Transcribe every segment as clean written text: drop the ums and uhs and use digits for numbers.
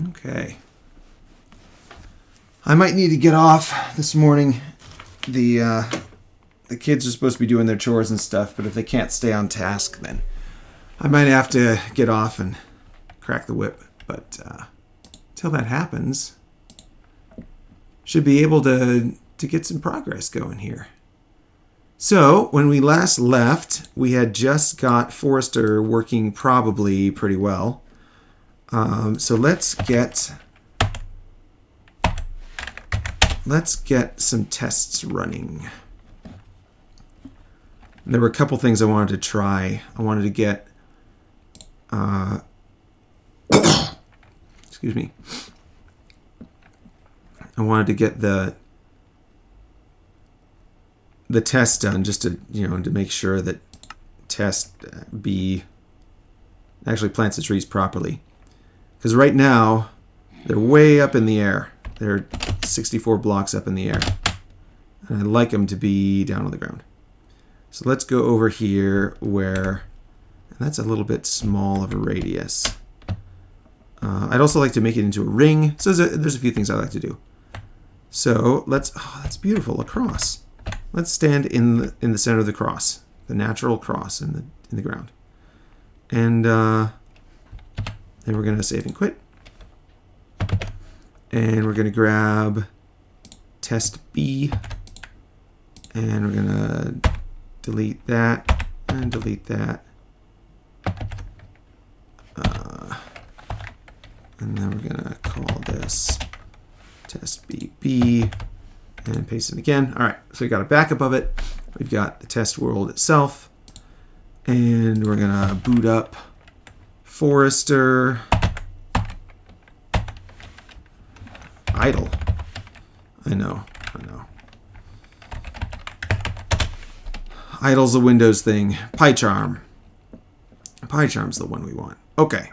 Okay. I might need to get off this morning. The kids are supposed to be doing their chores and stuff, but if they can't stay on task, then I might have to get off and crack the whip. But till that happens, should be able to get some progress going here. So when we last left, we had just got Forrester working probably pretty well. So let's get some tests running. There were a couple things I wanted to try. I wanted to get excuse me. I wanted to get the test done just to make sure that test B actually plants the trees properly. Because right now they're way up in the air. They're 64 blocks up in the air. And I'd like them to be down on the ground. So let's go over here where, and that's a little bit small of a radius. I'd also like to make it into a ring. So there's a few things I like to do. So let's, that's beautiful, a cross. Let's stand in the center of the cross, the natural cross in the ground. And then we're going to save and quit. And we're going to grab test B. And we're going to delete that and delete that. And then we're going to call this test BB and paste it again. All right, so we got a backup of it. We've got the test world itself. And we're going to boot up Forrester. Idle. I know. Idle's a Windows thing. PyCharm. PyCharm's the one we want. Okay.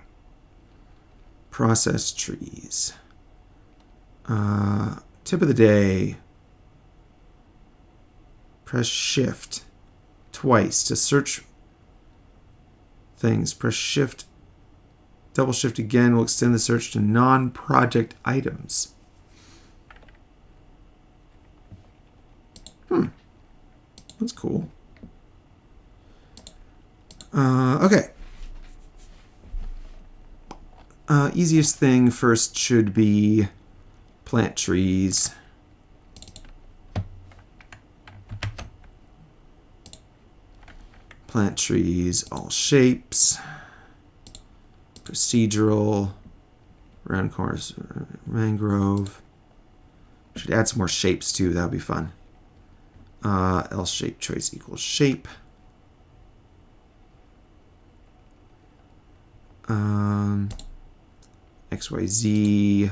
Process trees. Tip of the day. Press Shift twice to search things. Press Shift. Double Shift again will extend the search to non-project items. That's cool. Okay. Easiest thing first should be plant trees. Plant trees, all shapes. Procedural. Round corners, mangrove. Should add some more shapes too, that would be fun. Else shape choice equals shape. XYZ.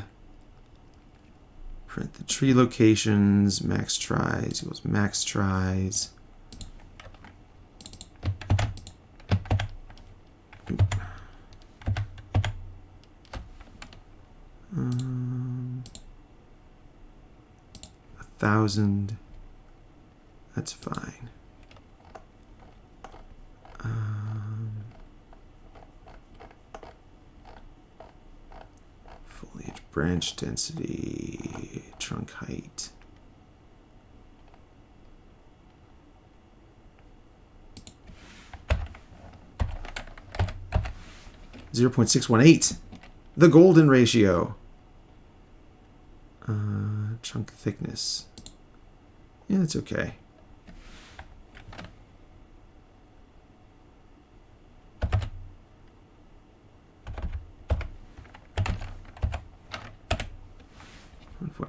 Print the tree locations. Max tries equals max tries. Oop. 1,000. That's fine. Foliage branch density, trunk height. .618, the golden ratio. Trunk thickness. Yeah, it's okay.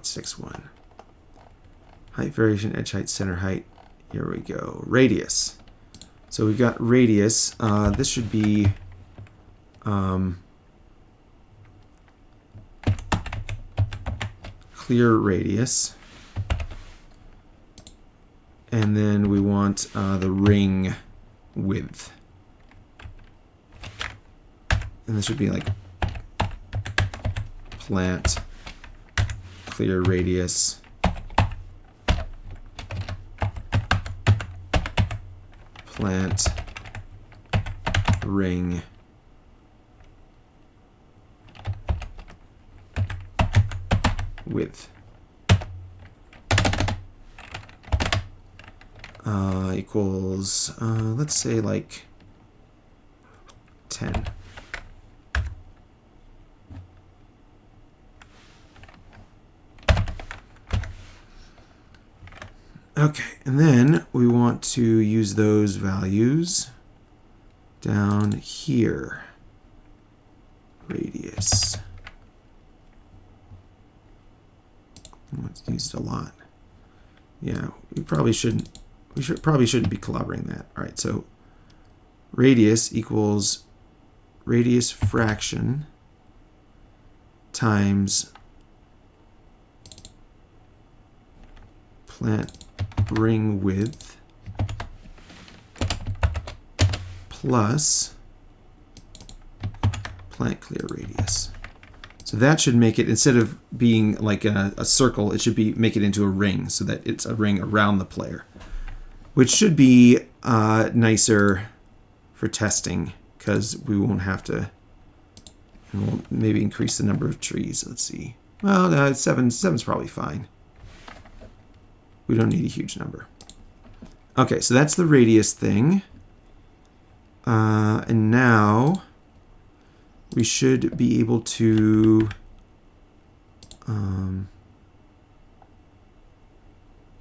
.61. Height variation, edge height, center height. Here we go. Radius. So we've got radius. This should be clear radius. And then we want the ring width. And this should be like plant clear radius plant ring width. Equals, let's say like 10. Okay, and then we want to use those values down here. Radius. Let's use it a lot. Yeah, we probably shouldn't. Probably shouldn't be clobbering that. All right, so radius equals radius fraction times plant ring width plus plant clear radius. So that should make it, instead of being like a circle, it should make it into a ring, so that it's a ring around the player, which should be nicer for testing, because we won't have to, and we'll maybe increase the number of trees. Let's see. Well, no, seven's probably fine. We don't need a huge number. Okay, so that's the radius thing. And now we should be able to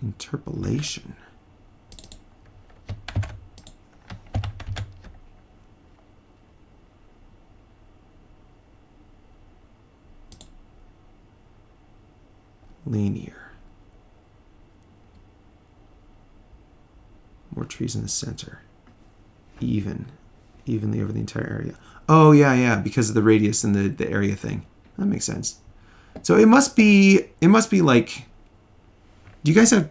interpolation. Linear. More trees in the center. Evenly over the entire area. Oh yeah, because of the radius and the area thing. That makes sense. So it must be like, do you guys have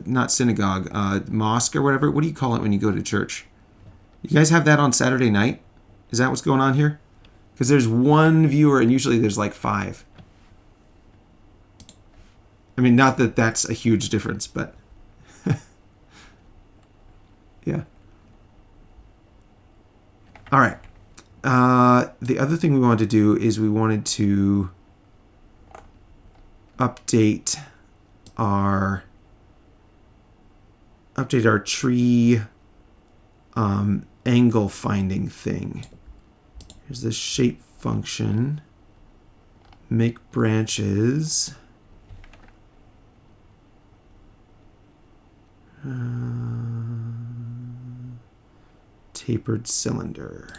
not synagogue, mosque or whatever? What do you call it when you go to church? You guys have that on Saturday night? Is that what's going on here? Because there's one viewer and usually there's like 5. I mean, not that that's a huge difference, but yeah. All right. The other thing we wanted to do is we wanted to update our tree angle finding thing. Here's the shape function. Make branches. Tapered cylinder.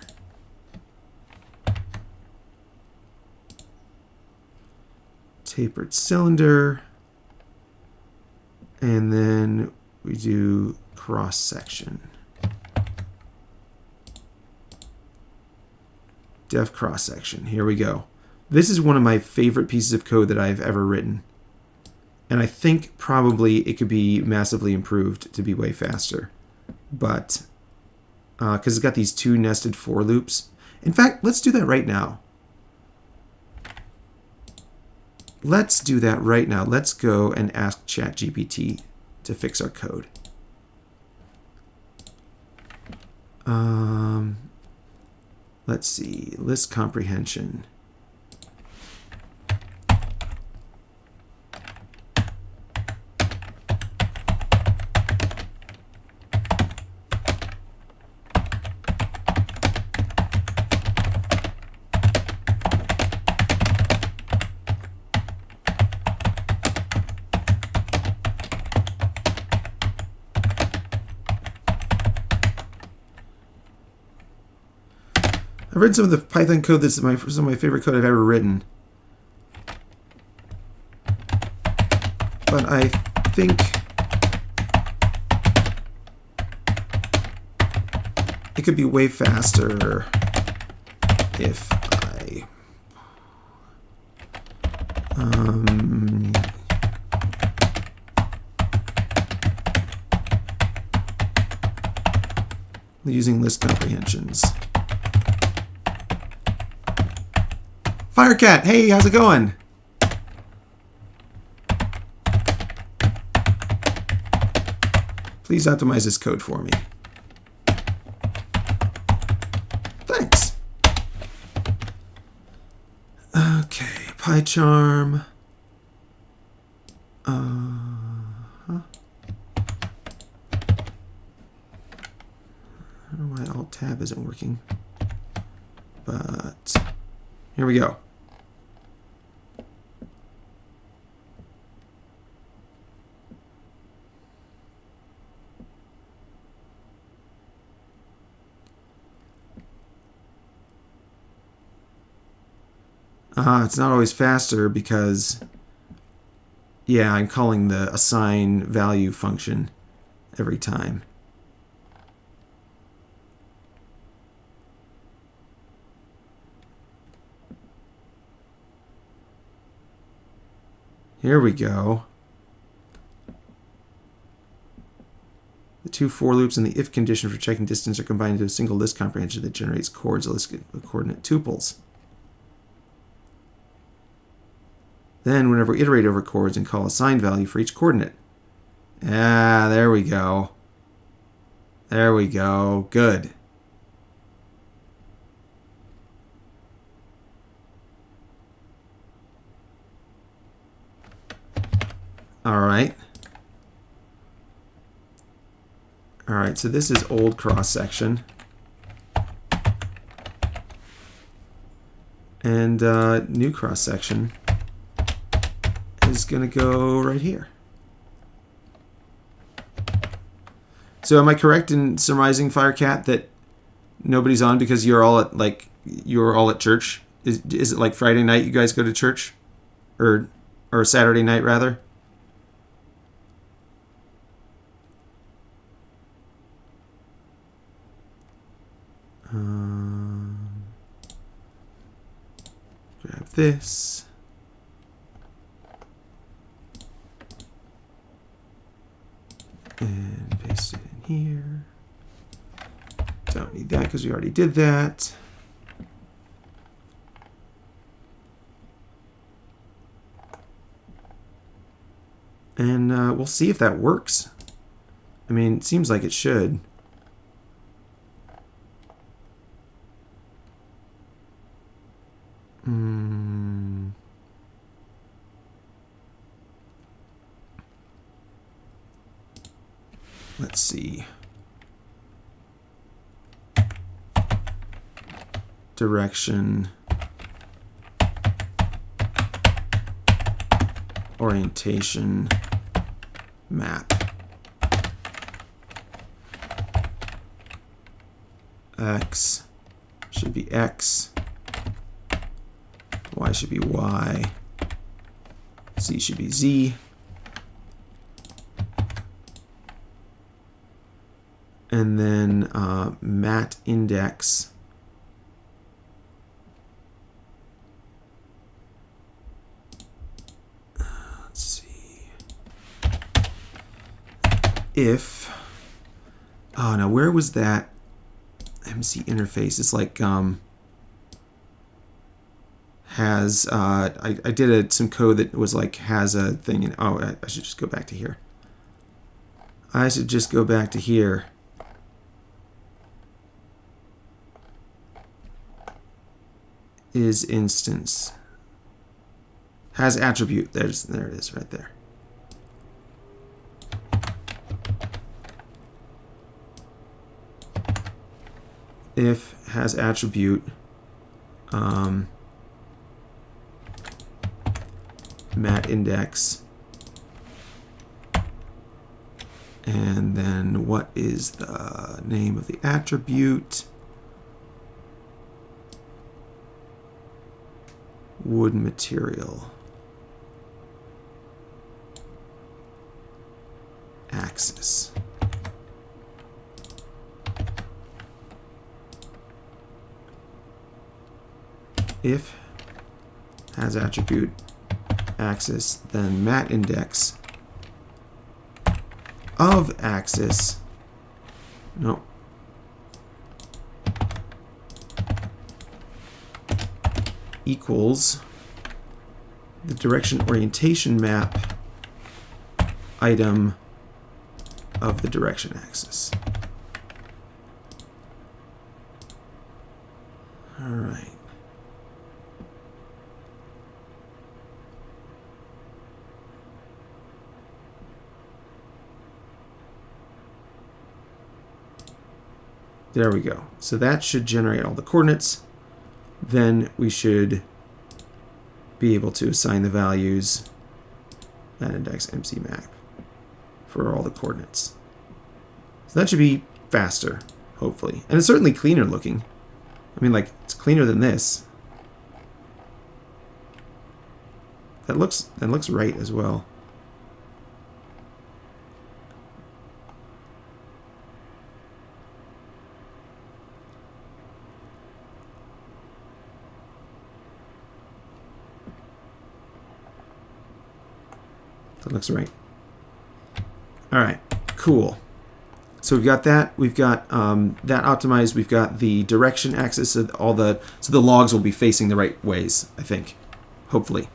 Tapered cylinder. And then we do cross section. Def cross section. Here we go. This is one of my favorite pieces of code that I've ever written. And I think probably it could be massively improved to be way faster. But, because it's got these 2 nested for loops. In fact, let's do that right now. Let's do that right now. Let's go and ask ChatGPT to fix our code. Let's see, list comprehension. I've written some of the Python code that's some of my favorite code I've ever written. But I think it could be way faster if I using list comprehensions. Firecat, hey, how's it going? Please optimize this code for me. Thanks. Okay, PyCharm. I don't know why Alt-Tab isn't working. But here we go. It's not always faster because, yeah, I'm calling the assign value function every time. Here we go. The two for loops and the if condition for checking distance are combined into a single list comprehension that generates coordinate tuples. Then, whenever we iterate over chords and call assign value for each coordinate. Ah, there we go. There we go. Good. All right. All right, so this is old cross-section. And new cross-section is going to go right here. So am I correct in surmising, Firecat, that nobody's on because you're all at church? Is it like Friday night you guys go to church? Or Saturday night, rather? Grab this. And paste it in here. Don't need that because we already did that. And we'll see if that works. I mean, it seems like it should. Let's see. Direction. Orientation. Map. X should be X. Y should be Y. Z should be Z. And then mat index let's see. If now where was that MC interface? It's like has I did some code that was like has a thing in, I should just go back to here. I should just go back to here. Is instance has attribute. There it is right there. If has attribute mat index, and then what is the name of the attribute? Wood material. Axis. If has attribute axis, then mat index of axis. No. Equals the direction orientation map item of the direction axis. All right. There we go. So that should generate all the coordinates. Then we should be able to assign the values at index MC map for all the coordinates. So that should be faster, hopefully. And it's certainly cleaner looking. I mean, like, it's cleaner than this. That looks right as well. That looks right. All right, cool. So we've got that. We've got that optimized. We've got the direction axis of all the, so the logs will be facing the right ways, I think, hopefully.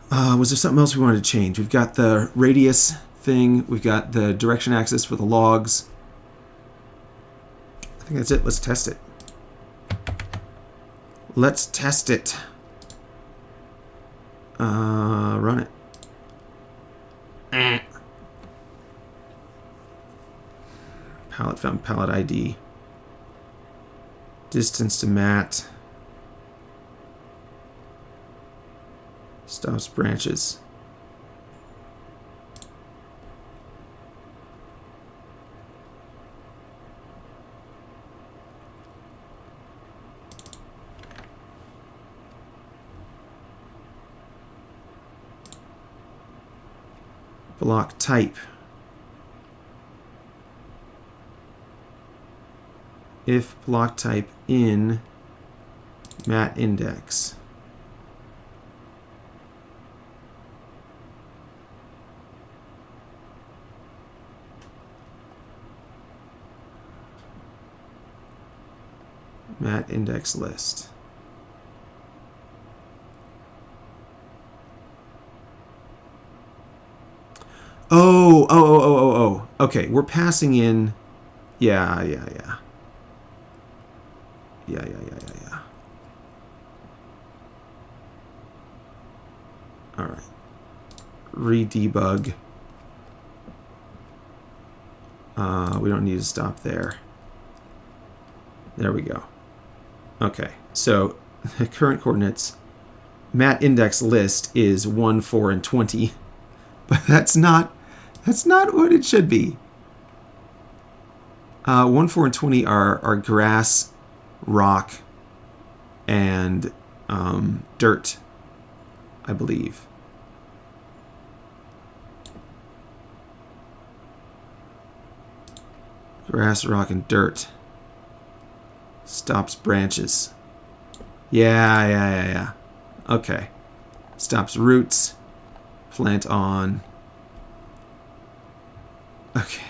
Was there something else we wanted to change? We've got the radius thing. We've got the direction axis for the logs. I think that's it. Let's test it. Let's test it. Run it. Palette found palette ID. Distance to mat. Stops branches. Block type. If block type in mat index. Mat index list. Oh. Okay, we're passing in. Yeah. Yeah. All right. Re-debug. We don't need to stop there. There we go. Okay, so the current coordinates, mat index list is 1, 4, and 20, but that's not what it should be. 1, 4, and 20 are grass, rock, and dirt, I believe. Grass, rock, and dirt. Stops branches. Yeah. Okay. Stops roots. Plant on. Okay.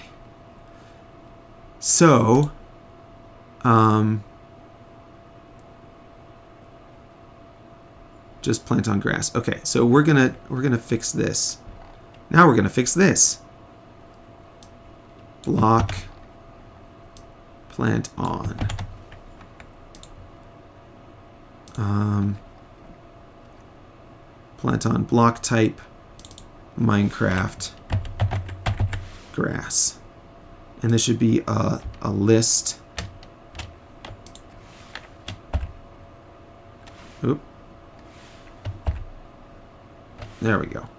So, just plant on grass. Okay, so we're gonna fix this. Now we're gonna fix this. Block. Plant on. Plant on block type Minecraft grass. And this should be a list. Oop. There we go.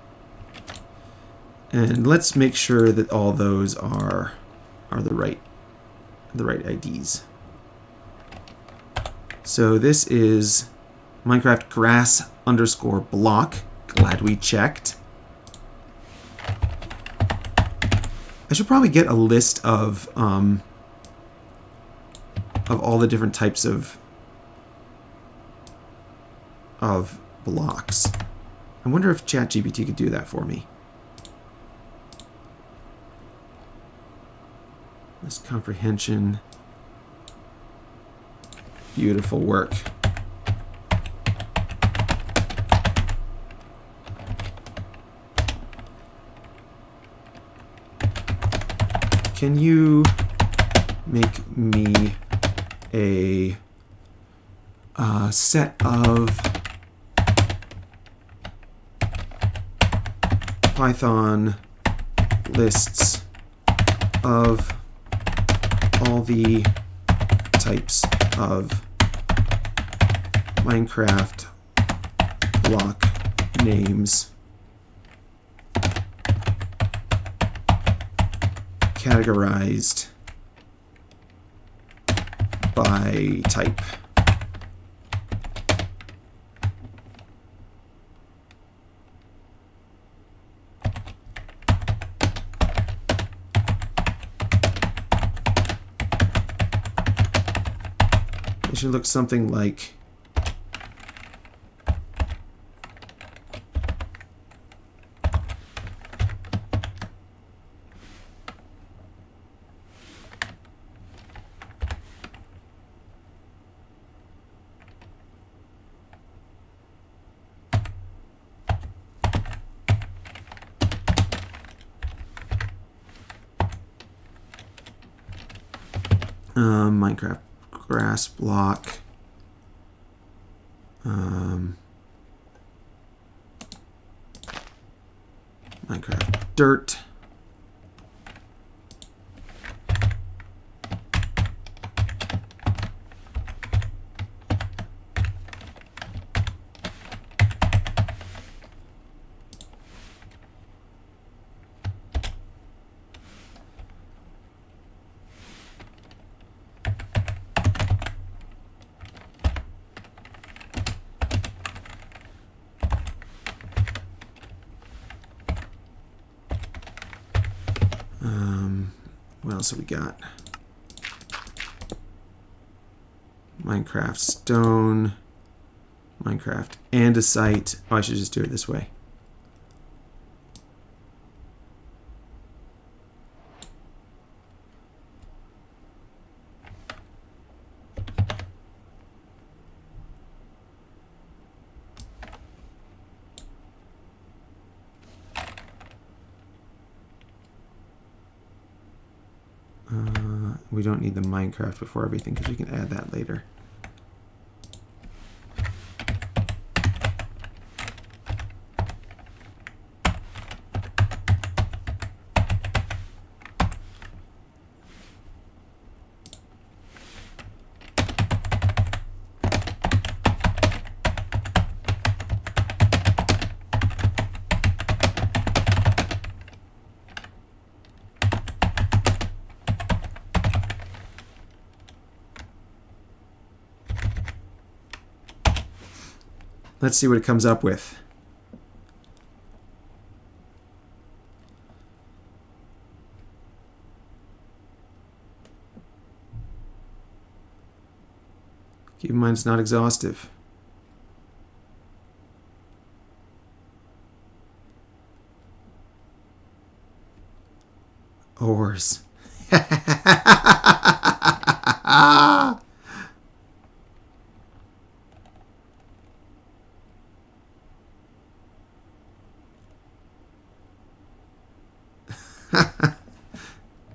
And let's make sure that all those are the right IDs. So this is Minecraft grass underscore block. Glad we checked. I should probably get a list of all the different types of blocks. I wonder if ChatGPT could do that for me. List comprehension. Beautiful work. Can you make me a set of Python lists of all the types of Minecraft block names categorized by type. It should look something like Minecraft grass block, Minecraft dirt, what else have we got? Minecraft stone, Minecraft andesite. Oh, I should just do it this way. We don't need the Minecraft before everything because we can add that later. Let's see what it comes up with. Keep in mind it's not exhaustive. Ores.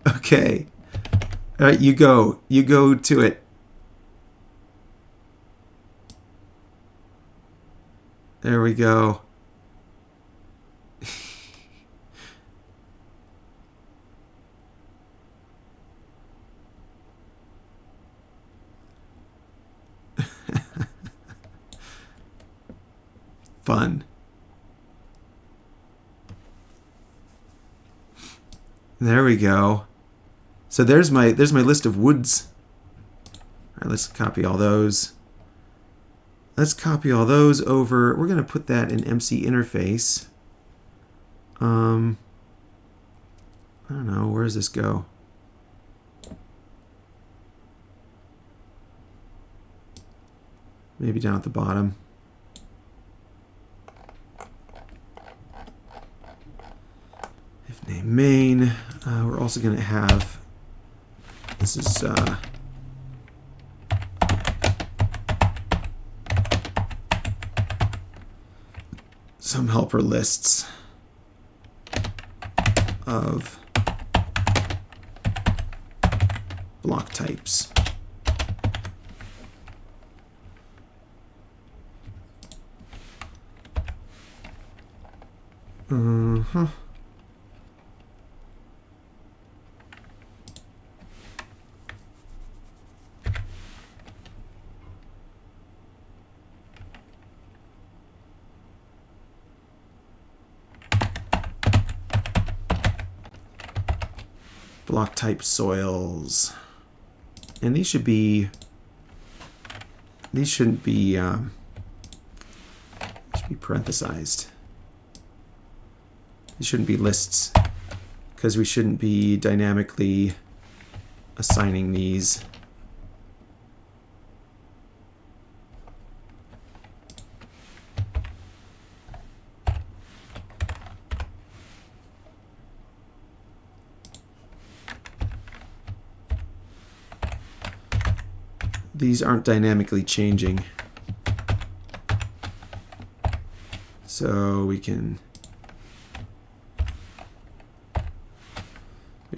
Okay. All right, you go. You go to it. There we go. Fun. There we go. So there's my list of woods. All right, let's copy all those. Let's copy all those over. We're going to put that in MC interface. I don't know. Where does this go? Maybe down at the bottom. If name main. We're also going to have. This is. Some helper lists of block types. block type soils. And these should be, these shouldn't be, should be parenthesized. These shouldn't be lists, because we shouldn't be dynamically assigning these. These aren't dynamically changing. So we can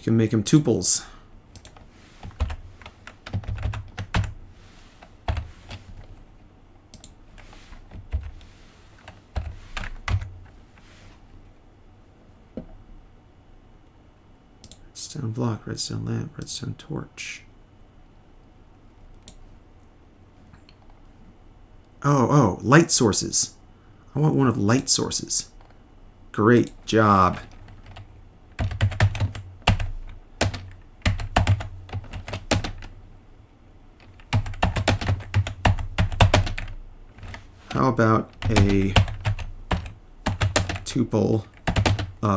make them tuples. Redstone block, redstone lamp, redstone torch. Oh, light sources. I want one of light sources. Great job. How about a tuple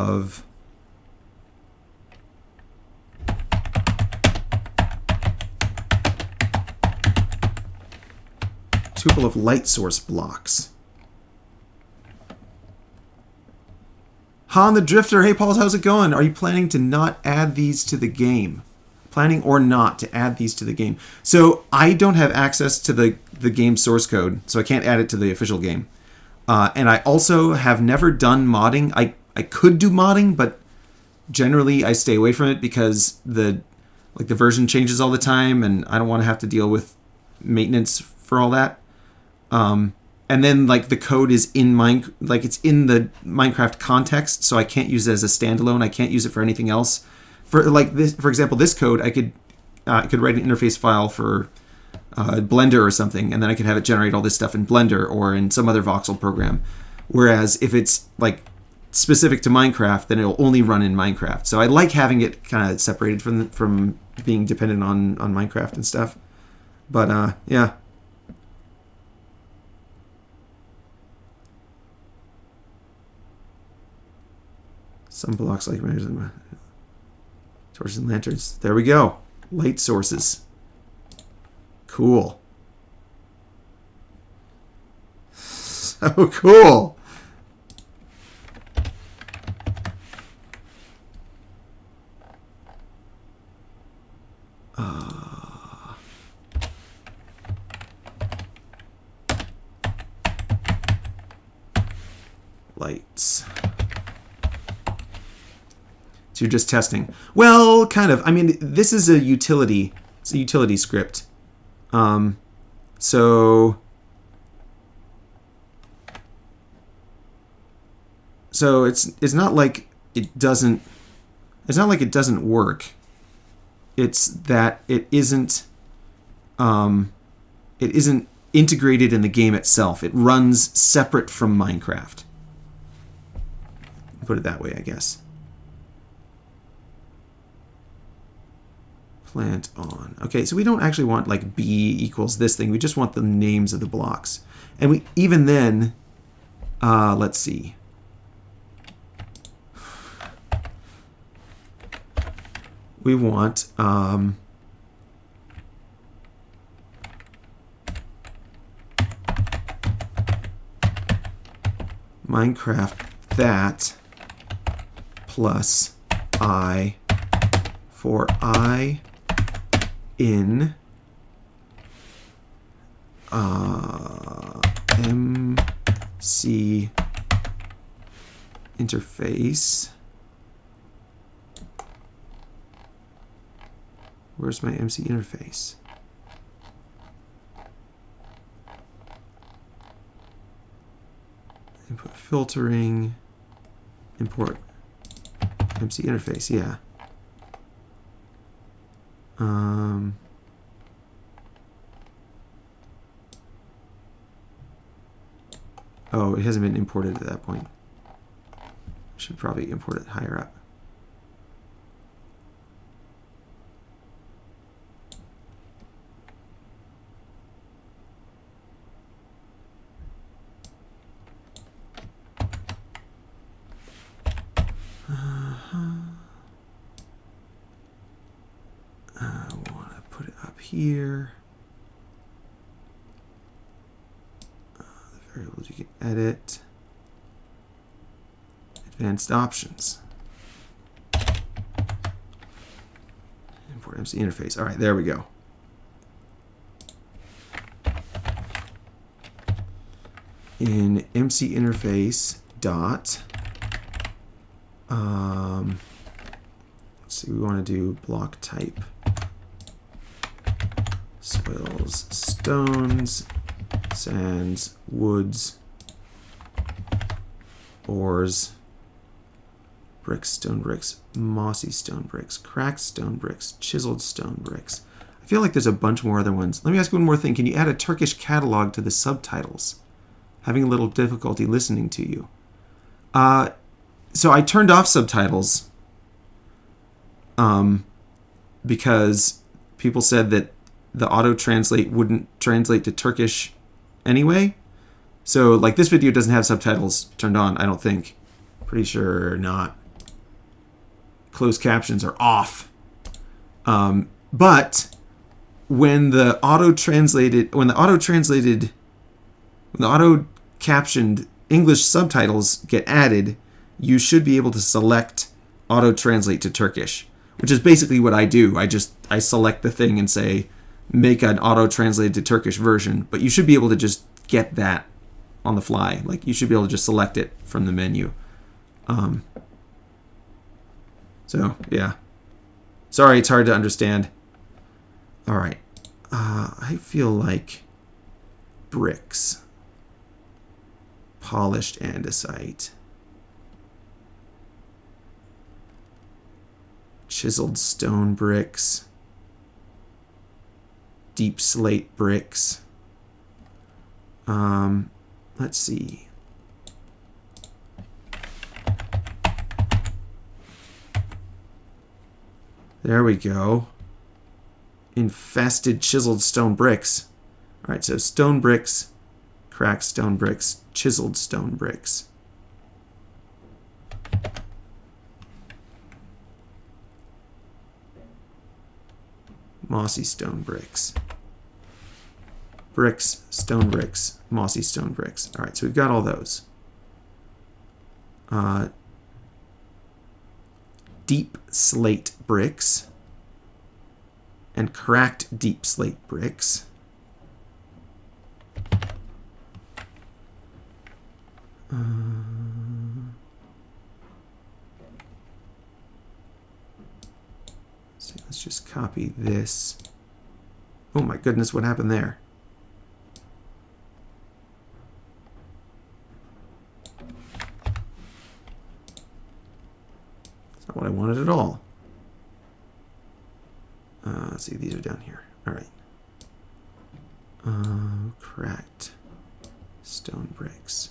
of light source blocks? Han the Drifter, hey Paul, how's it going? Are you planning to not add these to the game? Planning or not to add these to the game? So I don't have access to the game source code, so I can't add it to the official game. And I also have never done modding. I could do modding, but generally I stay away from it because the version changes all the time, and I don't want to have to deal with maintenance for all that. And then the code is in it's in the Minecraft context, so I can't use it as a standalone. I can't use it for anything else. For this, for example, this code I could write an interface file for Blender or something, and then I could have it generate all this stuff in Blender or in some other voxel program. Whereas if it's specific to Minecraft, then it'll only run in Minecraft. So I like having it kind of separated from being dependent on Minecraft and stuff. But yeah. Some blocks like torches and lanterns. There we go. Light sources. Cool. So cool. Lights. So you're just testing. Well, kind of. I mean, this is a utility. It's a utility script. So it's not like it doesn't. It's not like it doesn't work. It's that it isn't. It isn't integrated in the game itself. It runs separate from Minecraft. Put it that way, I guess. Plant on. Okay, so we don't actually want B equals this thing. We just want the names of the blocks. And we even then, let's see. We want Minecraft that plus I for I in MC interface. Where's my MC interface? Input filtering, import MC interface, yeah. Oh, it hasn't been imported at that point. Should probably import it higher up. up here. The variables you can edit. Advanced options. Import MC interface. All right, there we go. In MC interface dot, let's see, we want to do block type. Soils, stones, sands, woods, ores, bricks, stone bricks, mossy stone bricks, cracked stone bricks, chiseled stone bricks. I feel like there's a bunch more other ones. Let me ask you one more thing. Can you add a Turkish catalog to the subtitles? Having a little difficulty listening to you. So I turned off subtitles because people said that the auto-translate wouldn't translate to Turkish anyway. So like this video doesn't have subtitles turned on, I don't think. Pretty sure not. Closed captions are off. But when the auto-captioned English subtitles get added, you should be able to select auto-translate to Turkish, which is basically what I do. I select the thing and say, make an auto-translated to Turkish version, but you should be able to just get that on the fly. Like, you should be able to just select it from the menu. So, yeah. Sorry, it's hard to understand. All right. I feel like bricks. Polished andesite. Chiseled stone bricks. Deep slate bricks. Let's see. There we go. Infested chiseled stone bricks. All right, so stone bricks, cracked stone bricks, chiseled stone bricks. Mossy stone bricks. Bricks, stone bricks, mossy stone bricks. All right, so we've got all those. Deep slate bricks and cracked deep slate bricks. So let's just copy this. Oh my goodness, what happened there? That's not what I wanted at all. Let's see, these are down here. All right. Cracked stone bricks.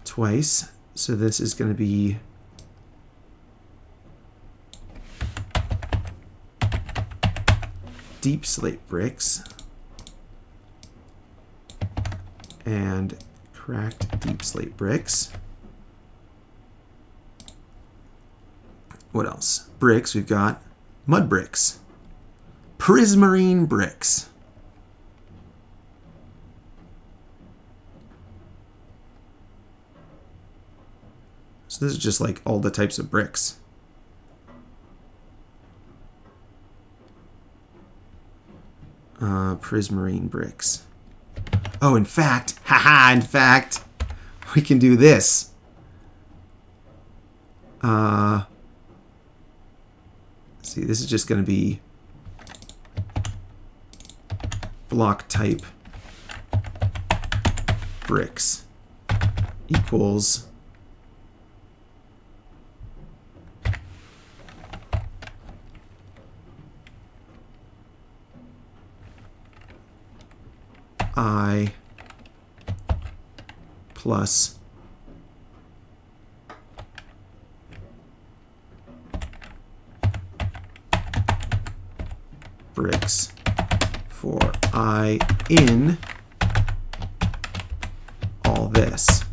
Twice. So this is going to be deep slate bricks and cracked deep slate bricks. What else? Bricks, we've got mud bricks, prismarine bricks. So this is just like all the types of bricks. Prismarine bricks. Oh, in fact, we can do this. See, this is just going to be block type bricks equals I plus bricks for I in all this.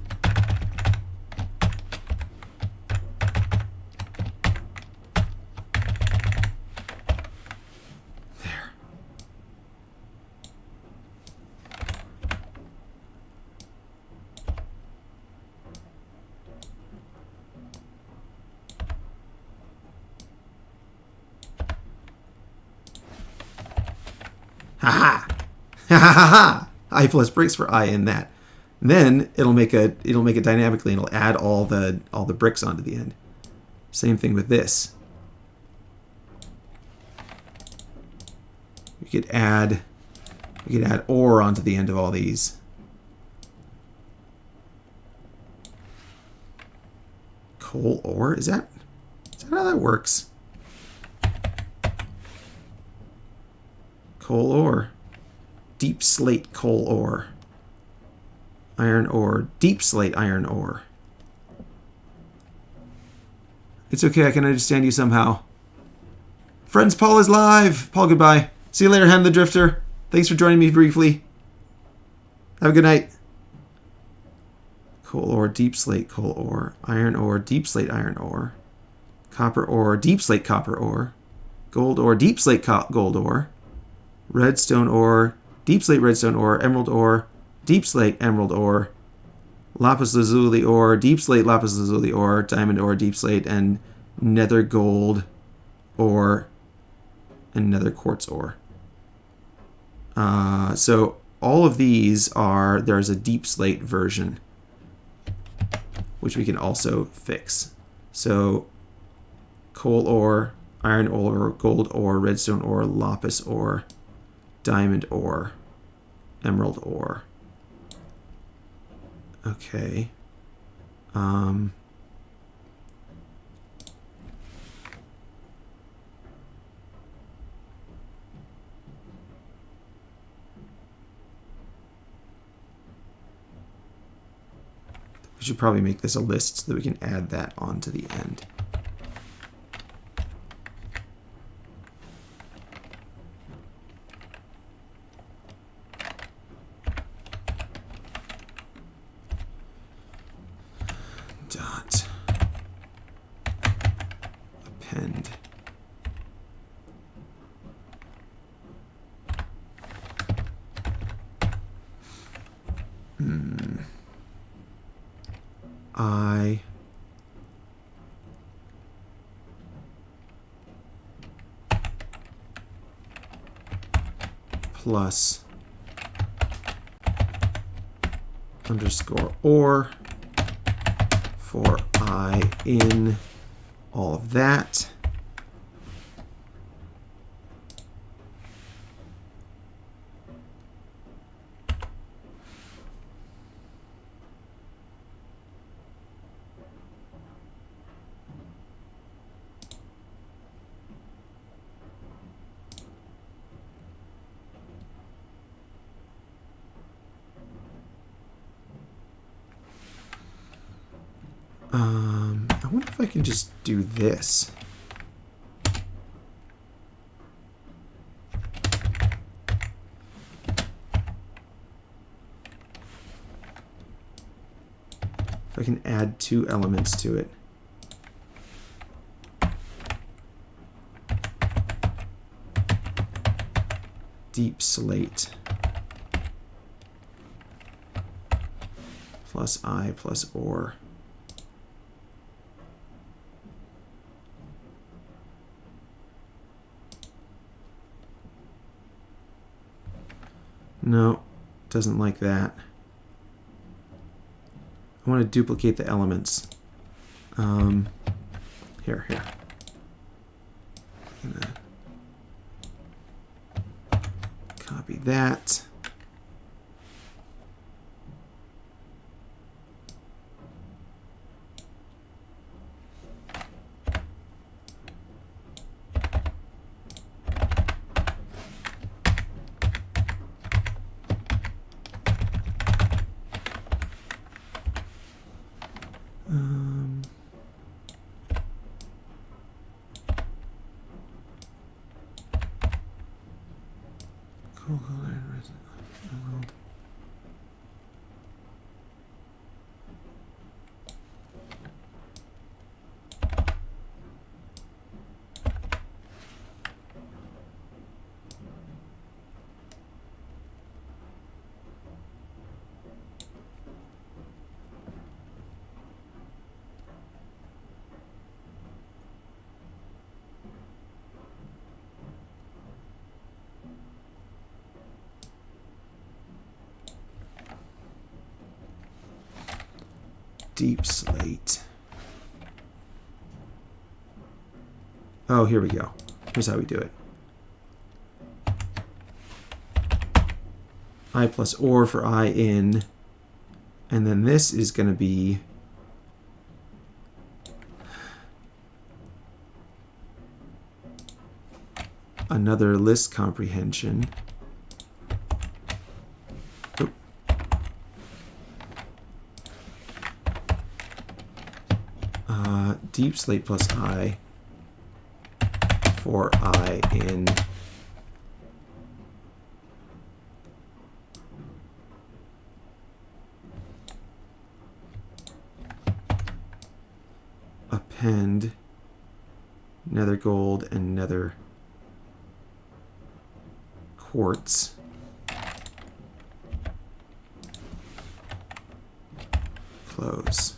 Ha ha! Ha ha ha ha! I plus bricks for I in that. And then it'll make it dynamically, and it'll add all the bricks onto the end. Same thing with this. We could add ore onto the end of all these. Coal ore? Is that how that works? Coal ore. Deep slate coal ore. Iron ore. Deep slate iron ore. It's okay, I can understand you somehow. Friends, Paul is live! Paul, goodbye. See you later, Hen the Drifter. Thanks for joining me briefly. Have a good night. Coal ore, deep slate coal ore. Iron ore, deep slate iron ore. Copper ore, deep slate copper ore. Gold ore, deep slate gold ore. Redstone ore, deep slate redstone ore. Emerald ore, deep slate emerald ore. Lapis lazuli ore, deep slate lapis lazuli ore. Diamond ore, deep slate, and nether gold ore, and nether quartz ore. So all of these there's a deep slate version, which we can also fix. So coal ore, iron ore, gold ore, redstone ore, lapis ore, diamond ore, emerald ore. Okay. We should probably make this a list so that we can add that onto the end. Dot append. I plus underscore or for I in all of that. I wonder if I can just do this. If I can add 2 elements to it. Deep slate plus I plus ore. No, doesn't like that. I want to duplicate the elements. Here. I'm gonna copy that. deep slate. Oh, here we go. Here's how we do it. I plus ore for I in. And then this is going to be another list comprehension. Oop. Deep slate plus I for I in append nether gold and nether quartz. Close.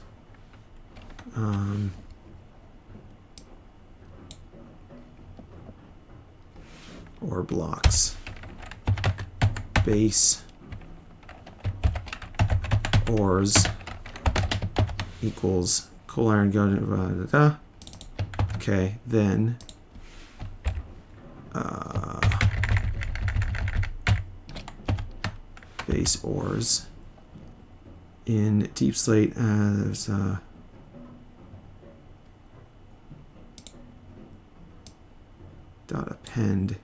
Ore blocks. Base ores equals coal, iron, gun. Okay, then base ores in deep slate as dot append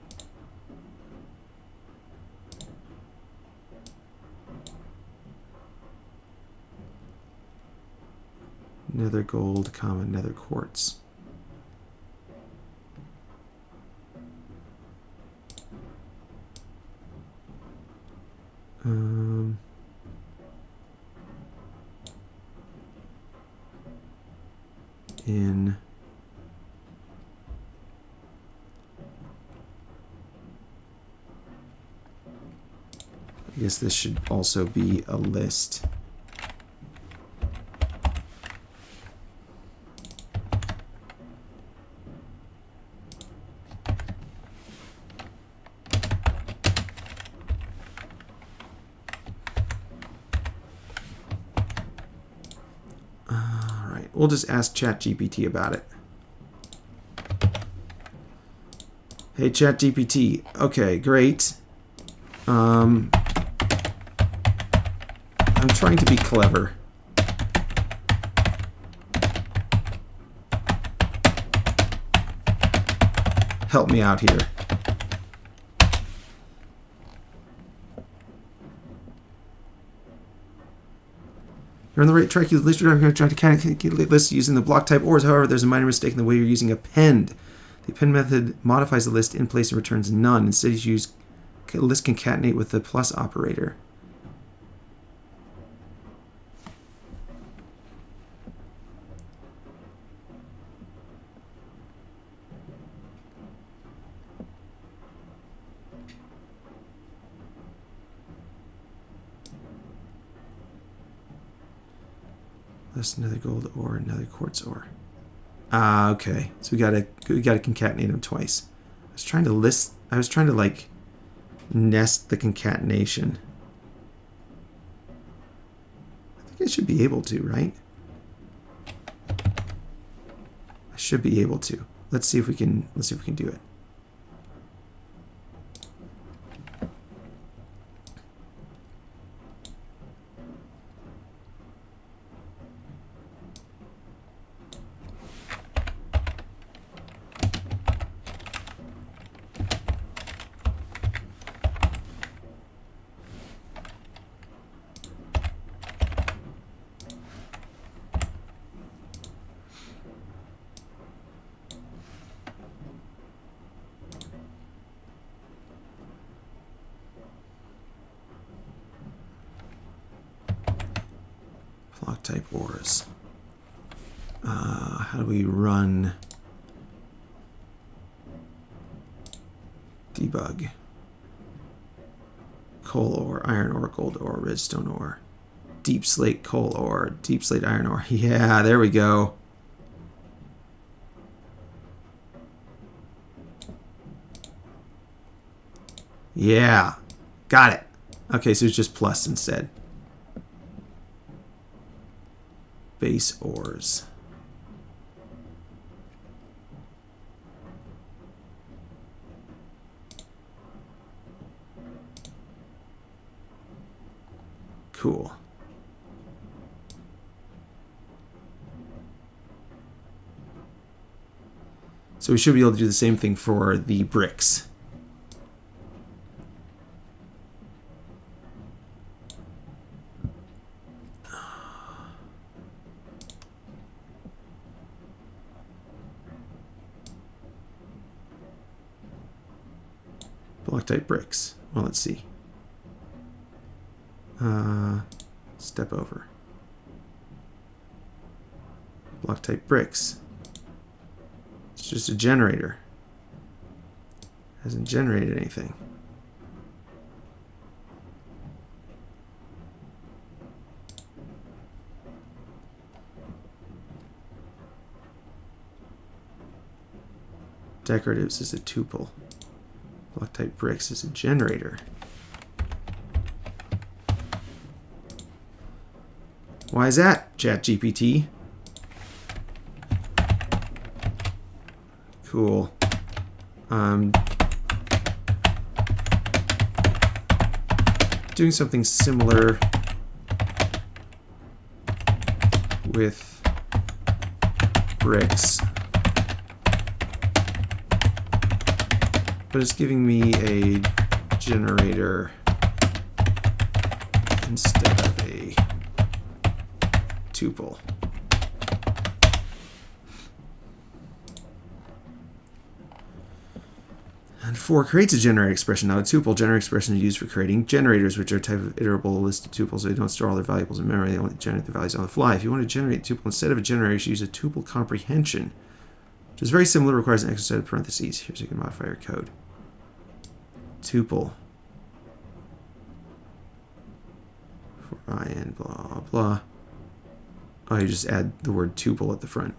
nether gold, comma, nether quartz. In I guess this should also be a list. We'll just ask ChatGPT about it. Hey, ChatGPT. Okay, great. I'm trying to be clever. Help me out here. You're on the right track. You list your trying to calculate lists using the block type ores. However, there's a minor mistake in the way you're using append. The append method modifies the list in place and returns none. Instead, you use list concatenate with the plus operator. List another gold ore, another quartz ore. Ah, okay. So we gotta concatenate them twice. I was trying to like nest the concatenation. I think I should be able to, right? I should be able to. Let's see if we can do it. Block type ores. How do we run debug? Coal ore, iron ore, gold ore, redstone ore, deep slate coal ore, deep slate iron ore. Yeah, there we go. Yeah, got it. Okay, so it's just plus instead. base ores. Cool. So we should be able to do the same thing for the bricks. Block type bricks. Well, let's see. Step over. Block type bricks. It's just a generator. Hasn't generated anything. Decoratives is a tuple. Block type bricks is a generator. Why is that, ChatGPT? Cool. Doing something similar with bricks, but it's giving me a generator instead of a tuple. And 4 creates a generator expression, not a tuple. Generator expression is used for creating generators, which are a type of iterable list of tuples, so they don't store all their variables in memory. They only generate the values on the fly. If you want to generate a tuple instead of a generator, you should use a tuple comprehension, which is very similar, requires an extra set of parentheses. Here's how you can modify your code. Tuple for I and blah blah. Oh, you just add the word tuple at the front.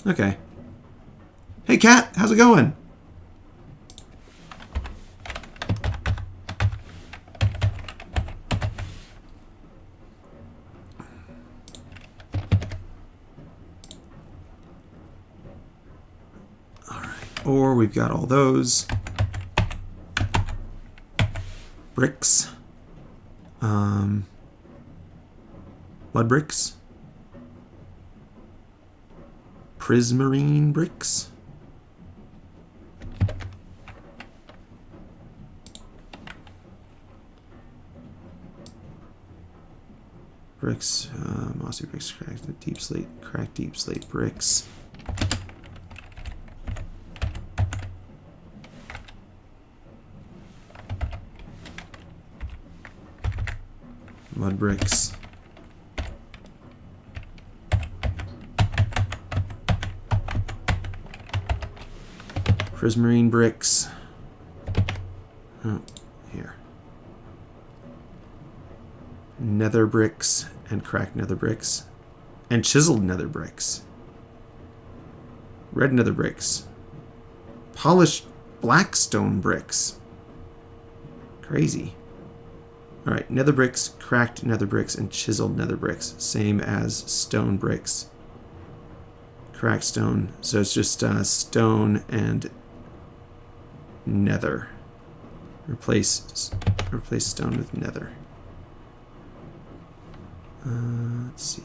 Okay. Hey cat, how's it going? All right, or we've got all those bricks, mud bricks, prismarine bricks. Bricks, mossy bricks, cracked deep slate bricks. Mud bricks. Prismarine bricks. Oh, here. Nether bricks and cracked nether bricks and chiseled nether bricks, red nether bricks, polished black stone bricks. Crazy. All right, nether bricks, cracked nether bricks, and chiseled nether bricks, same as stone bricks. Cracked stone, so it's just stone and nether. Replace stone with nether. Let's see.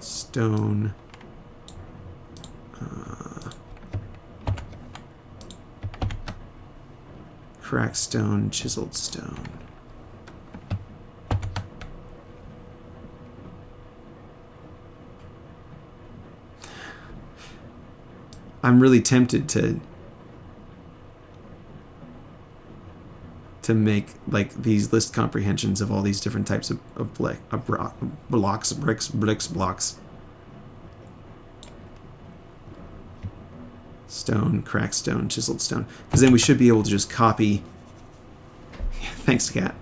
Stone. Cracked stone, chiseled stone. I'm really tempted to make like these list comprehensions of all these different types of blocks, bricks, blocks. Stone, cracked stone, chiseled stone. Because then we should be able to just copy. Thanks, Cat.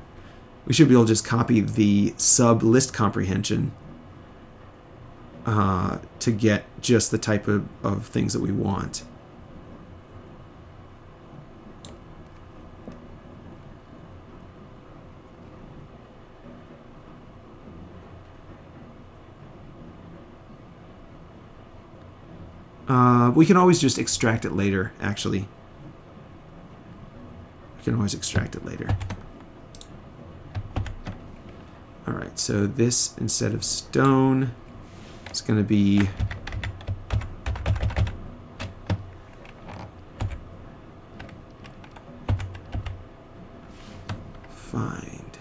We should be able to just copy the sub list comprehension to get just the type of things that we want. We can always just extract it later, actually. We can always extract it later. Alright, so this, instead of stone, it's going to be find.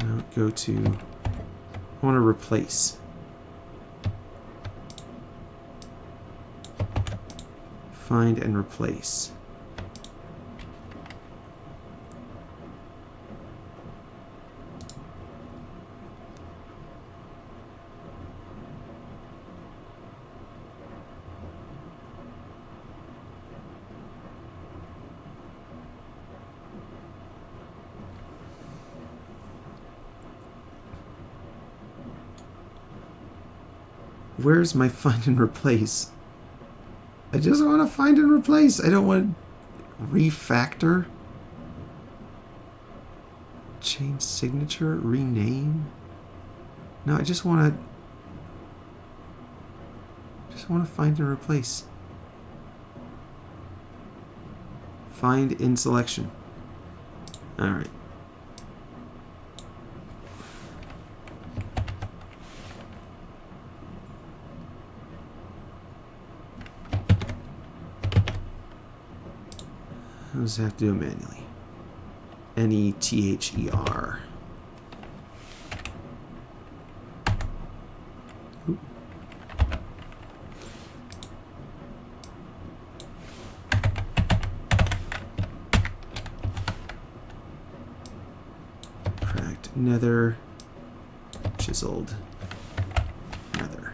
No, go to, I want to replace. Find and replace. Where's my find and replace? I just want to find and replace. I don't want to refactor. Change signature, rename. No, I just want to find and replace. Find in selection. All right. I'll just have to do it manually. Nether. Oop. Cracked nether. Chiseled nether.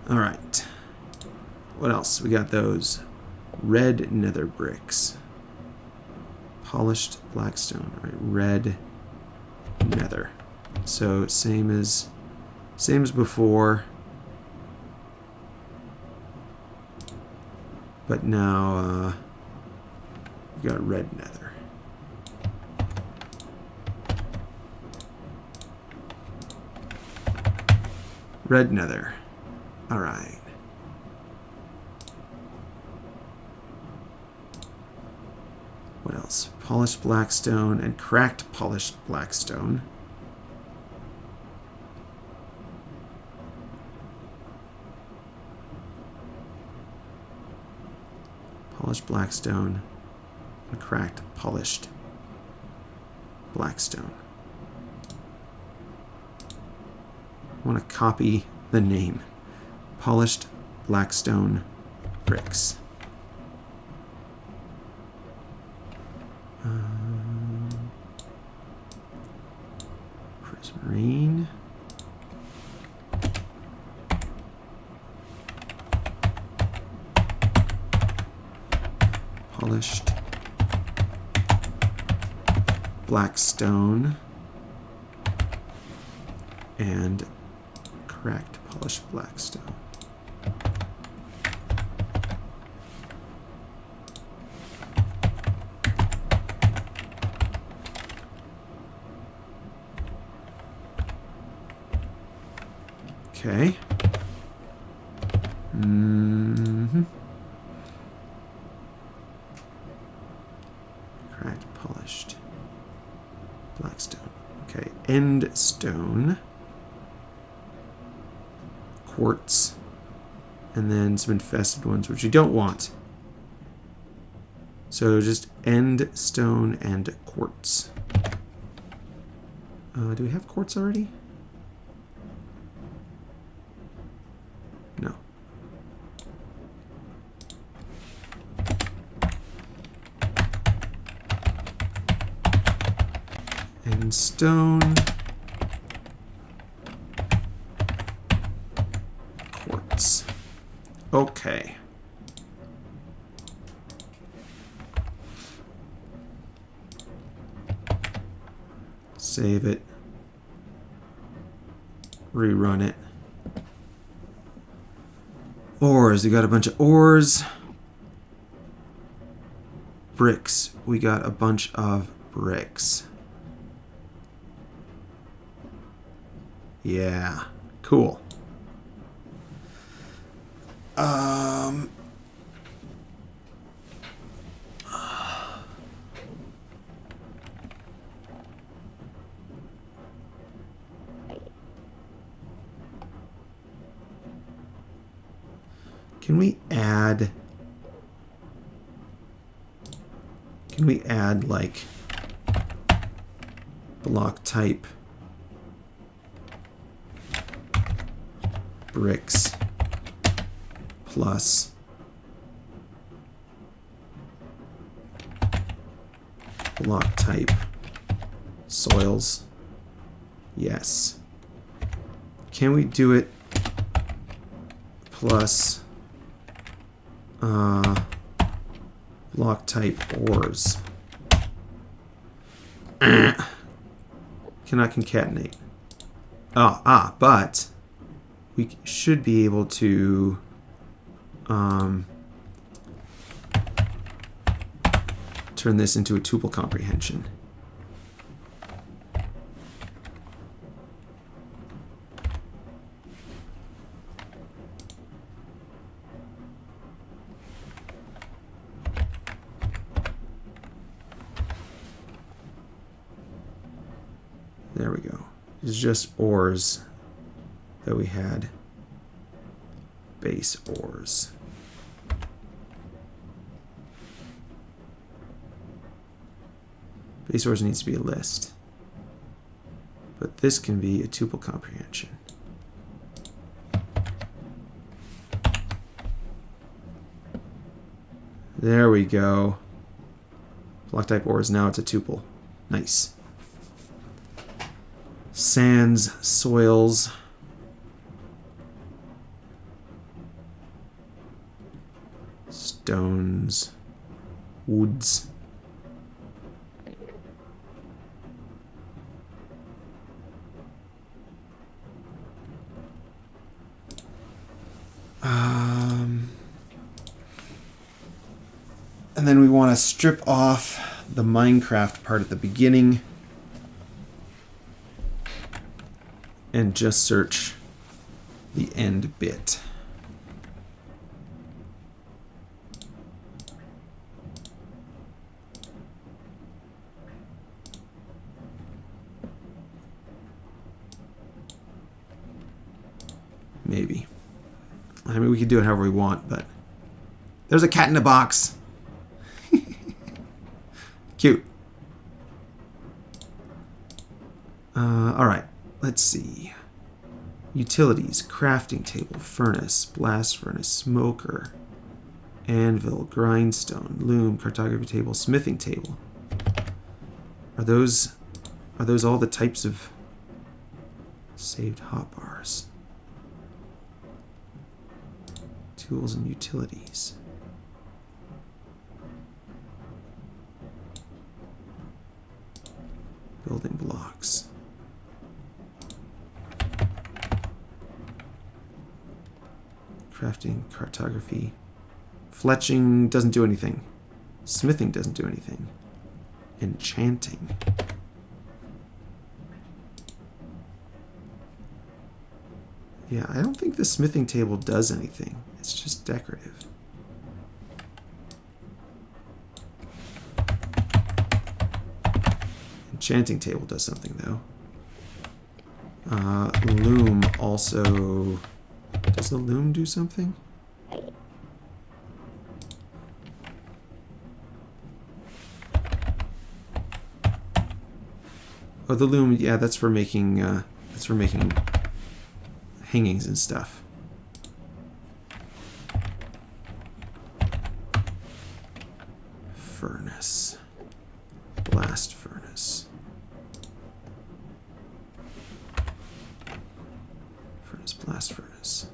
All right. What else? We got those. Red nether bricks. Polished blackstone. All right, red nether. So same as before. But now we got red nether. Red nether. All right. What else? Polished blackstone and cracked polished blackstone. Polished blackstone and cracked polished blackstone. I want to copy the name. Polished blackstone bricks. Prismarine. Polished blackstone and cracked polished blackstone. Okay. Cracked, polished, blackstone. Okay, end stone, quartz, and then some infested ones, which you don't want. So just end stone and quartz. Do we have quartz already? No. And stone. Quartz. Okay. Save it. Rerun it. Ores. We got a bunch of ores. bricks. We got a bunch of bricks. Yeah, cool. Can we add like block type bricks plus block type soils? Yes. Can we do it plus block type ores? Cannot concatenate. But we should be able to turn this into a tuple comprehension. There we go. It's just ores that we had. Base ores. Base ores needs to be a list. But this can be a tuple comprehension. There we go. Block type ores, now it's a tuple. Nice. Sands, soils. Stones. Woods. And then we want to strip off the Minecraft part at the beginning and just search the end bit. Maybe. I mean, we could do it however we want, but there's a cat in a box. Cute. All right, let's see. Utilities, crafting table, furnace, blast furnace, smoker, anvil, grindstone, loom, cartography table, smithing table. Are those all the types of saved hotbars? Tools and utilities. Building blocks. Crafting, cartography. Fletching doesn't do anything. Smithing doesn't do anything. Enchanting. Yeah, I don't think the smithing table does anything. It's just decorative. Enchanting table does something, though. Loom also... Does the loom do something? Oh, the loom, yeah, that's for making hangings and stuff. Furnace. Blast furnace. Furnace, blast furnace.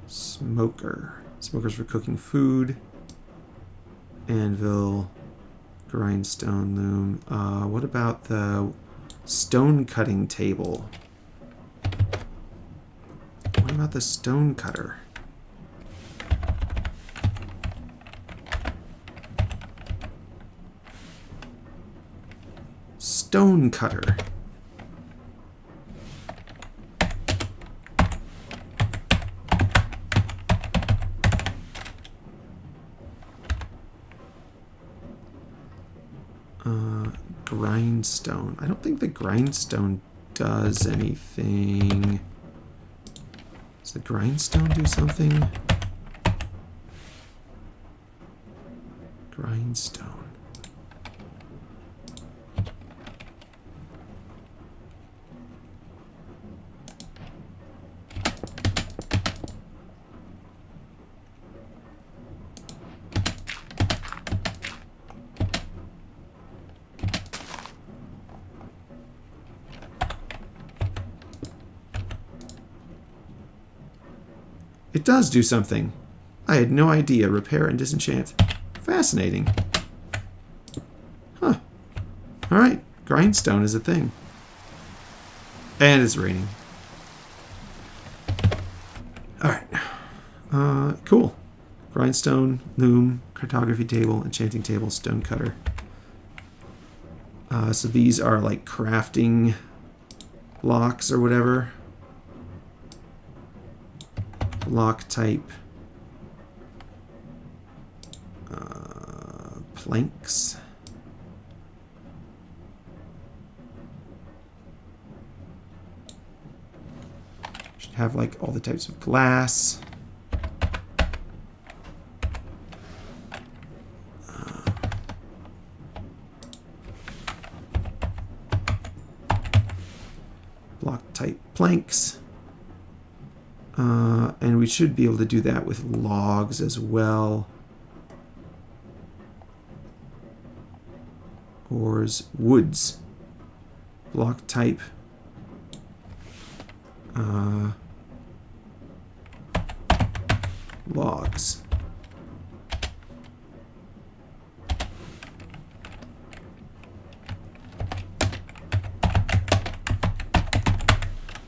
Smoker. Smoker's for cooking food. Anvil. Grindstone, loom. What about the stone cutting table? What about the stone cutter? stone cutter. Grindstone. I don't think the grindstone does anything. Does the grindstone do something? Grindstone. It does do something. I had no idea. Repair and disenchant. Fascinating. Huh. Alright. Grindstone is a thing. And it's raining. Alright. Cool. Grindstone, loom, cartography table, enchanting table, stone cutter. So these are like crafting blocks or whatever. Block type. Planks. Should have like all the types of glass. Block type planks. And we should be able to do that with logs as well. Ores, woods. Block type. Logs.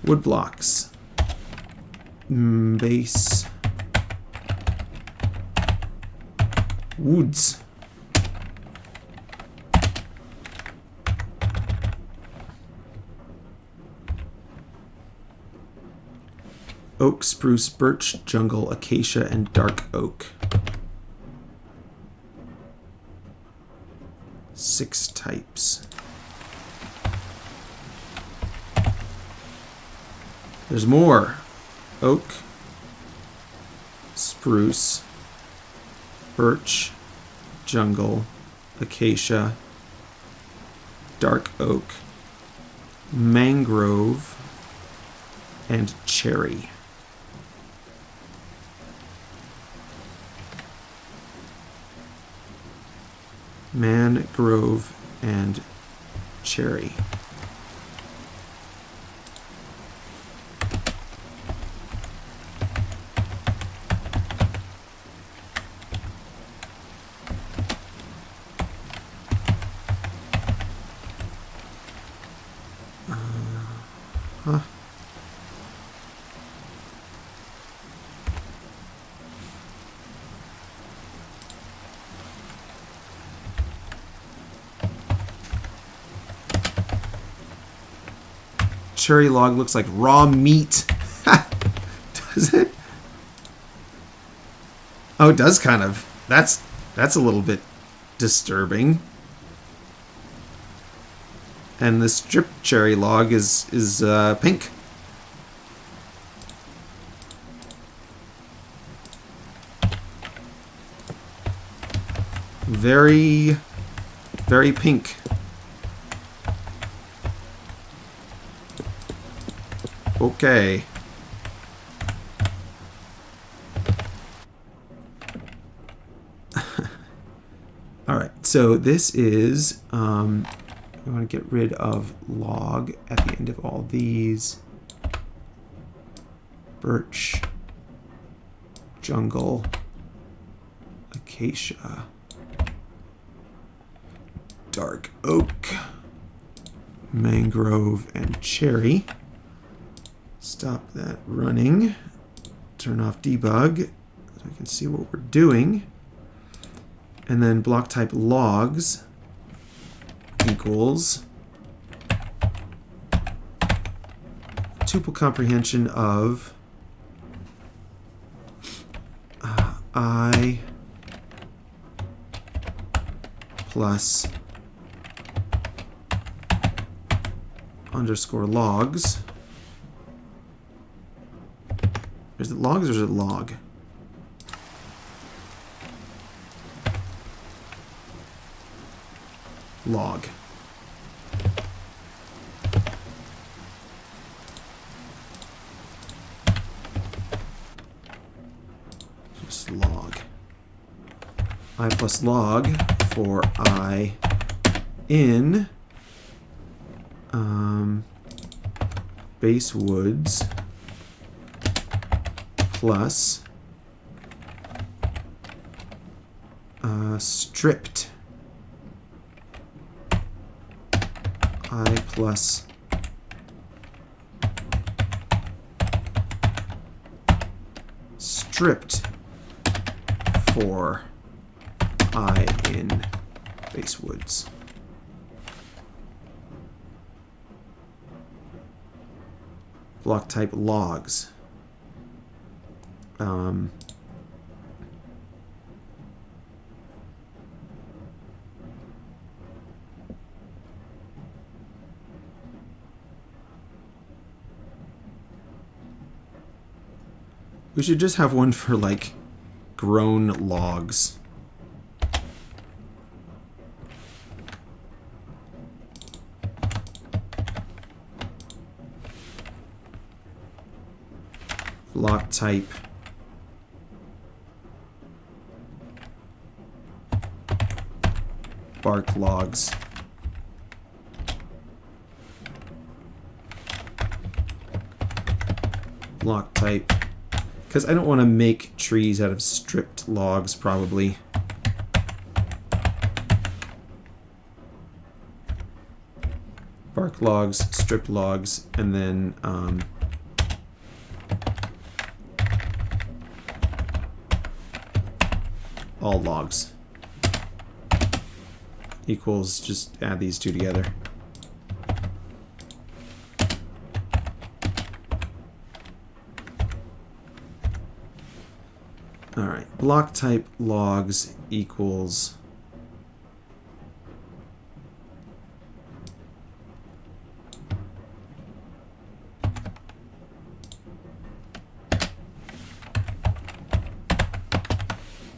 Wood blocks. Base. Woods. Oak, spruce, birch, jungle, acacia, and dark oak. 6 types. There's more. Oak, spruce, birch, jungle, acacia, dark oak, mangrove, and cherry. Mangrove and cherry. Cherry log looks like raw meat. Does it? Oh, it does kind of. That's a little bit disturbing. And the strip cherry log is pink. Very, very pink. Okay. All right. So this is we want to get rid of log at the end of all these. Birch, jungle, acacia, dark oak, mangrove, and cherry. Stop that running. Turn off debug so we can see what we're doing. And then block type logs equals tuple comprehension of I plus underscore logs. Is it logs or is it log? Log. Just log. I plus log for I in base woods plus stripped I plus stripped for I in base woods. Block type logs. We should just have one for like grown logs. Block type bark logs. Block type, because I don't want to make trees out of stripped logs probably. Bark logs, stripped logs, and then all logs equals, just add these two together. Alright, block type logs equals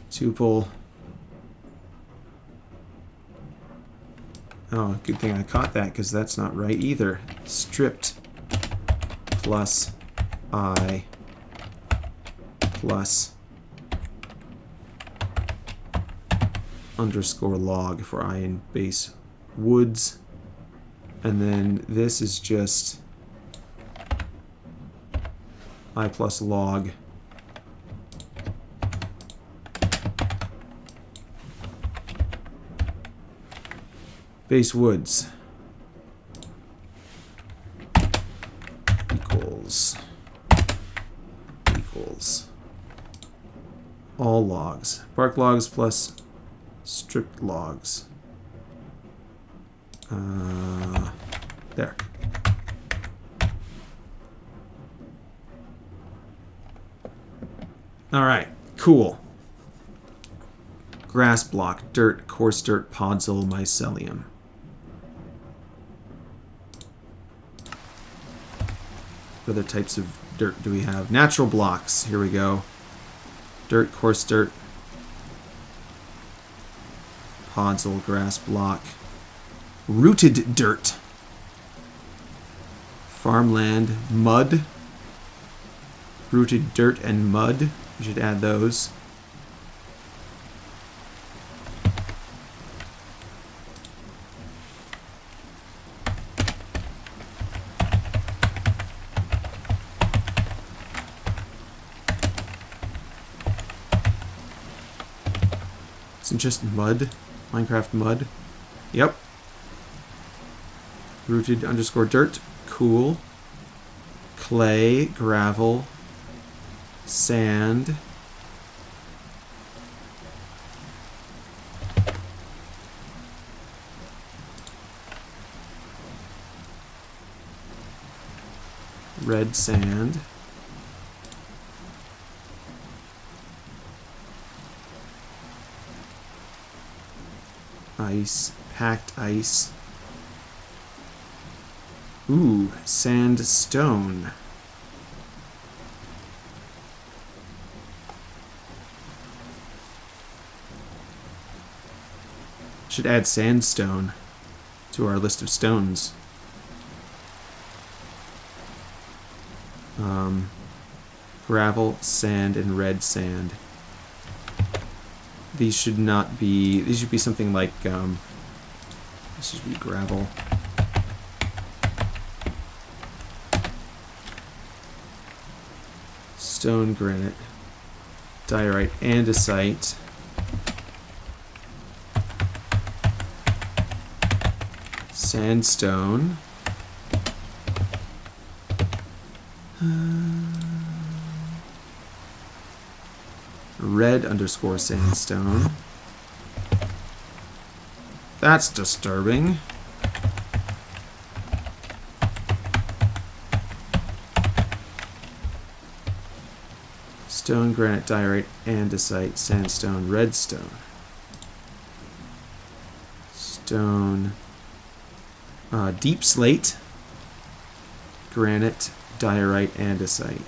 tuple. Oh, good thing I caught that, because that's not right either. Stripped plus I plus underscore log for I in base woods. And then this is just I plus log base woods equals all logs. Bark logs plus stripped logs. There. All right, cool. Grass block, dirt, coarse dirt, podzol, mycelium. What other types of dirt do we have? Natural blocks. Here we go. Dirt, coarse dirt, podzol, grass block. Rooted dirt. Farmland, mud. Rooted dirt and mud. We should add those. Isn't just mud? Minecraft mud? Yep. Rooted underscore dirt. Cool. Clay, gravel, sand. red sand. Ice, packed ice. Ooh, sandstone. Should add sandstone to our list of stones. Gravel, sand, and red sand. These should not be. These should be something like. This should be gravel. Stone, granite, diorite, andesite. Sandstone. Red _ sandstone. That's disturbing. Stone, granite, diorite, andesite, sandstone, redstone. Stone. Deep slate. Granite, diorite, andesite.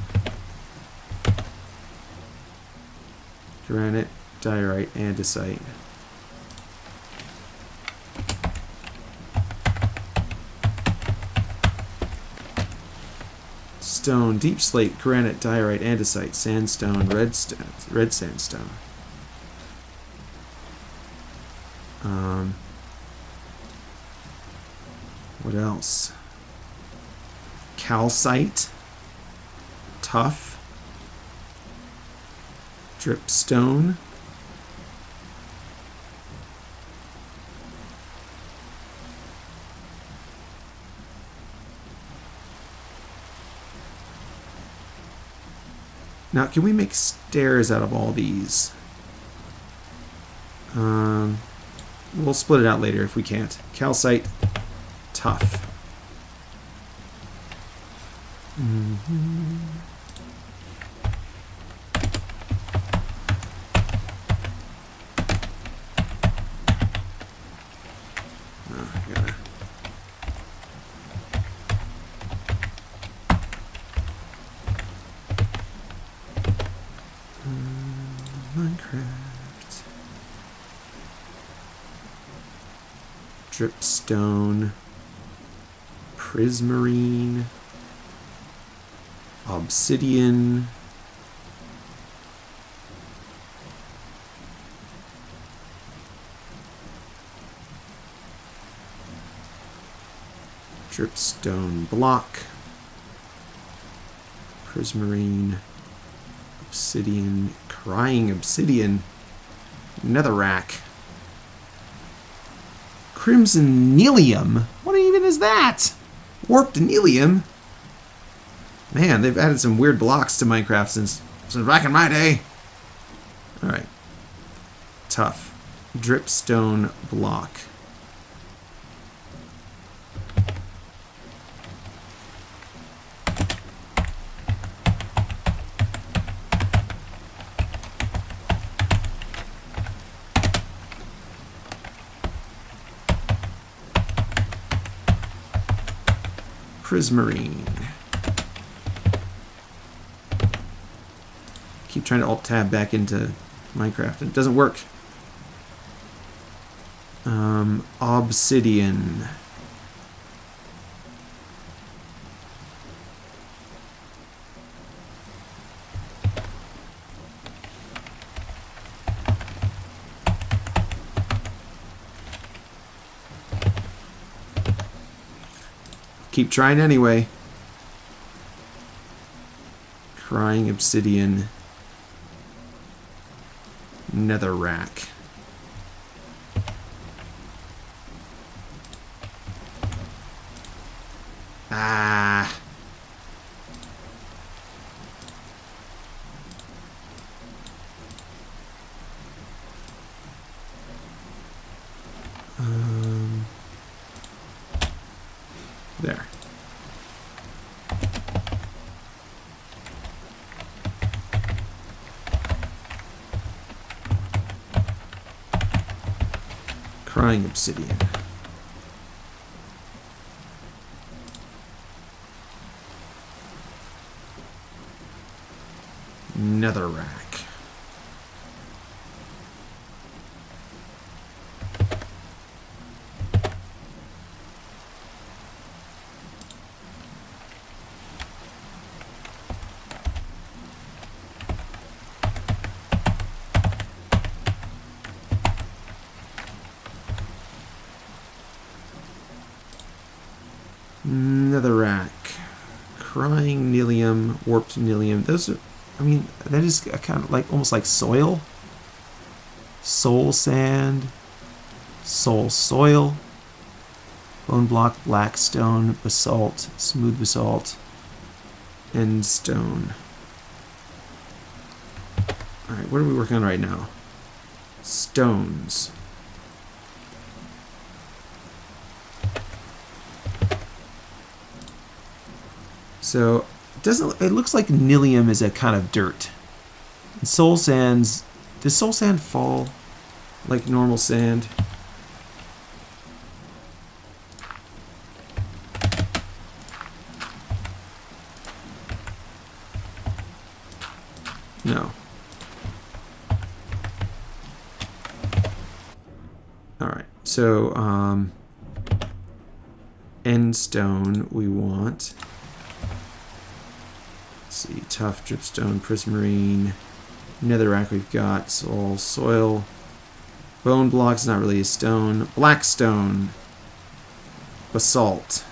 Granite, diorite, andesite. Stone, deep slate, granite, diorite, andesite, sandstone, red sandstone. What else? Calcite, tough, dripstone, now can we make stairs out of all these? We'll split it out later if we can't. Calcite, tough. Minecraft. Dripstone. Prismarine. Obsidian. Dripstone block. Prismarine. Obsidian. Crying obsidian. Netherrack. Crimson Nelium. What even is that? Warped Nelium. Man, they've added some weird blocks to Minecraft since back in my day. Alright. Tough. Dripstone block. Prismarine. Keep trying to alt-tab back into Minecraft and it doesn't work. Obsidian. Keep trying anyway. Crying obsidian. Netherrack. Ah. There. Crying obsidian. Netherrack. Netherrack. Crying Nilium, warped Nilium. Those are, I mean, that is kind of like almost like soil. Soul sand. Soul soil. Bone block, black stone, basalt, smooth basalt, and stone. Alright, what are we working on right now? Stones. So it looks like Nilium is a kind of dirt. And soul sands, does soul sand fall like normal sand? No. Alright, so end stone we want. Let's see, tough, dripstone, prismarine, netherrack we've got, soil, bone blocks, not really a stone, black stone, basalt.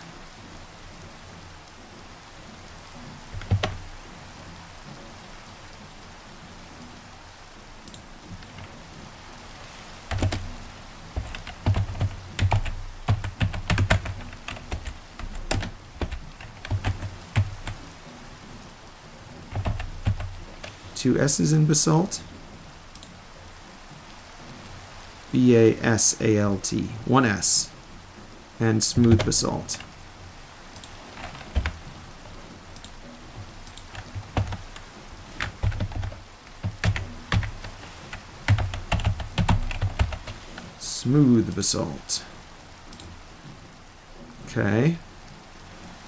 Two S's in basalt. B-A-S-A-L-T. One S. And smooth basalt. Smooth basalt. Okay.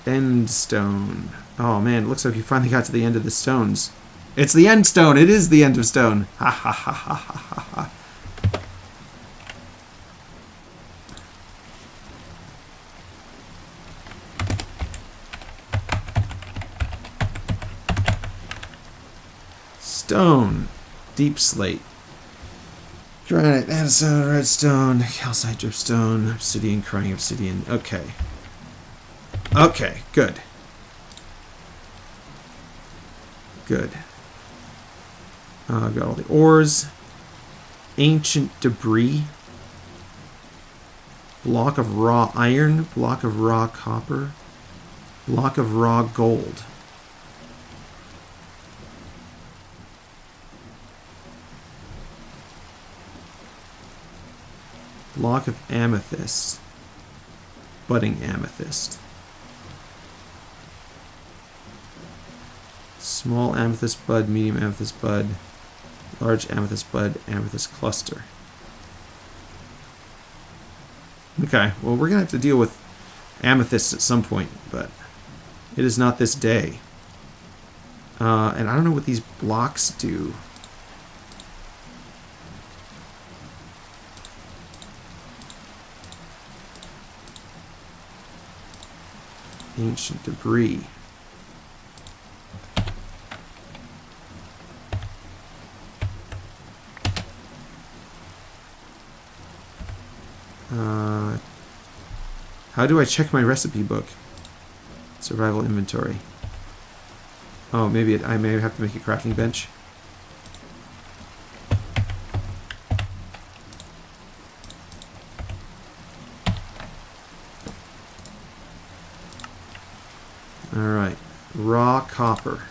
End stone. Oh man, it looks like you finally got to the end of the stones. It's the end stone. It is the end of stone. Ha ha ha ha ha ha ha. Stone. Deep slate. Granite, andestone, redstone, calcite, dripstone, obsidian, crying obsidian. Okay. Okay, good. Good. I've got all the ores. Ancient debris. Block of raw iron. Block of raw copper. Block of raw gold. Block of amethyst. Budding amethyst. Small amethyst bud, medium amethyst bud, large amethyst bud, amethyst cluster. Okay, well we're going to have to deal with amethysts at some point, but it is not this day. And I don't know what these blocks do. Ancient debris. How do I check my recipe book? Survival inventory. Oh, maybe I may have to make a crafting bench. Alright. Raw copper.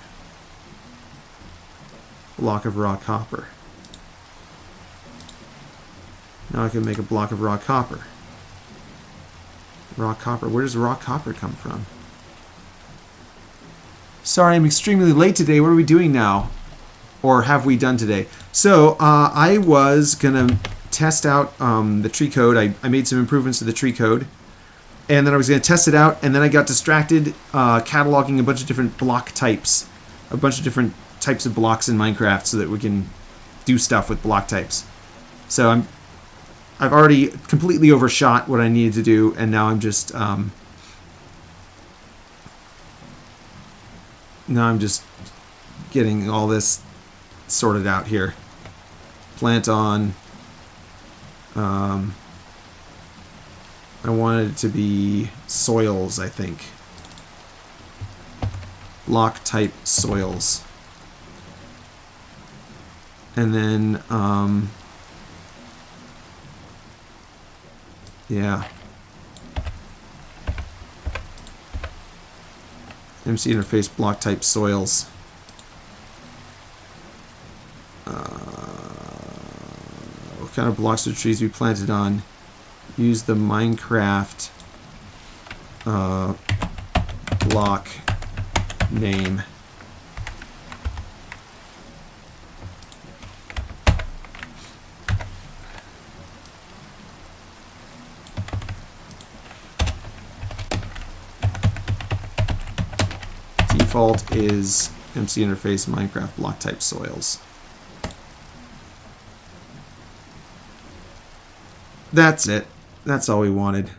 Block of raw copper. Now I can make a block of raw copper. Raw copper. Where does raw copper come from? Sorry, I'm extremely late today. What are we doing now? Or have we done today? So, I was going to test out the tree code. I made some improvements to the tree code. And then I was going to test it out, and then I got distracted cataloging a bunch of different block types. A bunch of different types of blocks in Minecraft so that we can do stuff with block types. So I've already completely overshot what I needed to do, and now I'm just getting all this sorted out here. Plant on. I wanted it to be soils, I think. Block type soils. And then, yeah. MC interface block type soils. What kind of blocks or trees we planted on? Use the Minecraft block name. Default is MC interface Minecraft block type soils. That's it. That's all we wanted.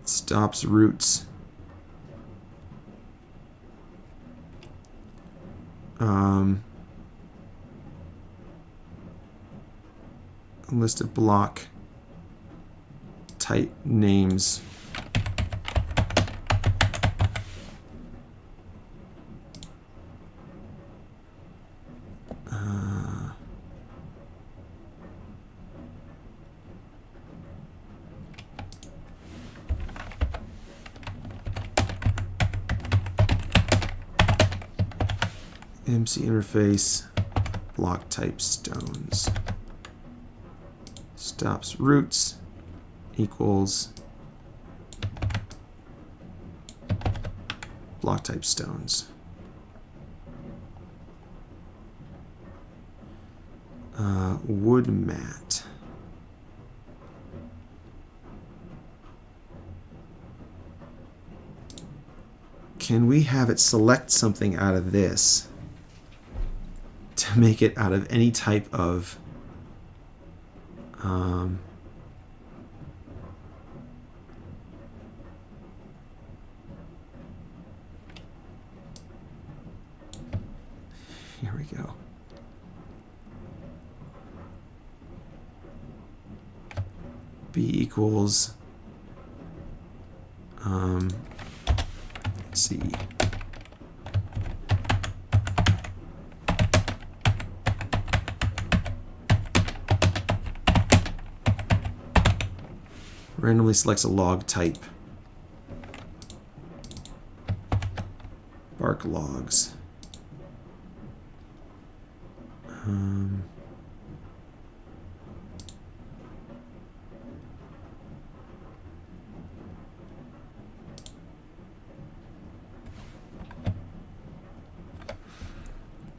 Stops roots. List of block type names. MC interface block type stones. Stops roots equals block type stones. Wood mat. Can we have it select something out of this to make it out of any type of here we go. B equals C. Randomly selects a log type. Bark logs.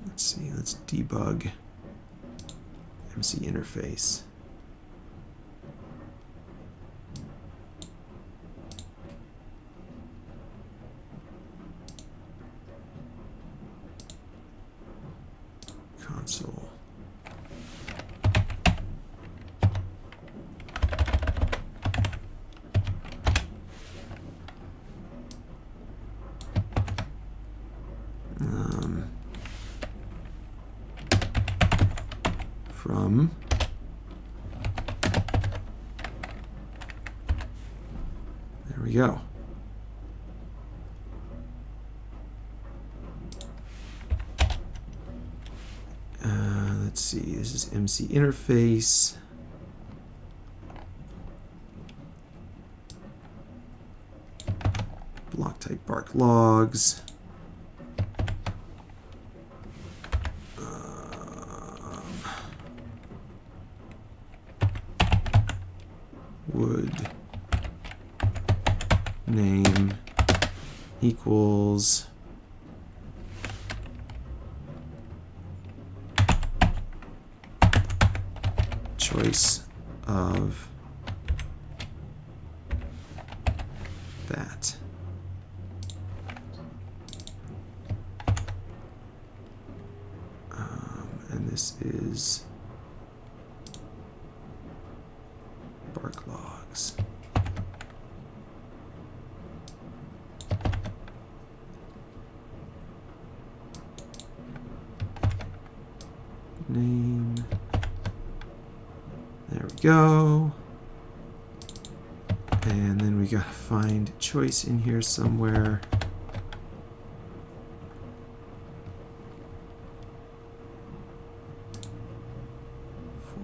Let's see, let's debug MC interface. Console. From there we go. Let's see, this is MC interface. Block type bark logs. Wood name equals choice of that. And this is bark logs. Name. There we go. And then we gotta find choice in here somewhere.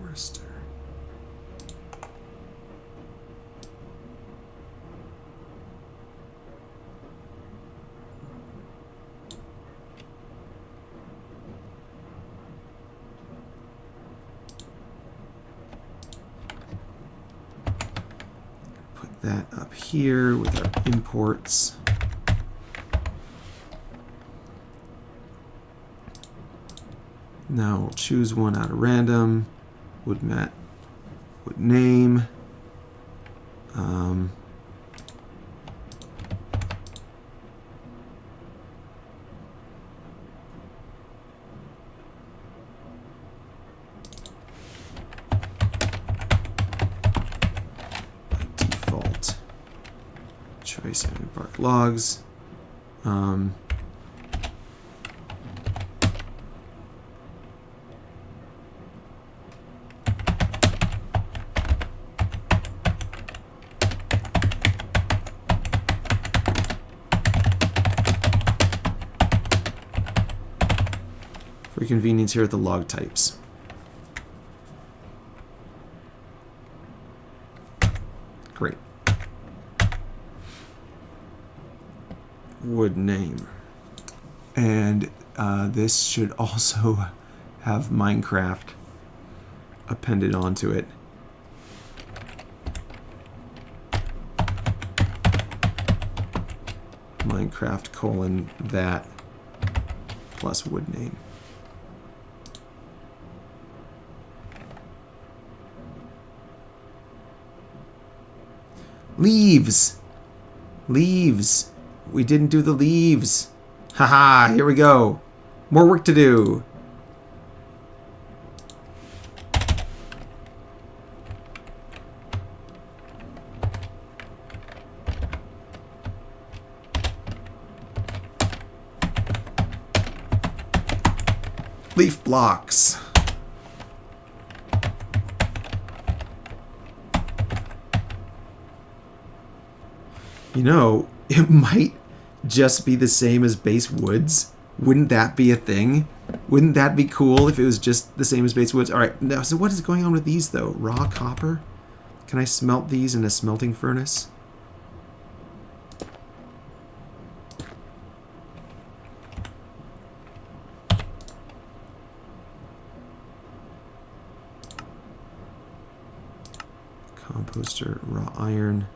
Forester. Put that up here with our imports. Now we'll choose one out of random. Would name. By default, choice and bark logs. For convenience, here are the log types. Great. Wood name. And this should also have Minecraft appended onto it. Minecraft colon that plus wood name. Leaves. Leaves. We didn't do the leaves. Haha, here we go. More work to do. Leaf blocks. You know, it might just be the same as base woods. Wouldn't that be a thing? Wouldn't that be cool if it was just the same as base woods? All right, now, so what is going on with these, though? Raw copper? Can I smelt these in a smelting furnace? Composter, raw iron.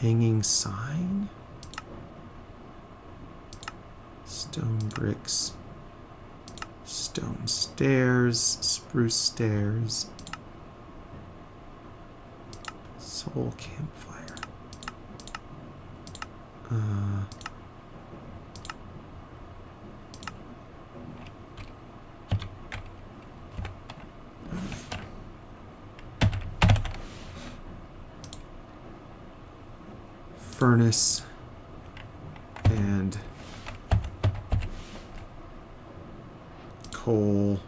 Hanging sign? Stone bricks. Stone stairs. Spruce stairs. Soul campfire. Furnace and coal.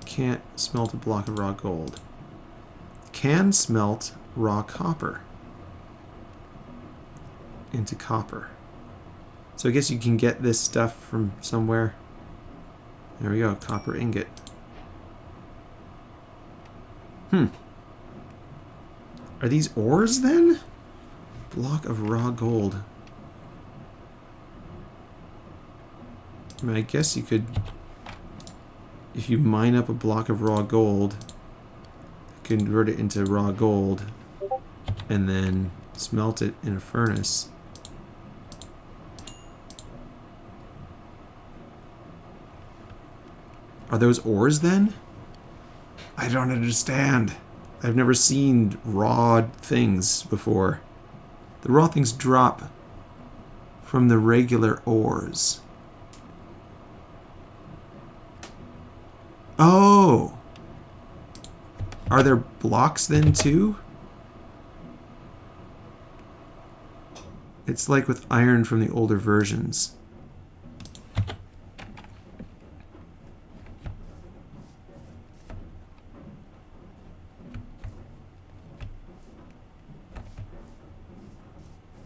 Can't smelt a block of raw gold. Can smelt raw copper into copper. So I guess you can get this stuff from somewhere. There we go, copper ingot. Are these ores then? Block of raw gold. I mean, I guess you could, if you mine up a block of raw gold, convert it into raw gold, and then smelt it in a furnace. Are those ores then? I don't understand. I've never seen raw things before. The raw things drop from the regular ores. Oh! Are there blocks then too? It's like with iron from the older versions.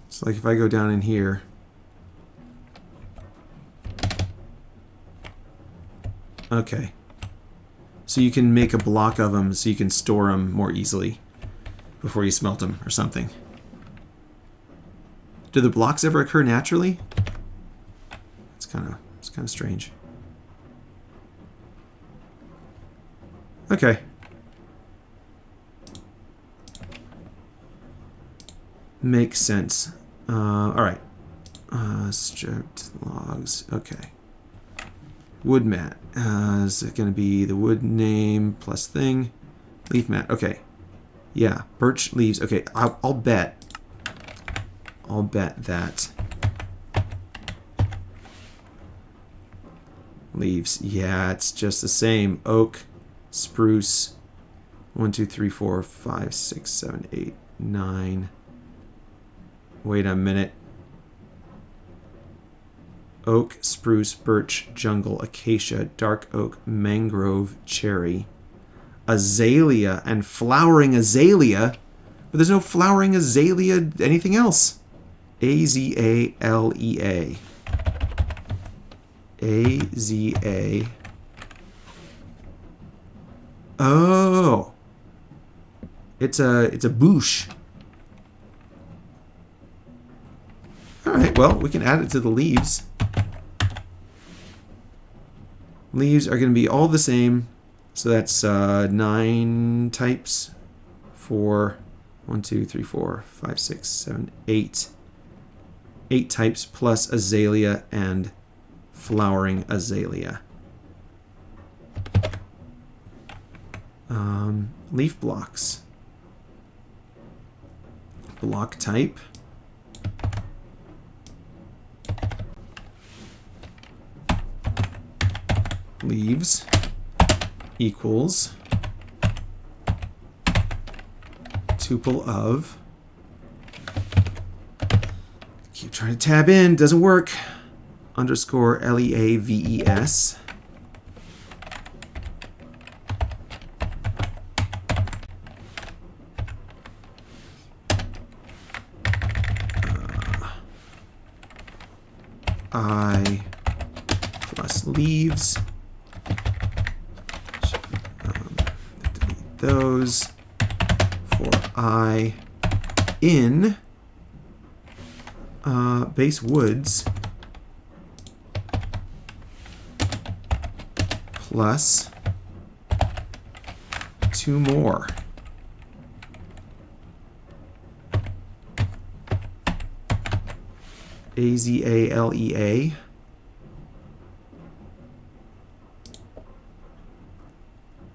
It's like if I go down in here. Okay. So you can make a block of them so you can store them more easily before you smelt them or something. Do the blocks ever occur naturally? It's kind of strange. Okay. Makes sense. All right. Stripped logs. Okay. Wood mat. Is it going to be the wood name plus thing? Leaf mat. Okay. Yeah. Birch leaves. Okay. I'll bet. I'll bet that. Leaves. Yeah, it's just the same. Oak, spruce. 1, 2, 3, 4, 5, 6, 7, 8, 9. Wait a minute. Oak, spruce, birch, jungle, acacia, dark oak, mangrove, cherry, azalea, and flowering azalea. But there's no flowering azalea anything else. A-Z-A-L-E-A. A-Z-A. Oh. It's a bush. Alright, well, we can add it to the leaves. Leaves are going to be all the same. So that's 9 types. 4, 1, 2, 3, 4, 5, 6, 7, 8. 8 types plus azalea and flowering azalea. Leaf blocks. Block type. Leaves equals tuple of. Keep trying to tab in, doesn't work. Underscore leaves. I plus leaves. Delete those for I in base woods plus 2 more. A-Z-A-L-E-A.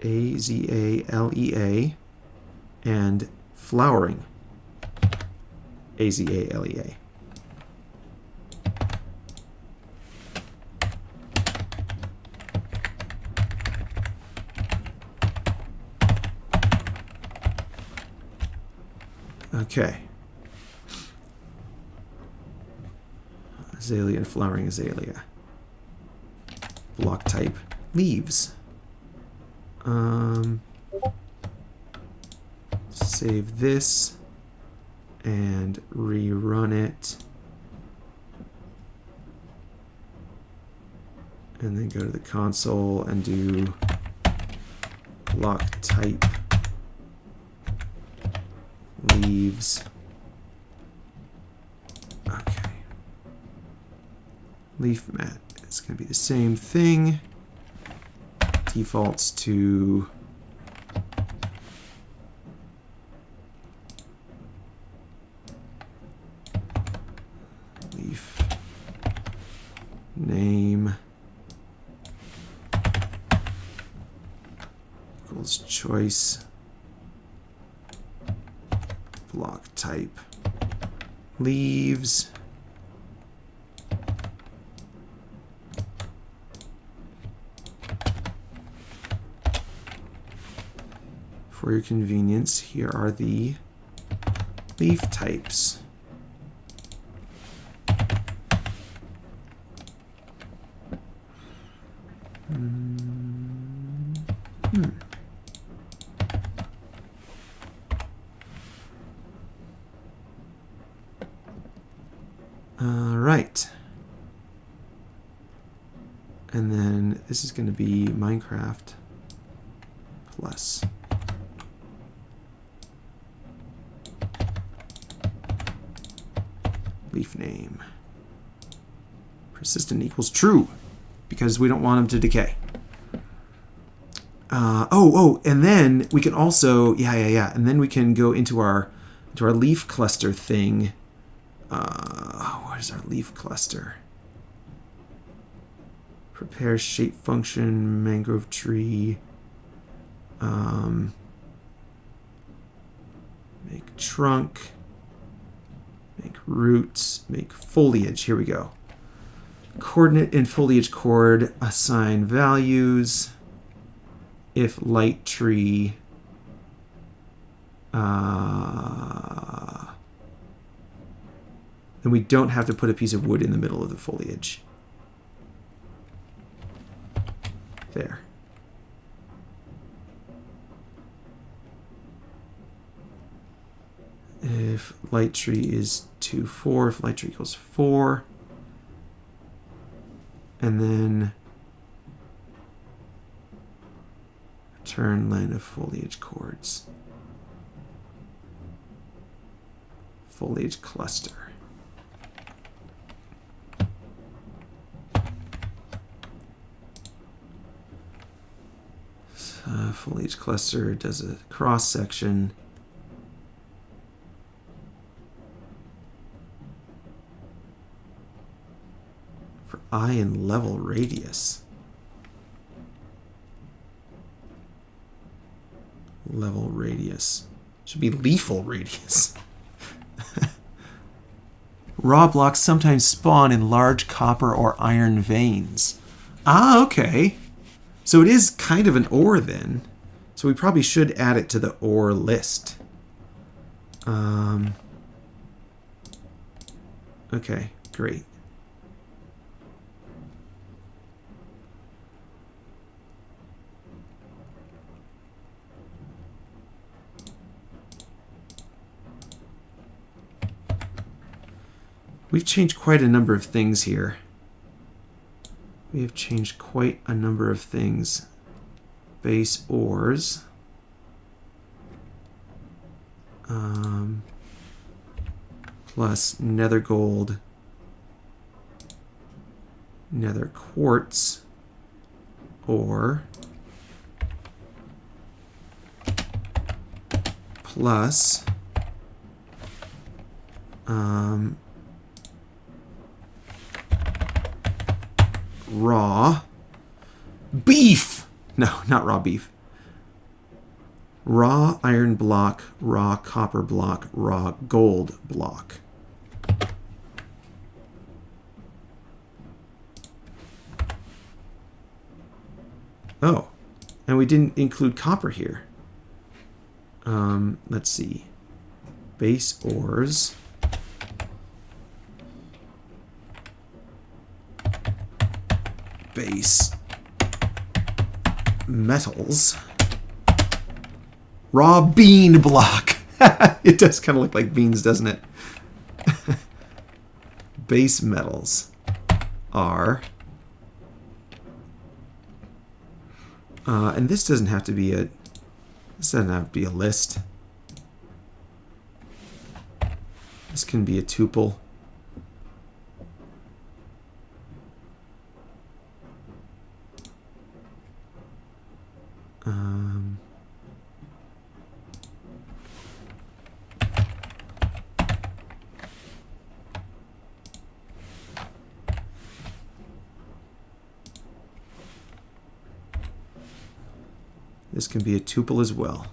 A-Z-A-L-E-A. And flowering. A-Z-A-L-E-A. Okay. Azalea and flowering azalea. Block type leaves. Save this and rerun it. And then go to the console and do block type leaves. Okay. Leaf mat. It's going to be the same thing. Defaults to Let's choice block type leaves. For your convenience, here are the leaf types. All right. And then this is going to be Minecraft plus. Leaf name. Persistent equals true, because we don't want them to decay. And then we can also, and then we can go into our leaf cluster thing. What is our leaf cluster? Prepare shape function, mangrove tree. Make trunk. Make roots. Make foliage. Here we go. Coordinate and foliage chord. Assign values. If light tree. Then we don't have to put a piece of wood in the middle of the foliage. There. If light tree is 2, 4, if light tree equals 4, and then return line of foliage chords. Foliage cluster. Foliage cluster does a cross section. For eye and level radius. Level radius. Should be lethal radius. Raw blocks sometimes spawn in large copper or iron veins. Ah, okay. So it is kind of an ore then. So we probably should add it to the ore list. Okay, great. We've changed quite a number of things here. We have changed quite a number of things. Base ores. Plus nether gold. Nether quartz. Ore. Plus raw beef. No, not raw beef. Raw iron block, raw copper block, raw gold block. Oh, and we didn't include copper here. Let's see. Base ores. Base metals. Raw bean block. It does kind of look like beans, doesn't it? Base metals are... and this doesn't have to be a... This doesn't have to be a list. This can be a tuple. this can be a tuple as well.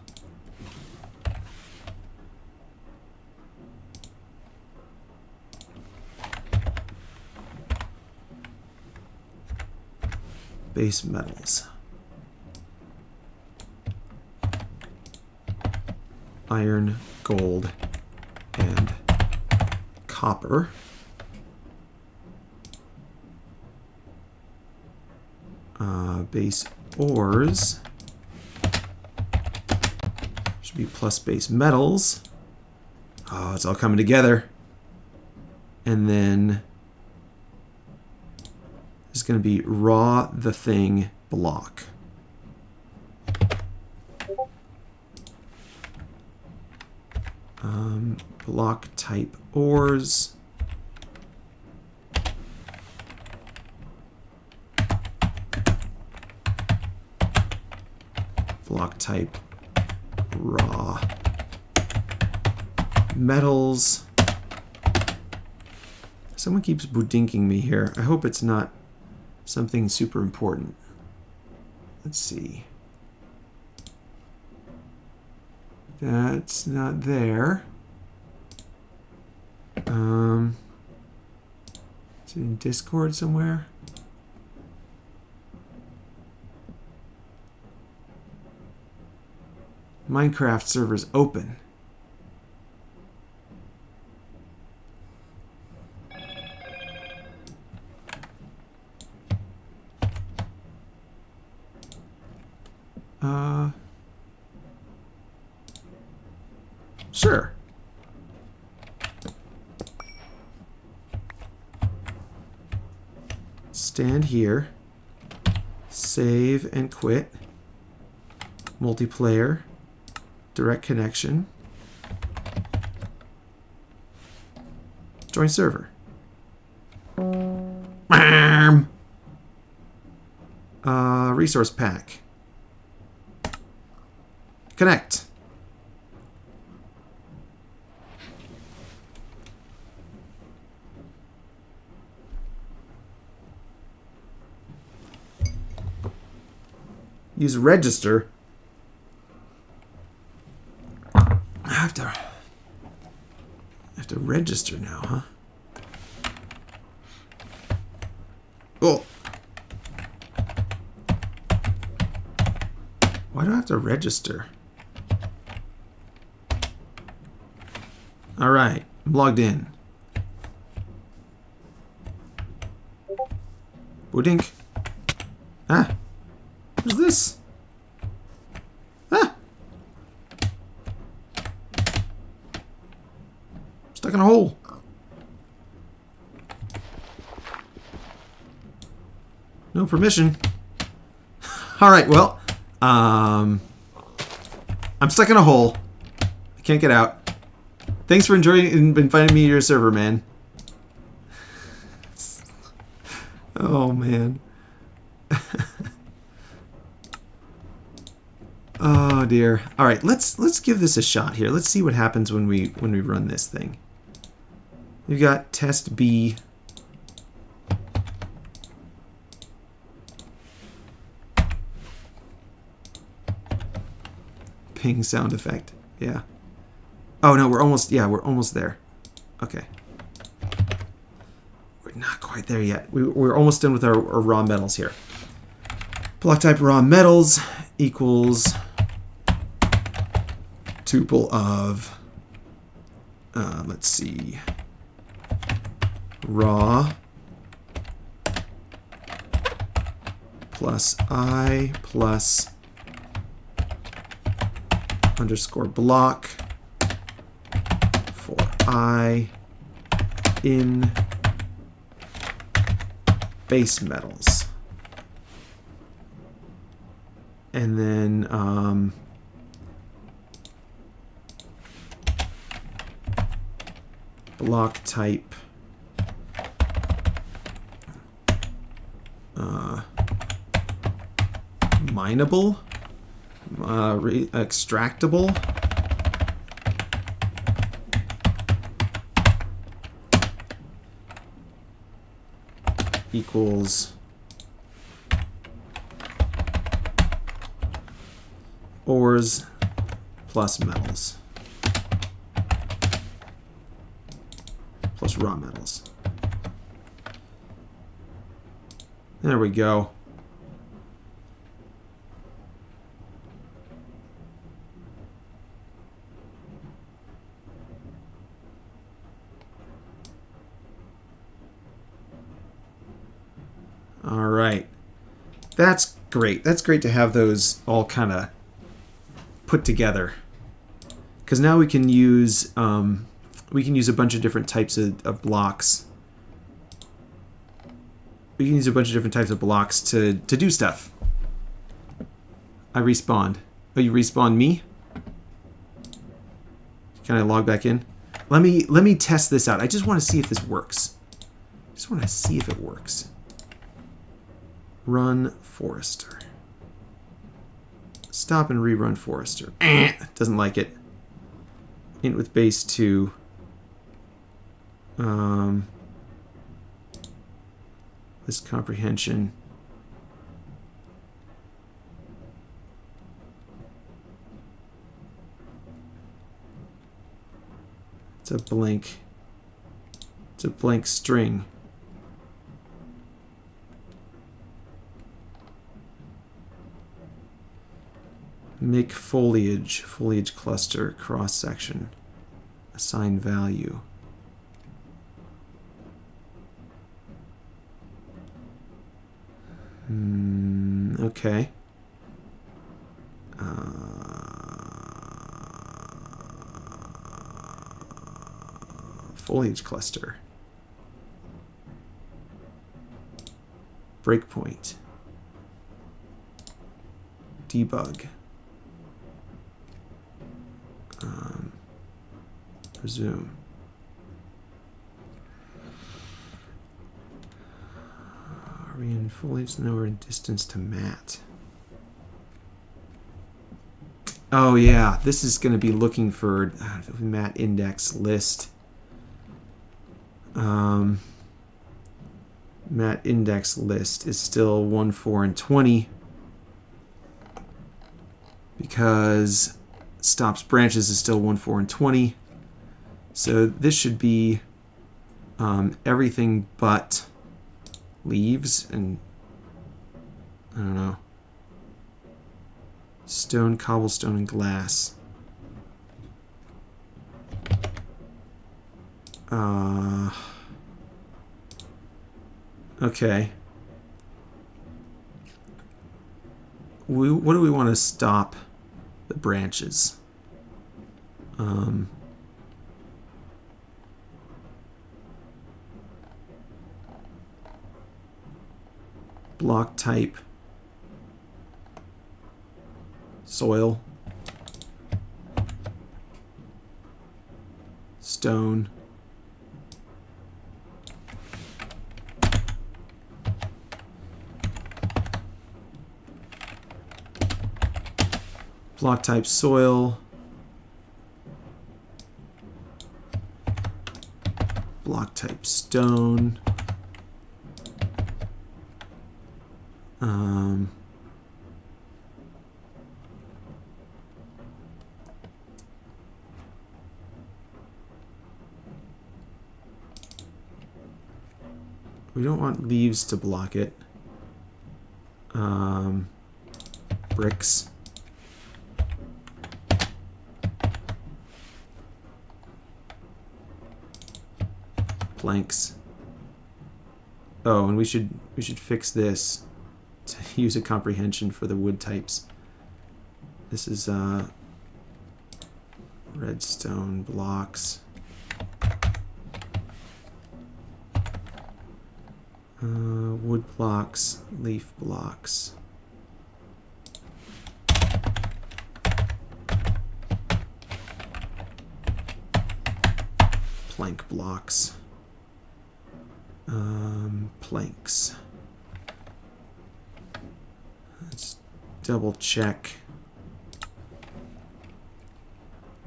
Base metals. Iron, gold, and copper. Base ores should be plus base metals. Oh, it's all coming together. And then there's going to be raw the thing block. Block type ores. Block type raw metals. Someone keeps boudinking me here. I hope it's not something super important. Let's see. That's not there. Is it in Discord somewhere? Minecraft server's open. Sure. Stand here. Save and quit. Multiplayer. Direct connection. Join server. Resource pack. Connect. Use register. I have to register now, huh? Oh. Why do I have to register? All right, I'm logged in. Boodink. Ah. What's this? Ah. Stuck in a hole. No permission. All right, well, I'm stuck in a hole. I can't get out. Thanks for enjoying and inviting me to your server, man. Oh man. Oh dear. All right, let's give this a shot here. Let's see what happens when we run this thing. We've got test B. Ping sound effect. Yeah. Oh no, we're almost there. Okay. We're not quite there yet. We're almost done with our raw metals here. Block type raw metals equals tuple of let's see, raw plus I plus underscore block for I in base metals. And then block type mineable, extractable, equals ores plus metals plus raw metals. There we go. All right. That's great. That's great to have those all kind of put together. Because now we can use a bunch of different types of blocks. We can use a bunch of different types of blocks to do stuff. I respawned. Oh, you respawned me? Can I log back in? Let me test this out. I just want to see if this works. I just want to see if it works. Run Forester. Stop and rerun Forester. Doesn't like it. Int with base 2. List comprehension. It's a blank string. Make foliage cluster, cross section, assign value. Okay. Foliage cluster. Breakpoint. Debug. Resume. Are we in foliage? No, we're in distance to mat. Oh yeah, this is going to be looking for mat index list. Mat index list is still 1, 4, and 20 because stops branches is still 1, 4, and 20. So this should be everything but leaves and I don't know, stone, cobblestone, and glass. Okay. What do we want to stop the branches? Block type, soil, stone, block type soil, block type stone, we don't want leaves to block it. Bricks. Planks. Oh, and we should fix this to use a comprehension for the wood types. This is redstone blocks. Wood blocks, leaf blocks. Plank blocks. Planks. Let's double check.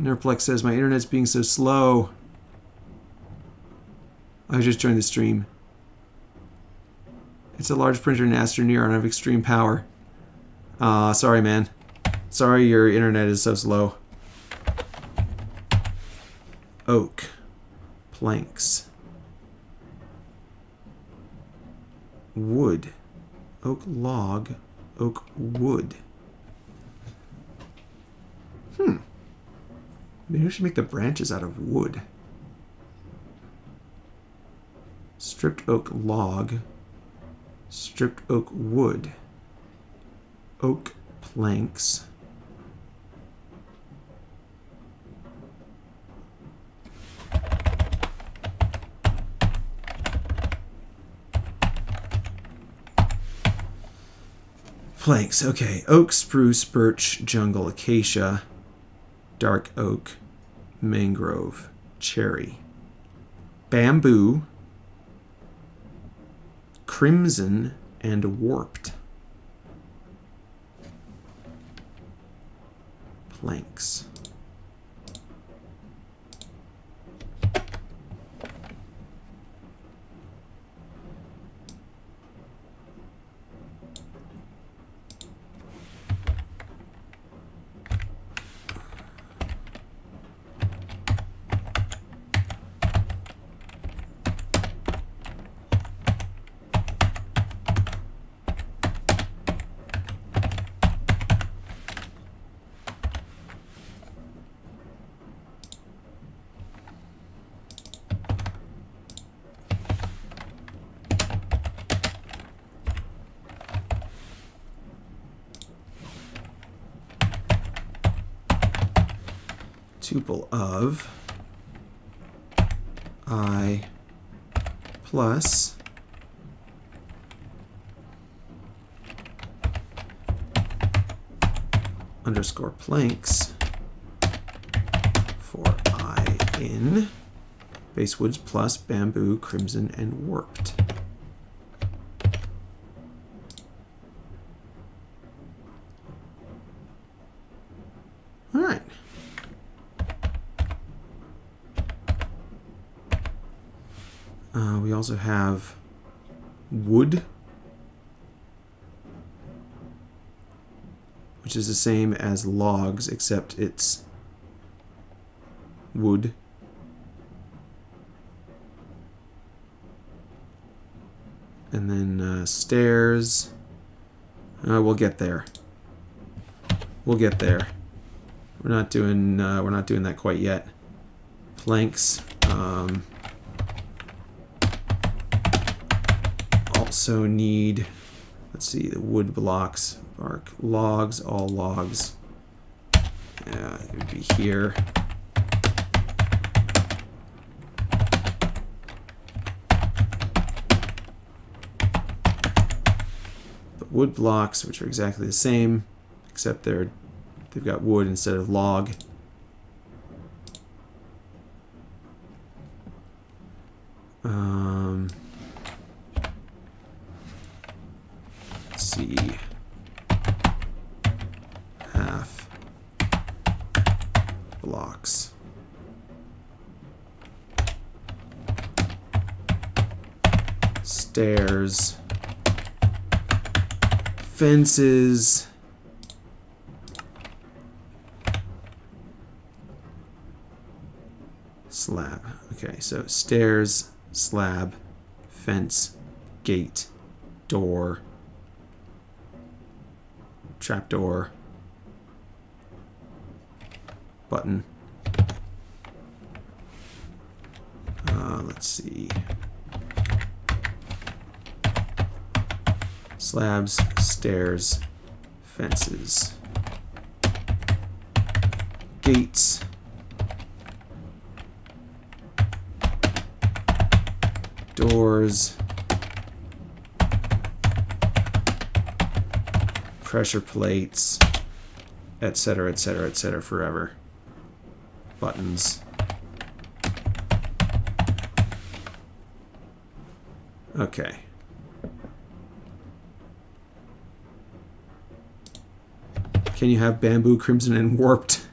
Nerplex says my internet's being so slow. I just joined the stream. It's a large printer in Astroneer and I have extreme power. Sorry, man. Sorry, your internet is so slow. Oak. Planks. Wood. Oak log. Oak wood. Maybe we should make the branches out of wood. Stripped oak log. Stripped oak wood. Oak planks. Planks, okay. Oak, spruce, birch, jungle, acacia, dark oak, mangrove, cherry. Bamboo, crimson, and warped. Planks. Tuple of I plus underscore planks for I in base woods plus bamboo, crimson, and warped. All right. We also have wood, which is the same as logs, except it's wood. And then stairs. We'll get there. We'll get there. We're not doing that quite yet. Planks. Also need, let's see, the wood blocks, bark, logs, all logs. Yeah, it would be here. But wood blocks, which are exactly the same, except they've got wood instead of log. See, half blocks. Stairs, fences, slab. Okay, so stairs, slab, fence, gate, door, trapdoor, button. Let's see. Slabs, stairs, fences, gates, doors, pressure plates, etc., etc., etc., forever. Buttons. Okay. Can you have bamboo, crimson, and warped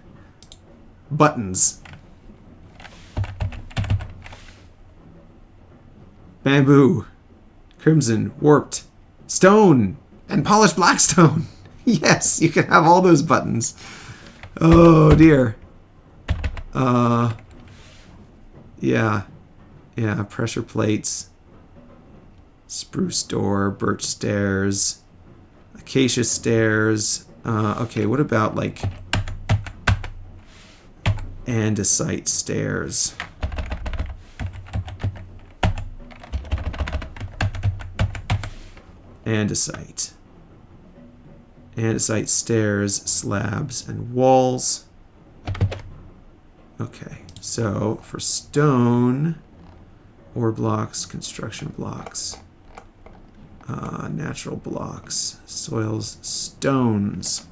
buttons? Bamboo, crimson, warped, stone, and polished black stone. Yes, you can have all those buttons. Oh dear. Yeah. Yeah, pressure plates. Spruce door, birch stairs, acacia stairs. Okay, what about like andesite stairs? Andesite. Andesite stairs, slabs, and walls. Okay, so for stone, ore blocks, construction blocks, natural blocks, soils, stones.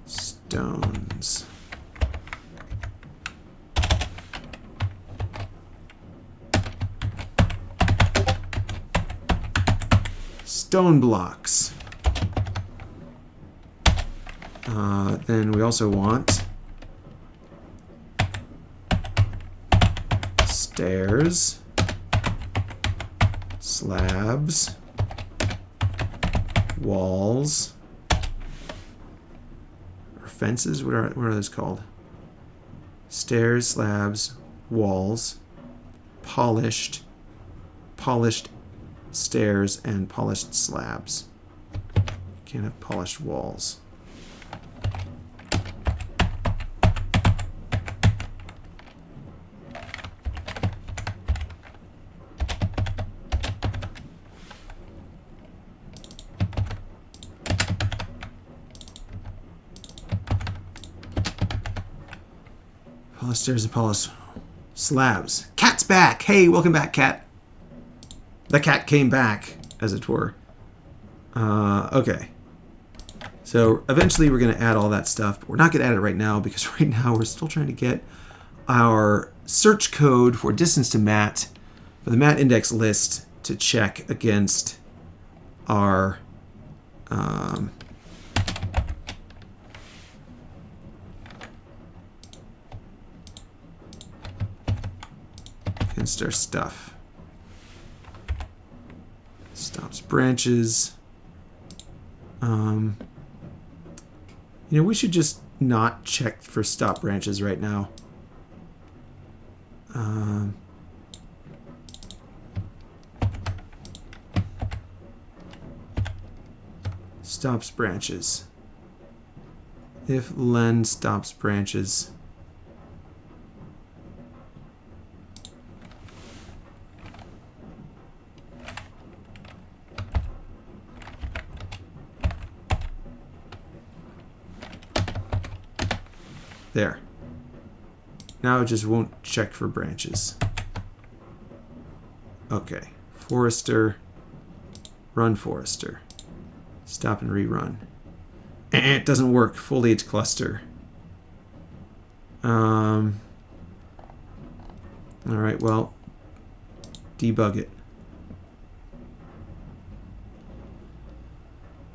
Stones. Stone blocks. Then we also want stairs, slabs, walls, or fences. What are those called? Stairs, slabs, walls, polished stairs, and polished slabs. Can't have polished walls. Polished stairs and polished slabs. Cat's back! Hey, welcome back, cat. The cat came back, as it were. Okay. So eventually we're going to add all that stuff, but we're not going to add it right now because right now we're still trying to get our search code for distance to mat for the mat index list to check against our stuff. Stops branches. You know, we should just not check for stop branches right now. Stops branches. If len stops branches. There. Now it just won't check for branches. Okay. Forester. Run Forester. Stop and rerun. It doesn't work. Foliage cluster. Alright, well, debug it.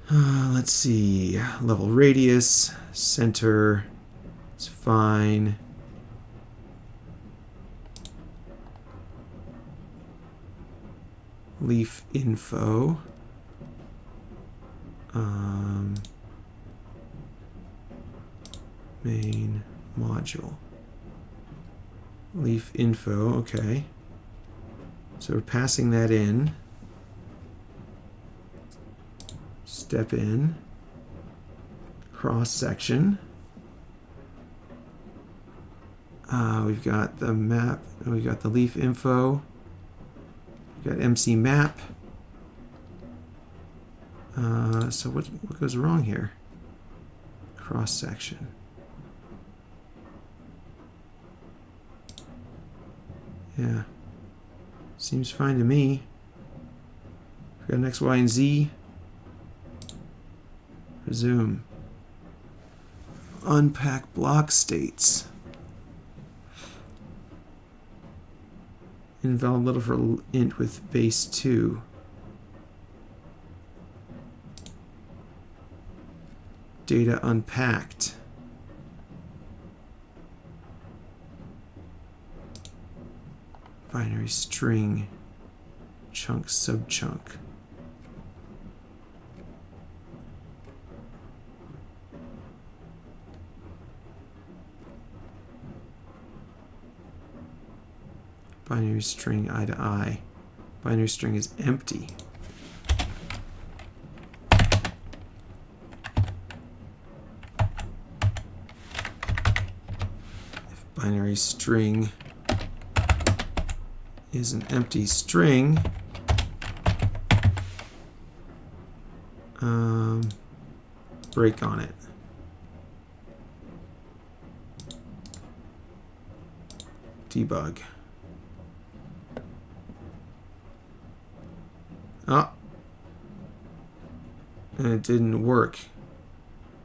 Let's see. Level radius. Center. It's fine. Leaf info. Main module. Leaf info, okay. So we're passing that in. Step in. Cross section. We've got the map, we've got the leaf info, we've got MC map. So what goes wrong here? Cross section. Yeah, seems fine to me. We've got an X, Y, and Z. Resume. Unpack block states. Invalid letter for int with base 2. Data unpacked. Binary string. Chunk subchunk. Binary string I to I. Binary string is empty. If binary string is an empty string, break on it. Debug. Oh. And it didn't work.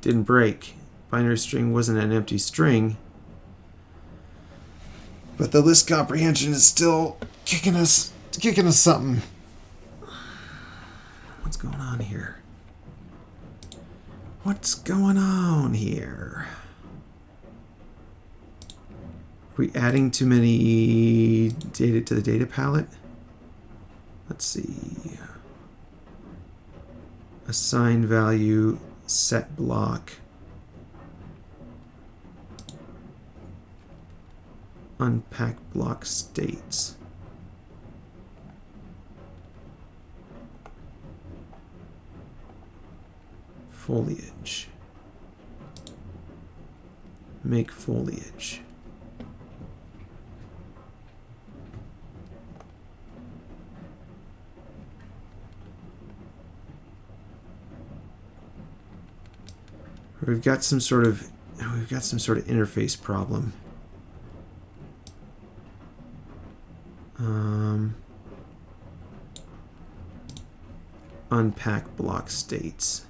Didn't break. Binary string wasn't an empty string. But the list comprehension is still kicking us something. What's going on here? What's going on here? Are we adding too many data to the data palette? Let's see. Assign value, set block. Unpack block states. Foliage. Make foliage. We've got some sort of interface problem. Unpack block states.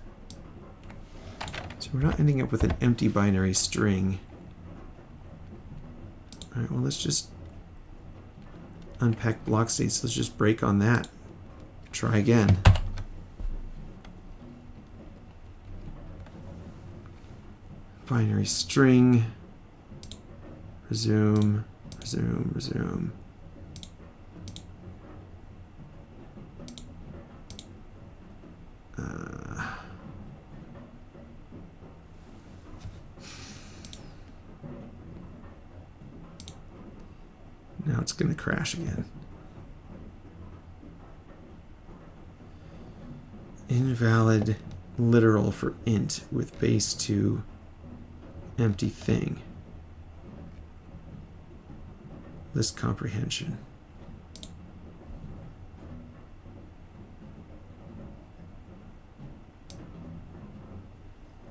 So we're not ending up with an empty binary string. All right, well, let's just unpack block states. Let's just break on that. Try again. Binary string. Resume, resume, resume. Now it's going to crash again. Invalid literal for int with base 2 empty thing. List comprehension.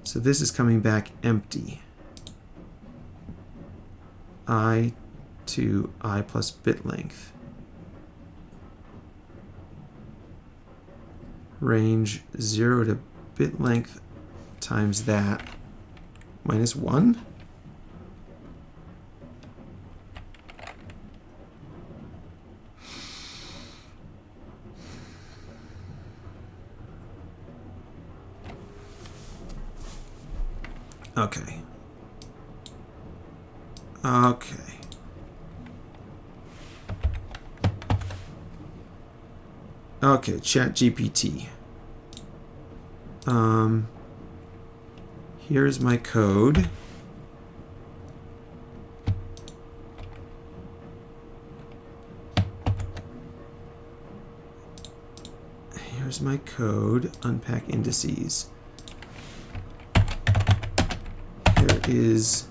So this is coming back empty. I to I plus bit length. Range 0 to bit length times that minus 1. Okay. Okay. Okay, ChatGPT. Here's my code. Here's my code. Unpack indices. Here is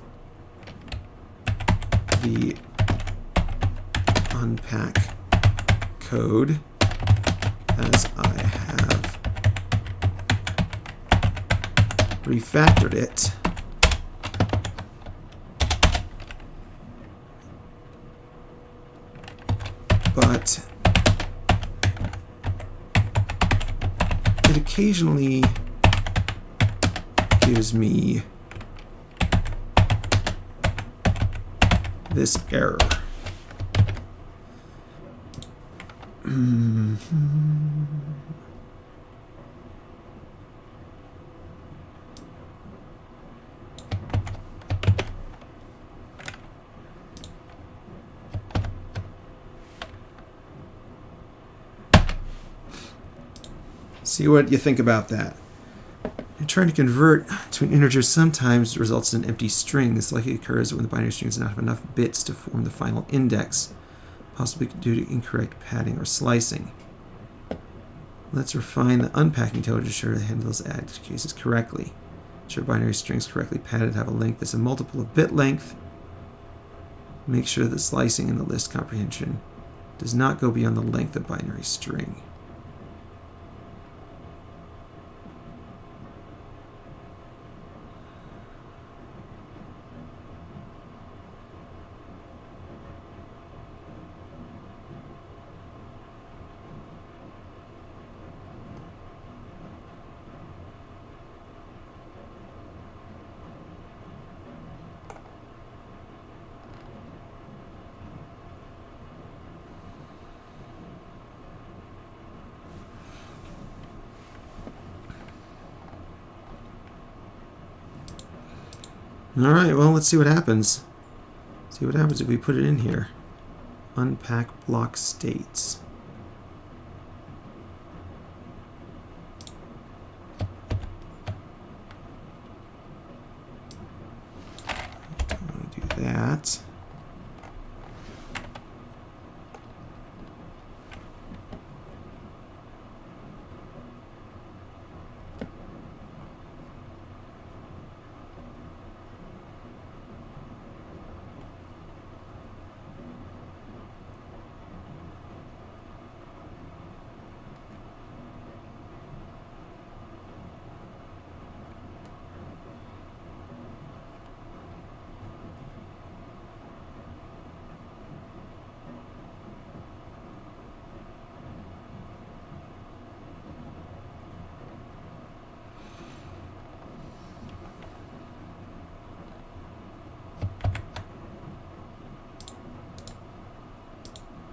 the unpack code as I have refactored it. But it occasionally gives me this error. See what you think about that. And trying to convert to an integer sometimes results in an empty string. This likely occurs when the binary string does not have enough bits to form the final index. possibly due to incorrect padding or slicing. Let's refine the unpacking tool to ensure it handles add cases correctly. Ensure binary strings correctly padded have a length that's a multiple of bit length. Make sure that slicing in the list comprehension does not go beyond the length of binary string. Alright, well, let's see what happens. See what happens if we put it in here. Unpack block states. Don't want to do that.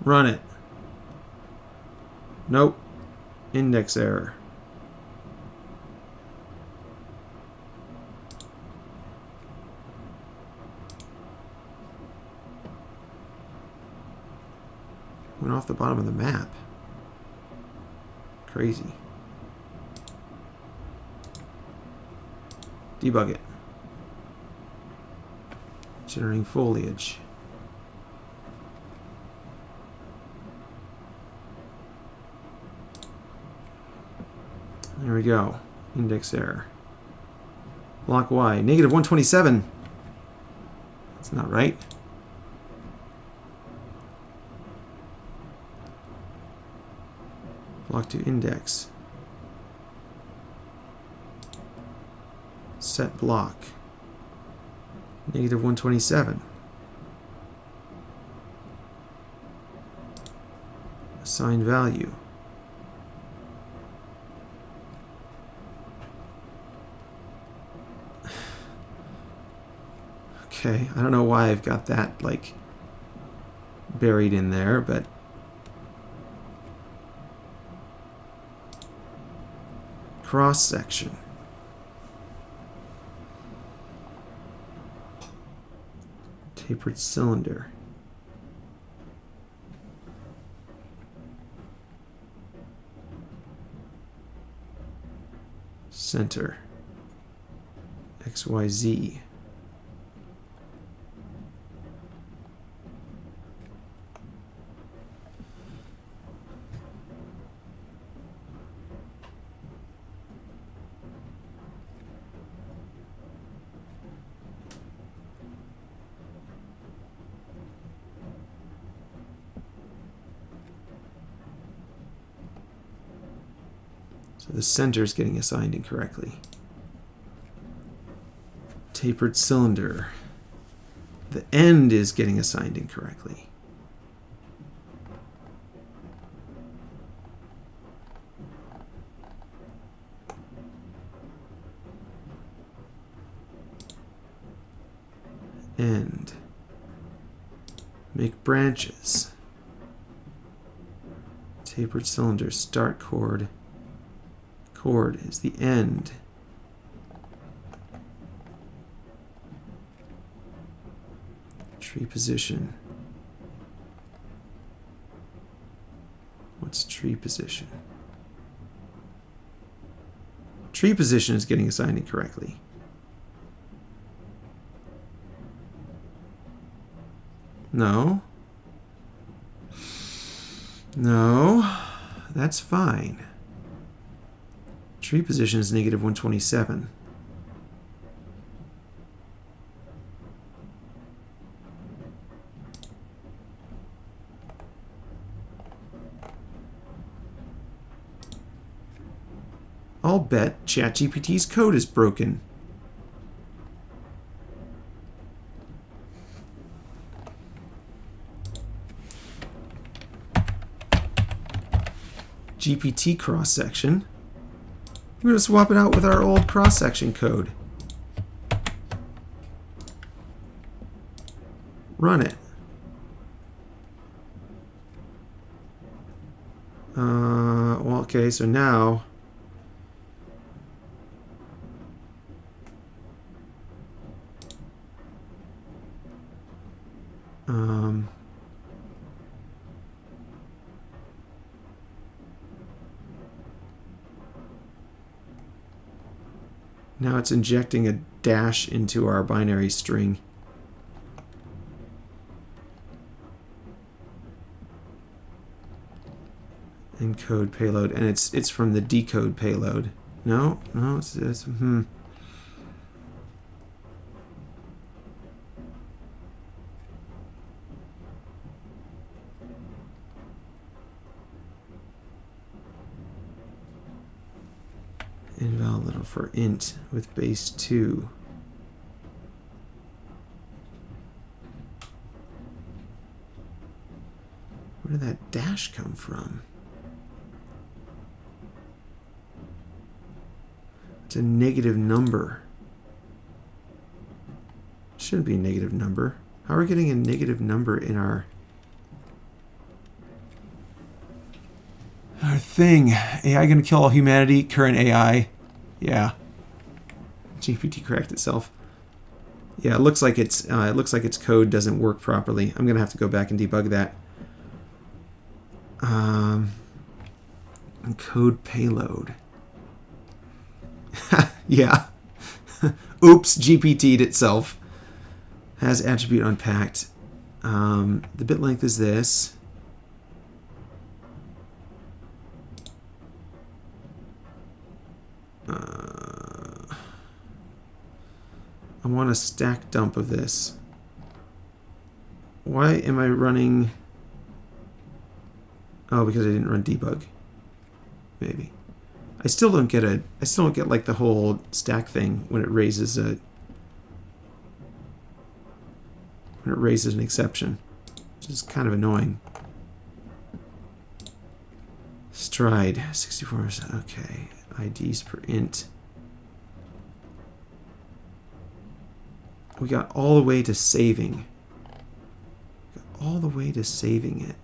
Run it. Nope. Index error. Went off the bottom of the map. Crazy. Debug it. Generating foliage. There we go. Index error. Block Y. Negative 127. That's not right. Block to index. Set block. Negative 127. Assign value. Okay, I don't know why I've got that, like, buried in there, but cross section. Tapered cylinder. Center. XYZ. So the center is getting assigned incorrectly. Tapered cylinder. The end is getting assigned incorrectly. End. Make branches. Tapered cylinder. Start chord. Chord is the end. Tree position. What's tree position? Tree position is getting assigned incorrectly. No. No, that's fine. Tree position is negative 127. I'll bet ChatGPT's code is broken. GPT cross-section. We're going to swap it out with our old cross-section code. Run it. Well, okay, so now now it's injecting a dash into our binary string. Encode payload, and it's from the decode payload. No, it's invalid for int with base 2. Where did that dash come from? It's a negative number. Shouldn't be a negative number. How are we getting a negative number in our thing? AI gonna kill all humanity? Current AI. Yeah. GPT cracked itself. Yeah, it looks like its code doesn't work properly. I'm gonna have to go back and debug that. Code payload. Yeah. Oops, GPT'd itself. Has attribute unpacked. The bit length is this. I want a stack dump of this. Why am I running? Oh, because I didn't run debug. Maybe. I still don't get like the whole stack thing when it raises an exception, which is kind of annoying. Stride 64%. Okay, IDs per int. We got all the way to saving. All the way to saving it.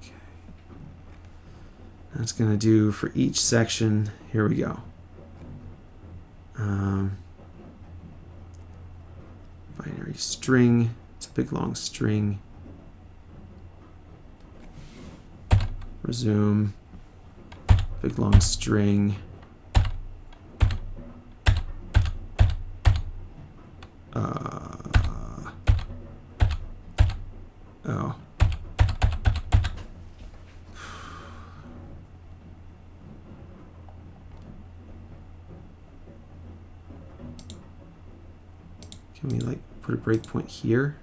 Okay. That's going to do for each section. Here we go. Binary string. It's a big long string. Resume. Big long string. Oh. Can we like put a breakpoint here?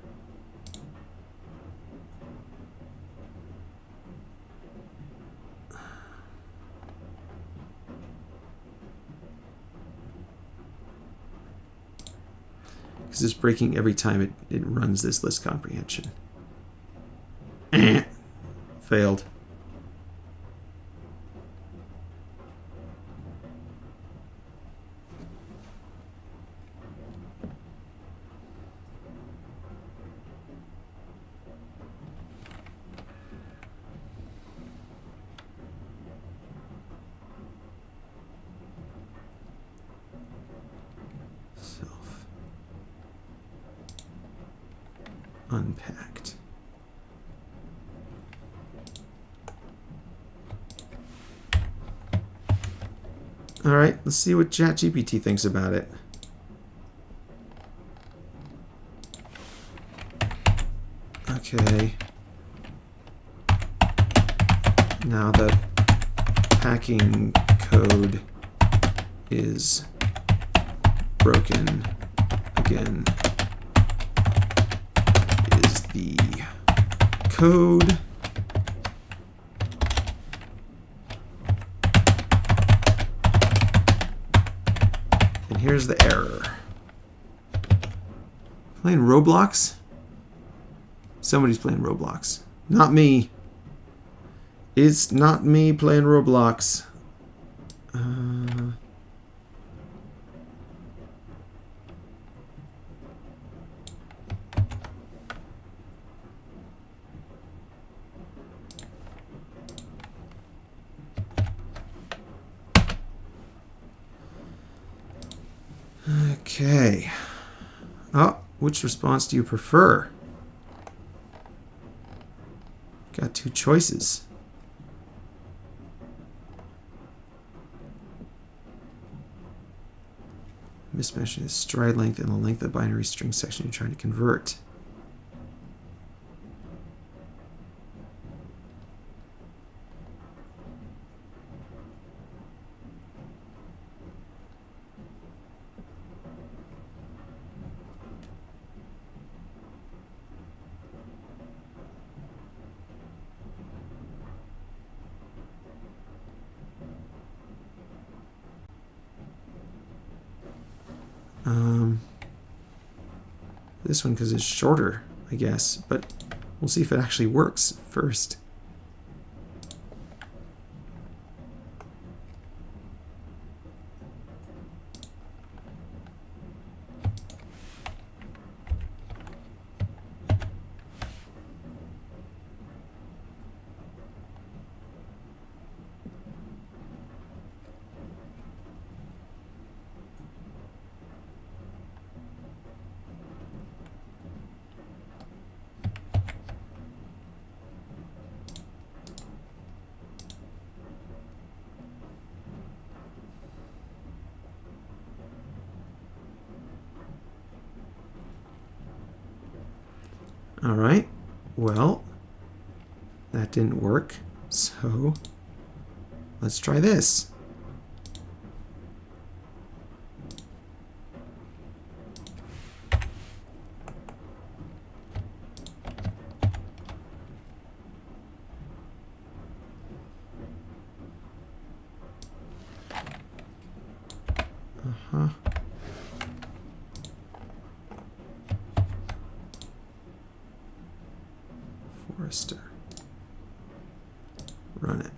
Because it's breaking every time it runs this list comprehension. Failed. Unpacked. All right, let's see what ChatGPT thinks about it. Okay. Now the packing code is broken again. Is the code and here's the error. Playing Roblox? Somebody's playing Roblox. Not me. It's not me playing Roblox. Okay. Oh, which response do you prefer? Got two choices. Mismatching the stride length and the length of the binary string section you're trying to convert. This one because it's shorter, I guess, but we'll see if it actually works first. All right, well, that didn't work, so let's try this. Forester. Run it.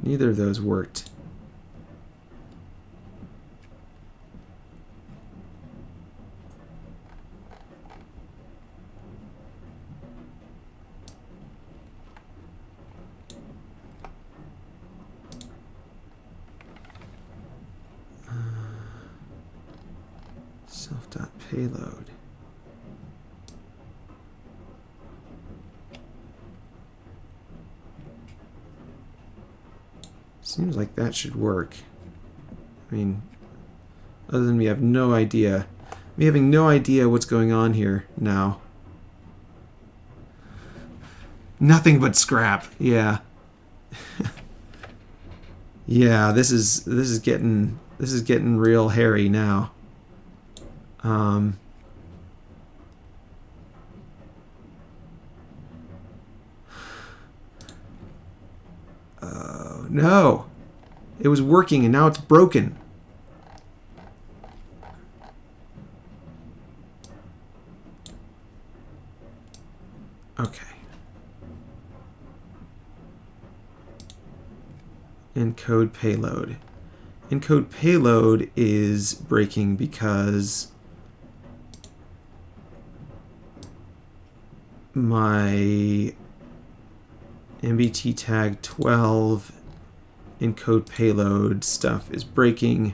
Neither of those worked. Self.payload. Seems like that should work. I mean, other than we have no idea. Me having no idea what's going on here now. Nothing but scrap. Yeah. Yeah, this is getting real hairy now. No. It was working and now it's broken. Okay. Encode payload. Encode payload is breaking because my MBT tag 12 encode payload stuff is breaking.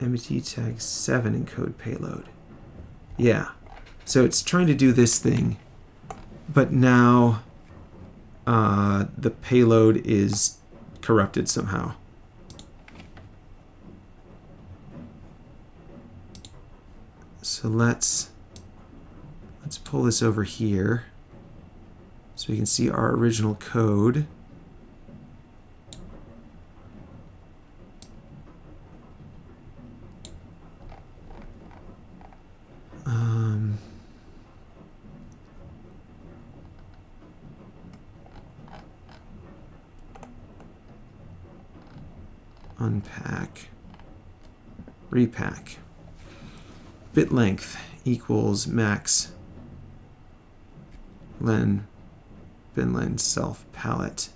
MBT tag 7 encode payload. Yeah. So it's trying to do this thing, but now the payload is corrupted somehow. So let's pull this over here so we can see our original code. Unpack, repack. Bit length equals max len bin len self palette.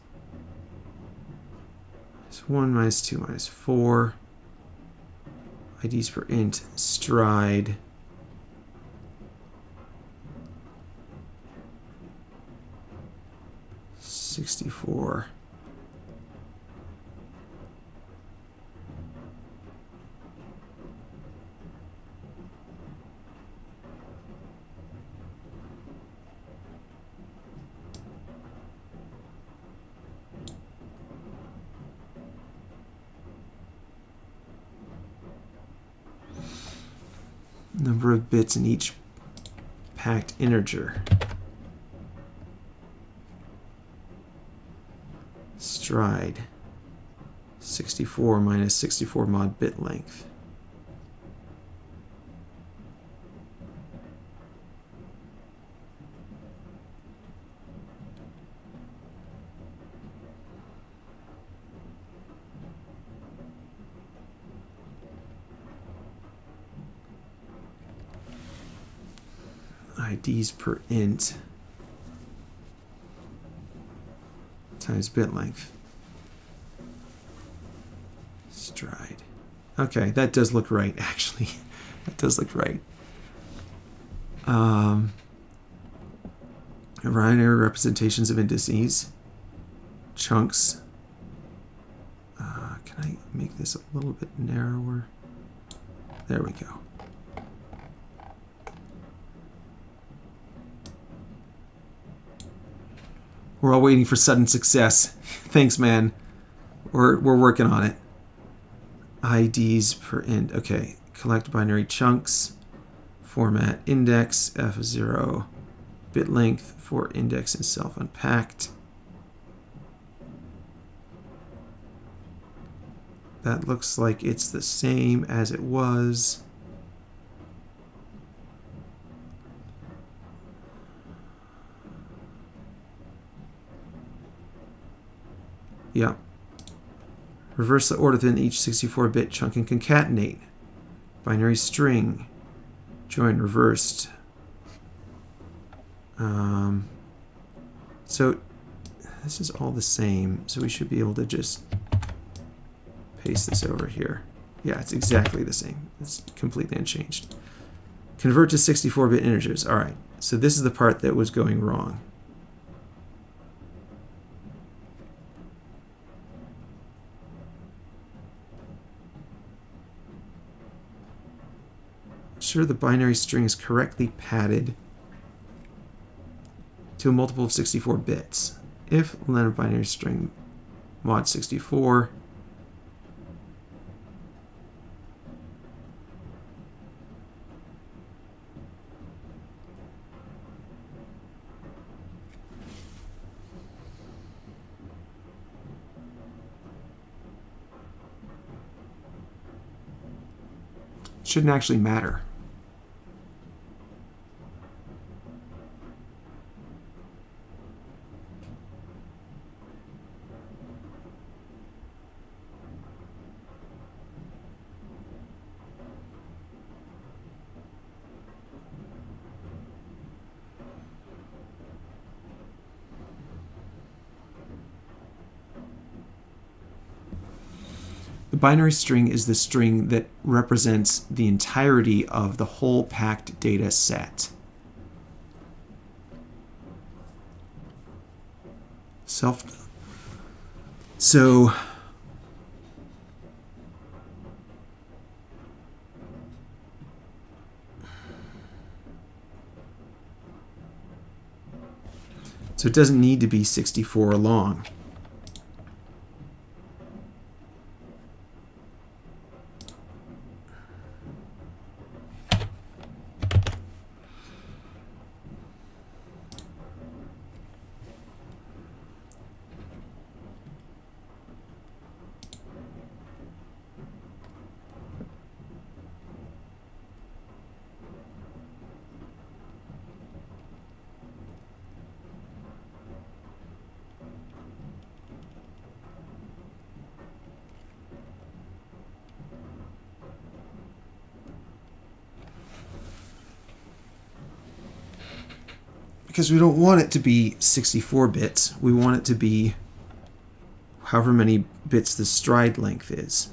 It's 1 minus 2 minus 4. IDs per int stride. $64. Number of bits in each packed integer. Stride. 64 minus 64 mod bit length. IDs per int times bit length. Stride. Okay, that does look right, actually. That does look right. Binary representations of indices. Chunks. Can I make this a little bit narrower? There we go. We're all waiting for sudden success. Thanks, man. We're working on it. IDs per int. Okay. Collect binary chunks. Format index F0. Bit length for index and self unpacked. That looks like it's the same as it was. Yeah. Reverse the order within each 64-bit chunk and concatenate. Binary string. Join reversed. So this is all the same. So we should be able to just paste this over here. Yeah, it's exactly the same. It's completely unchanged. Convert to 64-bit integers. All right. So this is the part that was going wrong. Ensure the binary string is correctly padded to a multiple of 64 bits. If len of binary string mod 64, shouldn't actually matter. The binary string is the string that represents the entirety of the whole packed data set. So it doesn't need to be 64 long. Because we don't want it to be 64 bits. We want it to be however many bits the stride length is.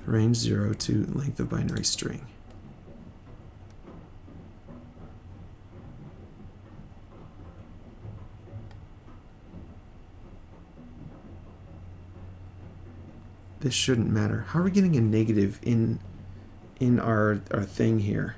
Range 0 to length of binary string. This shouldn't matter. How are we getting a negative in our thing here?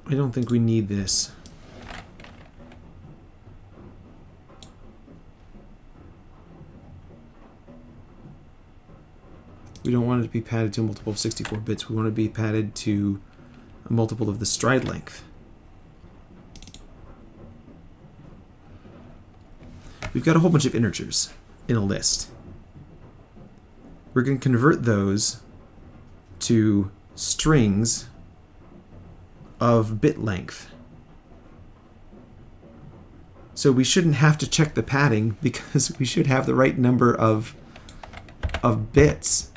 I don't think we need this. We don't want it to be padded to a multiple of 64 bits. We want it to be padded to a multiple of the stride length. We've got a whole bunch of integers in a list. We're going to convert those to strings of bit length. So we shouldn't have to check the padding because we should have the right number of bits.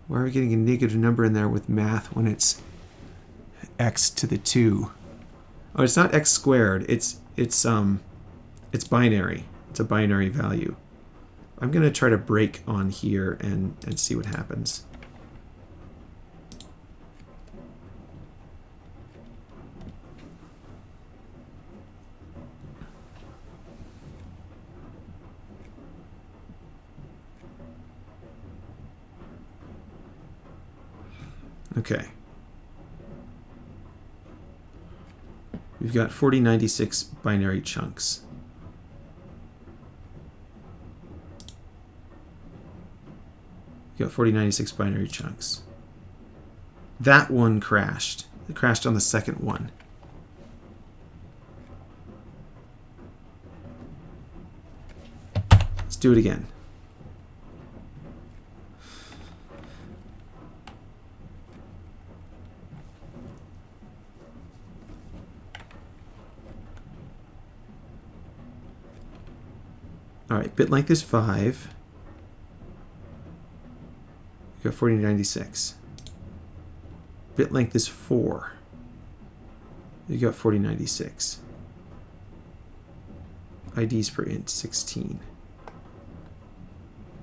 Why are we getting a negative number in there with math when it's x to the 2? Oh, it's not x squared. It's binary. It's a binary value. I'm going to try to break on here and see what happens. Okay. We've got 4096 binary chunks. We've got 4096 binary chunks. That one crashed. It crashed on the second one. Let's do it again. All right, bit length is 5. We've got 4096. Bit length is 4. You got 4096. IDs per int 16.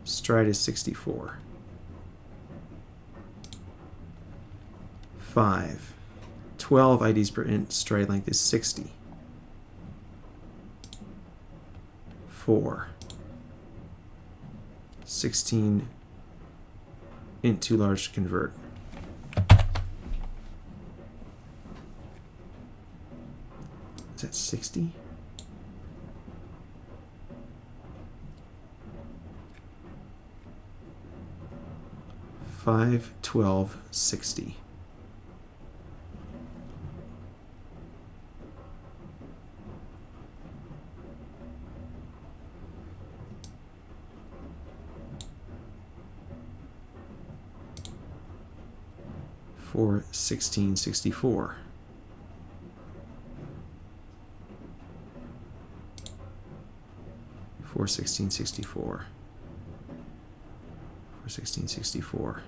Stride is 64. 5. 12 IDs per int. Stride length is 60. 4. 16 int too large to convert. Is that 60? Five, 12, 60. For 1664. For 1664. For 1664.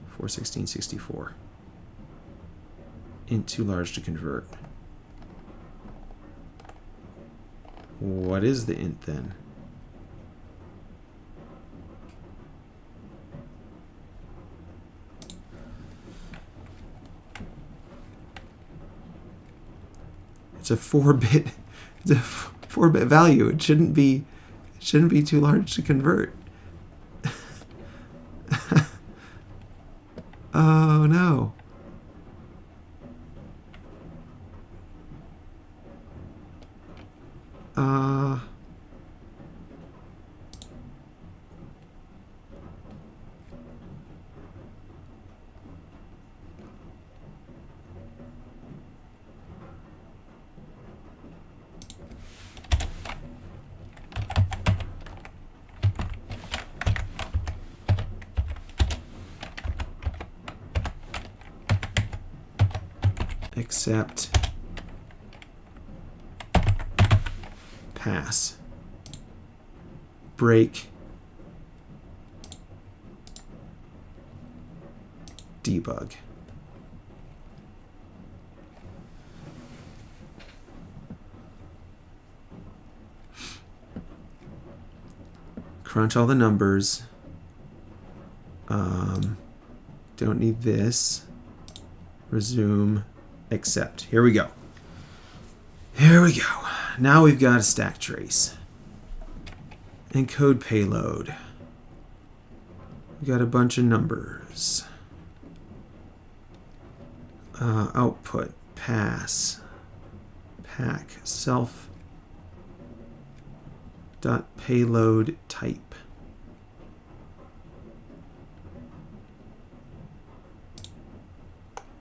For 1664. Int too large to convert. What is the int then? It's a 4-bit. It's a 4-bit value. It shouldn't be too large to convert. Oh no. Accept, pass, break, debug. Crunch all the numbers. Don't need this. Resume. Accept. Here we go. Here we go. Now we've got a stack trace. Encode payload. We've got a bunch of numbers. Output. Pass. Pack. Self. Dot payload type.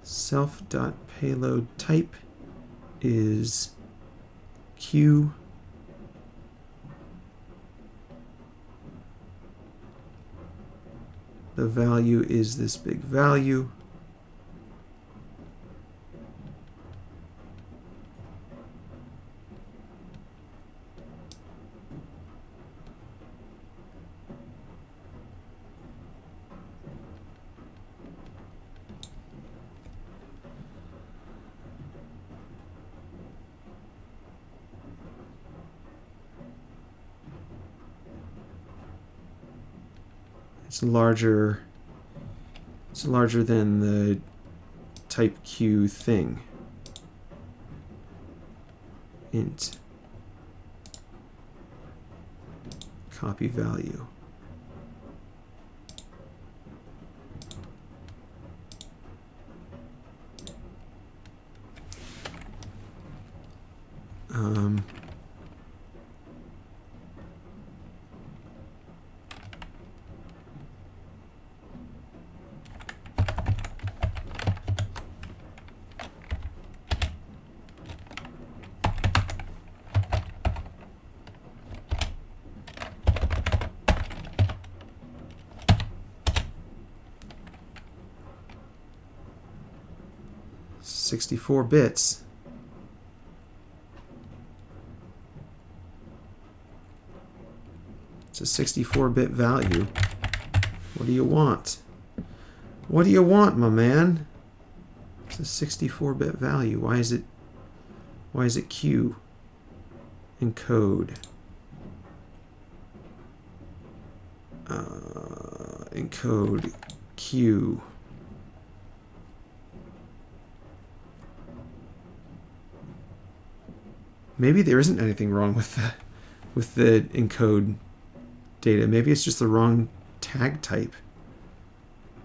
Self.payload type is Q. The value is this big value. It's larger than the type Q thing. Int Copy value. Um, "64 bits." It's a 64-bit value. What do you want? What do you want, my man? It's a 64-bit value. Why is it Q? Encode. Encode Q. Maybe there isn't anything wrong with the encode data. Maybe it's just the wrong tag type.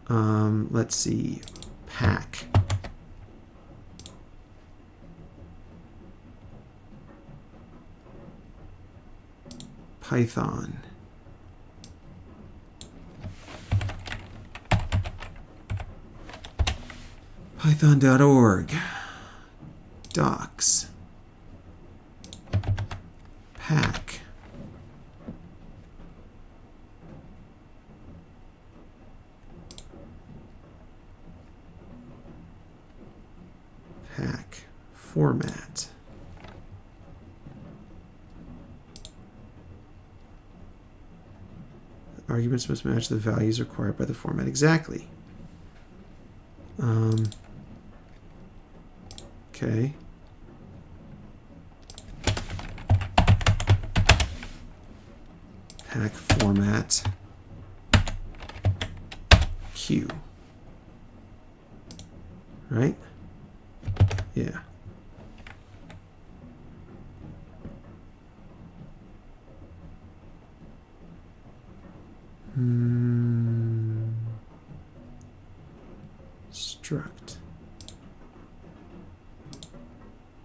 Let's see. Pack. Python. Python.org. Docs. Pack. Pack. Format. Arguments must match the values required by the format exactly. Okay. Pack format Q. Right? Yeah. Struct.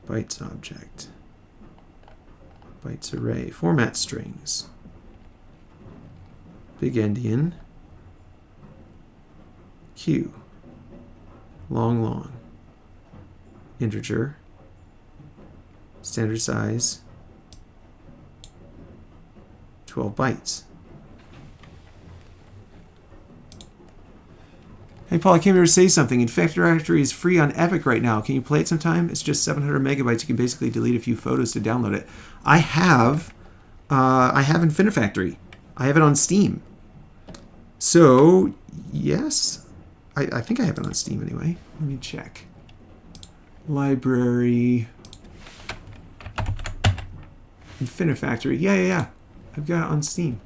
Bytes object. Bytes array. Format strings. Big endian. Q. Long. Integer. Standard size. 12 bytes. Hey Paul, I came here to say something. Infect Directory is free on Epic right now. Can you play it sometime? It's just 700 megabytes. You can basically delete a few photos to download it. I have Infinifactory. I have it on Steam. So, yes. I think I have it on Steam anyway. Let me check. Library. Infinifactory. Yeah. I've got it on Steam.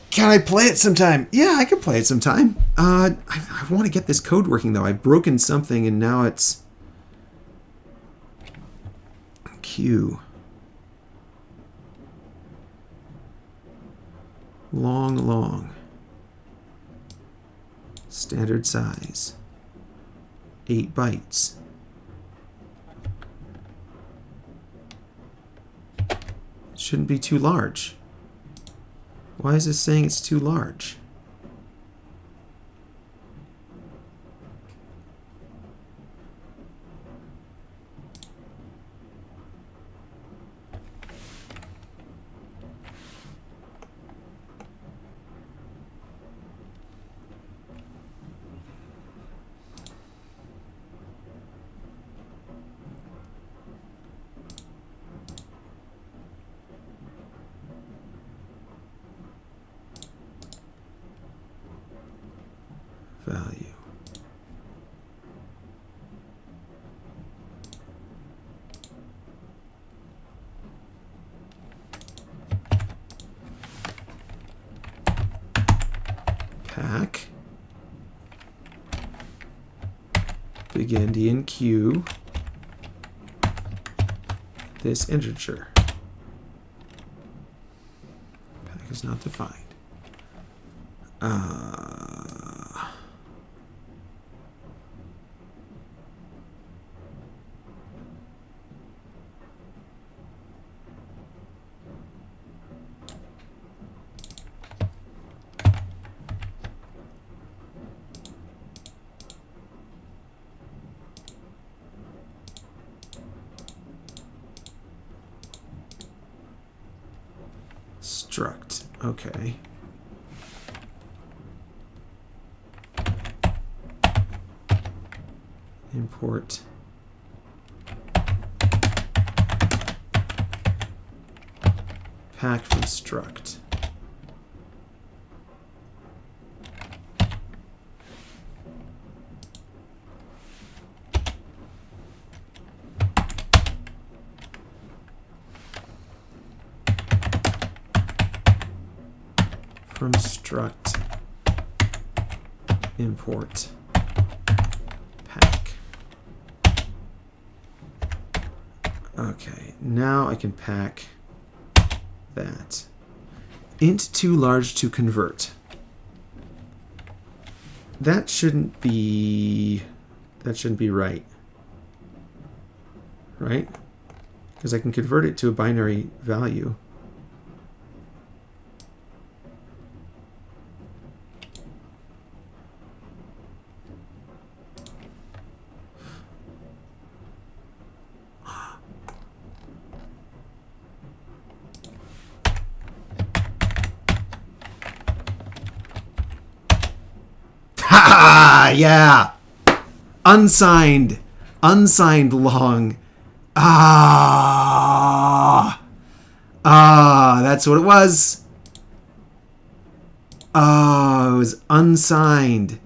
Can I play it sometime? Yeah, I can play it sometime. I want to get this code working, though. I've broken something, and now it's... Q. Long. Standard size. 8 bytes. Shouldn't be too large. Why is this saying it's too large? Value. Pack. Big endian Q. This integer. is not defined. Struct. Okay. Import. Pack from struct. From struct, import, pack. Okay, now I can pack that. Int too large to convert. That shouldn't be right. Right? Because I can convert it to a binary value. Ha! Yeah. Unsigned long. That's what it was. Oh, it was unsigned.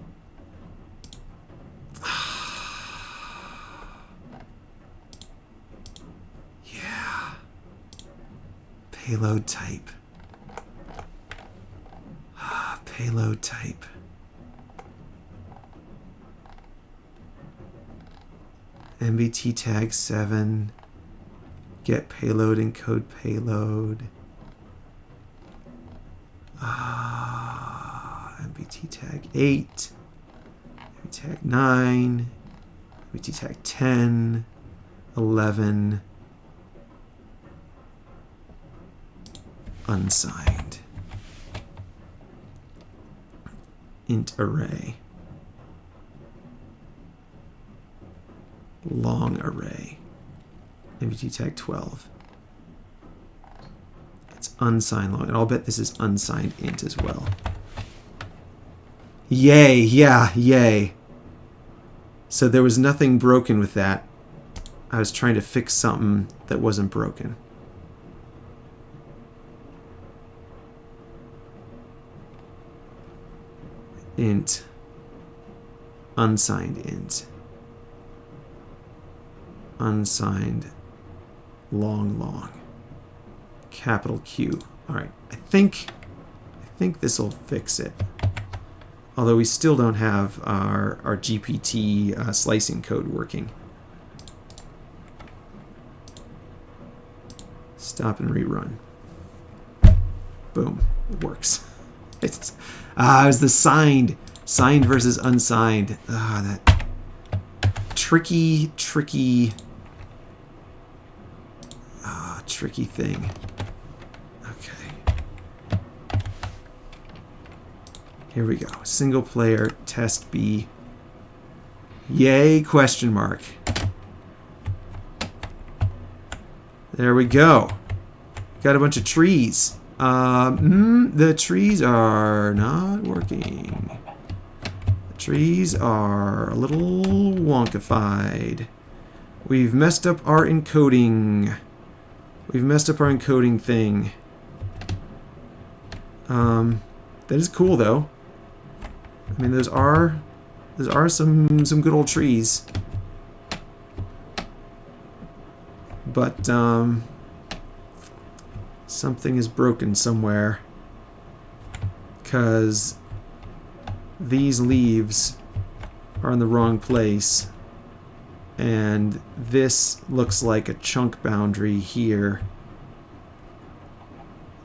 Yeah. Payload type. Payload type. MBT tag 7. Get payload, encode payload. MBT tag 8. MBT tag 9. MBT tag 10. 11. Unsigned. Int array. Long array. MBT tag 12. It's unsigned long. And I'll bet this is unsigned int as well. Yay. Yeah, yay. So there was nothing broken with that. I was trying to fix something that wasn't broken. Int. Unsigned int. Unsigned long. Capital Q. All right. I think this will fix it. Although we still don't have our GPT slicing code working. Stop and rerun. Boom. It works. It was the signed versus unsigned. That tricky thing. Okay. Here we go. Single player test B. Yay, question mark. There we go. Got a bunch of trees. The trees are not working. The trees are a little wonkified. We've messed up our encoding. We've messed up our encoding thing. That is cool though. I mean, those are some good old trees. But something is broken somewhere, because these leaves are in the wrong place, and this looks like a chunk boundary here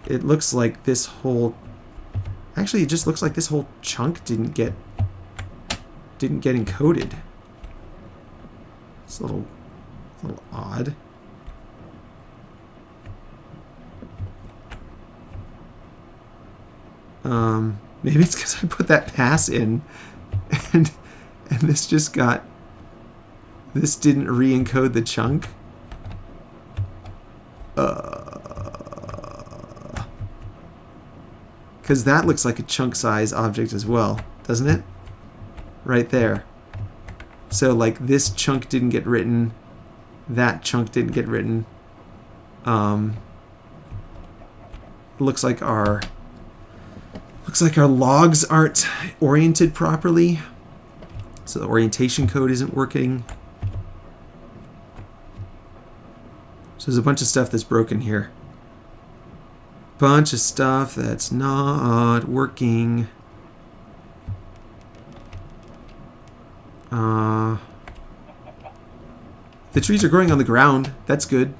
it looks like this whole... Actually, it just looks like this whole chunk didn't get encoded. It's a little odd. Maybe it's because I put that pass in, and this just got... This didn't re-encode the chunk. Because that looks like a chunk size object as well, doesn't it? Right there. So like this chunk didn't get written, that chunk didn't get written. Looks like our logs aren't oriented properly. So the orientation code isn't working. So there's a bunch of stuff that's broken here. Bunch of stuff that's not working. The trees are growing on the ground. That's good.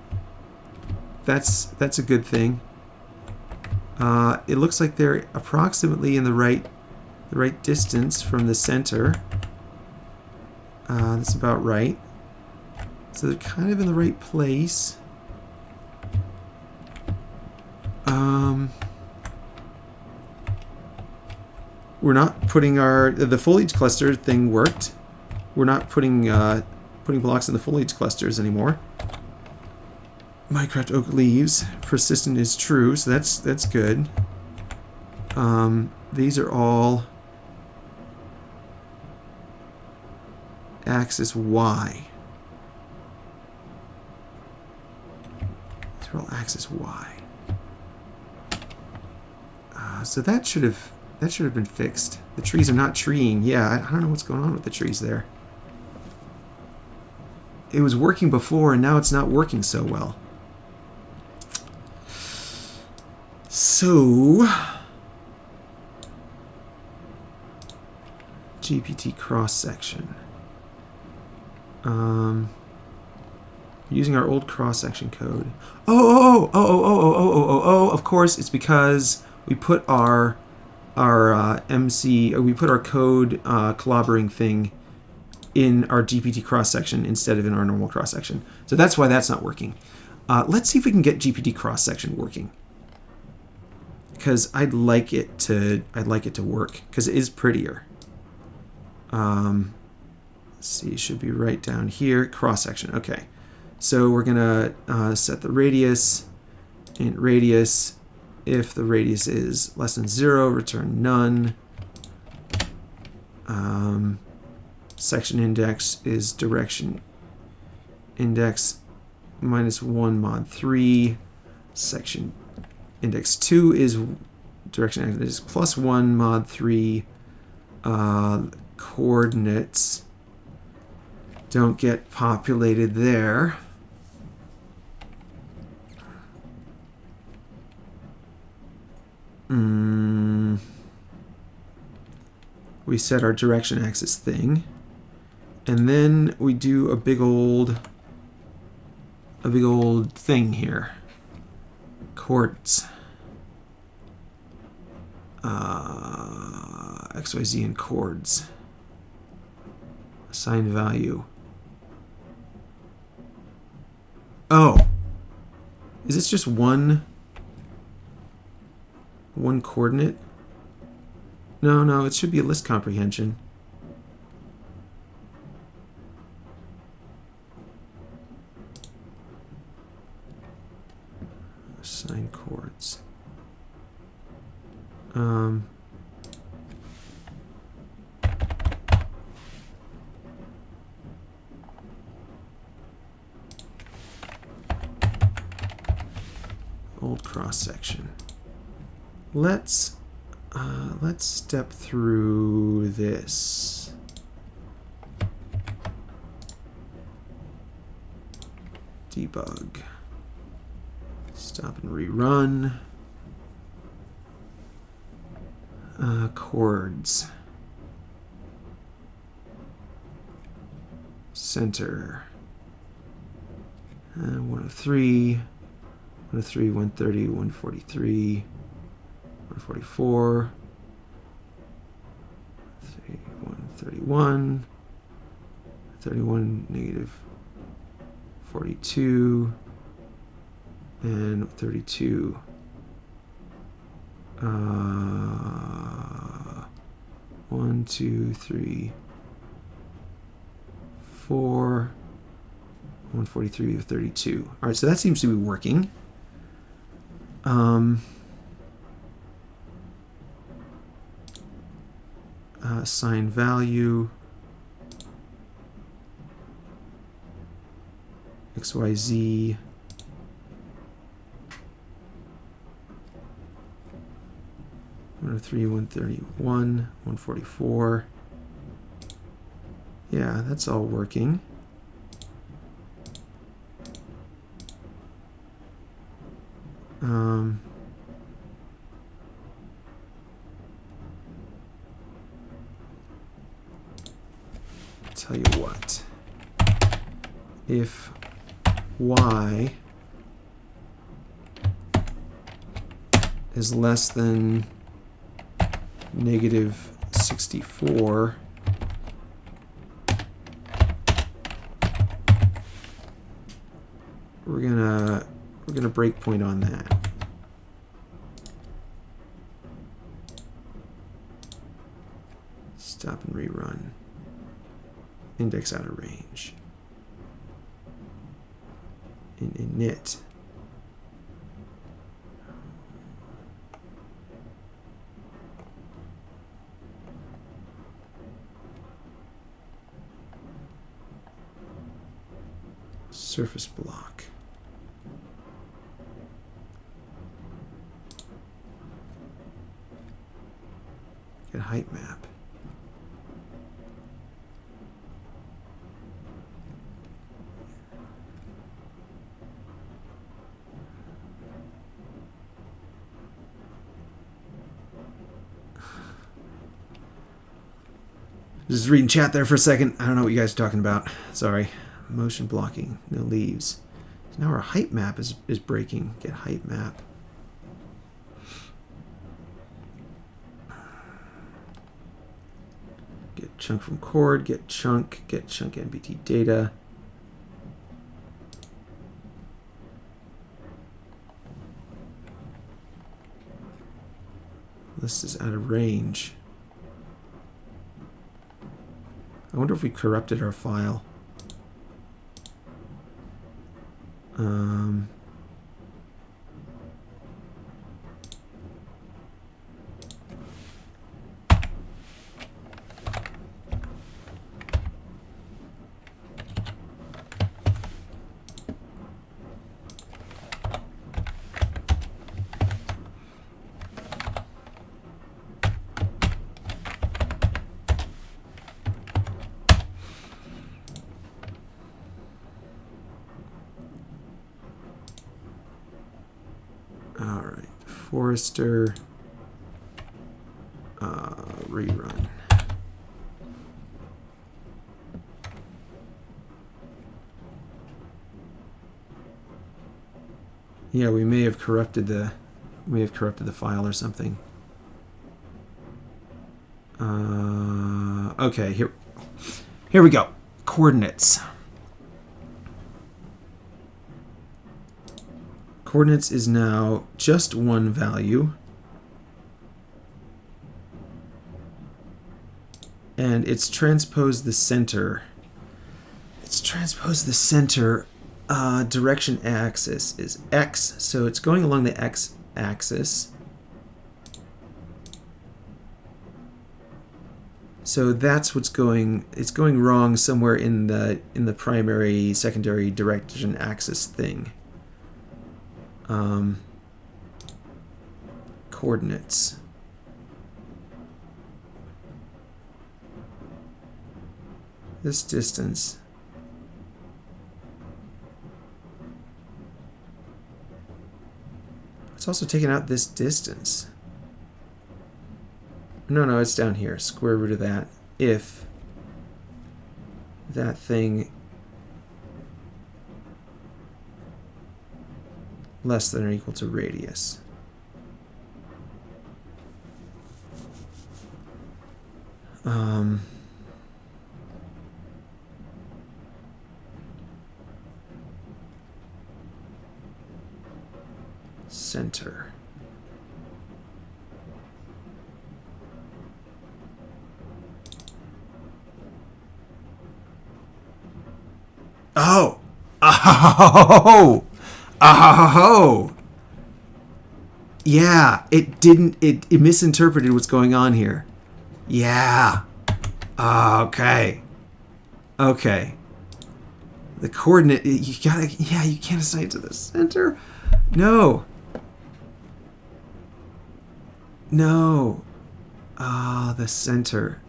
That's a good thing. It looks like they're approximately in the right distance from the center. That's about right. So they're kind of in the right place. We're not putting the foliage cluster thing worked. We're not putting blocks in the foliage clusters anymore. Minecraft oak leaves. Persistent is true, so that's good. These are all axis Y. These are all axis Y. So that should have been fixed. The trees are not treeing. Yeah, I don't know what's going on with the trees there. It was working before, and now it's not working so well. So, GPT cross-section. Using our old cross-section code. Oh, of course, it's because we put our MC, or we put our code clobbering thing in our GPT cross-section instead of in our normal cross-section. So that's why that's not working. Let's see if we can get GPT cross-section working. Because I'd like it to work, because it is prettier. Let's see, it should be right down here. Cross-section, okay. So we're gonna set the radius, int radius. If the radius is less than 0, return none. Section index is direction index -1 mod 3. Section index 2 is direction index +1 mod 3. Coordinates don't get populated there. We set our direction axis thing, and then we do a big old thing here. Chords. XYZ and chords. Assign value. Oh, is this just one coordinate? No, it should be a list comprehension. Assign chords. Old cross section. Let's step through this. Debug. Stop and rerun. Chords. Center. 103. 103, 130, 143, 144, 131, 31, negative 42, and 32. 1, 2, 3, 4, 143 to 32. All right, so that seems to be working. Assign value XYZ. One 3, 131, 144. Yeah, that's all working. Tell you what, if y is less than negative 64, we're gonna break point on that. Stop and rerun. Index out of range. In init. Surface block. Get height map. Just reading chat there for a second. I don't know what you guys are talking about. Sorry. Motion blocking. No leaves. So now our height map is breaking. Get height map. Get chunk from chord. Get chunk. Get chunk NBT data. List is out of range. I wonder if we corrupted our file. Forester rerun. Yeah, we may have corrupted the file or something. Okay, here we go. Coordinates. Coordinates is now just one value, and it's transposed the center. It's transposed the center. Direction axis is x, so it's going along the x-axis. So that's what's going. It's going wrong somewhere in the primary, secondary direction axis thing. Coordinates. This distance. It's also taking out this distance. No, it's down here. Square root of that. If that thing less than or equal to radius. Center. Oh! Oh! Oh! Yeah, it didn't. It misinterpreted what's going on here. Yeah. Okay. Okay. The coordinate. You gotta. Yeah, you can't assign it to the center. No. No. Ah, the center.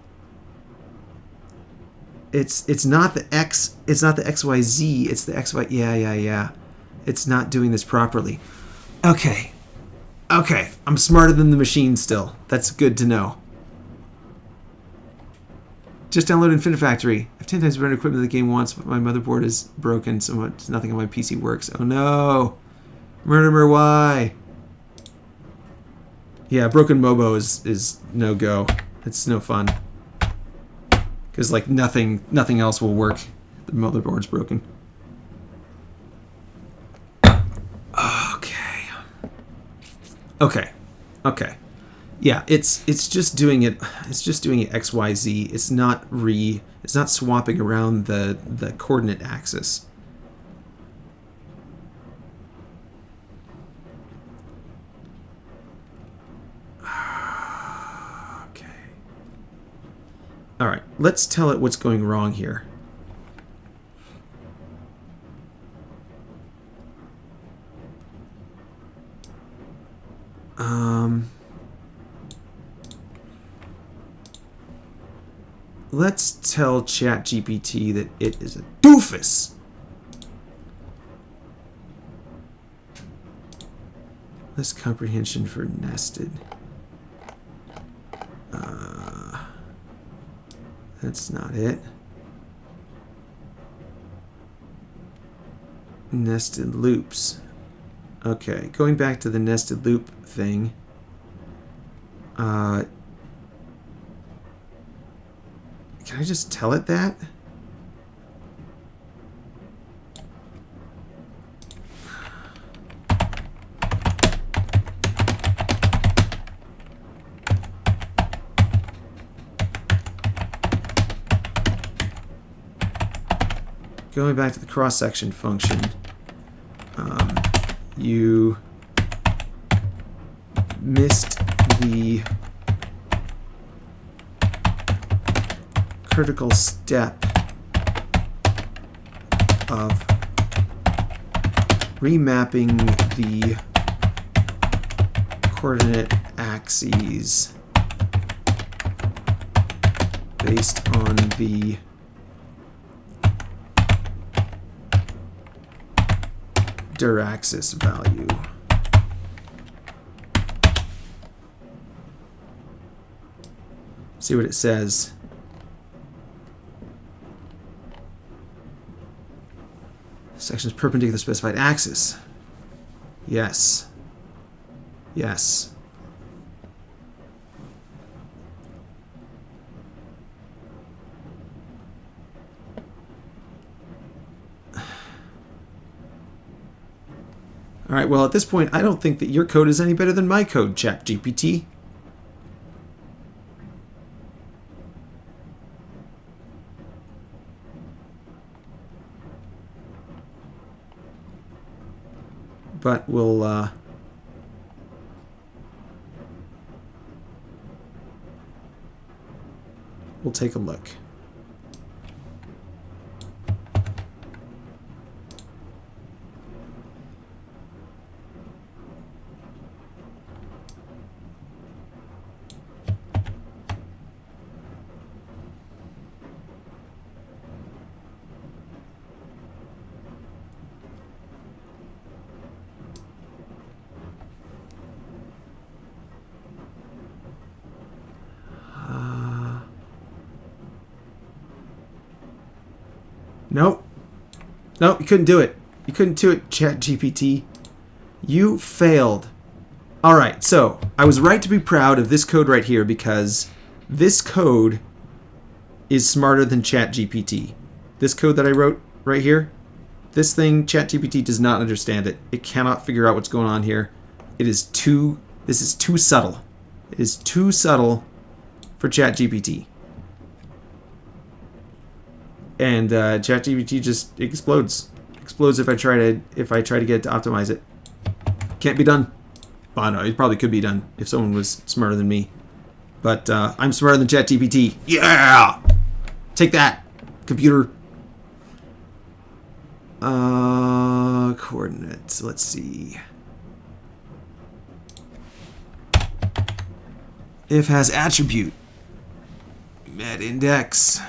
It's not the x. It's not the XYZ. It's the XY. Yeah. It's not doing this properly. Okay. Okay. I'm smarter than the machine still. That's good to know. Just download Infinifactory. I've 10 times better equipment than the game wants, but my motherboard is broken, so much nothing on my PC works. Oh no. Murder, why? Yeah, broken Mobo is no go. It's no fun. Because like nothing else will work. The motherboard's broken. Okay. Yeah, it's just doing it. It's just doing it XYZ. It's not swapping around the coordinate axis. Okay. All right, let's tell it what's going wrong here. Let's tell ChatGPT that it is a doofus. Less comprehension for nested. That's not it. Nested loops. Okay, going back to the nested loop thing. Can I just tell it that? Going back to the cross-section function, you missed the critical step of remapping the coordinate axes based on the dir-axis value. See what it says. Section is perpendicular to the specified axis. Yes. Yes. All right, well, at this point, I don't think that your code is any better than my code, ChatGPT. But we'll take a look. Nope. Nope, you couldn't do it. You couldn't do it, ChatGPT. You failed. All right, so I was right to be proud of this code right here because this code is smarter than ChatGPT. This code that I wrote right here, this thing, ChatGPT does not understand it. It cannot figure out what's going on here. This is too subtle. It is too subtle for ChatGPT. And ChatGPT just explodes. Explodes if I try to get it to optimize it. Can't be done. Well, no, it probably could be done if someone was smarter than me. But I'm smarter than ChatGPT. Yeah! Take that, computer. Coordinates. Let's see. If has attribute. Met index.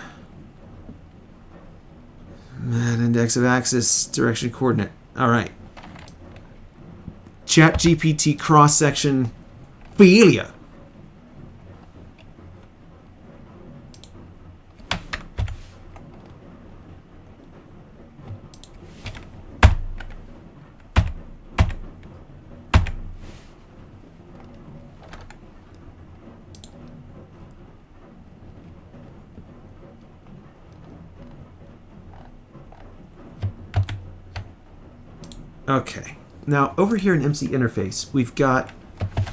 Met index of axis direction coordinate. All right. ChatGPT cross section failure. Okay. Now over here in MC interface, we've got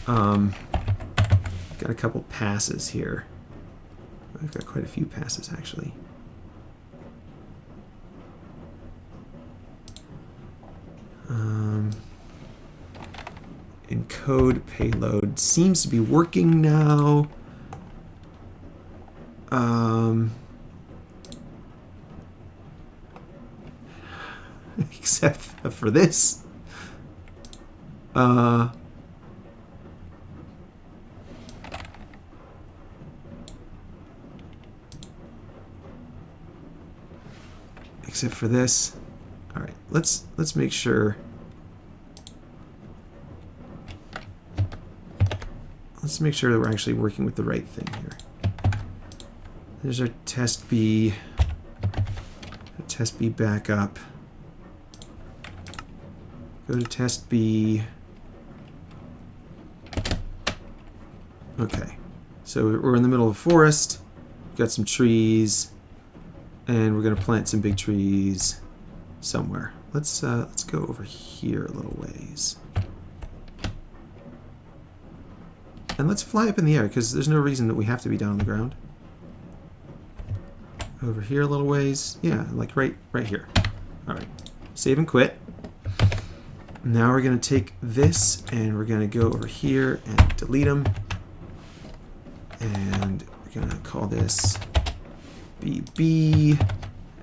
a couple passes here. I've got quite a few passes actually. Encode payload seems to be working now. Except for this. Except for this. All right, let's make sure. Let's make sure that we're actually working with the right thing here. There's our test B. Test B backup. Go to test B. Okay, so we're in the middle of a forest. We've got some trees, and we're gonna plant some big trees somewhere. Let's go over here a little ways, and let's fly up in the air because there's no reason that we have to be down on the ground. Over here a little ways, yeah, like right here. All right, save and quit. Now we're going to take this and we're going to go over here and delete them. And we're going to call this BB.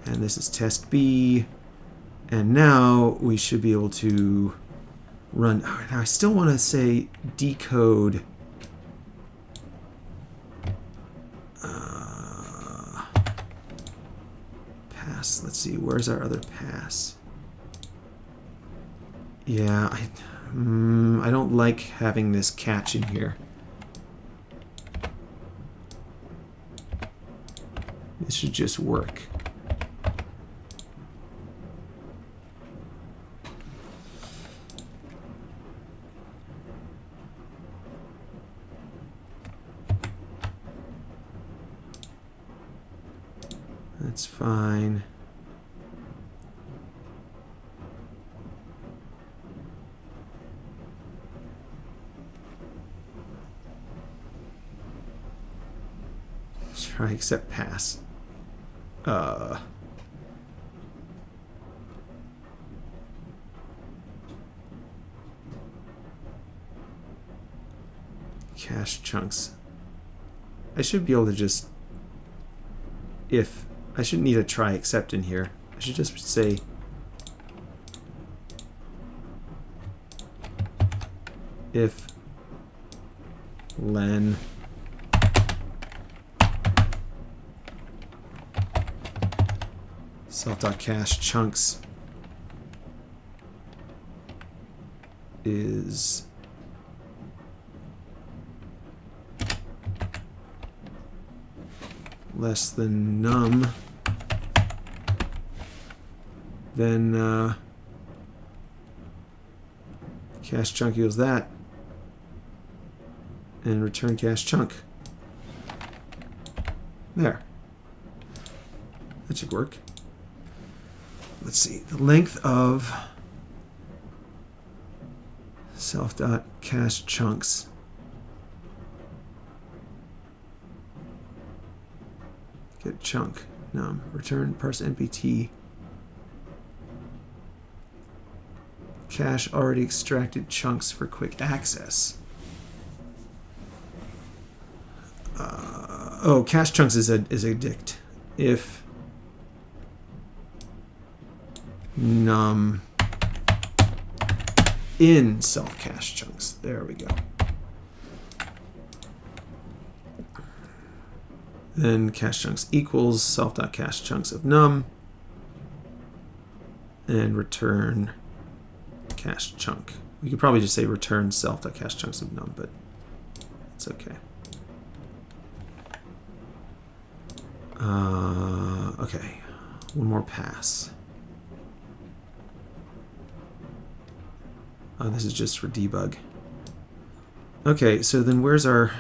And this is test B. And now we should be able to run. Oh, now I still want to say decode. Pass. Let's see. Where's our other pass? Yeah, I don't like having this catch in here. This should just work. That's fine. Try accept pass. Cache chunks. I should be able to just, if I shouldn't need a try accept in here. I should just say if len self.cache chunks is less than num, Cache chunk equals that. And return cache chunk. There. That should work. Let's see. The length of self.cache chunks. Get chunk. Num. Return parse npt. Cache already extracted chunks for quick access. Oh, cache chunks is a dict. If num in self cache chunks. There we go. Then cache chunks equals self.cache chunks of num and return cache chunk. We could probably just say return self.cache chunks of num, but it's okay. Okay, one more pass. This is just for debug. Okay, so then where's our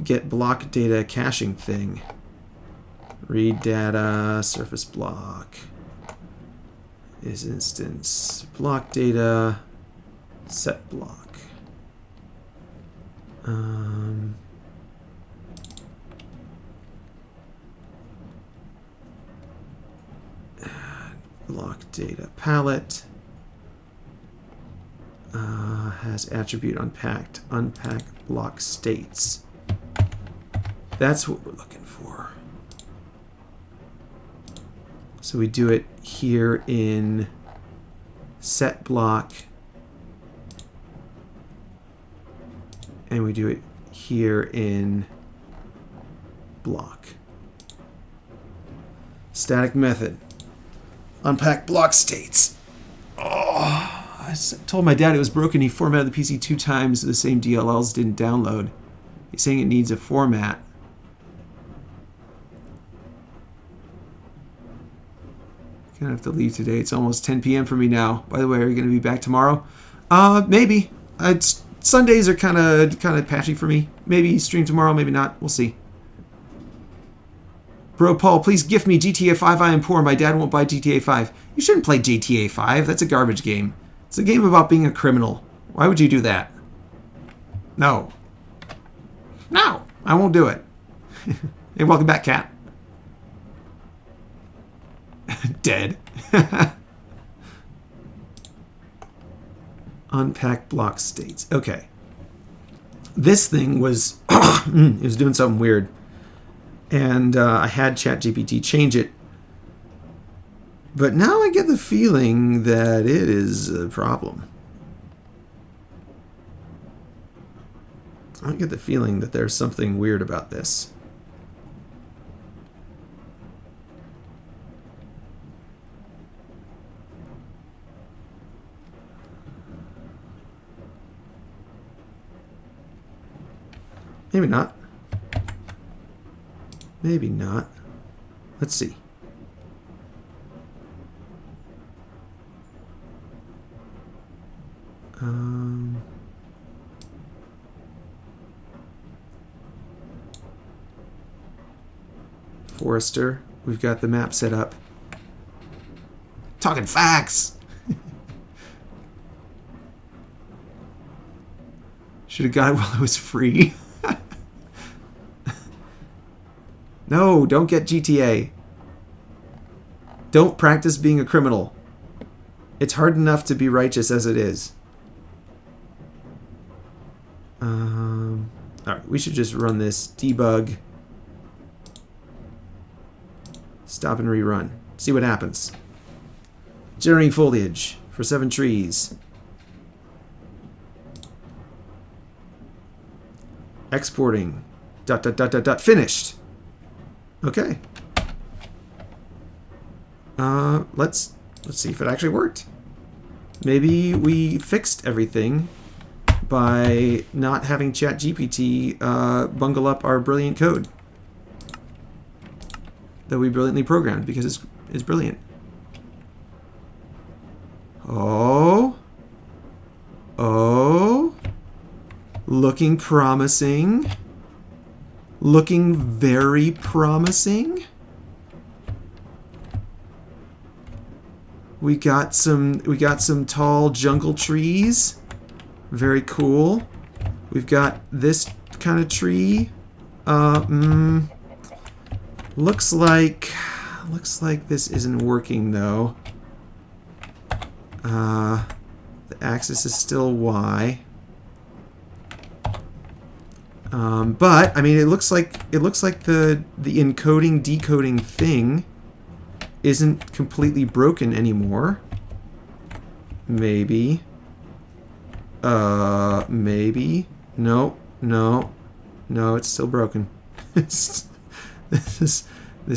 get block data caching thing? Read data, surface block is instance block data, set block. Block data palette has attribute unpacked, unpack block states. That's what we're looking for. So we do it here in set block, and we do it here in block. Static method. Unpack block states. Oh, I told my dad it was broken. He formatted the PC 2 times. The same DLLs didn't download. He's saying it needs a format. Gonna have to leave today. It's almost 10 p.m. for me now. By the way, are you gonna be back tomorrow? Maybe. Sundays are kind of patchy for me. Maybe stream tomorrow. Maybe not. We'll see. Bro, Paul, please gift me GTA 5. I am poor. My dad won't buy GTA 5. You shouldn't play GTA 5. That's a garbage game. It's a game about being a criminal. Why would you do that? No. No, I won't do it. Hey, welcome back, Cat. Dead. Unpack block states. Okay. This thing was it was doing something weird. And I had ChatGPT change it. But now I get the feeling that it is a problem. I get the feeling that there's something weird about this. Maybe not. Maybe not. Let's see. Forester. We've got the map set up. Talking facts! Should have got it while it was free. No, don't get GTA. Don't practice being a criminal. It's hard enough to be righteous as it is. Alright, we should just run this debug. Stop and rerun. See what happens. Generating foliage for 7 trees. Exporting. ... Finished. Okay. Let's see if it actually worked. Maybe we fixed everything by not having ChatGPT bungle up our brilliant code that we brilliantly programmed, because it's brilliant. Oh. Oh. Looking promising. Looking very promising. We got some tall jungle trees. Very cool. We've got this kind of tree. Looks like this isn't working though. The axis is still Y. But I mean, it looks like the encoding decoding thing isn't completely broken anymore. Maybe. Maybe. No, it's still broken. This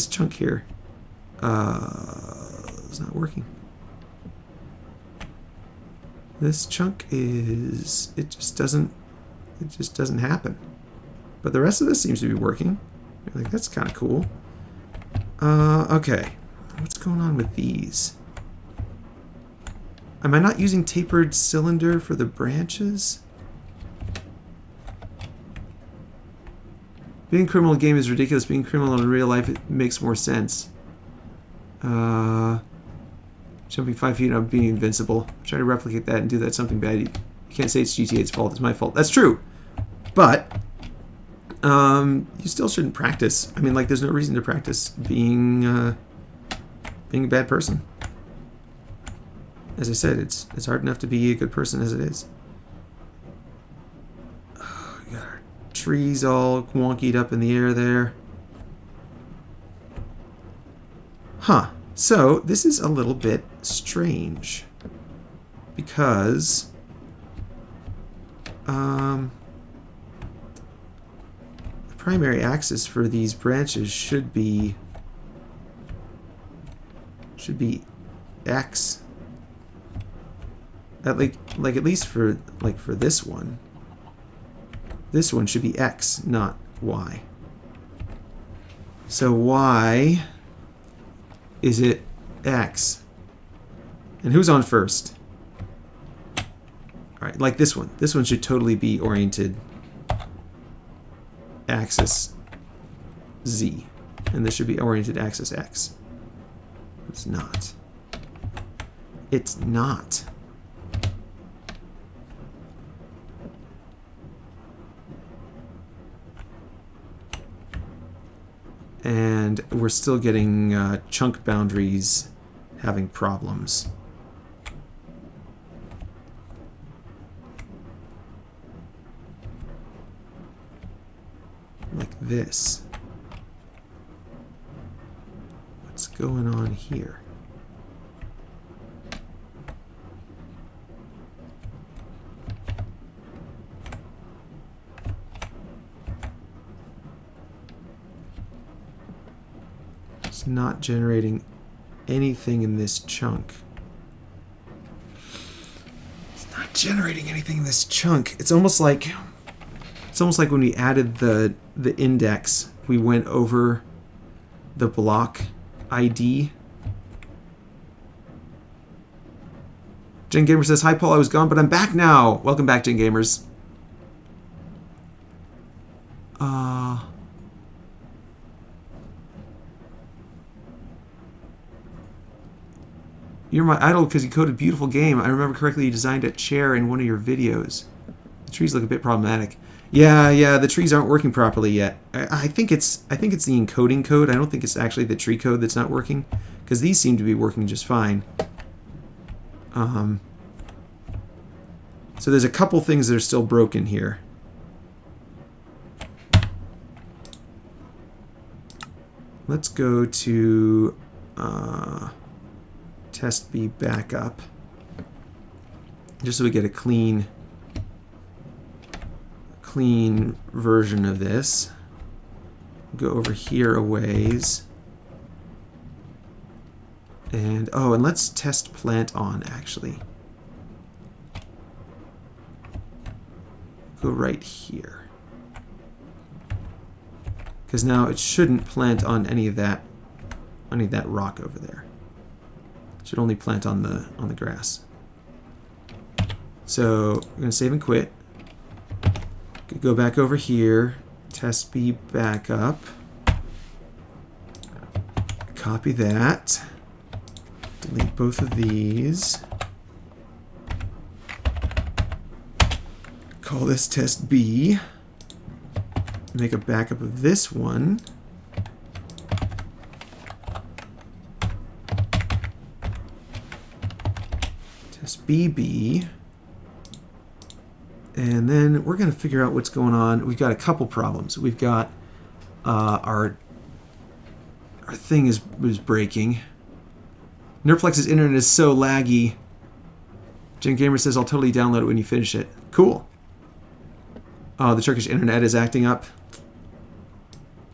chunk here is not working. This chunk it just doesn't happen. But the rest of this seems to be working. Like, that's kind of cool. Okay. What's going on with these? Am I not using tapered cylinder for the branches? Being criminal game is ridiculous. Being criminal in real life, it makes more sense. Jumping 5 feet and being invincible. Try to replicate that and do that something bad. You can't say it's GTA's fault. It's my fault. That's true. But you still shouldn't practice. I mean, like, there's no reason to practice being a bad person. As I said, it's hard enough to be a good person as it is. Oh, we got our trees all wonkied up in the air there. Huh. So, this is a little bit strange. Because the primary axis for these branches should be X. At least for this one. This one should be X, not Y. So why is it X? And who's on first? Alright, like this one. This one should totally be oriented axis Z. And this should be oriented axis X. It's not. It's not. And we're still getting chunk boundaries having problems. Like this. What's going on here? It's not generating anything in this chunk. It's not generating anything in this chunk. It's almost like when we added the index, we went over the block ID. Jen Gamer says, "Hi Paul, I was gone, but I'm back now." Welcome back, Jen Gamers. You're my idol because you coded a beautiful game. I remember correctly you designed a chair in one of your videos. The trees look a bit problematic. Yeah, the trees aren't working properly yet. I think it's the encoding code. I don't think it's actually the tree code that's not working, because these seem to be working just fine. So there's a couple things that are still broken here. Let's go to test B backup, just so we get a clean version of this. Go over here a ways. And let's test plant on, actually. Go right here. Because now it shouldn't plant on any of that rock over there. It should only plant on the grass. So I'm going to save and quit. Go back over here. Test B backup. Copy that. Delete both of these. Call this test B. Make a backup of this one. Test BB. And then we're going to figure out what's going on. We've got a couple problems. We've got our thing is breaking. Nerplex's internet is so laggy. Jen Gamer says, I'll totally download it when you finish it. Cool. Oh, the Turkish internet is acting up.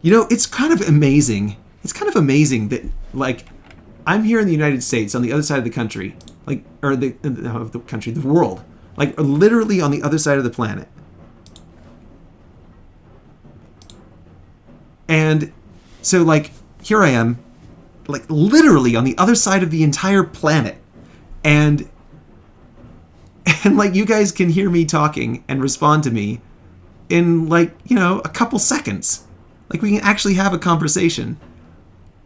You know, it's kind of amazing. It's kind of amazing that, like, I'm here in the United States on the other side of the country. Like, or the country, the world. Like, literally on the other side of the planet. And so, like, here I am, like, literally on the other side of the entire planet. And like, you guys can hear me talking and respond to me in, like, you know, a couple seconds. Like, we can actually have a conversation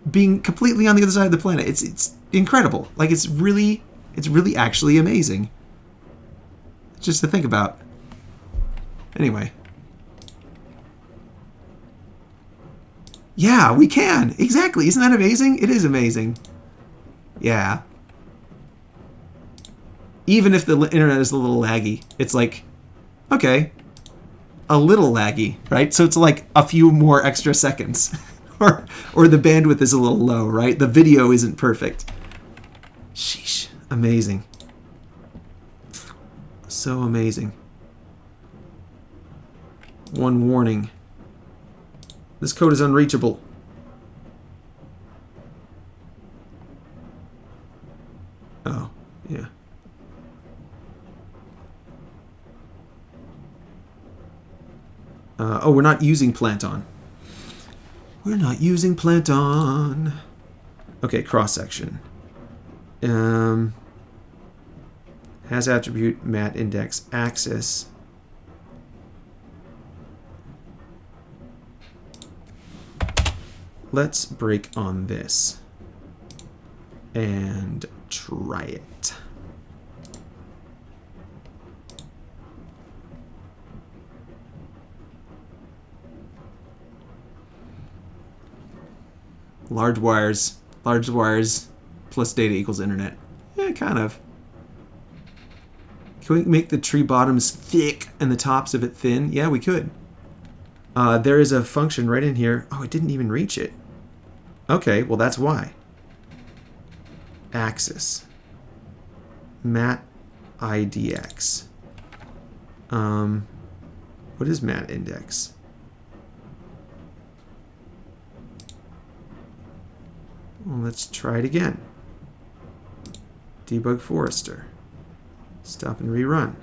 being completely on the other side of the planet. It's incredible. Like, it's really actually amazing. Just to think about. Anyway. Yeah, we can. Exactly. Isn't that amazing? It is amazing. Yeah. Even if the internet is a little laggy, it's like, okay, a little laggy, right? So it's like a few more extra seconds. or the bandwidth is a little low, right? The video isn't perfect. Sheesh. Amazing. So amazing. One warning. This code is unreachable. Oh, yeah. Oh, we're not using Planton. We're not using Planton. Okay, cross-section. Has attribute mat index axis. Let's break on this and try it. Large wires plus data equals internet. Yeah, kind of. Can we make the tree bottoms thick and the tops of it thin? Yeah, we could. There is a function right in here. Oh, it didn't even reach it. Okay, well, that's why. Axis. Mat IDX. What is mat index? Well, let's try it again. Debug Forester. Stop and rerun.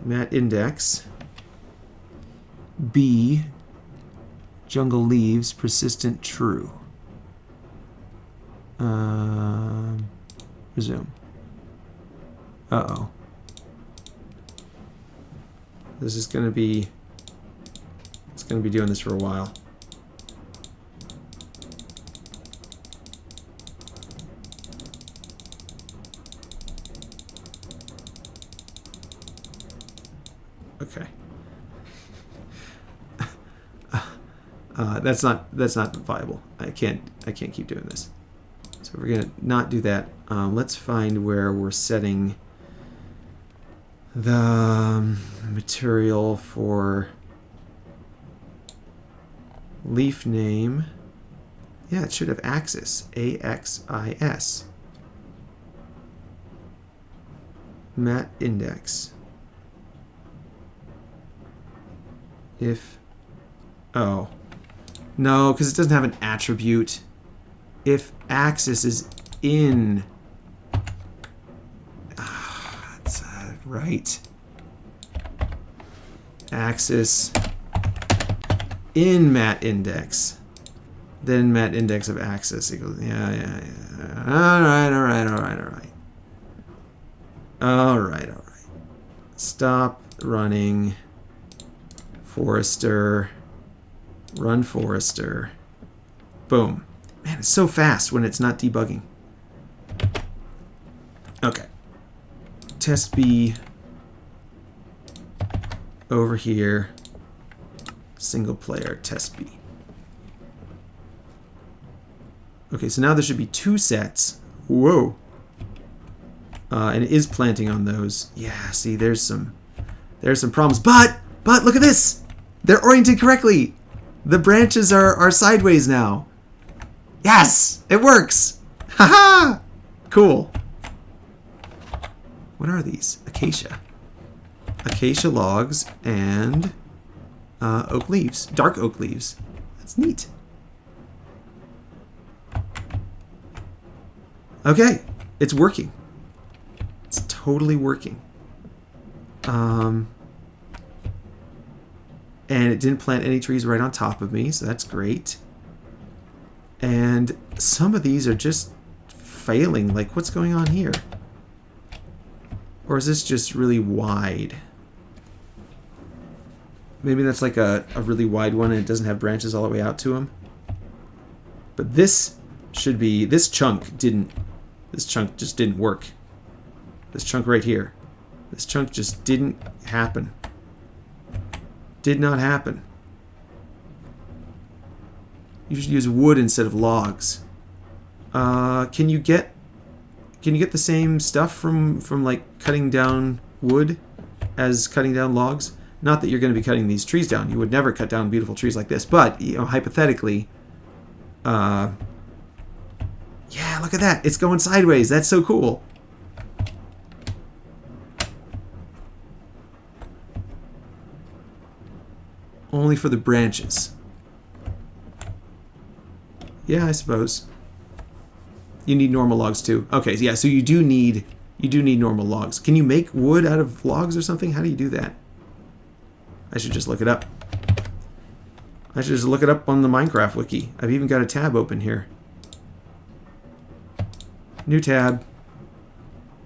Mat index. B. Jungle leaves persistent true. Resume. Uh-oh. This is gonna be... It's gonna be doing this for a while. Okay. That's not viable. I can't keep doing this. So we're gonna not do that. Let's find where we're setting the material for leaf name. Yeah, it should have axis. AXIS. Mat index. If, oh, no, because it doesn't have an attribute. If axis is in, that's right. Axis in mat index, then mat index of axis equals, yeah. All right. All right. Stop running. Forester. Run Forester. Boom. Man, it's so fast when it's not debugging. Okay. Test B. Over here. Single player test B. Okay, so now there should be 2 sets. Whoa. And it is planting on those. Yeah, see, there's some problems. But look at this. They're oriented correctly. The branches are sideways now. Yes, it works. Haha. Cool. What are these? Acacia. Acacia logs and oak leaves. Dark oak leaves. That's neat. Okay, it's working. It's totally working. And it didn't plant any trees right on top of me, so that's great. And some of these are just failing. Like, what's going on here? Or is this just really wide? Maybe that's like a really wide one and it doesn't have branches all the way out to them. But this should be... This chunk just didn't work. This chunk right here. This chunk just didn't happen. Did not happen. You should use wood instead of logs. Can you get the same stuff from like cutting down wood as cutting down logs? Not that you're going to be cutting these trees down. You would never cut down beautiful trees like this. But hypothetically, yeah, look at that. It's going sideways. That's so cool. Only for the branches. Yeah, I suppose. You need normal logs too. Okay, yeah, so you do need normal logs. Can you make wood out of logs or something? How do you do that? I should just look it up. I should just look it up on the Minecraft wiki. I've even got a tab open here. New tab.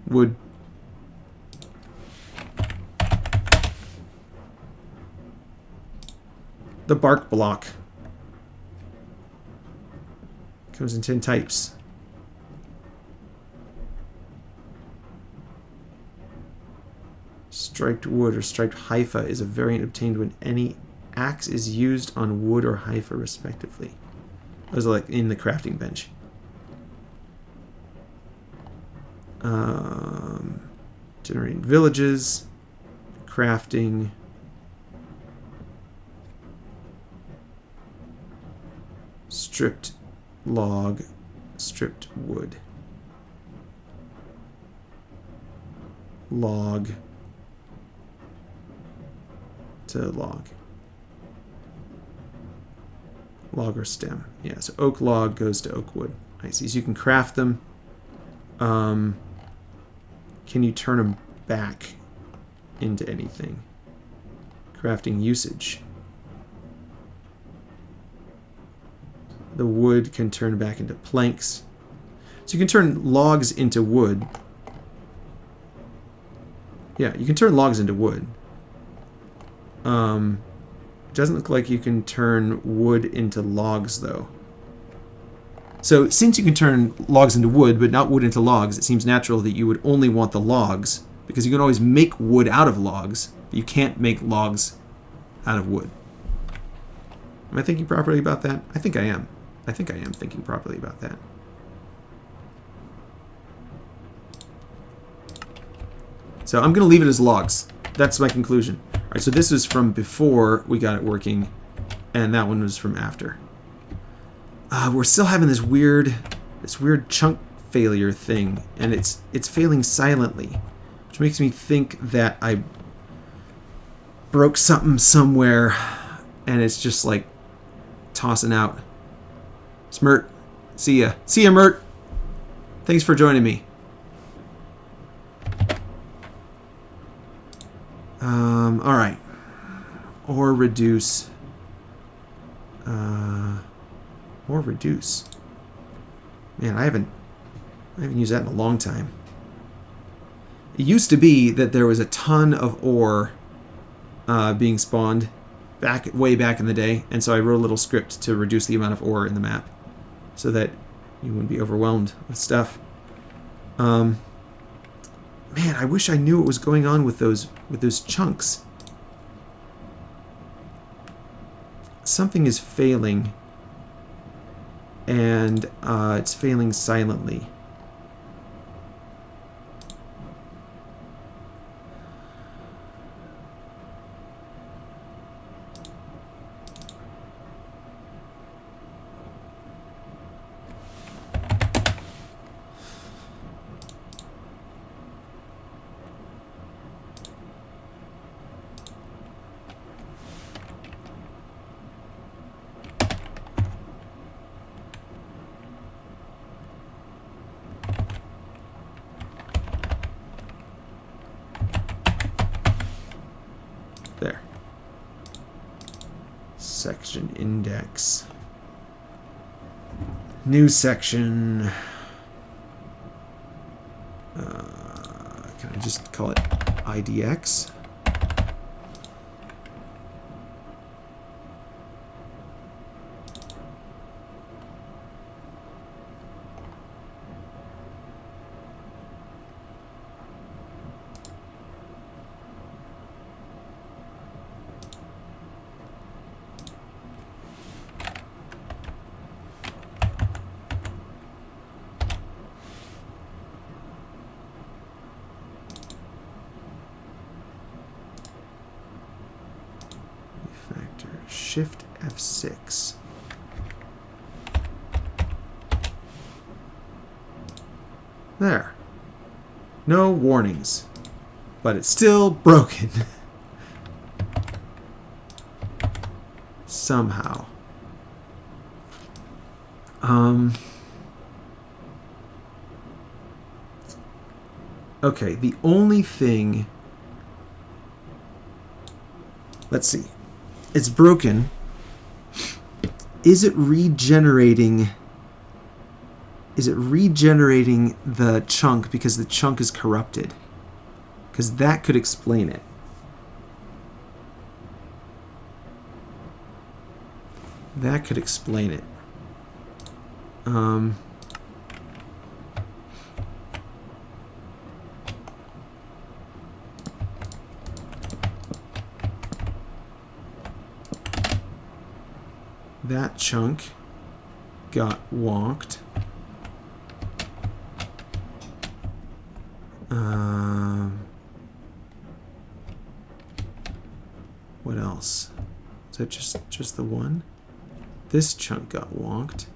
Wood. The bark block. Comes in 10 types. Striped wood or striped hypha is a variant obtained when any axe is used on wood or hypha respectively. Those are like in the crafting bench. Generating villages. Crafting. Stripped log, stripped wood. Log to log. Log or stem. Yeah, so oak log goes to oak wood. I see. So you can craft them. Can you turn them back into anything? Crafting usage. The wood can turn back into planks. So you can turn logs into wood. Yeah, you can turn logs into wood. It doesn't look like you can turn wood into logs, though. So since you can turn logs into wood, but not wood into logs, it seems natural that you would only want the logs, because you can always make wood out of logs, but you can't make logs out of wood. Am I thinking properly about that? I think I am. I think I am thinking properly about that. So I'm going to leave it as logs. That's my conclusion. All right, so this was from before we got it working, and that one was from after. We're still having this weird chunk failure thing, and it's failing silently, which makes me think that I broke something somewhere, and it's just like tossing out. Smirt, see ya. See ya, Mert. Thanks for joining me. All right. Or reduce. Or reduce. Man, I haven't used that in a long time. It used to be that there was a ton of ore being spawned way back in the day, and so I wrote a little script to reduce the amount of ore in the map so that you wouldn't be overwhelmed with stuff. Man, I wish I knew what was going on with those chunks. Something is failing, and it's failing silently. There. Section index. New section. Can I just call it IDX? Shift F6. There. No warnings. But it's still broken. Somehow. Okay, the only thing... Let's see. It's broken. Is it regenerating? Is it regenerating the chunk because the chunk is corrupted? Because that could explain it. That could explain it. That chunk got wonked. What else? Is that just the one? This chunk got wonked.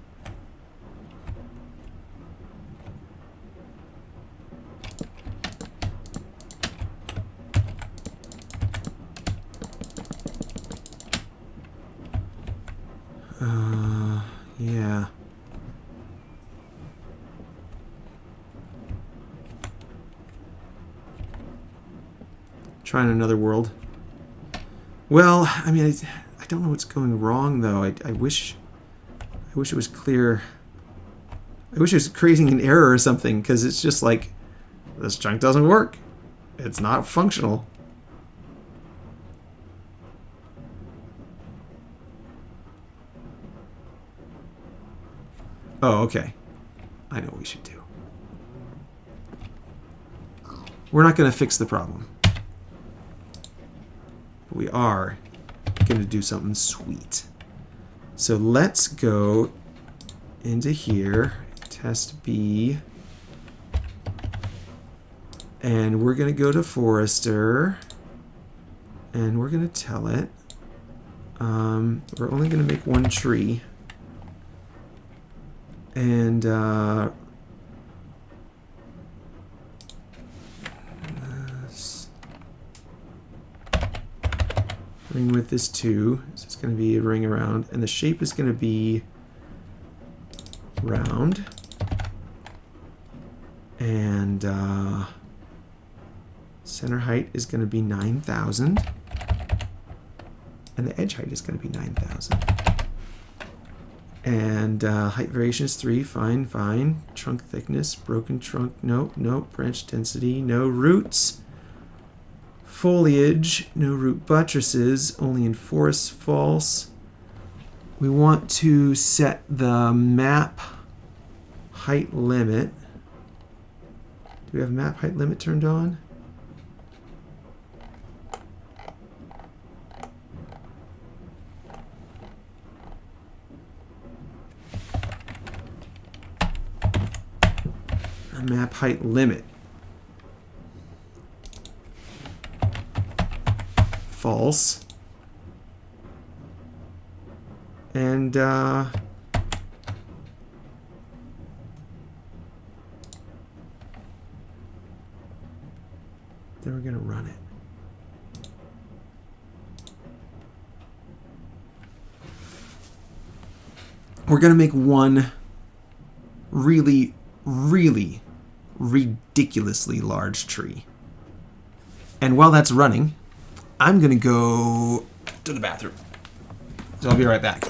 Yeah. Trying another world. Well, I mean, I don't know what's going wrong, though. I wish it was clear. I wish it was creating an error or something, because it's just like, this chunk doesn't work. It's not functional. Oh, okay. I know what we should do. We're not going to fix the problem. But we are going to do something sweet. So let's go into here, test B, and we're going to go to Forester, and we're going to tell it we're only going to make one tree. And ring with this too, so it's going to be a ring around, and the shape is going to be round, and center height is going to be 9,000, and the edge height is going to be 9,000. And height variation is 3. Fine, fine. Trunk thickness, broken trunk. Nope, nope. Branch density, no. Roots. Foliage, no root buttresses. Only in forests, false. We want to set the map height limit. Do we have map height limit turned on? Map height limit. False. And then we're going to run it. We're going to make one really, really ridiculously large tree. And while that's running, I'm going to go to the bathroom. So I'll be right back.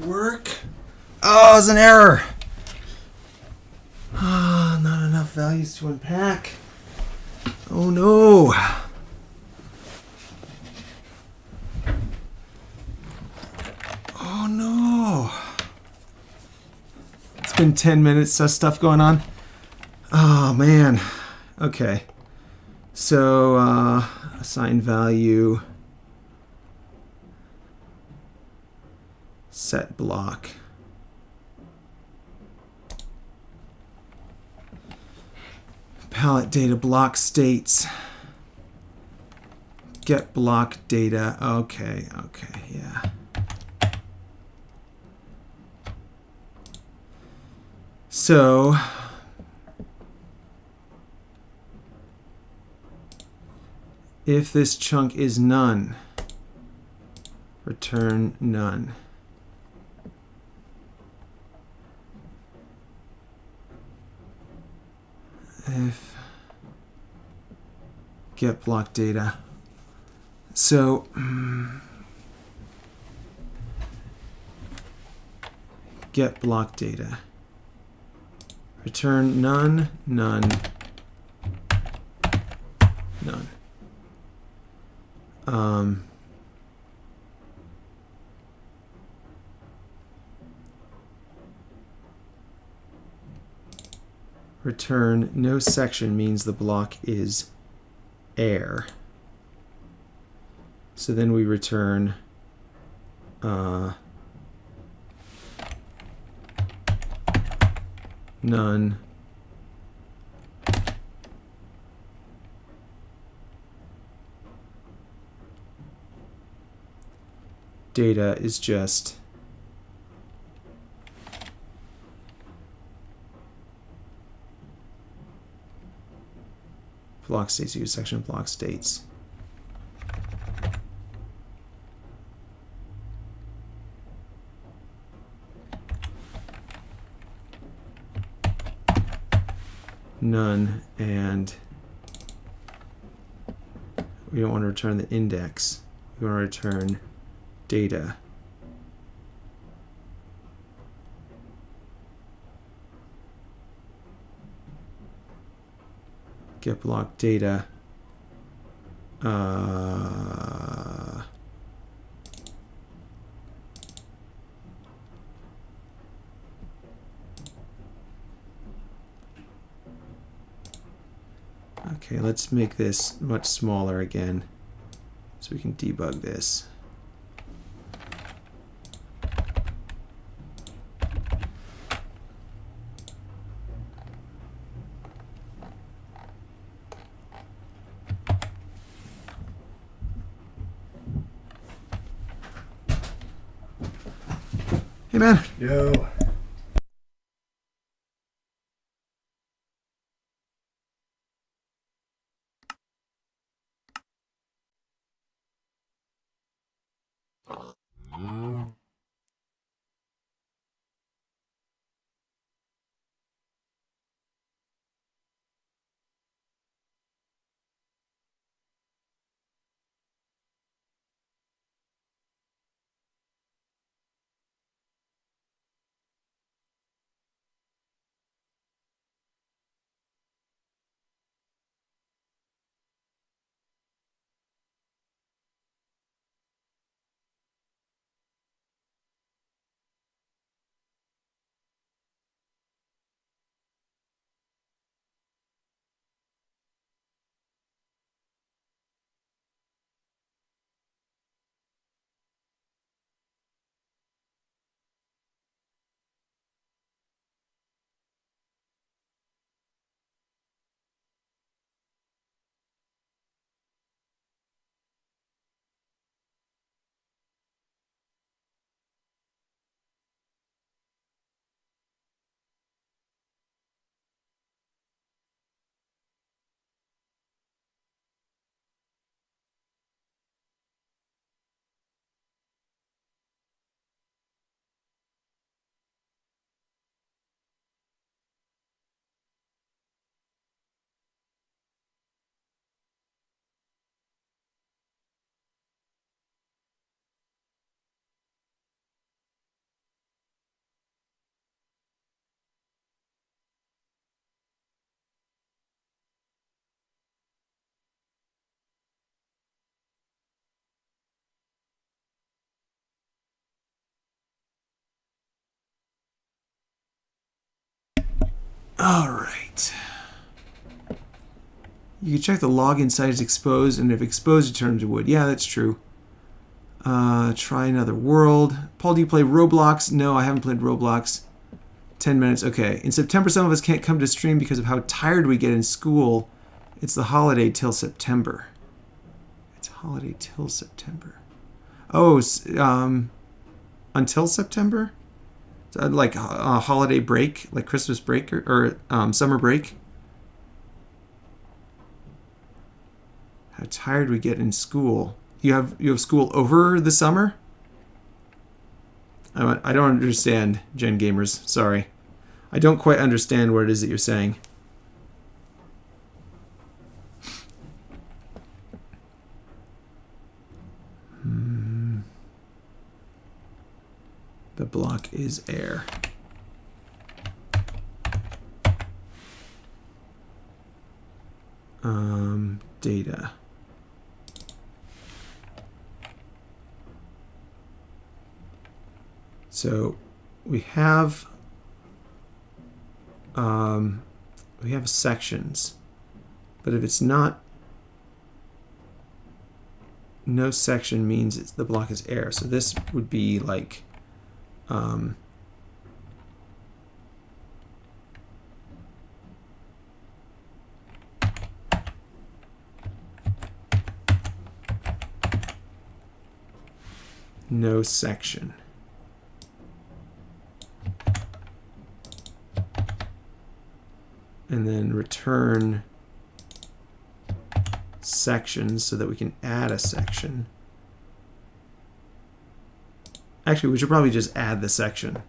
work. Oh, it's an error. Ah, not enough values to unpack. Oh no. Oh no. It's been 10 minutes, so stuff going on. Oh man. Okay. So, assign value. Set block. Palette data block states. Get block data. Okay, yeah. So, if this chunk is none, return none. If get block data. So get block data. Return none, none, none. Return no section means the block is air. So then we return none. Data is just block states, use section block states. None, and we don't want to return the index. We want to return data. Get block data. Okay, let's make this much smaller again so we can debug this. Hey man. Yo. All right. You can check the log inside is exposed, and if exposed, you turn into wood. Yeah, that's true. Try another world. Paul, do you play Roblox? No, I haven't played Roblox. 10 minutes. Okay. In September, some of us can't come to stream because of how tired we get in school. It's the holiday till September. It's holiday till September. Oh, until September? Like a holiday break, like Christmas break or summer break? How tired we get in school. You have school over the summer? I don't understand, Gen Gamers. Sorry. I don't quite understand what it is that you're saying. The block is air. Data. So we have sections, but if it's not, no section means the block is air. So this would be like no section. And then return sections so that we can add a section. Actually, we should probably just add the section.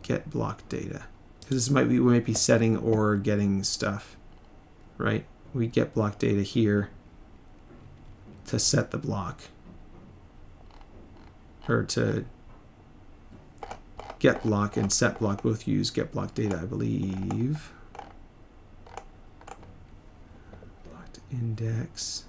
Get block data. Because we might be setting or getting stuff, right? We get block data here to set the block. Or to get block and set block both use get block data, I believe. Blocked index.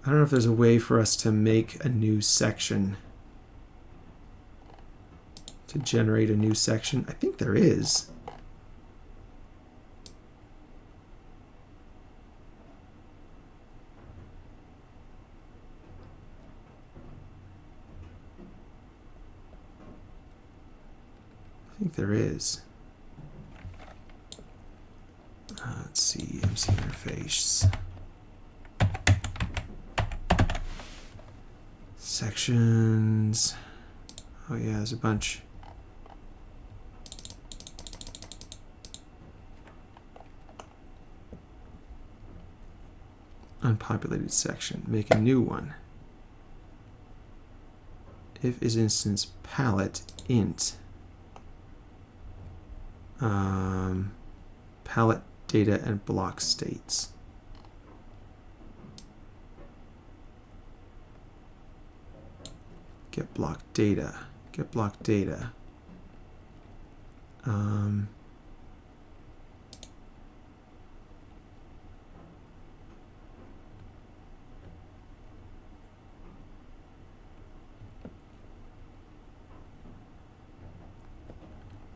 I don't know if there's a way for us to make a new section. To generate a new section. I think there is. I think there is. Let's see, MC interface. Sections. Oh yeah, there's a bunch. Unpopulated section. Make a new one. If is instance palette int. Palette data and block states. Get block data. Get block data.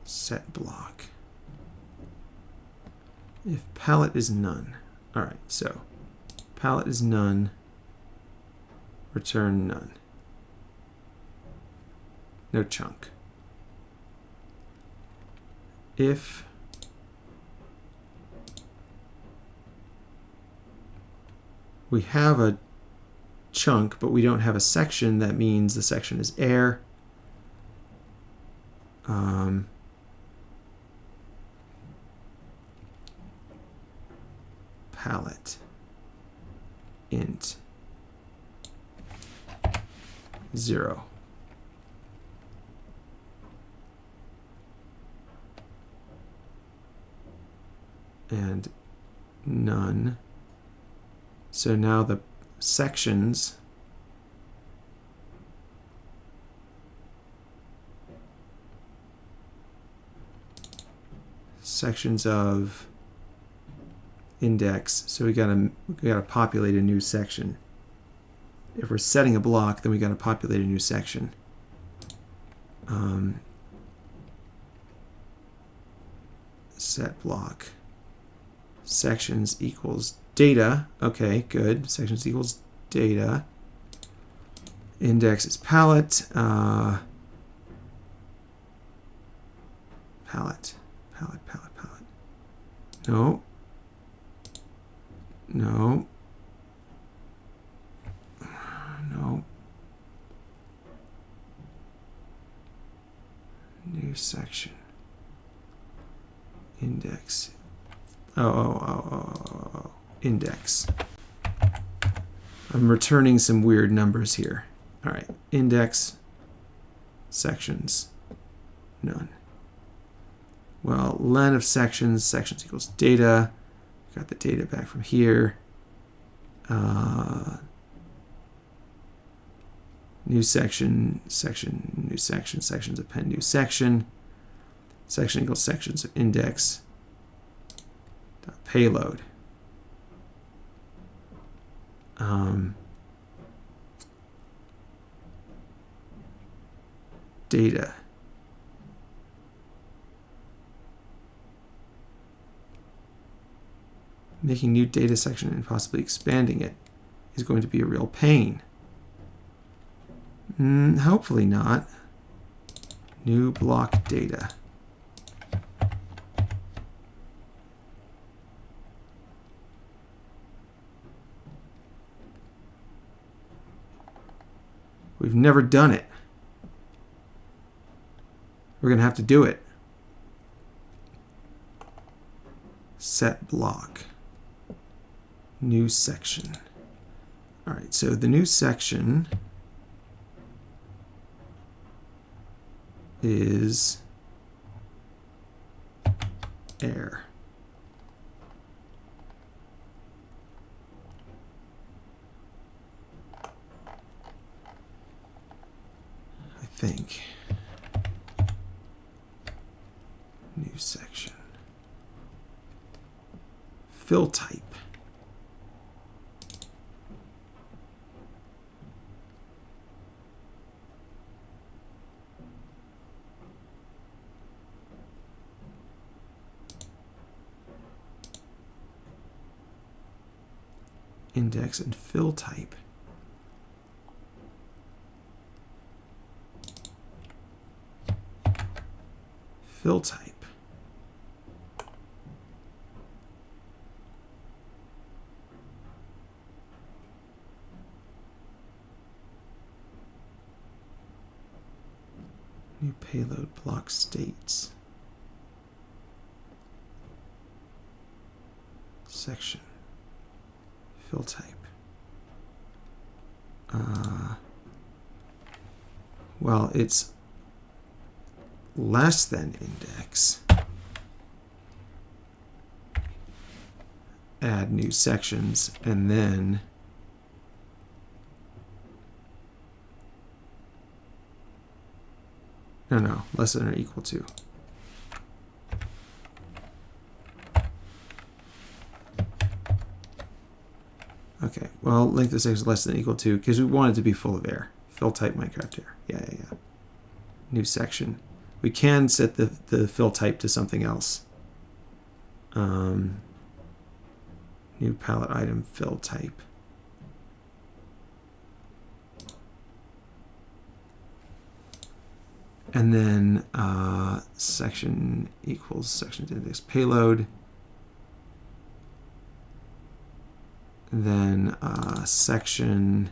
Set block. If palette is none. All right, so palette is none. Return none. No chunk. If we have a chunk, but we don't have a section, that means the section is air. Palette int 0. And none. So now the sections sections of index. So we gotta populate a new section. If we're setting a block, then we gotta populate a new section. Set block. Sections equals data. Okay, good. Sections equals data. Index is palette. Palette. No. No. No. New section. Index. Oh. Index. I'm returning some weird numbers here. All right. Index. Sections. None. Well, len of sections. Sections equals data. Got the data back from here. New section, new section, sections append new section. Section equals sections of index. Payload. Data. Making new data section and possibly expanding it is going to be a real pain. Hopefully not. New block data. We've never done it. We're going to have to do it. Set block. New section. All right, so the new section is air. I think. New section. Fill type. Index and fill type. Fill type. New payload block states. Section. Fill type. Well, it's less than index. Add new sections, and then no, less than or equal to. Okay, well, length of section is less than or equal to, because we want it to be full of air. Fill type Minecraft air. Yeah. New section. We can set the fill type to something else. New palette item fill type. And then section equals section index payload. Then section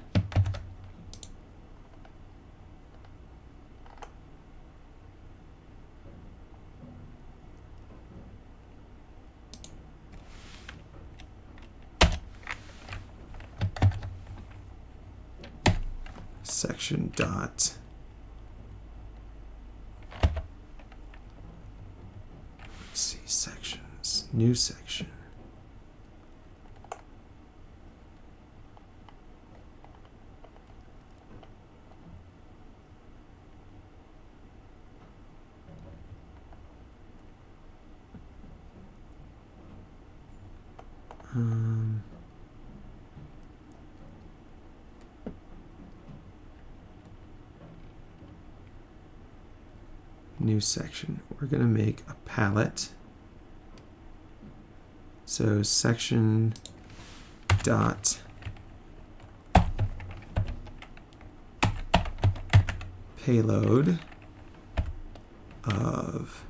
section dot sections, new section. New section. We're going to make a palette. So section dot payload of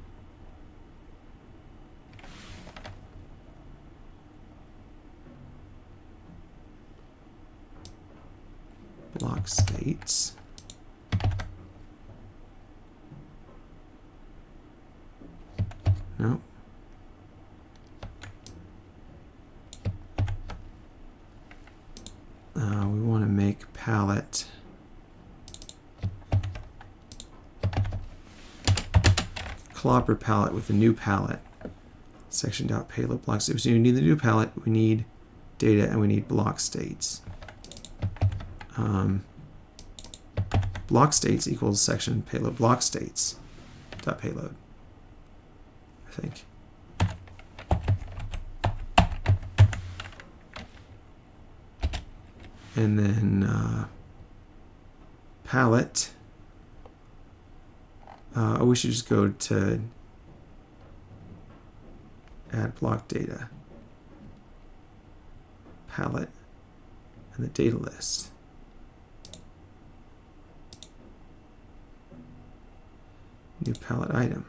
block states. No. We want to make palette clobber palette with a new palette. Section.payload block states. So you need the new palette, we need data, and we need block states. Block states equals section payload block states dot payload, I think. And then palette. We should just go to add block data, palette, and the data list. New palette item.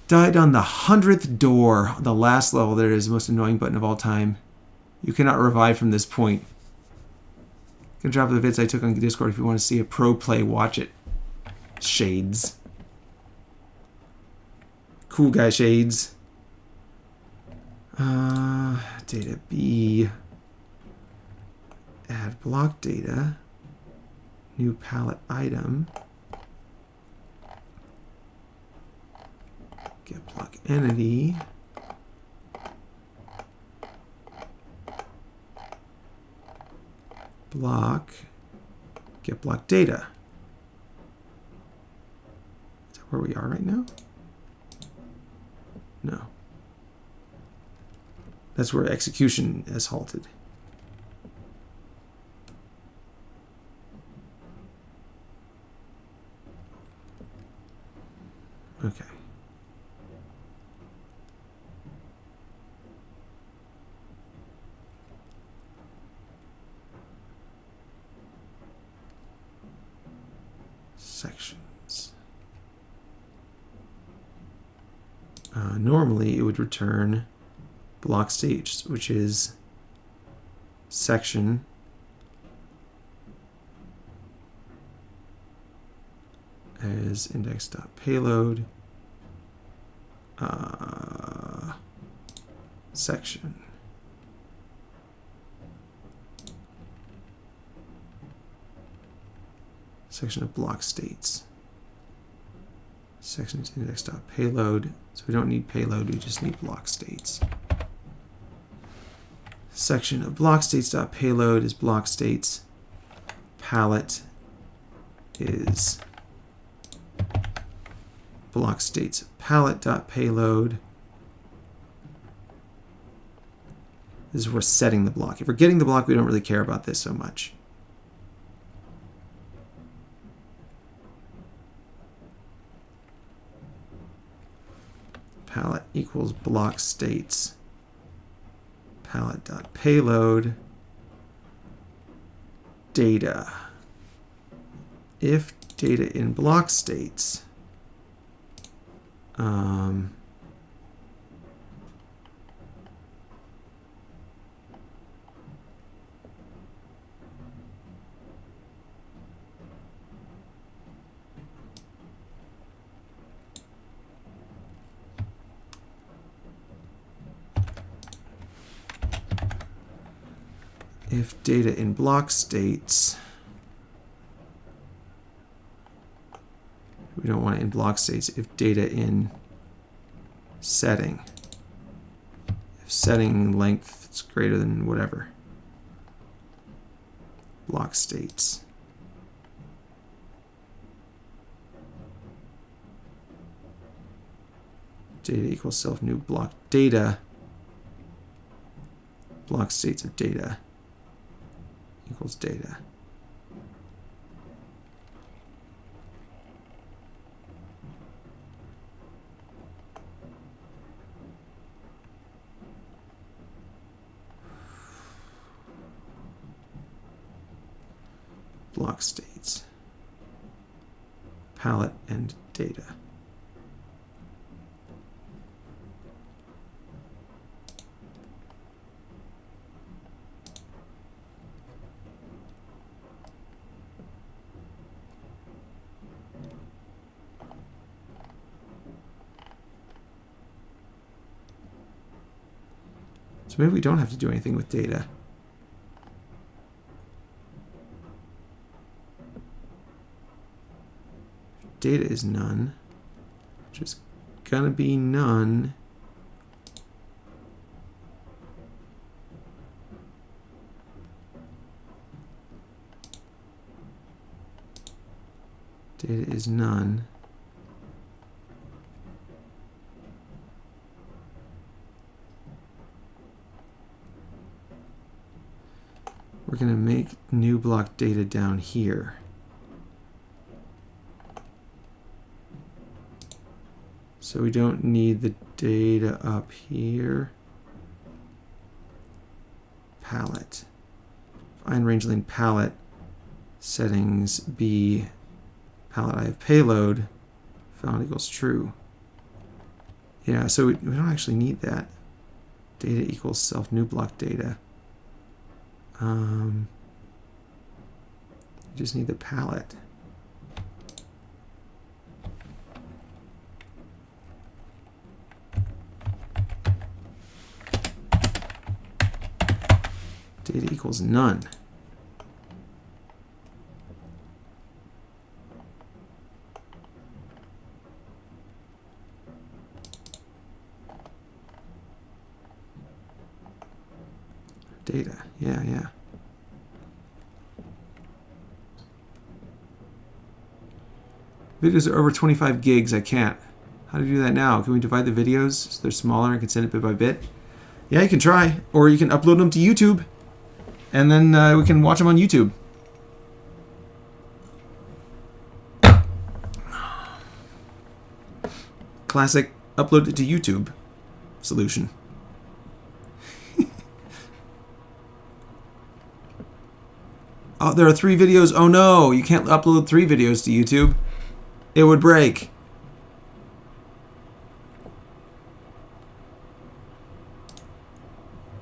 Died on the 100th door, the last level. There is the most annoying button of all time. You cannot revive from this point. You can drop the vids I took on Discord if you want to see a pro play. Watch it. Shades. Cool guy Shades. Data B. Add block data. New palette item. Get block entity. Block. Get block data. Is that where we are right now? No. That's where execution has halted. Okay. Sections. Normally it would return block stage, which is section as index.payload section. Section of block states. Section is index.payload. So we don't need payload, we just need block states. Section of block states.payload is block states. Palette is block states palette.payload. This is where we're setting the block. If we're getting the block, we don't really care about this so much. Palette equals block states palette.payload data. If data in block states if data in block states, we don't want it in block states, if data in setting, if setting length is greater than whatever, block states, Data equals self new block data. Block states of data equals data. Block states, palette, and data. So maybe we don't have to do anything with data. Data is none, which is gonna be none. Data is none. We're gonna make new block data down here. So we don't need the data up here. Palette. Find rangeling palette. Settings B. Palette I have payload. Found equals true. Yeah, so we don't actually need that. Data equals self new block data. We just need the palette. Data equals none. Data, yeah. Videos are over 25 gigs, I can't. How do you do that now? Can we divide the videos so they're smaller and can send it bit by bit? Yeah, you can try. Or you can upload them to YouTube. And then we can watch them on YouTube. Classic upload it to YouTube solution. Oh, there are 3 videos. Oh no, you can't upload 3 videos to YouTube. It would break.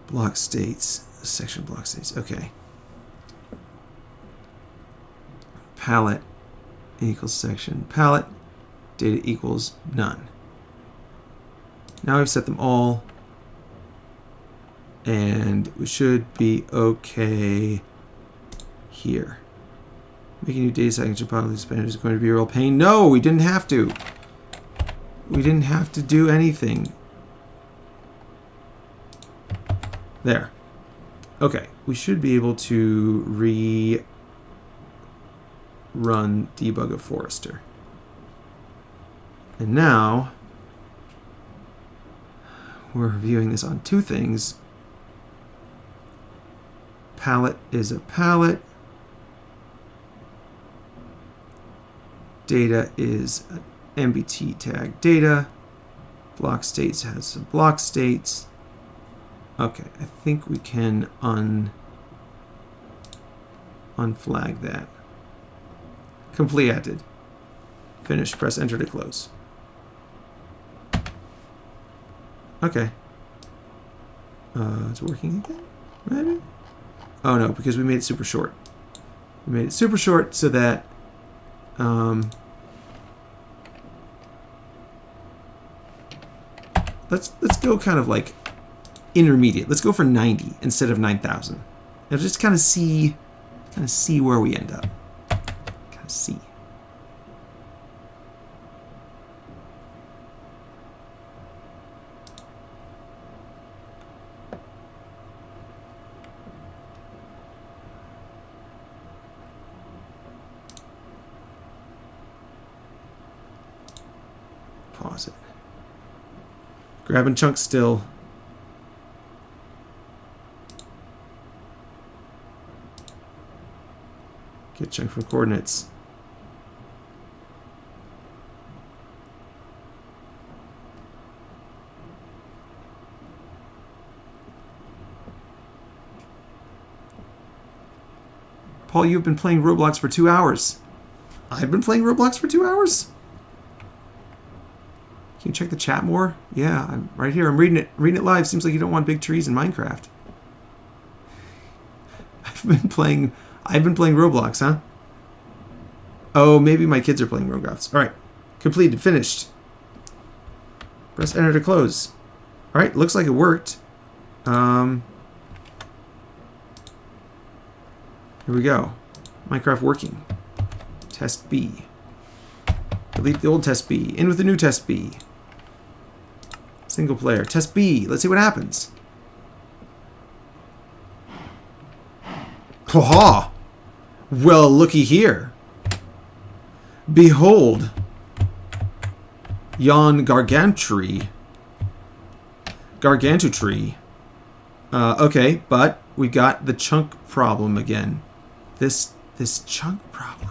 Block states. Section block states. Okay. Palette equals section. Palette. Data equals none. Now I've set them all. And we should be okay here. Making new data section probably expanded is going to be a real pain. No, we didn't have to. We didn't have to do anything. There. Okay, we should be able to run debug of Forester. And now we're reviewing this on 2 things. Palette is a palette. Data is an MBT tag data. Block states has some block states. Okay, I think we can unflag that. Completed. Finish. Press enter to close. Okay. It's working again? Maybe? Oh no, because we made it super short. We made it super short so that let's go kind of like intermediate. Let's go for 90 instead of 9,000. And just kind of see where we end up. Kind of see. Pause it. Grabbing chunks still. Get chunk from coordinates. Paul, you've been playing Roblox for 2 hours. I've been playing Roblox for 2 hours? Can you check the chat more? Yeah, I'm right here. I'm reading it live. Seems like you don't want big trees in Minecraft. I've been playing Roblox, huh? Oh, maybe my kids are playing Roblox. All right. Completed. Finished. Press enter to close. All right. Looks like it worked. Here we go. Minecraft working. Test B. Delete the old test B. In with the new test B. Single player. Test B. Let's see what happens. Ha! Well, looky here. Behold. Yon gargantree. Gargantutree. Okay, but we got the chunk problem again. This chunk problem.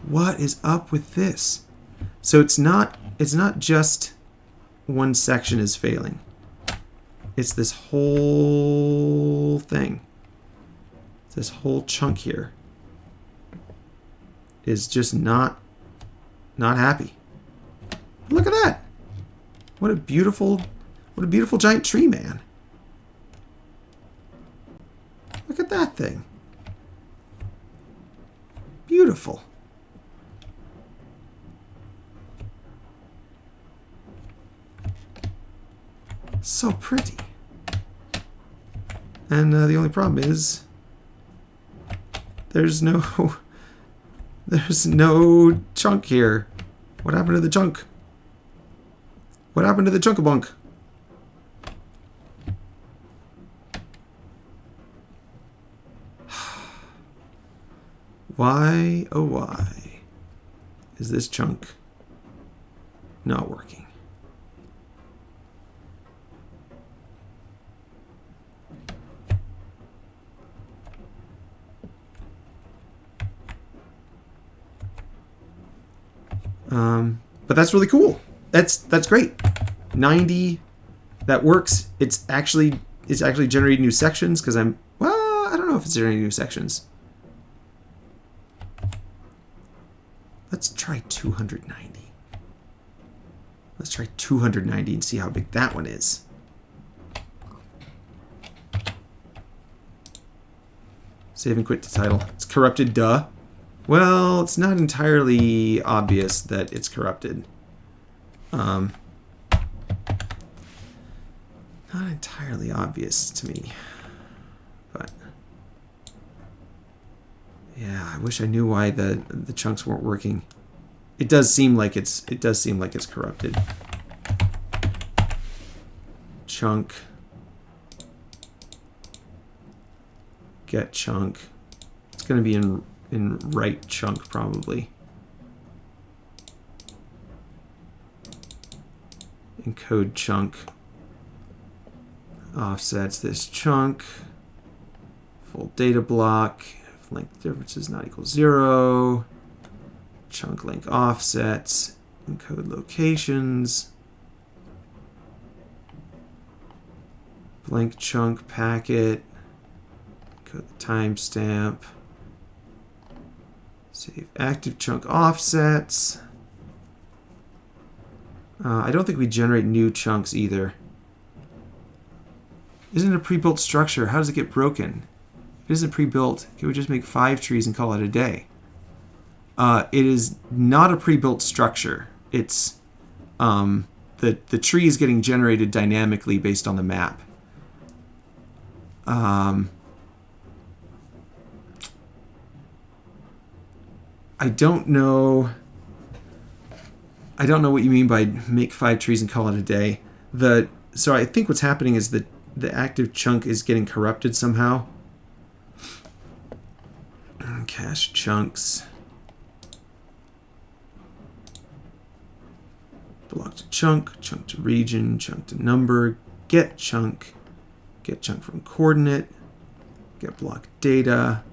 What is up with this? So it's not just one section is failing. It's this whole thing. This whole chunk here is just not happy. Look at that. What a beautiful giant tree, man. Look at that thing. Beautiful. So pretty. And the only problem is there's no chunk here. What happened to the chunk? What happened to the chunk-a-bunk? Why, oh why, is this chunk not working? But that's really cool. That's great. 90, that works. It's actually generating new sections because I don't know if it's generating new sections. Let's try 290. Let's try 290 and see how big that one is. Save and quit to title. It's corrupted, duh. Well, it's not entirely obvious that it's corrupted. Not entirely obvious to me. But yeah, I wish I knew why the chunks weren't working. It does seem like it's corrupted. Chunk. Get chunk. It's going to be in right chunk probably. Encode chunk. Offsets this chunk. Full data block. If length difference is not equal 0. Chunk length offsets. Encode locations. Blank chunk packet. Encode the timestamp. Save active chunk offsets. I don't think we generate new chunks either. Isn't it a pre-built structure? How does it get broken? If it isn't pre-built, can we just make 5 trees and call it a day? It is not a pre-built structure. It's the tree is getting generated dynamically based on the map. I don't know what you mean by make 5 trees and call it a day. So I think what's happening is that the active chunk is getting corrupted somehow. Cache chunks. block to chunk to region, chunk to number, get chunk from coordinate, get block data,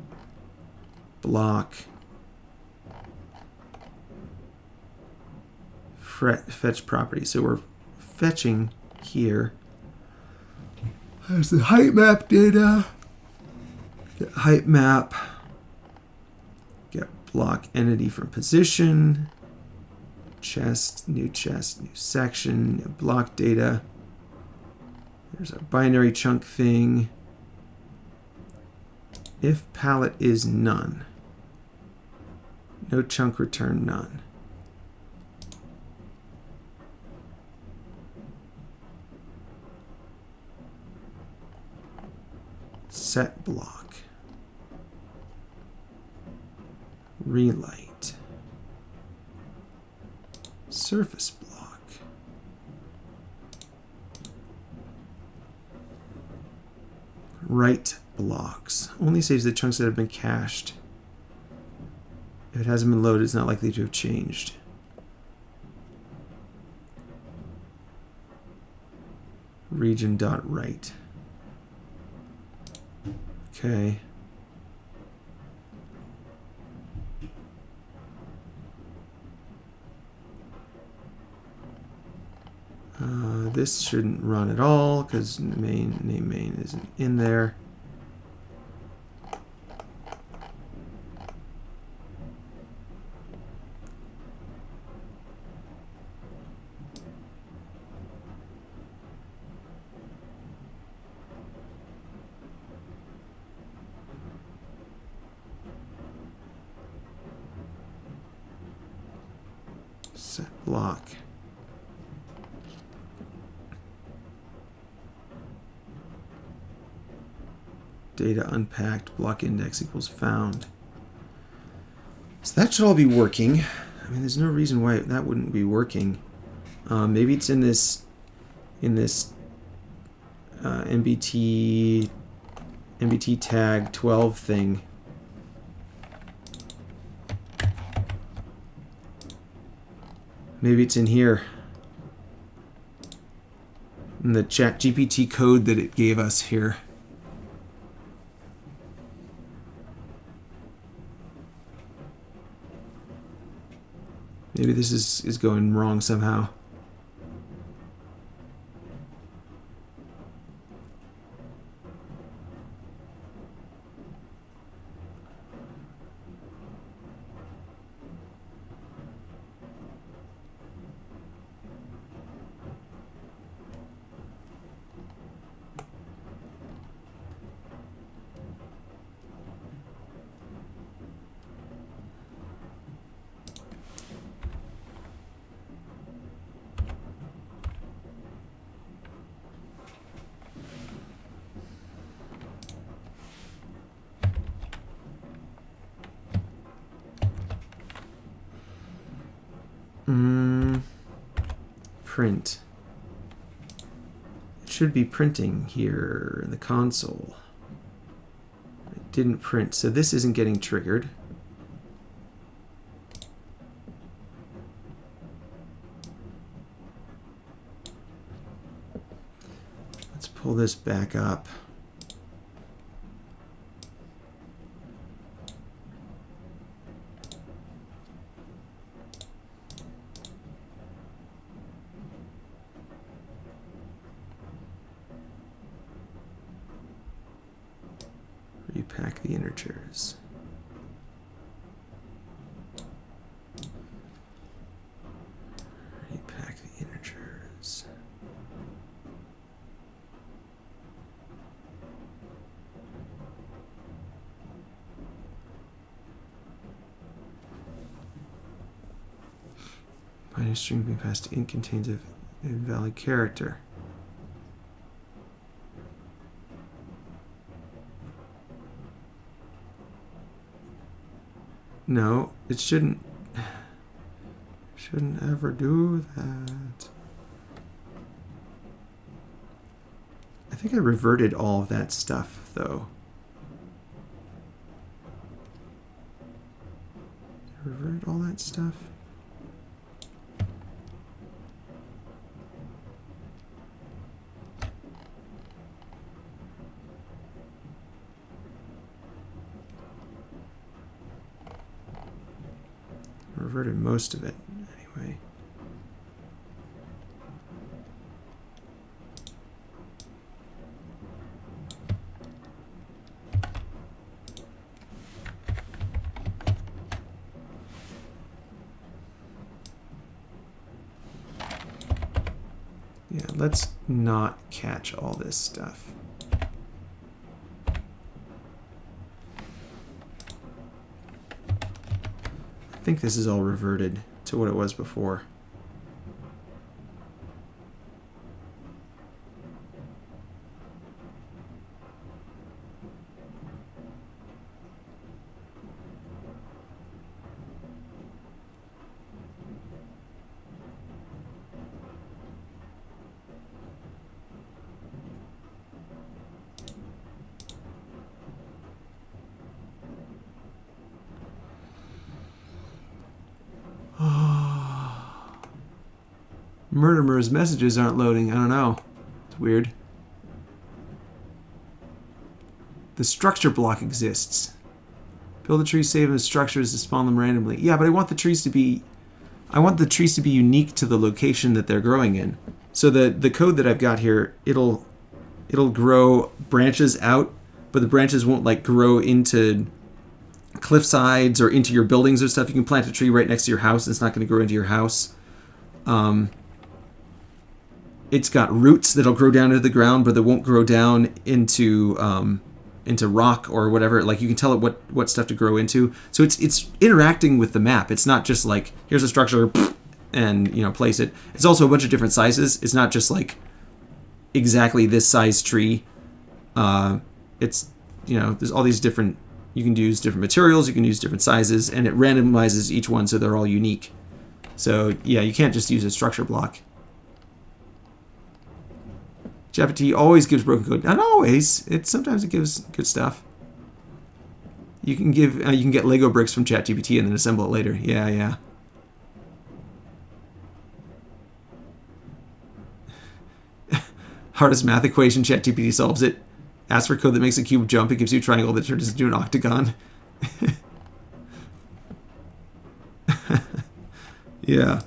block, fetch property. So we're fetching here. There's the height map data. Get height map. Get block entity from position. Chest, new section, new block data. There's our binary chunk thing. If palette is none. No chunk return none. Set block. Relight. Surface block. Write blocks. Only saves the chunks that have been cached. If it hasn't been loaded, it's not likely to have changed. Region.write. Okay. This shouldn't run at all because name main isn't in there. Set block. Data unpacked, block index equals found. So that should all be working. I mean, there's no reason why that wouldn't be working. Maybe it's in this MBT tag 12 thing. Maybe it's in here. In the ChatGPT code that it gave us here. Maybe this is going wrong somehow. Print. It should be printing here in the console. It didn't print, so this isn't getting triggered. Let's pull this back up. Repack the integers. Repack the integers. Binary string being passed to int contains a invalid character. No, it shouldn't ever do that. I think I reverted all of that stuff though. I reverted all that stuff. reverted most of it anyway. Yeah, let's not catch all this stuff. I think this is all reverted to what it was before. Murderer's messages aren't loading. I don't know. It's weird. The structure block exists. Build a tree, save them as structures to spawn them randomly. Yeah, but I want the trees to be unique to the location that they're growing in. So the code that I've got here, it'll grow branches out, but the branches won't like grow into cliff sides or into your buildings or stuff. You can plant a tree right next to your house and it's not going to grow into your house. It's got roots that'll grow down into the ground, but they won't grow down into rock or whatever. Like you can tell it what stuff to grow into. So it's interacting with the map. It's not just like here's a structure and place it. It's also a bunch of different sizes. It's not just like exactly this size tree. It's there's all these different. You can use different materials. You can use different sizes, and it randomizes each one so they're all unique. So yeah, you can't just use a structure block. GPT always gives broken code. Not always. Sometimes it gives good stuff. You can get Lego bricks from ChatGPT and then assemble it later. Yeah. Hardest math equation, ChatGPT solves it. Ask for code that makes a cube jump. It gives you a triangle that turns into an octagon. Yeah.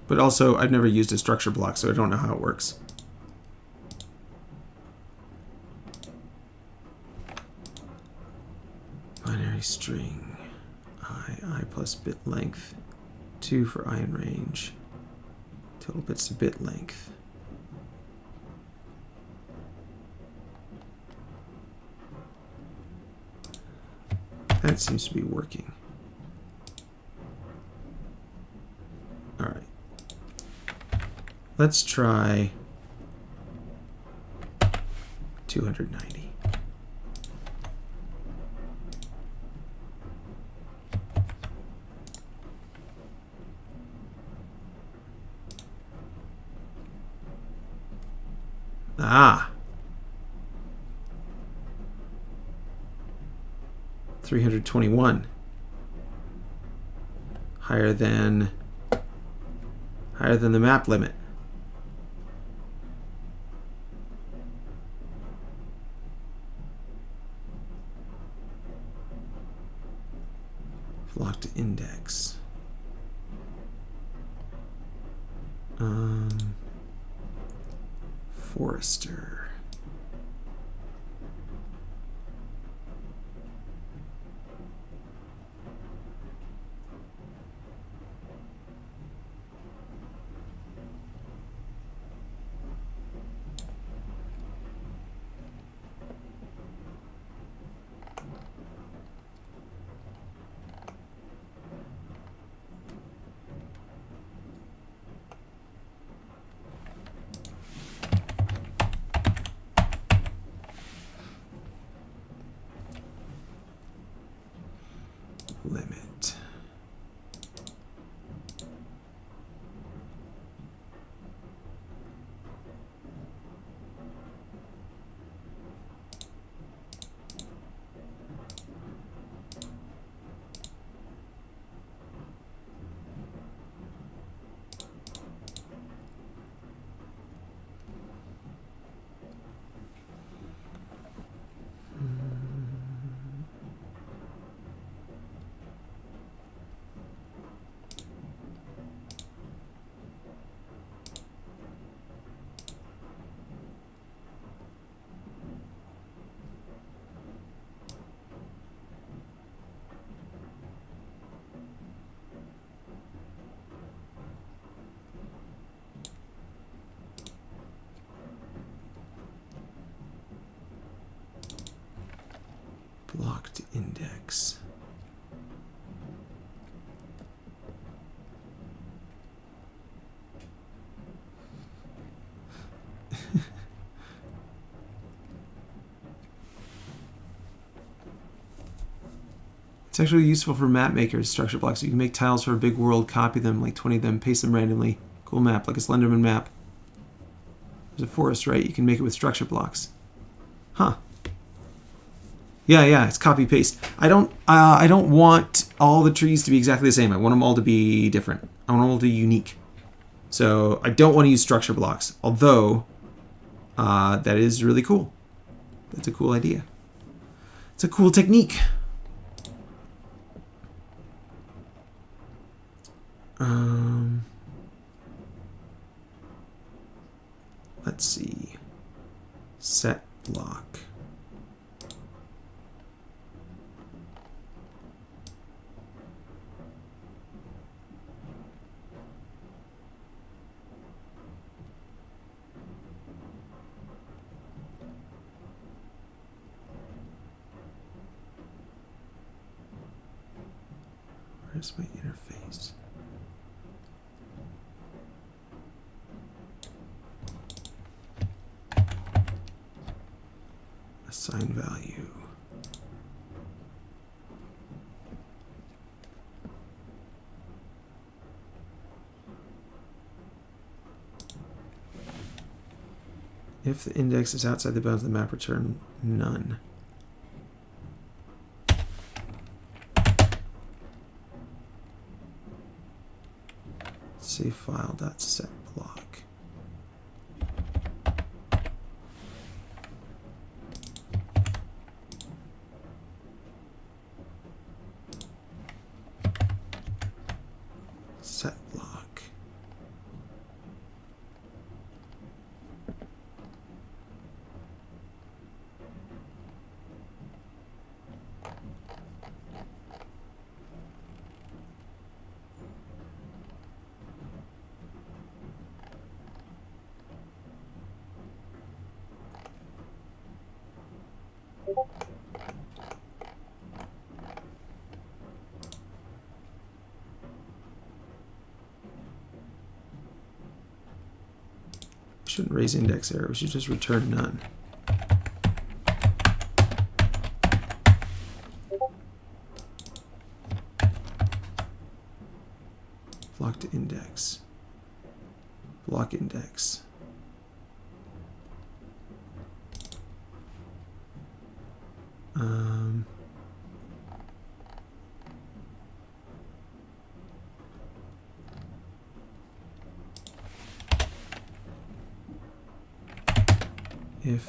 But also, I've never used a structure block, so I don't know how it works. Binary string. I plus bit length. 2 for I in range. Total bits to bit length. That seems to be working. All right. Let's try 290. Ah. 321. Higher than the map limit. Blocked index. Forester. Limit. Blocked index. It's actually useful for map makers, structure blocks. You can make tiles for a big world, copy them, like 20 of them, paste them randomly. Cool map, like a Slenderman map. There's a forest, right? You can make it with structure blocks. Huh. Yeah, it's copy paste. I don't want all the trees to be exactly the same. I want them all to be different. I want them all to be unique. So I don't want to use structure blocks, although that is really cool. That's a cool idea. It's a cool technique. Let's see. Set block. Where's my interface? Assign value. If the index is outside the bounds of the map, return none. Save file dot set block. Set block. Shouldn't raise index error. We should just return none. Blocked index. Block index. If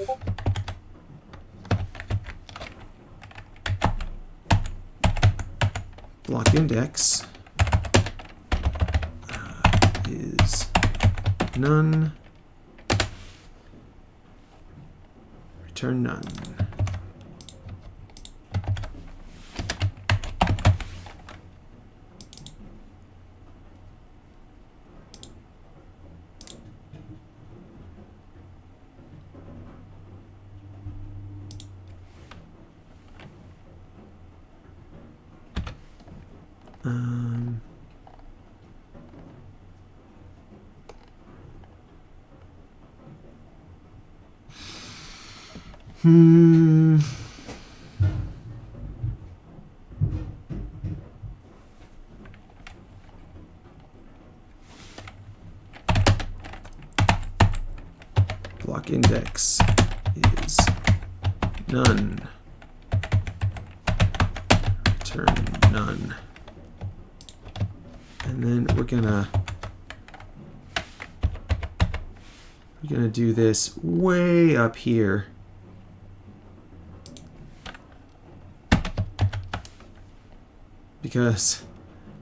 block index is none. Return none. Block index is none. Return none. And then we're gonna do this way up here. Because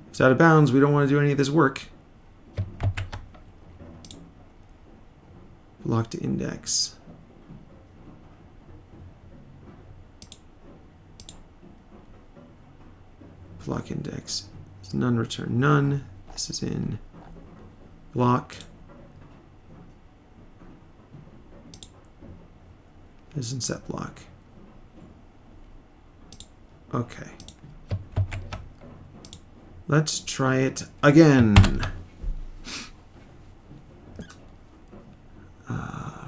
if it's out of bounds, we don't want to do any of this work. Block to index. Block index is none, return none. This is in block. This is in set block. Okay. Let's try it again.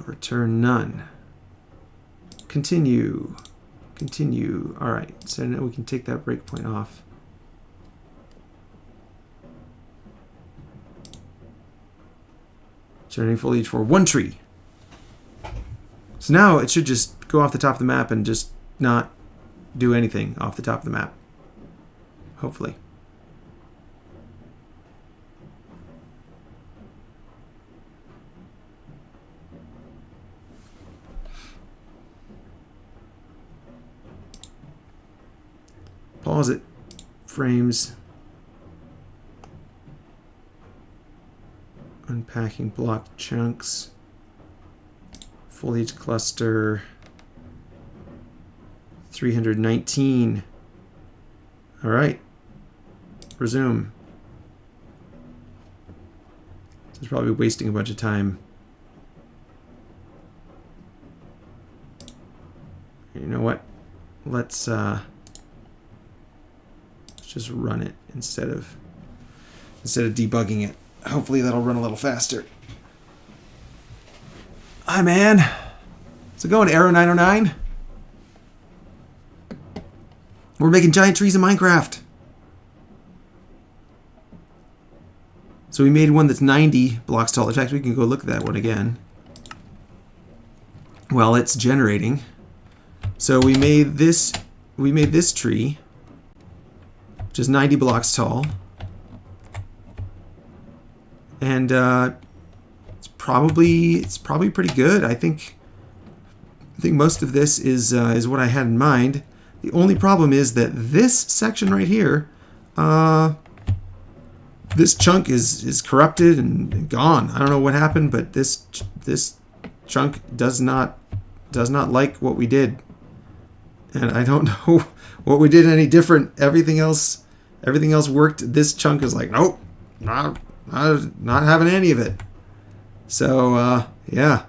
Return none. Continue. Continue. All right. So now we can take that breakpoint off. Generating foliage for one tree. So now it should just go off the top of the map and just not do anything off the top of the map. Hopefully. Pause it. Frames. Unpacking block chunks. Foliage cluster. 319. All right. Resume. This is probably wasting a bunch of time. You know what? Let's just run it instead of debugging it. Hopefully that'll run a little faster. Hi, man. How's it going, Arrow 909? We're making giant trees in Minecraft. So we made one that's 90 blocks tall. In fact, we can go look at that one again. Well, it's generating. So we made this tree, which is 90 blocks tall. And it's probably pretty good. I think most of this is what I had in mind. The only problem is that this section right here, this chunk is corrupted and gone. I don't know what happened, but this chunk does not like what we did, and I don't know what we did any different. Everything else worked. This chunk is like, nope, not having any of it. So yeah,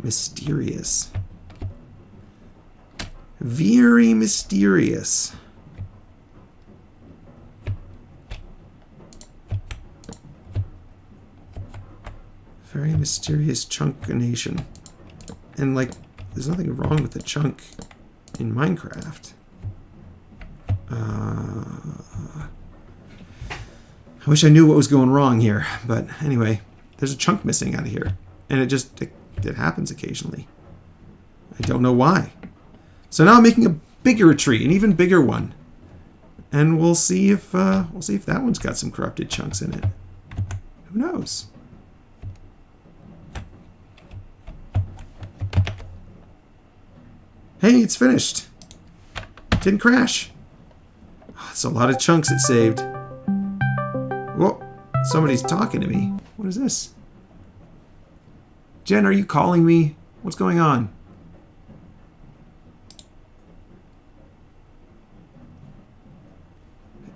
mysterious, very mysterious. Very mysterious chunkination. And like, there's nothing wrong with the chunk in Minecraft. I wish I knew what was going wrong here, but anyway, there's a chunk missing out of here, and it happens occasionally. I don't know why. So now I'm making a bigger tree, an even bigger one, and we'll see if that one's got some corrupted chunks in it. Who knows? Hey, it's finished. It didn't crash. Oh, It's a lot of chunks it saved. Whoa, somebody's talking to me. What is this? Jen, are you calling me? What's going on?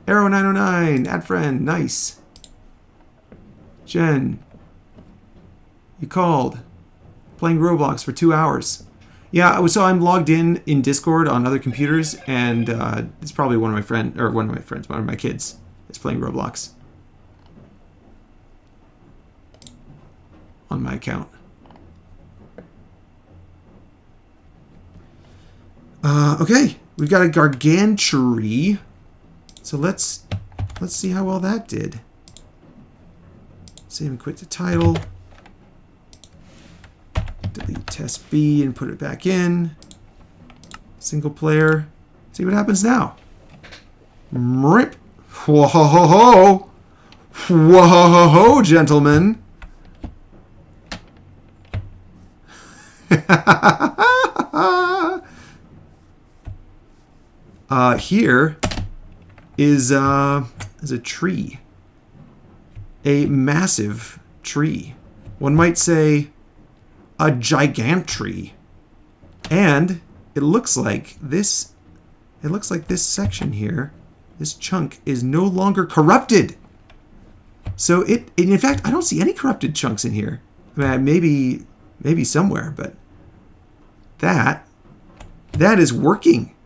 Arrow909, add friend, nice. Jen, you called. Playing Roblox for 2 hours. Yeah, so I'm logged in Discord on other computers, and it's probably one of my kids is playing Roblox on my account. Okay, we've got a gargantuary. So let's see how well that did. Save and quit the title. Delete test B and put it back in. Single player. See what happens now. Rip. Whoa ho ho ho. Whoa ho ho ho, gentlemen. Here is a tree. A massive tree. One might say a gigantry. And it looks like this section here, this chunk, is no longer corrupted. So in fact, I don't see any corrupted chunks in here. I mean, maybe somewhere, but that is working.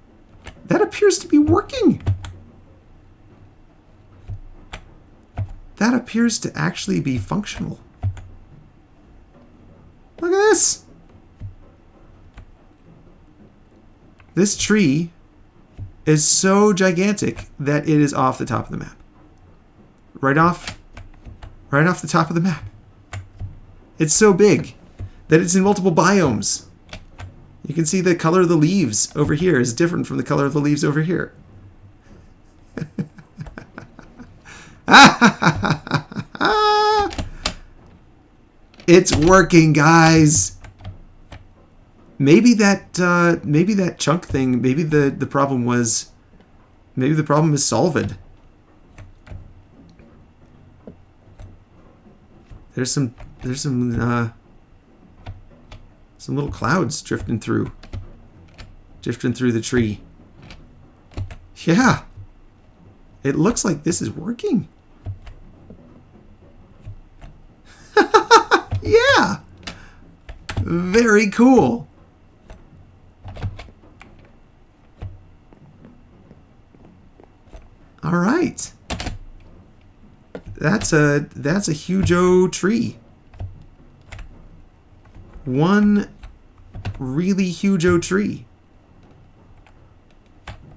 That appears to be working. That appears to actually be functional. Look at this. This tree is so gigantic that it is off the top of the map. Right off the top of the map. It's so big that it's in multiple biomes. You can see the color of the leaves over here is different from the color of the leaves over here. It's working, guys. Maybe that chunk thing. Maybe the problem is solved. There's some little clouds drifting through the tree. Yeah, it looks like this is working. Yeah, very cool. All right, that's a huge-o tree. One really huge-o tree.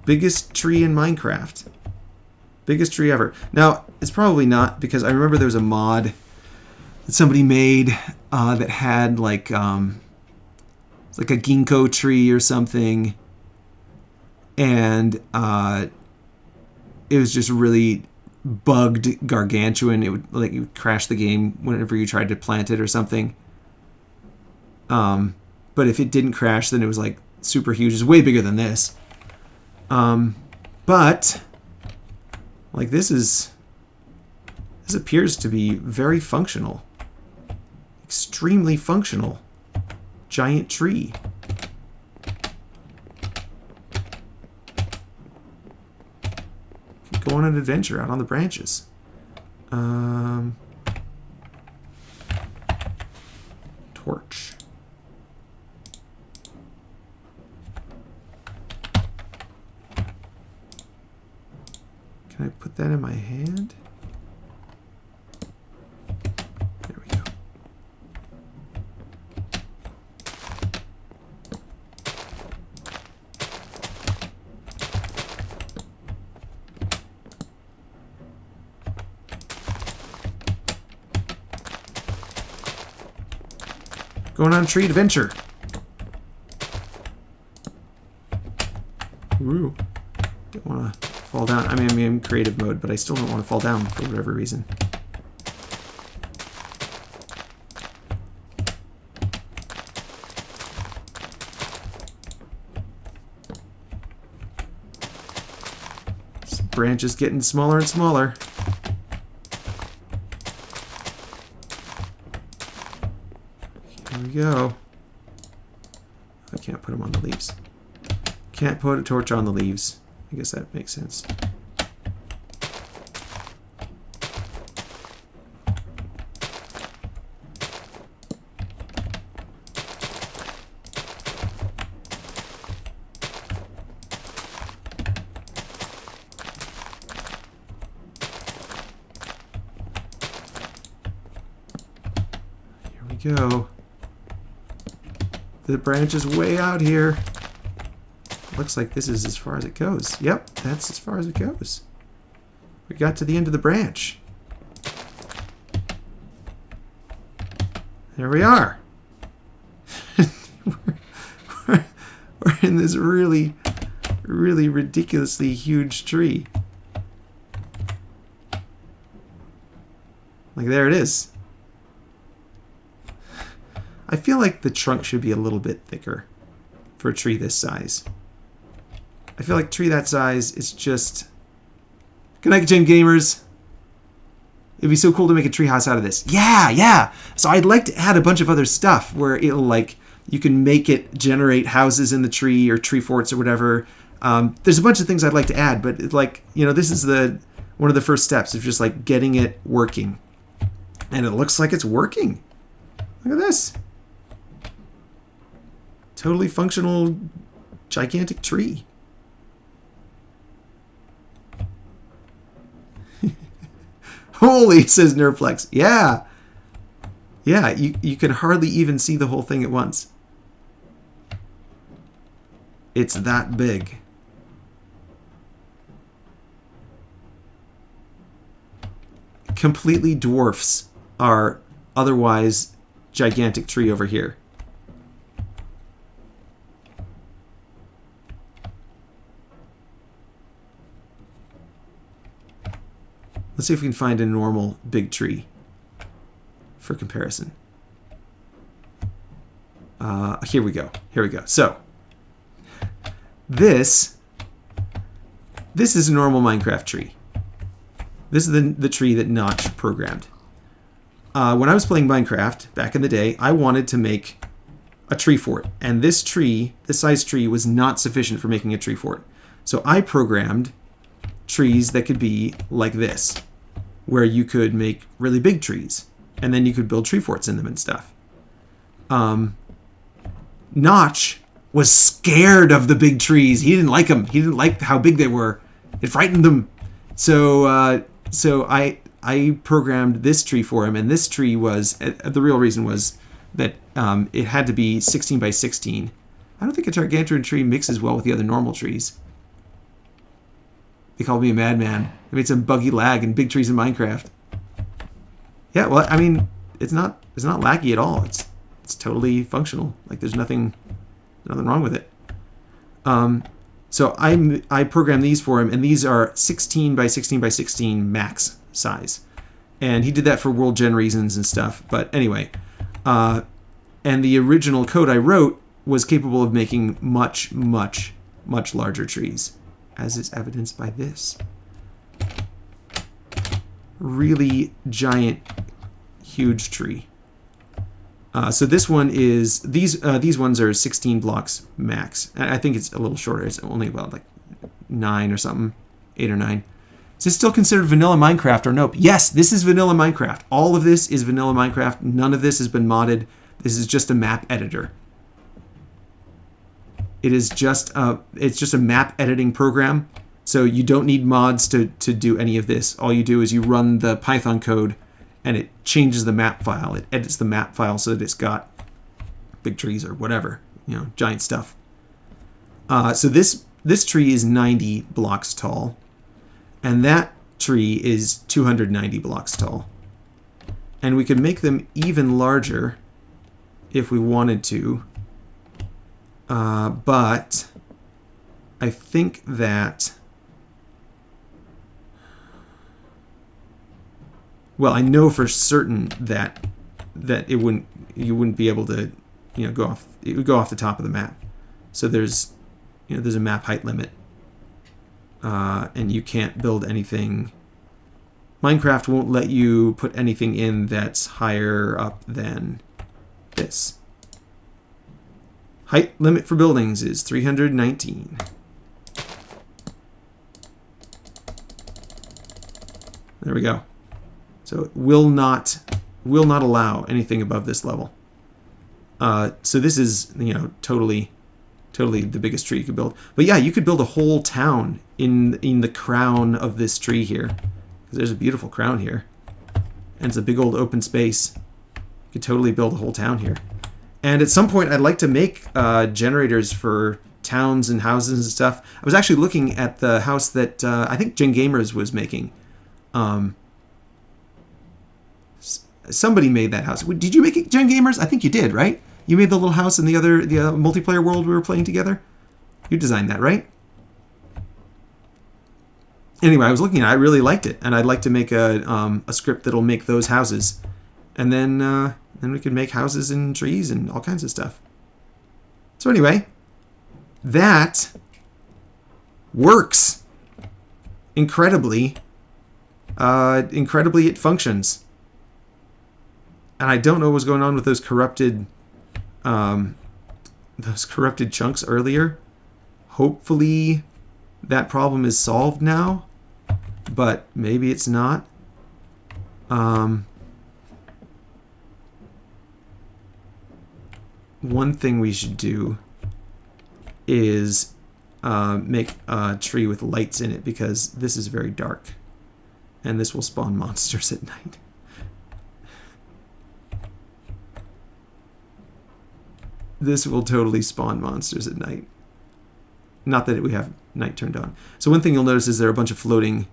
Biggest tree in Minecraft. Biggest tree ever. Now, it's probably not, because I remember there was a mod that somebody made that had like a ginkgo tree or something, and it was just really bugged gargantuan. It would crash the game whenever you tried to plant it or something. But if it didn't crash, then it was like super huge. It's way bigger than this. But like this appears to be very functional. Extremely functional. Giant tree. Go on an adventure out on the branches. Torch. Can I put that in my hand? There we go. Going on a tree adventure. Ooh. Don't want to fall down. I mean, I'm in creative mode, but I still don't want to fall down for whatever reason. Some branch is getting smaller and smaller. Here we go. I can't put them on the leaves. Can't put a torch on the leaves. I guess that makes sense. Here we go. The branch is way out here. Looks like this is as far as it goes. Yep, that's as far as it goes. We got to the end of the branch. There we are. we're in this really, really ridiculously huge tree. Like, there it is. I feel like the trunk should be a little bit thicker for a tree this size. I feel like a tree that size is just... Good night, Gen Gamers. It'd be so cool to make a treehouse out of this. Yeah. So I'd like to add a bunch of other stuff where it'll, like, you can make it generate houses in the tree or tree forts or whatever. There's a bunch of things I'd like to add, but it's like, you know, this is one of the first steps of just like getting it working. And it looks like it's working. Look at this. Totally functional, gigantic tree. Holy, says Nerflex. Yeah. Yeah, you can hardly even see the whole thing at once. It's that big. Completely dwarfs our otherwise gigantic tree over here. Let's see if we can find a normal big tree for comparison. Here we go. So, this is a normal Minecraft tree. This is the tree that Notch programmed. When I was playing Minecraft back in the day, I wanted to make a tree fort. And this size tree, was not sufficient for making a tree fort. So I programmed trees that could be like this, where you could make really big trees, and then you could build tree forts in them and stuff. Notch was scared of the big trees. He didn't like them. He didn't like how big they were. It frightened him. So I programmed this tree for him, and this tree was, the real reason was that it had to be 16 by 16. I don't think a gargantuan tree mixes well with the other normal trees. They called me a madman. I made some buggy lag and big trees in Minecraft. Yeah, well, I mean, it's not laggy at all. It's totally functional. Like, there's nothing wrong with it. So I programmed these for him, and these are 16 by 16 by 16 max size. And he did that for world gen reasons and stuff. But anyway, and the original code I wrote was capable of making much, much, much larger trees, as is evidenced by this. Really giant, huge tree. So this one is, these ones are 16 blocks max. I think it's a little shorter. It's only about like 9 or something, 8 or 9. Is this still considered vanilla Minecraft or nope? Yes, this is vanilla Minecraft. All of this is vanilla Minecraft. None of this has been modded. This is just a map editor. It's just a map editing program. So you don't need mods to do any of this. All you do is you run the Python code, and it changes the map file. It edits the map file so that it's got big trees or whatever, giant stuff. So this tree is 90 blocks tall, and that tree is 290 blocks tall. And we could make them even larger if we wanted to, but I think that... Well, I know for certain that you wouldn't be able to, go off. It would go off the top of the map. So there's a map height limit. and you can't build anything. Minecraft won't let you put anything in that's higher up than this. Height limit for buildings is 319. There we go. So it will not allow anything above this level. So this is, you know, totally the biggest tree you could build. But yeah, you could build a whole town in the crown of this tree here. Because there's a beautiful crown here. And it's a big old open space. You could totally build a whole town here. And at some point, I'd like to make generators for towns and houses and stuff. I was actually looking at the house that I think Gen Gamers was making. Somebody made that house. Did you make it, Gen Gamers? I think you did, right? You made the little house in the multiplayer world we were playing together? You designed that, right? Anyway, I was looking at it. I really liked it. And I'd like to make a script that'll make those houses. And then we could make houses and trees and all kinds of stuff. So anyway, that works. Incredibly, it functions. And I don't know what's going on with those corrupted chunks earlier. Hopefully that problem is solved now, but maybe it's not. One thing we should do is make a tree with lights in it, because this is very dark and this will spawn monsters at night. This will totally spawn monsters at night. Not that we have night turned on. So one thing you'll notice is there are a bunch of floating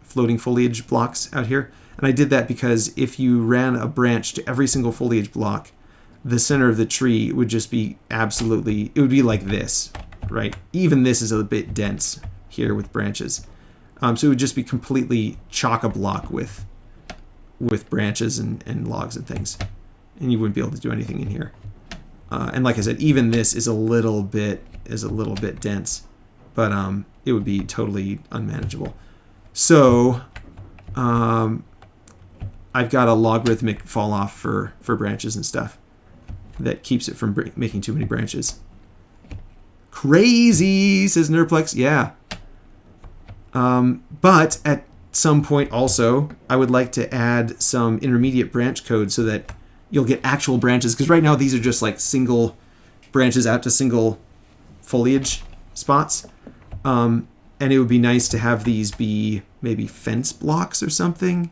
foliage blocks out here. And I did that because if you ran a branch to every single foliage block, the center of the tree would just be absolutely, it would be like this, right? Even this is a bit dense here with branches. So it would just be completely chock-a-block with branches and logs and things. And you wouldn't be able to do anything in here. And like I said, even this is a little bit dense, but it would be totally unmanageable. So I've got a logarithmic fall off for branches and stuff that keeps it from making too many branches. Crazy, says Nerplex. Yeah. But at some point also, I would like to add some intermediate branch code so that you'll get actual branches, because right now these are just like single branches out to single foliage spots. And it would be nice to have these be maybe fence blocks or something.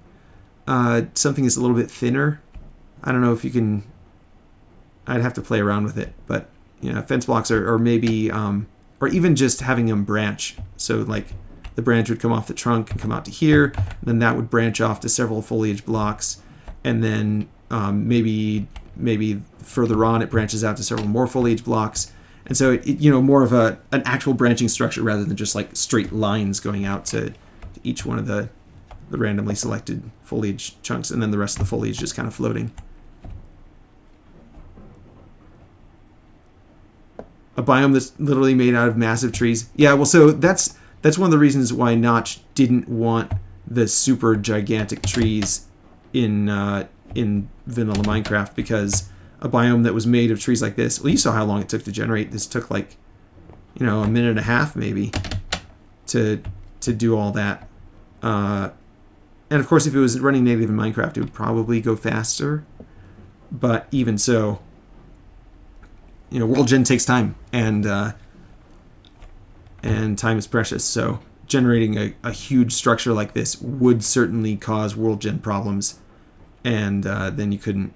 Something that's a little bit thinner. I don't know if you can... I'd have to play around with it, but you know, fence blocks or maybe... or even just having them branch. So like the branch would come off the trunk and come out to here, and then that would branch off to several foliage blocks, and then maybe further on it branches out to several more foliage blocks, and so it you know, more of an actual branching structure rather than just like straight lines going out to each one of the randomly selected foliage chunks, and then the rest of the foliage just kind of floating. A biome that's literally made out of massive trees. Yeah, well, so that's one of the reasons why Notch didn't want the super gigantic trees in vanilla Minecraft, because a biome that was made of trees like this, well, you saw how long it took to generate. This took like, you know, a minute and a half maybe to do all that. And of course, if it was running native in Minecraft, it would probably go faster. But even so, you know, world gen takes time, and time is precious. So generating a huge structure like this would certainly cause world gen problems, and then you couldn't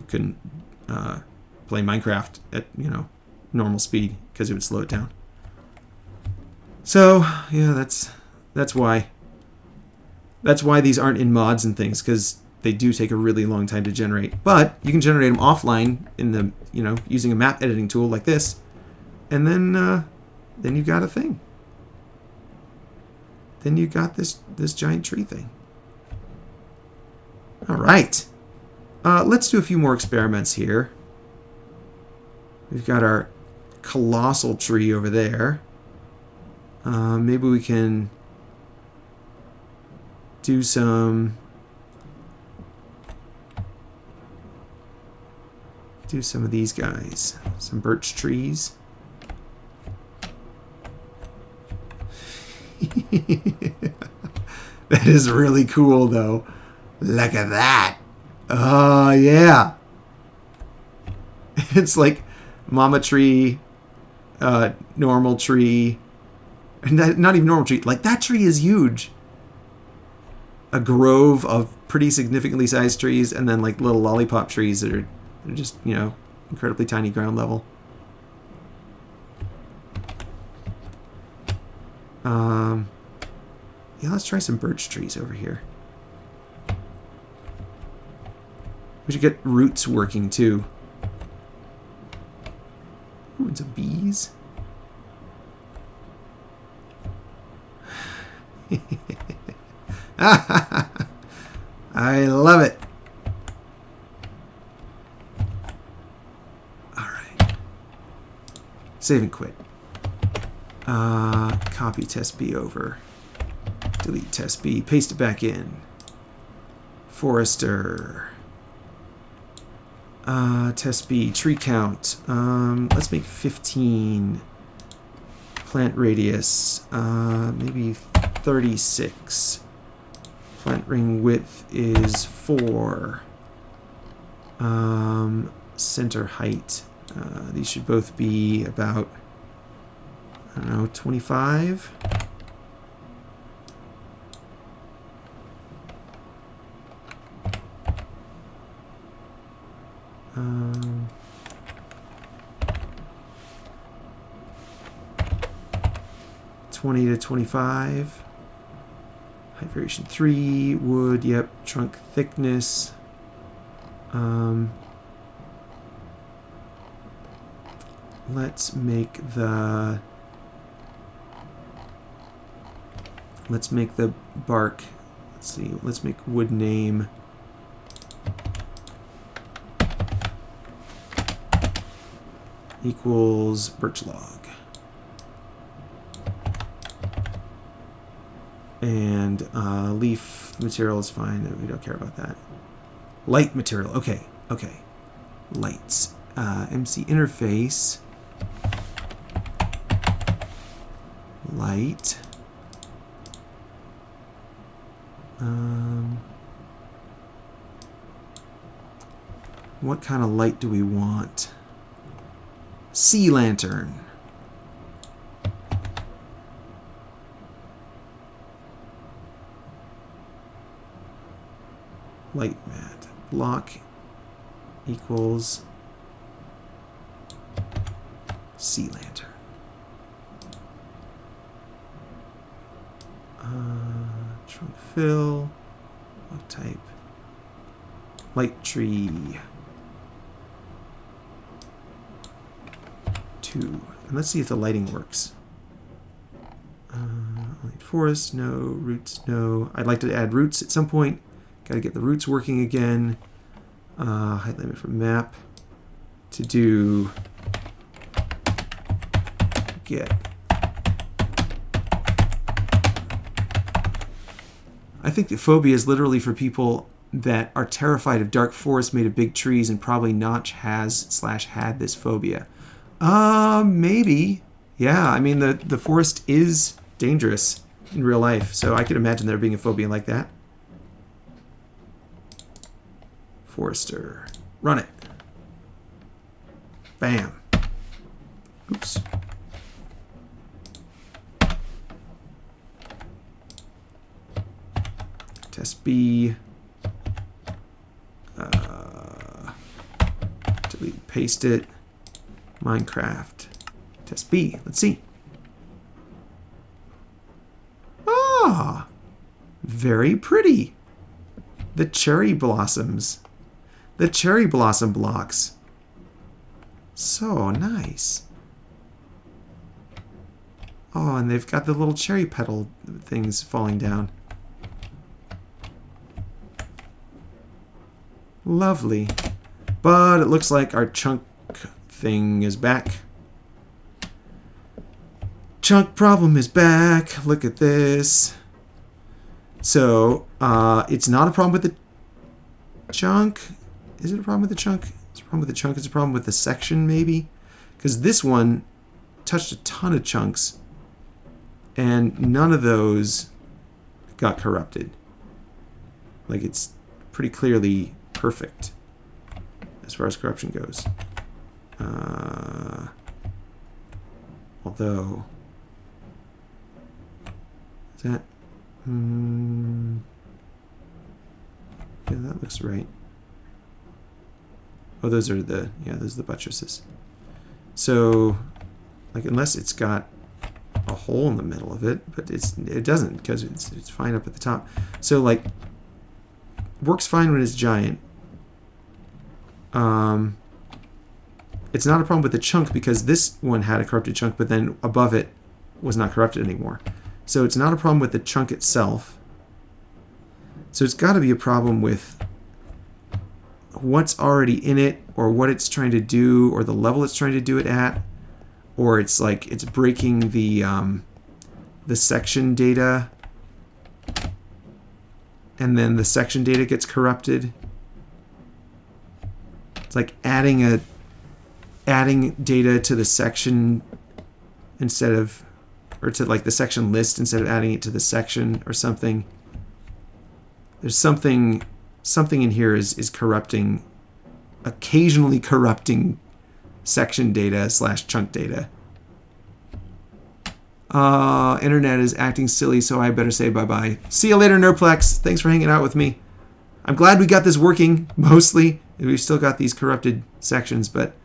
play Minecraft at, you know, normal speed, because it would slow it down. So yeah, that's why these aren't in mods and things, because they do take a really long time to generate. But you can generate them offline in the, you know, using a map editing tool like this, and then you've got a thing. Then you got this giant tree thing. All right, let's do a few more experiments here. We've got our colossal tree over there. Maybe we can do some of these guys. Some birch trees. That is really cool, though. Look at that. Oh, yeah. It's like mama tree, normal tree. Not even normal tree. Like, that tree is huge. A grove of pretty significantly sized trees, and then like little lollipop trees that are just, you know, incredibly tiny ground level. Yeah, let's try some birch trees over here. We should get roots working too. Ooh, and some bees. I love it. All right. Save and quit. Copy test B over. Delete test B. Paste it back in. Forester. Test B. Tree count. Let's make 15. Plant radius. Maybe 36. Plant ring width is 4. Center height. These should both be about, I don't know, 25. 20 to 25. Height variation 3. Wood, yep. Trunk thickness. Let's make the bark. Let's see. Let's make wood name. Equals birch log. And leaf material is fine. We don't care about that. Light material. Okay. Okay. Lights. MC interface. Light. What kind of light do we want? Sea lantern. Light mat. Block equals sea lantern. Trunk fill. What type? Light tree. 2. And let's see if the lighting works. Light forest, no. Roots, no. I'd like to add roots at some point. Got to get the roots working again. Height limit for map. To do get. I think that phobia is literally for people that are terrified of dark forests made of big trees, and probably Notch had this phobia. Maybe. Yeah, I mean, the forest is dangerous in real life, so I could imagine there being a phobia like that. Forester. Run it. Bam. Oops. Test B. Delete, paste it. Minecraft. Test B. Let's see. Ah, very pretty. The cherry blossoms. The cherry blossom blocks. So nice. Oh, and they've got the little cherry petal things falling down. Lovely. But it looks like our chunk thing is back. chunk problem is back. Look at this. So it's not a problem with the chunk. Is it a problem with the chunk? It's a problem with the chunk. It's a problem with the section, maybe? Because this one touched a ton of chunks, and none of those got corrupted. Like, it's pretty clearly perfect as far as corruption goes. Although, is that... yeah, that looks right. Oh, those are the, yeah, those are the buttresses. So, like, unless it's got a hole in the middle of it, but it doesn't, because it's fine up at the top. So, like, works fine when it's giant. It's not a problem with the chunk because this one had a corrupted chunk, but then above it was not corrupted anymore. So it's not a problem with the chunk itself. So it's got to be a problem with what's already in it, or what it's trying to do, or the level it's trying to do it at, or it's like it's breaking the section data, and then the section data gets corrupted. It's like adding data to the section instead of, or to like the section list instead of adding it to the section or something. There's something in here is corrupting, occasionally corrupting section data / chunk data. Internet is acting silly, so I better say bye-bye. See you later, Nerdplex. Thanks for hanging out with me. I'm glad we got this working, mostly. We've still got these corrupted sections, but...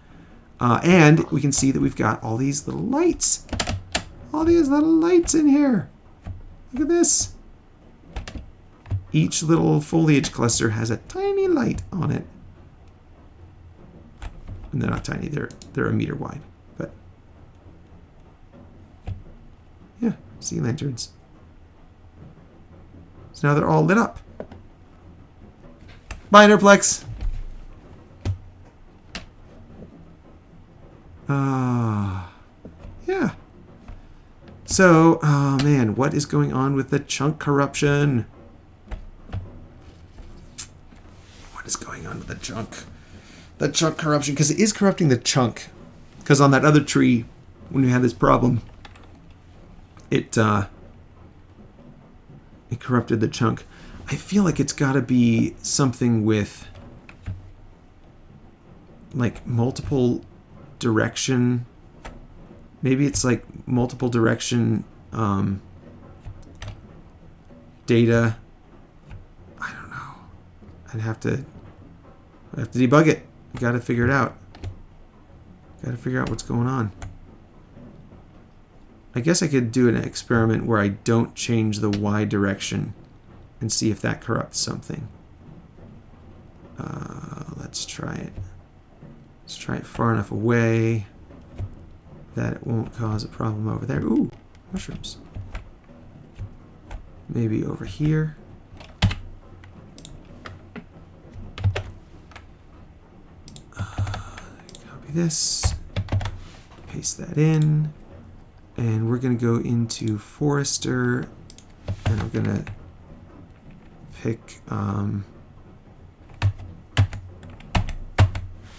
and we can see that we've got all these little lights. All these little lights in here. Look at this. Each little foliage cluster has a tiny light on it. And they're not tiny, they're a meter wide. But yeah, sea lanterns. So now they're all lit up. Bye, Nerdplex. Yeah. So, oh man, what is going on with the chunk corruption? What is going on with the chunk? The chunk corruption, because it is corrupting the chunk. Because on that other tree, when we had this problem, it corrupted the chunk. I feel like it's got to be something with like multiple direction. Maybe it's like multiple direction data. I don't know. I'd have to debug it. You got to figure it out. Got to figure out what's going on. I guess I could do an experiment where I don't change the Y direction and see if that corrupts something. Let's try it. Let's try it far enough away that it won't cause a problem over there. Ooh, mushrooms. Maybe over here. Copy this. Paste that in. And we're going to go into Forester. And we're going to pick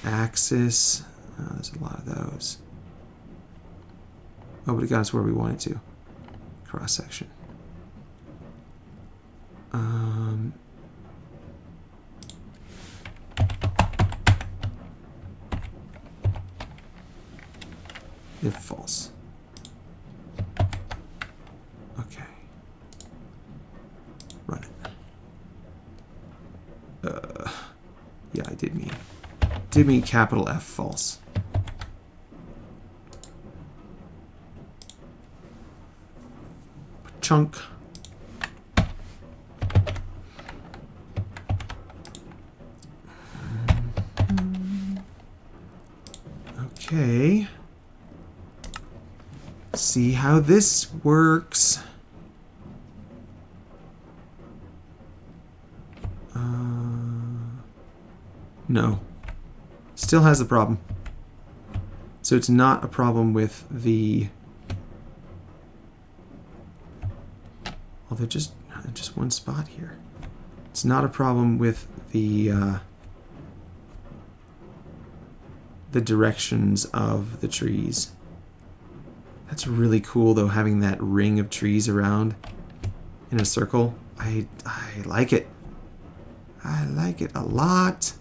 axis. There's a lot of those. Oh, but it got us where we wanted to. Cross section. If false. Okay. Run it. Yeah, I did mean capital F false. Chunk. Okay. See how this works. No. Still has the problem. So it's not a problem with the Well, they're just one spot here. It's not a problem with the directions of the trees. That's really cool, though, having that ring of trees around in a circle. I like it. I like it a lot.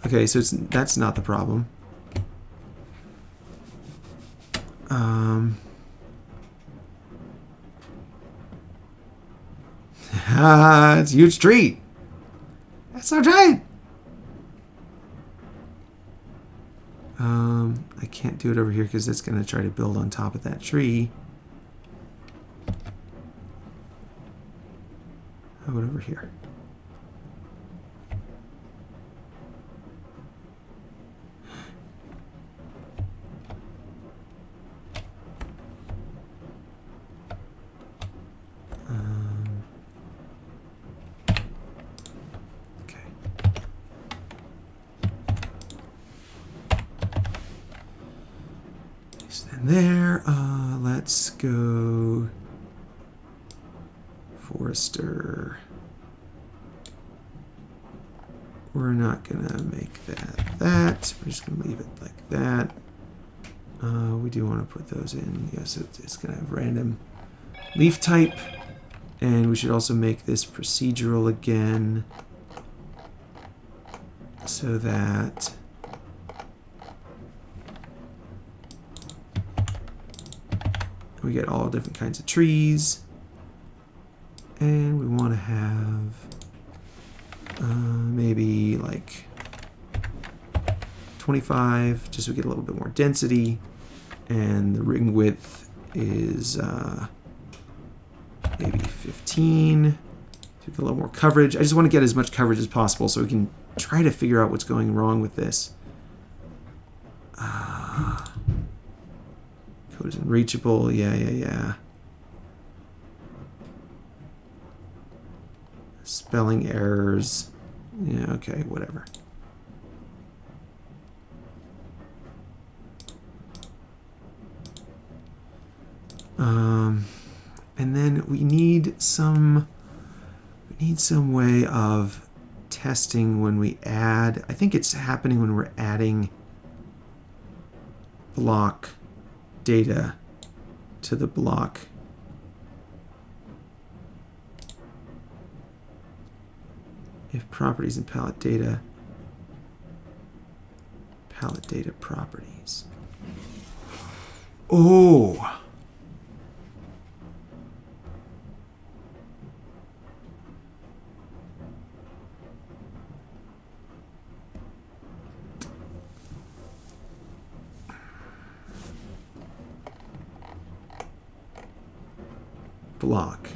Okay, so that's not the problem. It's a huge tree. That's so giant. I can't do it over here because it's going to try to build on top of that tree. How about over here? There, let's go Forester. We're not gonna make that. We're just gonna leave it like that. We do want to put those in. Yes, it's gonna have random leaf type, and we should also make this procedural again, so that we get all different kinds of trees, and we want to have maybe like 25, just so we get a little bit more density, and the ring width is maybe 15 to get a little more coverage. I just want to get as much coverage as possible so we can try to figure out what's going wrong with this. Code is unreachable. Yeah. Spelling errors. Yeah, okay, whatever. And then we need some way of testing when we add. I think it's happening when we're adding block data to the block. If properties and palette data properties. Oh. Block.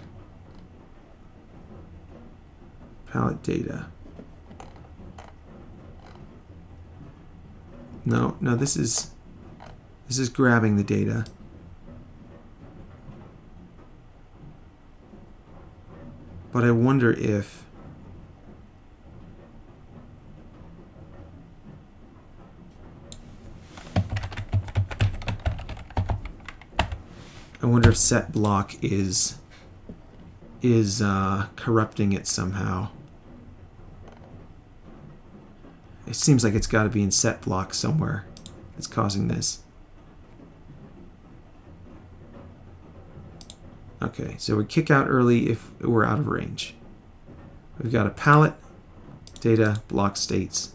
Palette data. No, this is grabbing the data. But I wonder if set block is corrupting it somehow. It seems like it's got to be in set block somewhere that's causing this. Okay, so we kick out early if we're out of range. We've got a palette, data, block states.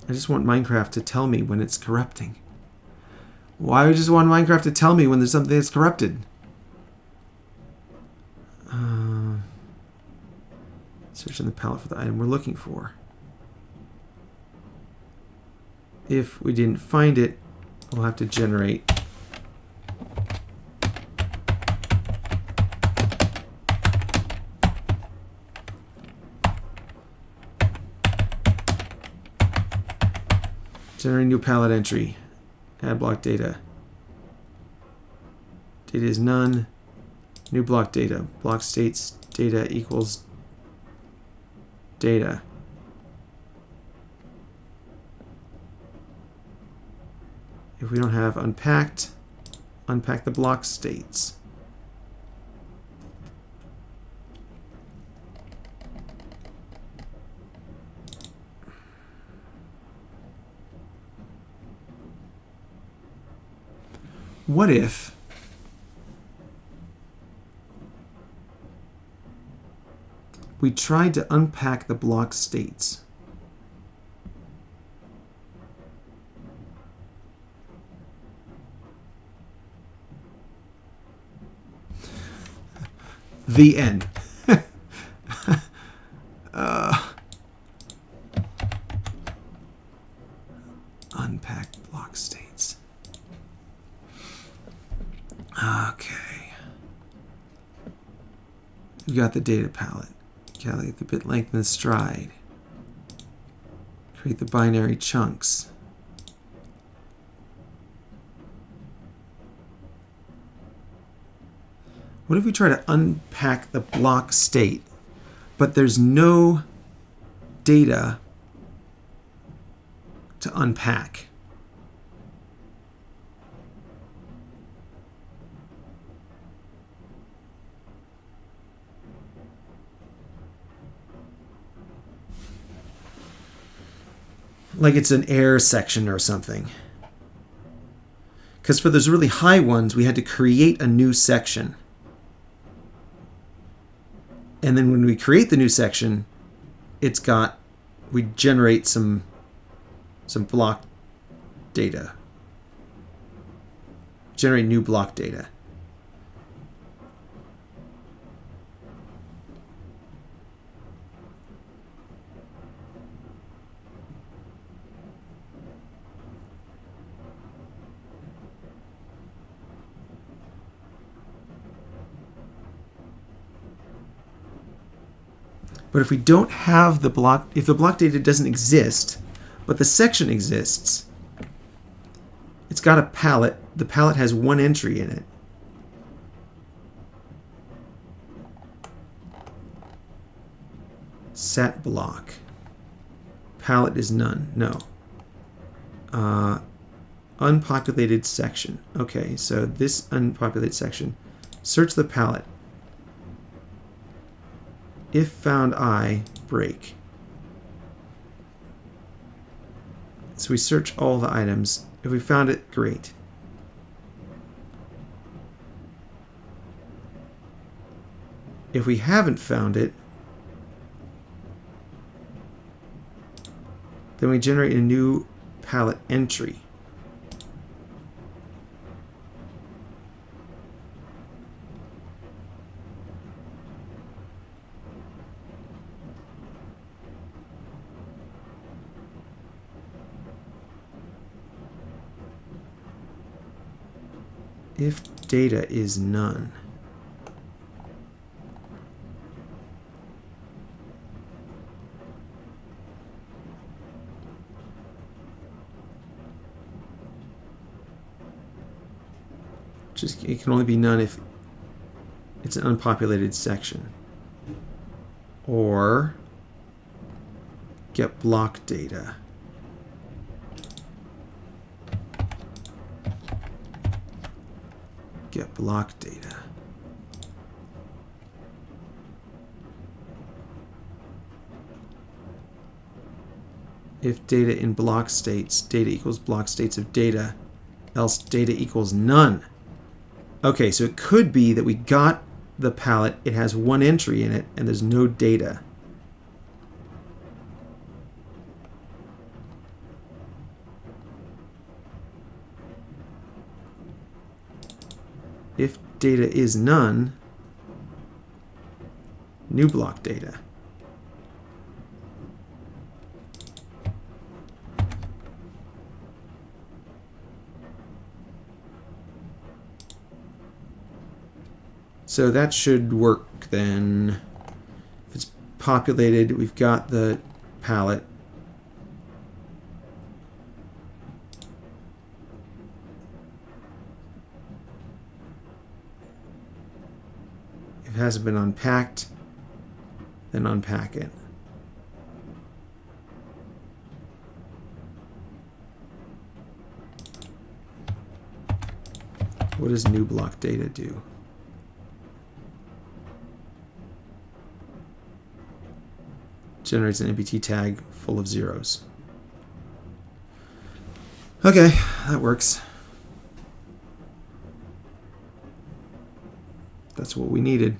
I just want Minecraft to tell me when it's corrupting. Why would I just want Minecraft to tell me when there's something that's corrupted? Search in the palette for the item we're looking for. If we didn't find it, we'll have to generate new palette entry. Add block data. Data is none. New block data. Block states data equals data. If we don't have unpacked, unpack the block states. What if we tried to unpack the block states? The end. Unpack block states. Okay. We've got the data palette. Calculate the bit length and the stride. Create the binary chunks. What if we try to unpack the block state, but there's no data to unpack? Like it's an error section or something. Because for those really high ones, we had to create a new section. And then when we create the new section, we generate some block data. Generate new block data. But if we don't have the block, if the block data doesn't exist, but the section exists, it's got a palette. The palette has one entry in it. Set block. Palette is none. No. Unpopulated section. Okay, so this unpopulated section. Search the palette. If found I, break. So we search all the items. If we found it, great. If we haven't found it, then we generate a new palette entry. If data is none. It can only be none if it's an unpopulated section. Or get block data. Get block data. If data in block states, data equals block states of data, else data equals none. Okay, so it could be that we got the palette, it has one entry in it, and there's no data. If data is none, new block data. So that should work then. If it's populated, we've got the palette. If it hasn't been unpacked, then unpack it. What does new block data do? Generates an MPT tag full of zeros. Okay, that works. That's what we needed.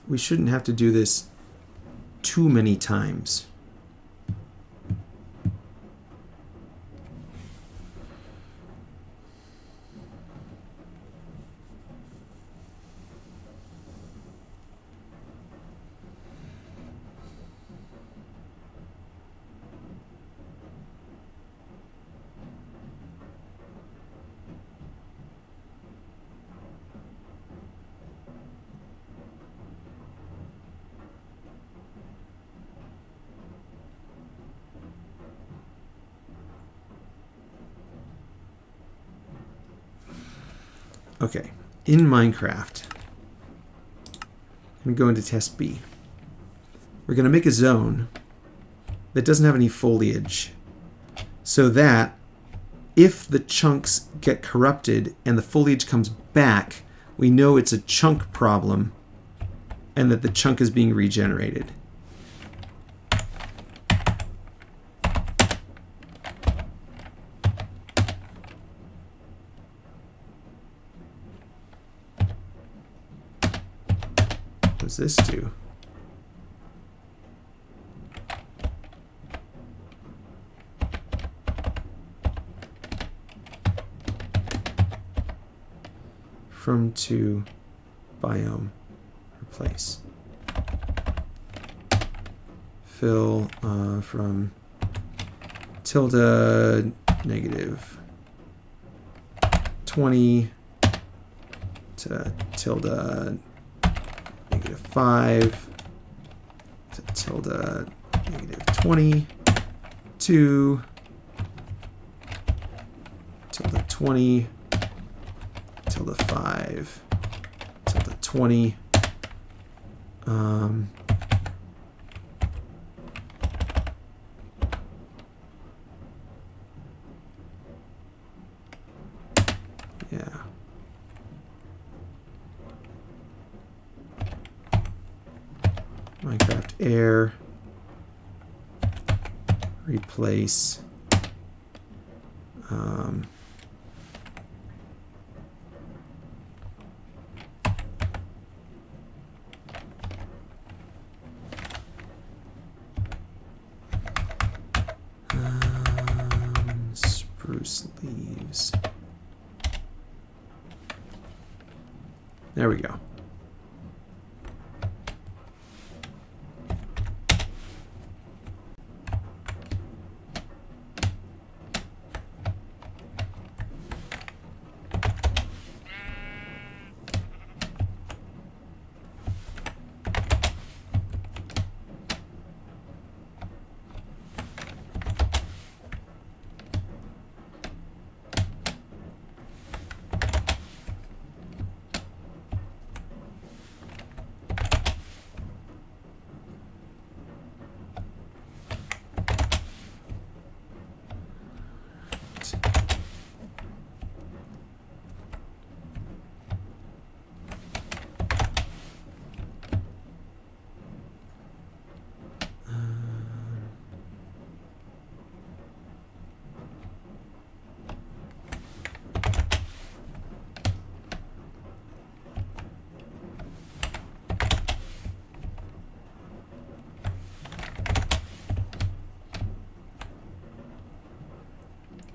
We shouldn't have to do this too many times. Okay, in Minecraft, I'm going to go into test B. We're going to make a zone that doesn't have any foliage so that if the chunks get corrupted and the foliage comes back, we know it's a chunk problem and that the chunk is being regenerated. What does this do? From to biome replace. Fill from tilde negative 20 to tilde negative 5 to tilde negative 20 to tilde 20 tilde 5 tilde 20 yeah. Minecraft air replace spruce leaves. There we go.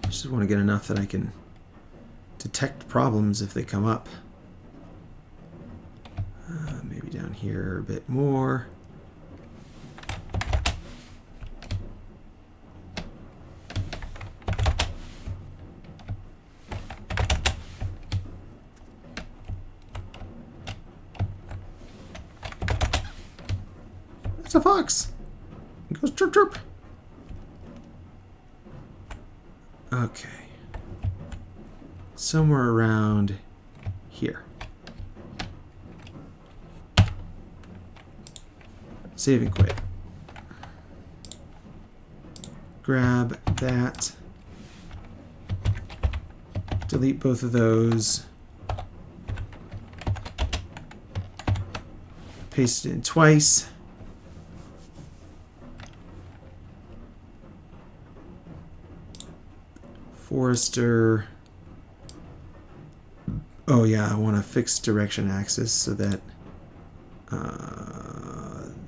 Just want to get enough that I can detect problems if they come up. Maybe down here a bit more. It's a fox. It goes chirp chirp. Okay. Somewhere around here. Save and quit. Grab that. Delete both of those. Paste it in twice. Forester. Oh yeah, I want a fixed direction axis so that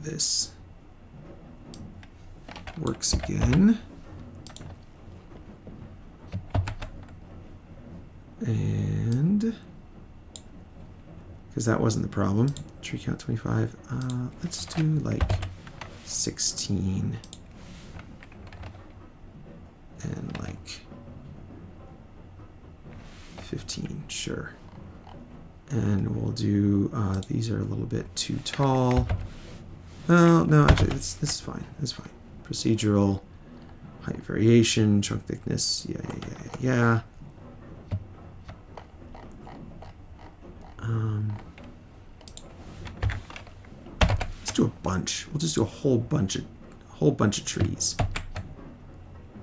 this works again. And because that wasn't the problem. Tree count 25. Let's do like 16 and like 15, sure. And we'll do, these are a little bit too tall. Well, no, actually, this is fine. This is fine. Procedural, height variation, trunk thickness, yeah. Let's do a bunch. We'll just do a whole bunch of trees.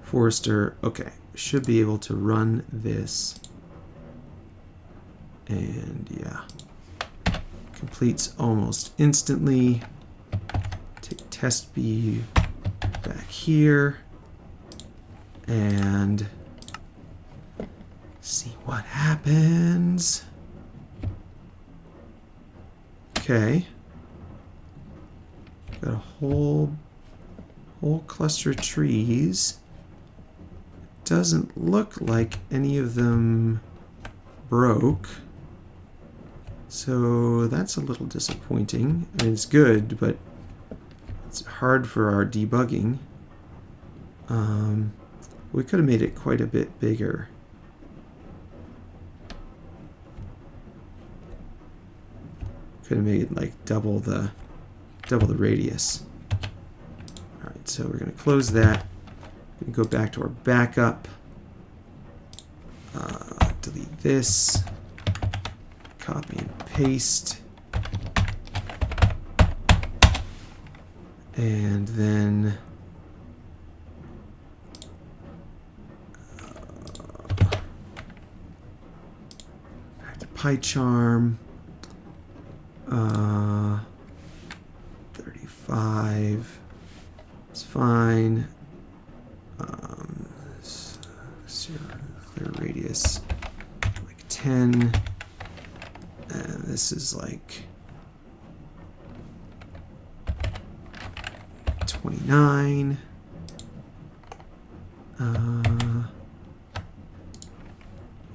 Forester, okay. Should be able to run this. And yeah, completes almost instantly. Take test B back here and see what happens. Okay, got a whole cluster of trees. Doesn't look like any of them broke. So that's a little disappointing. I mean, it's good, but it's hard for our debugging. We could have made it quite a bit bigger. Could have made it like double the radius. All right, so we're going to close that. We're going to go back to our backup. Delete this. Copy and paste. And then back to PyCharm. 35 is fine. Clear radius like 10. And this is like 29.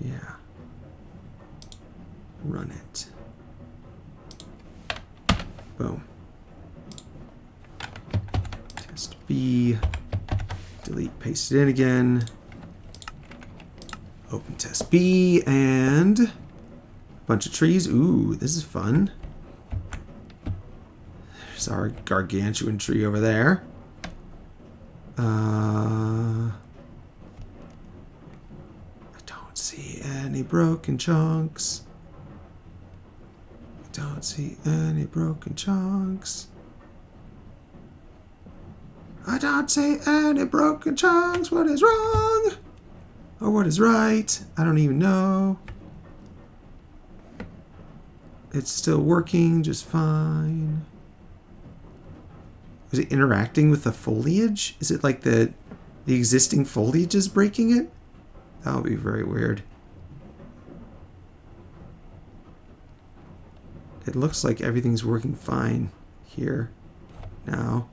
Yeah. Run it. Boom. Test B. Delete, paste it in again. Open test B and a bunch of trees. Ooh, this is fun. There's our gargantuan tree over there. I don't see any broken chunks. I don't see any broken chunks. I don't see any broken chunks. What is wrong? Or what is right? I don't even know. It's still working just fine. Is it interacting with the foliage? Is it like the existing foliage is breaking it? That would be very weird. It looks like everything's working fine here now.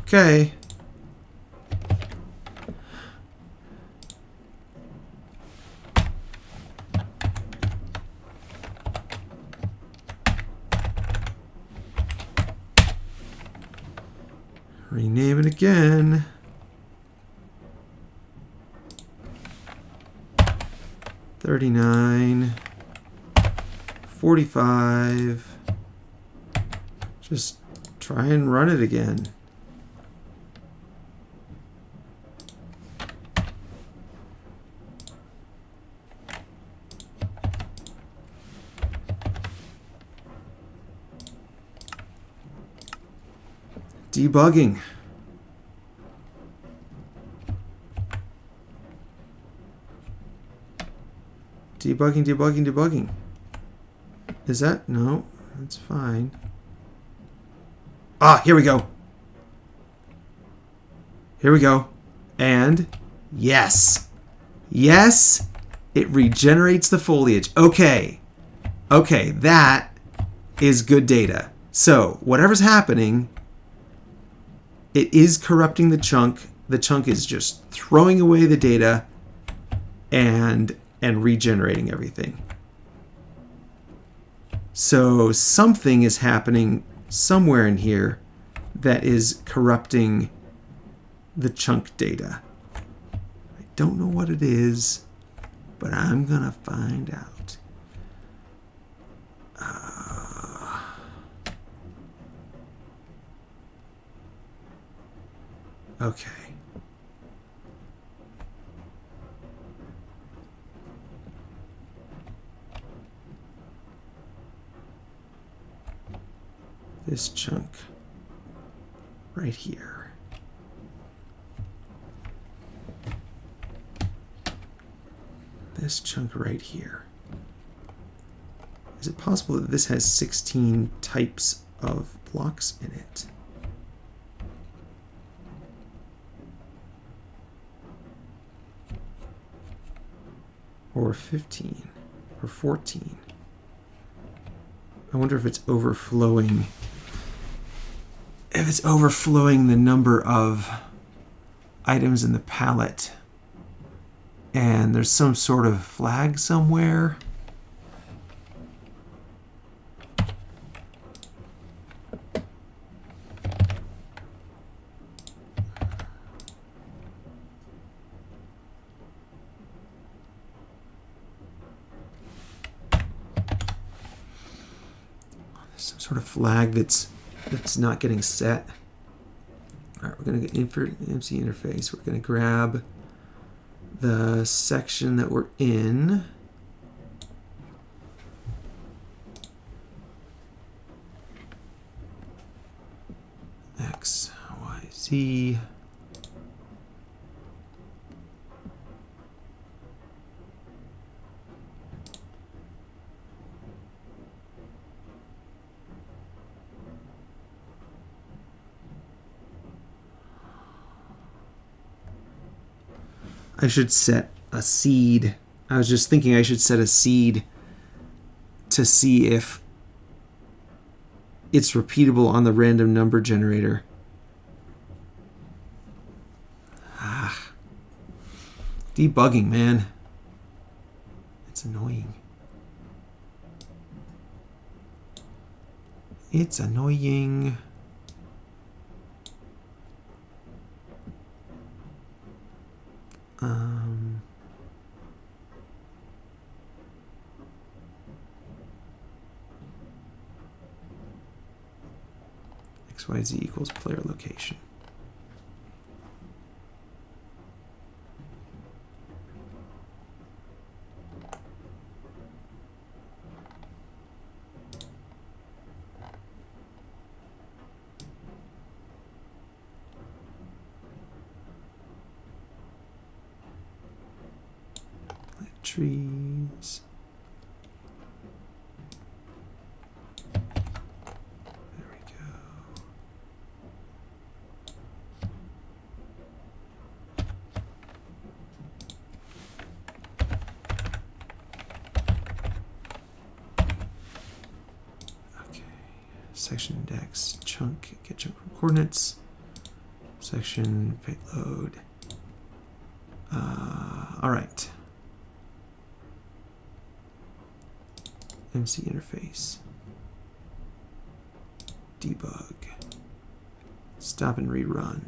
Okay. Rename it again. 39, 45. Just try and run it again. Debugging. Debugging. Is that? No, that's fine. Ah, here we go. Here we go. And yes. Yes, it regenerates the foliage. Okay. Okay, that is good data. So, whatever's happening, it is corrupting the chunk. The chunk is just throwing away the data and regenerating everything. So something is happening somewhere in here that is corrupting the chunk data. I don't know what it is, but I'm gonna find out. Okay. This chunk right here. This chunk right here. Is it possible that this has 16 types of blocks in it? Or 15 or 14? I wonder if it's overflowing. If it's overflowing the number of items in the palette and there's some sort of flag somewhere. There's some sort of flag that's not getting set. All right, we're going to get MC interface. We're going to grab the section that we're in. X, Y, Z. I should set a seed. I was just thinking I should set a seed to see if it's repeatable on the random number generator. Debugging, man. It's annoying. It's annoying. XYZ equals player location. Trees. There we go. Okay. Section index, chunk, get chunk from coordinates. Section payload. All right. MC interface. Debug. Stop and rerun.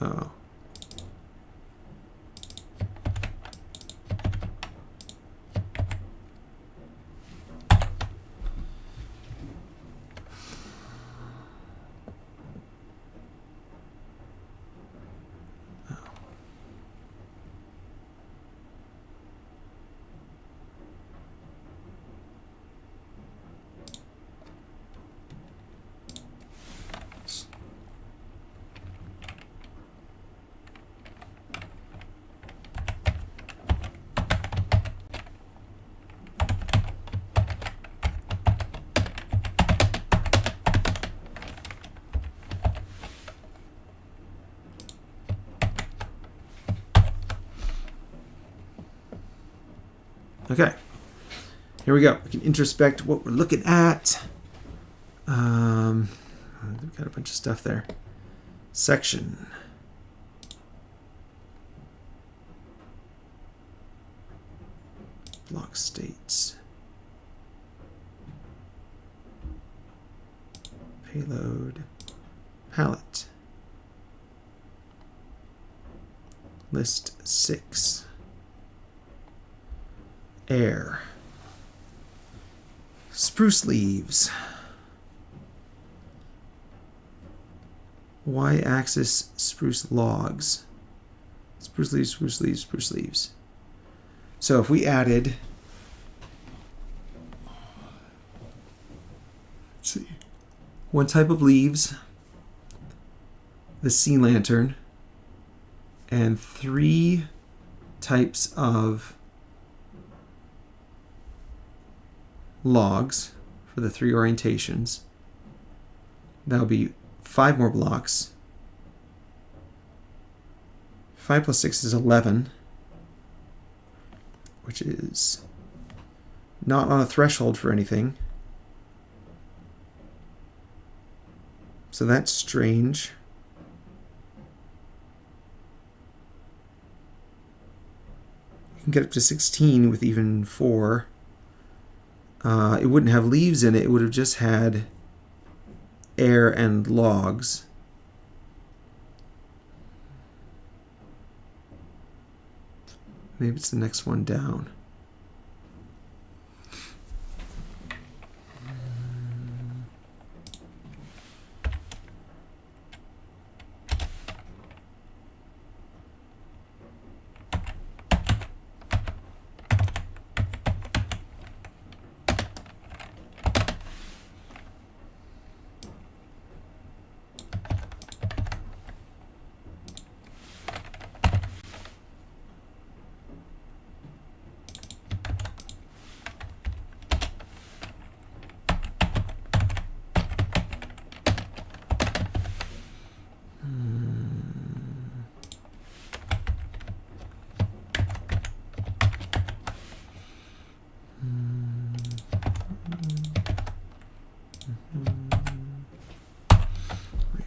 Oh. Okay, here we go. We can introspect what we're looking at. We've got a bunch of stuff there. Section. Block states. Payload. Palette. List 6. Air. Spruce leaves. Y-axis spruce logs. Spruce leaves, spruce leaves, spruce leaves. So if we added, let's see, one type of leaves, the sea lantern, and 3 types of logs for the 3 orientations. That'll be 5 more blocks. 5 plus 6 is 11, which is not on a threshold for anything. So that's strange. You can get up to 16 with even 4. It wouldn't have leaves in it. It would have just had air and logs. Maybe it's the next one down.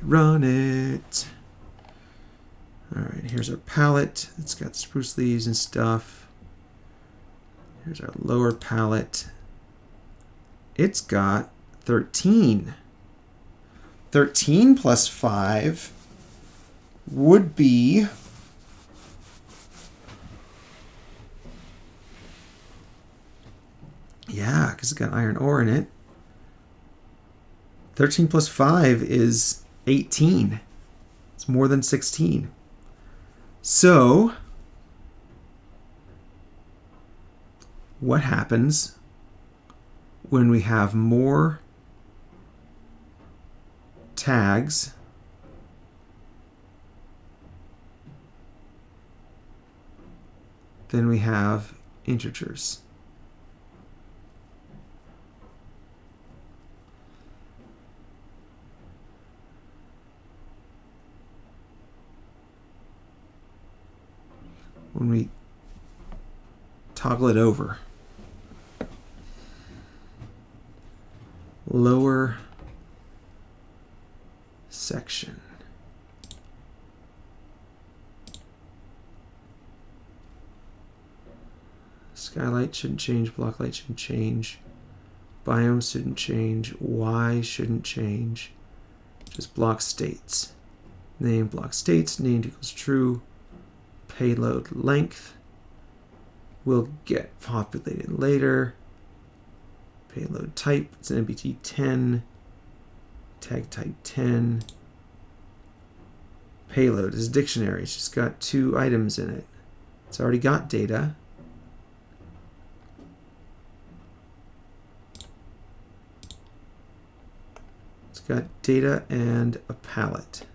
Run it. All right, here's our palette. It's got spruce leaves and stuff. Here's our lower palette. It's got 13. 13 plus 5 would be yeah, because it's got iron ore in it. 13 plus 5 is 18. It's more than 16. So, what happens when we have more tags than we have integers? When we toggle it over, lower section, skylight shouldn't change, block light shouldn't change, biome shouldn't change, Y shouldn't change, just block states. Name block states, named equals true. Payload length will get populated later. Payload type, it's an MBT 10. Tag type 10. Payload is a dictionary. It's just got 2 items in it. It's already got data. It's got data and a palette.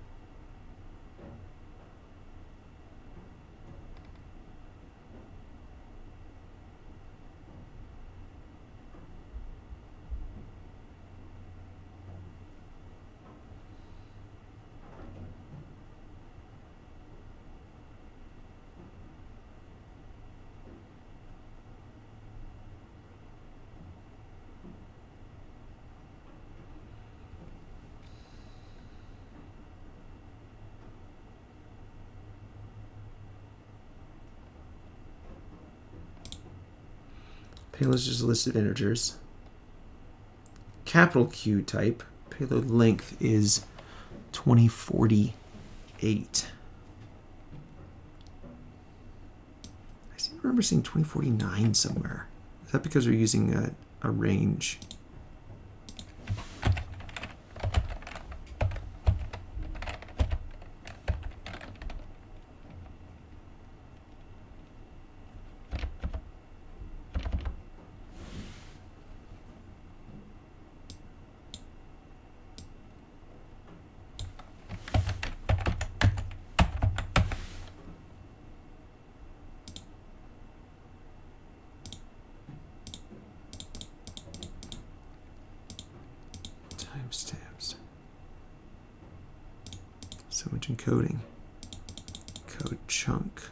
Payload is just a list of integers. Capital Q type. Payload length is 2048. I seem to remember seeing 2049 somewhere. Is that because we're using a range? Timestamps. So much encoding. Code chunk.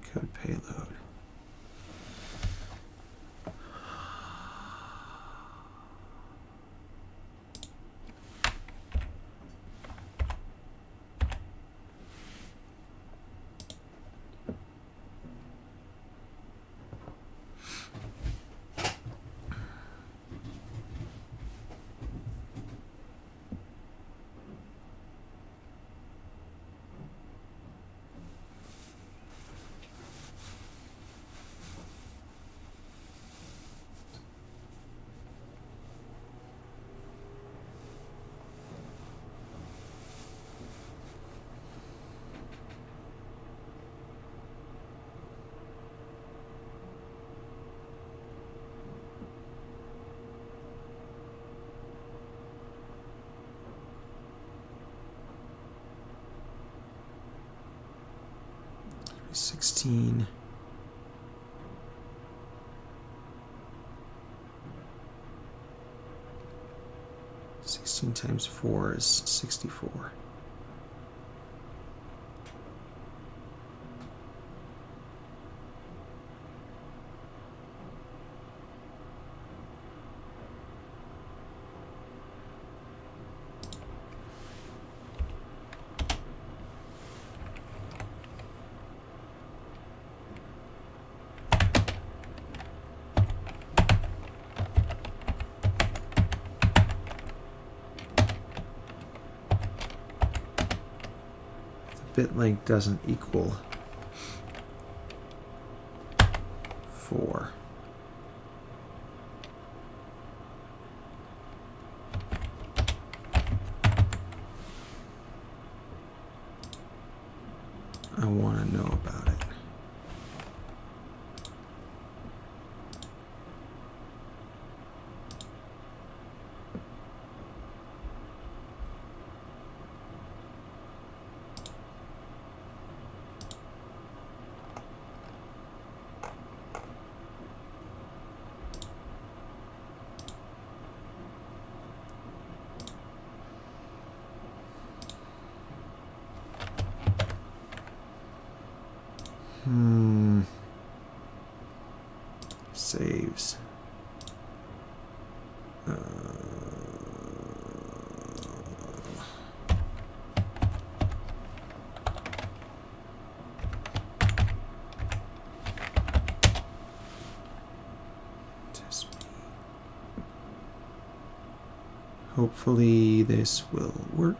Encode payload. $16. 16 times 4 is 64. Bit length doesn't equal 4. I want to know about it. Saves. Hopefully this will work.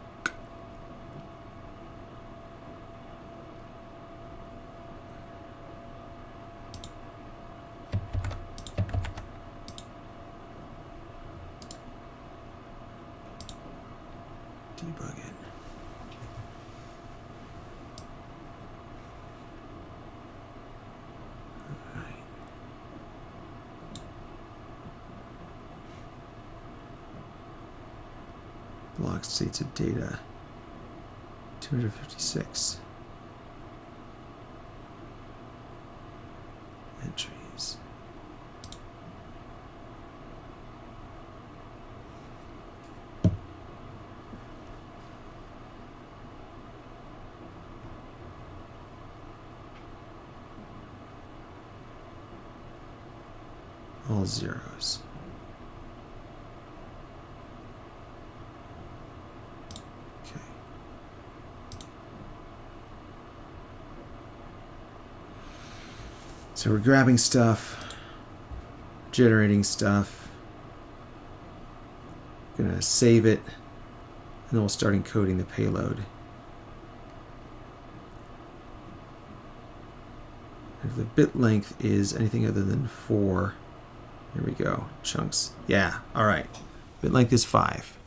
Debug it. All right. Block states of data. 256. Entries. All zeros. Okay. So we're grabbing stuff, generating stuff, gonna save it, and then we'll start encoding the payload. If the bit length is anything other than 4, here we go, chunks. Yeah, all right. Bit length is 5.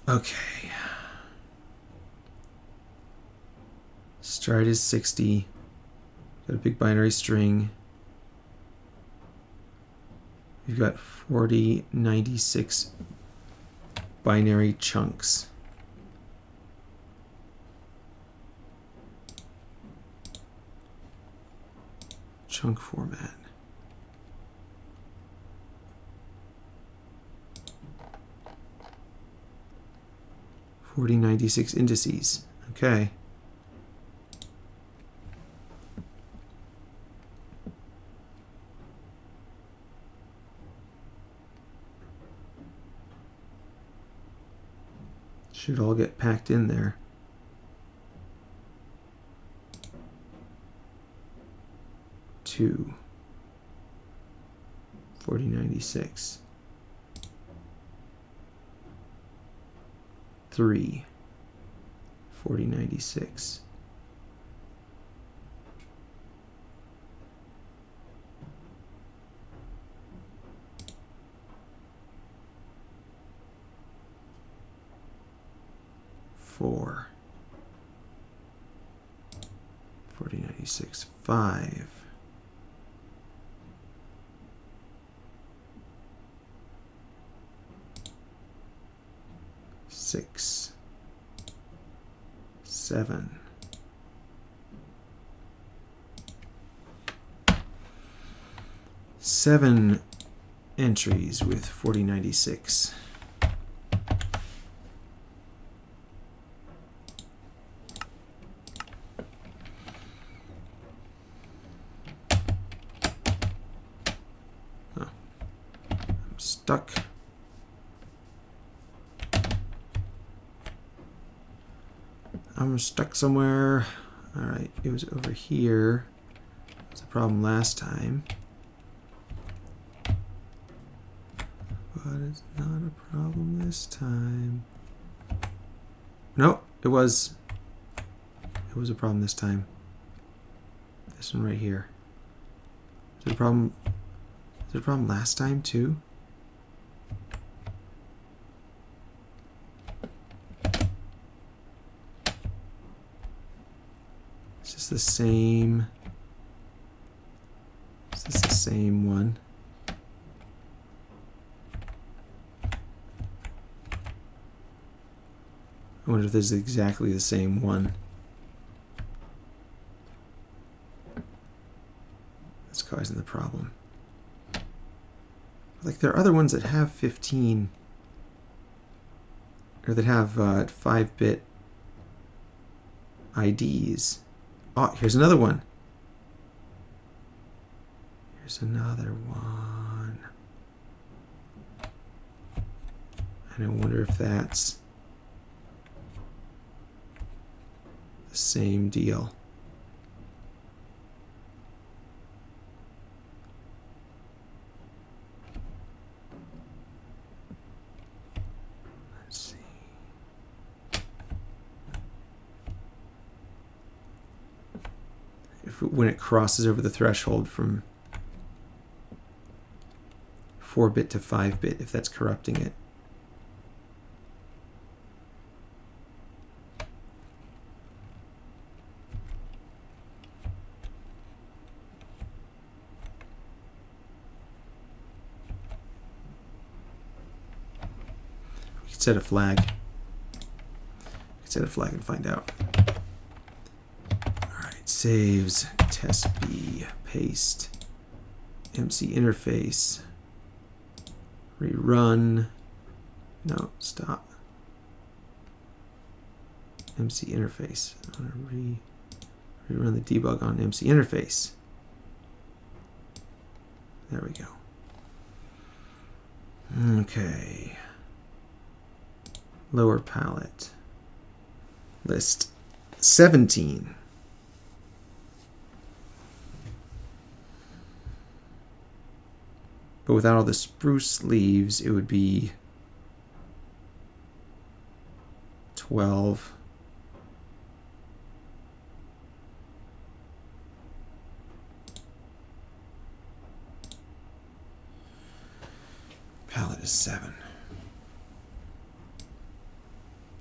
Okay. Stride is 60. Got a big binary string. We've got 4096 binary chunks. Chunk format. (4096) indices. Okay. Should all get packed in there. Two. 4096. 3. 4096. 4. 4096. 5. 6. 7. 7 entries with 4096. Oh, I'm stuck. I'm stuck somewhere. All right, it was over here. It was a problem last time. But it's not a problem this time. Nope, it was a problem this time. This one right here. Is there a problem? Is there a problem last time too? Is this the same? Is this the same one? I wonder if this is exactly the same one. That's causing the problem. Like there are other ones that have 15, or that have 5-bit IDs. Oh, here's another one. Here's another one. And I wonder if that's the same deal. when it crosses over the threshold from 4-bit to 5-bit, if that's corrupting it. We could set a flag. We could set a flag and find out. All right, saves, test B, paste, MC interface. Rerun. No, stop. MC interface. I want to rerun the debug on MC interface. There we go. Okay. Lower palette. List 17. But without all the spruce leaves, it would be 12. Palette is 7.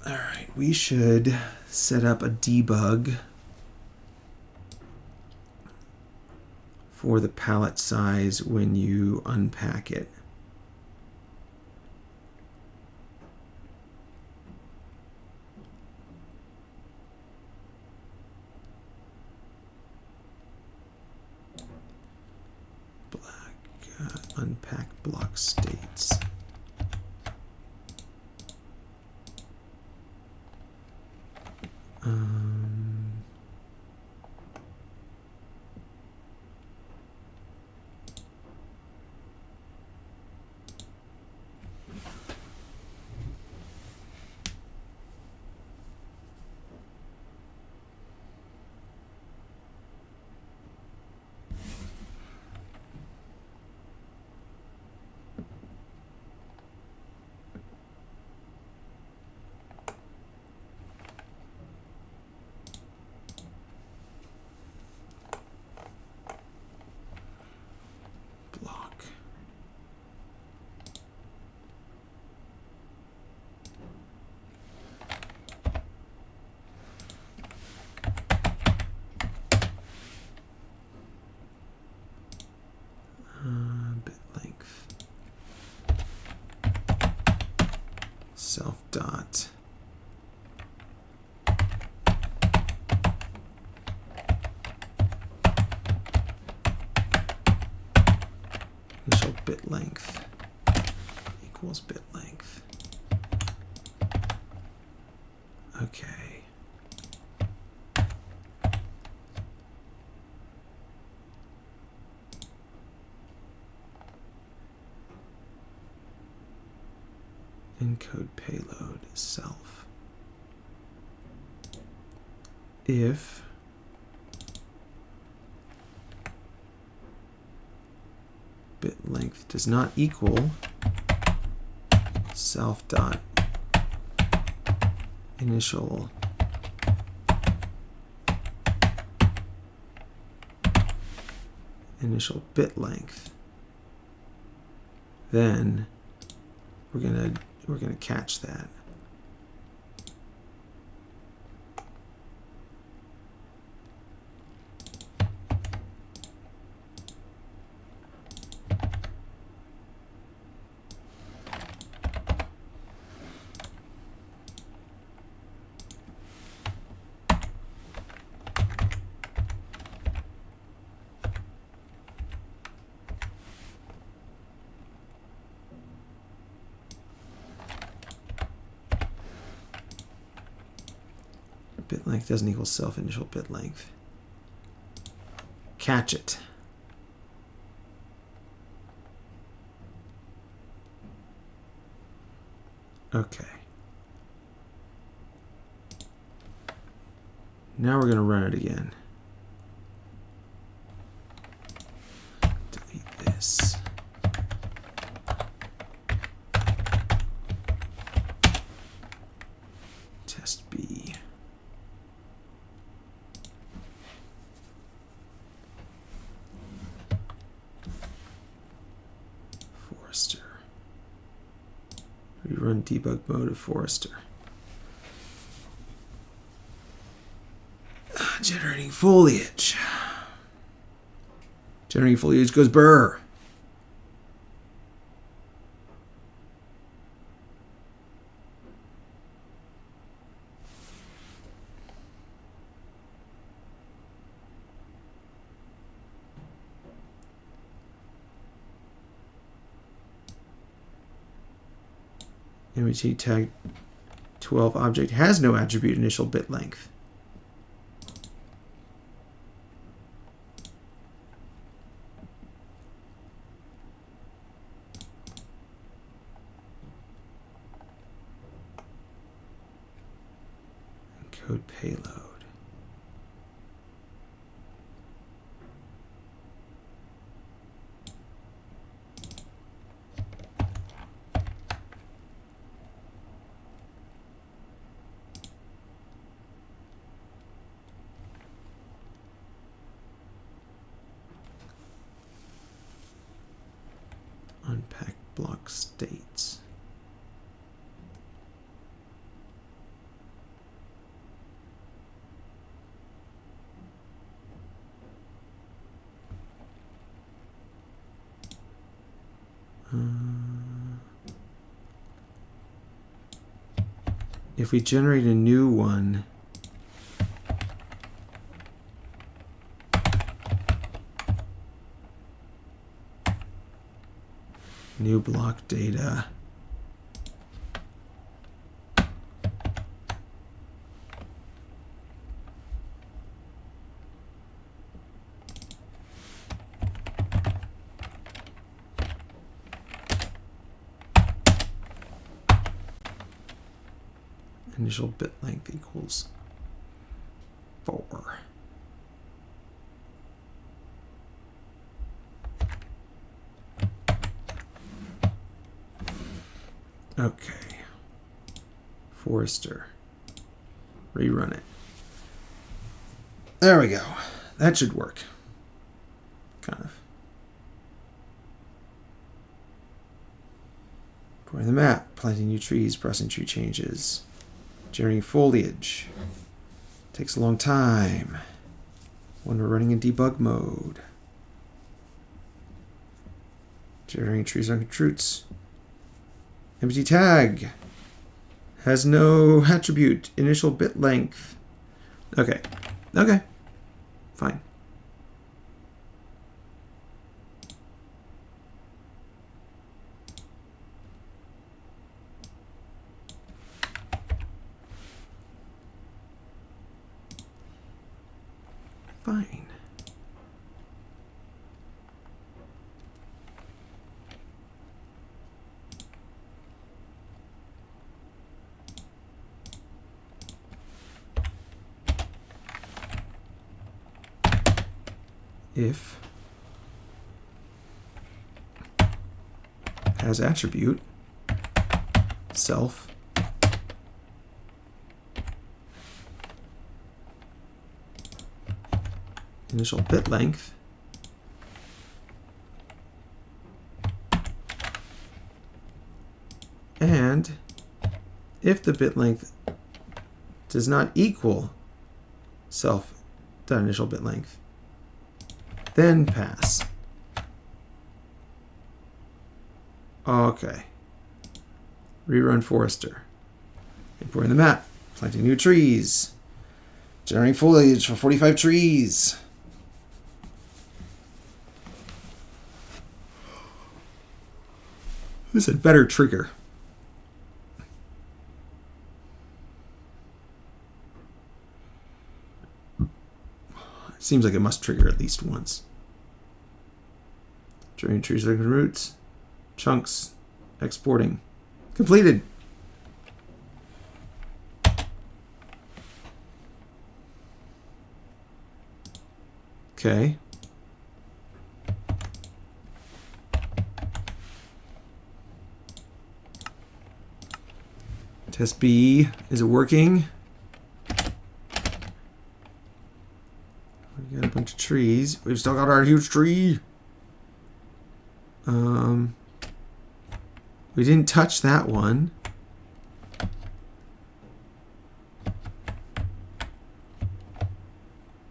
All right, we should set up a debug for the palette size when you unpack it. Unpack block states. Self dot. Initial bit length equals bit length. Okay. Encode payload self. If bit length does not equal self dot initial bit length, then we're gonna catch that. Bit length doesn't equal self initial bit length. Catch it. Okay. Now we're going to run it again. Delete this. Test B. Forester. Rerun debug mode of Forester. Generating foliage. Generating foliage goes burr. Image tag 12 object has no attribute initial bit length. Encode payload. Unpack block states. If we generate a new one, new block data, initial bit length equals 4. Okay. Forester. Rerun it. There we go. That should work. Kind of. Pouring the map. Planting new trees. Pressing tree changes. Generating foliage. Takes a long time when we're running in debug mode. Generating trees on roots. Empty tag has no attribute initial bit length. Okay. Okay. Fine. Fine. If has attribute self initial bit length and if the bit length does not equal self dot initial bit length, then pass. Okay. Rerun Forester. Importing the map. Planting new trees. Generating foliage for 45 trees. This is a better trigger. Seems like it must trigger at least once. Generating trees like roots. Chunks. Exporting. Completed. Okay. Test B. Is it working? We got a bunch of trees. We've still got our huge tree. We didn't touch that one.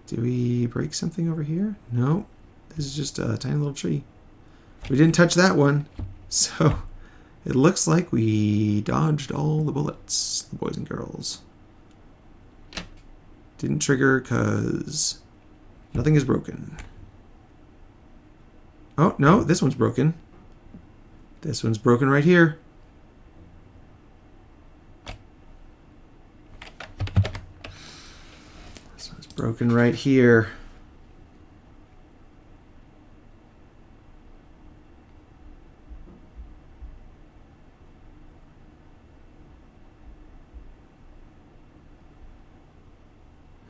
Do we break something over here? No. This is just a tiny little tree. We didn't touch that one. So it looks like we dodged all the bullets, the boys and girls. Didn't trigger because nothing is broken. Oh, no, this one's broken. This one's broken right here. This one's broken right here.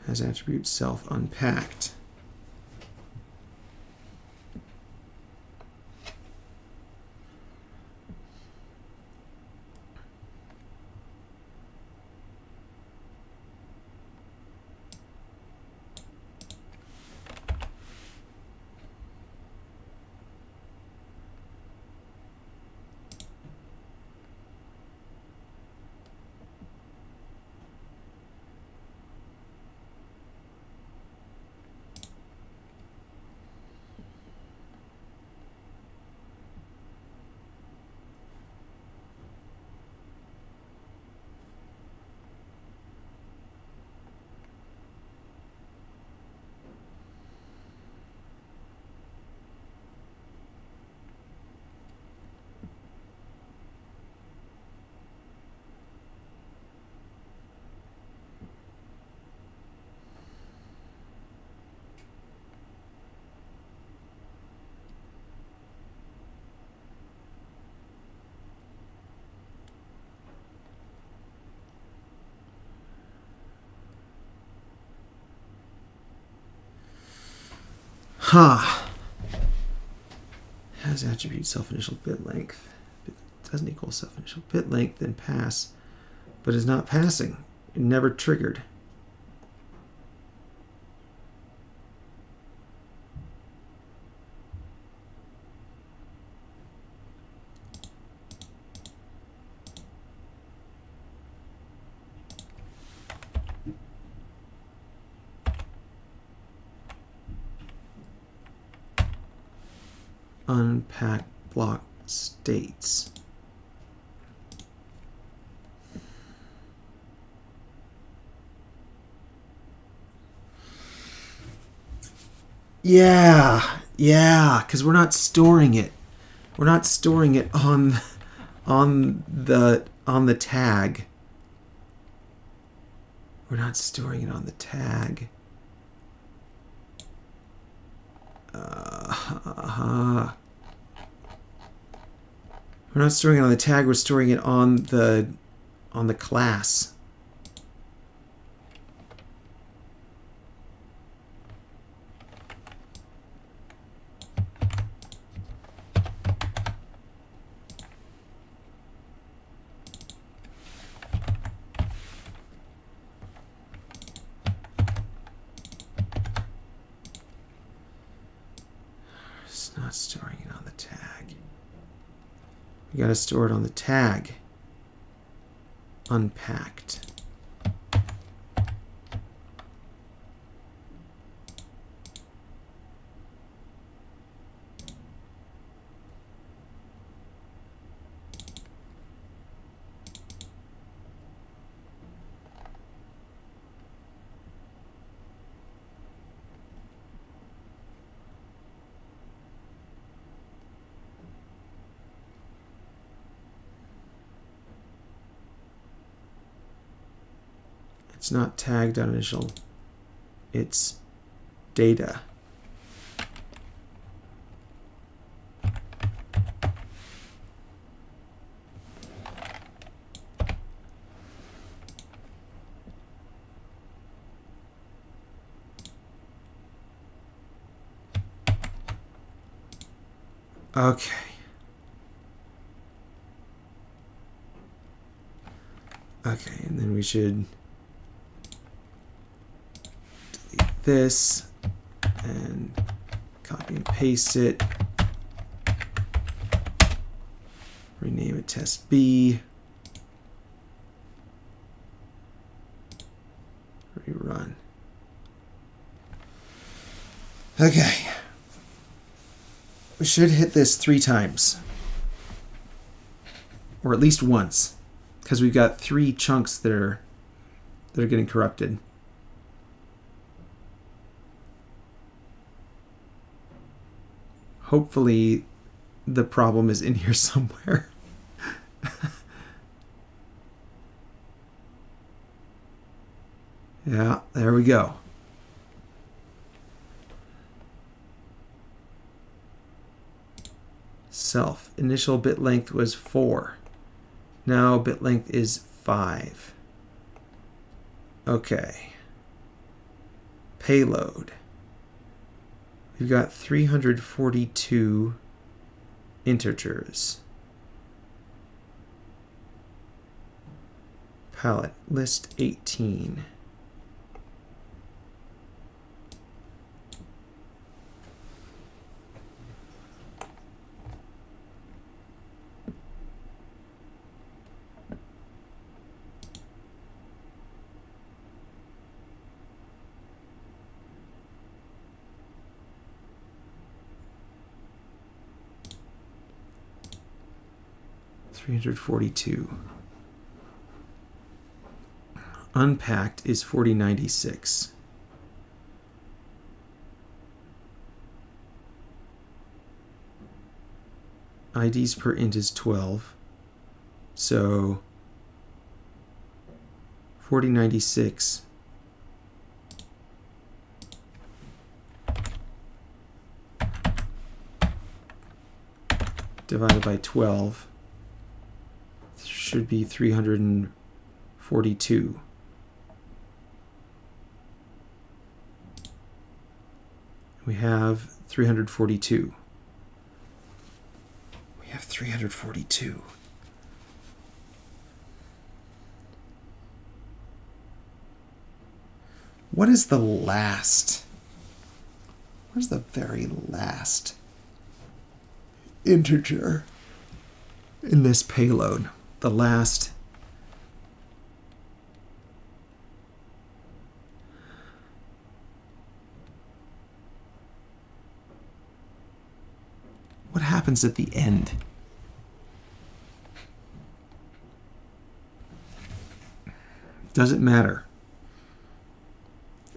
Has attribute self unpacked. Huh. Has attribute self-initial bit length. It doesn't equal self-initial bit length, then pass. But is not passing. It never triggered. Unpack block states. Yeah, because we're not storing it. We're not storing it on the tag. We're not storing it on the tag. We're not storing it on the tag, we're storing it on the class. It's not storing it on the tag. We gotta store it on the tag. Unpacked. It's not tagged on initial. It's data. Okay. Okay, and then we should delete this and copy and paste it. Rename Rename it test B. Rerun. Okay. We should hit this 3 times. Or at least once. Because we've got 3 chunks that are getting corrupted. Hopefully the problem is in here somewhere. Yeah, there we go. Self. Initial bit length was 4. Now bit length is 5. Okay. Payload. We've got 342 integers. Palette. List 18. $342. Unpacked is 4096. IDs per int is 12. So 4096 divided by 12 should be 342. We have 342. We have 342. What is the last? What is the very last integer in this payload? The last. What happens at the end? Does it matter?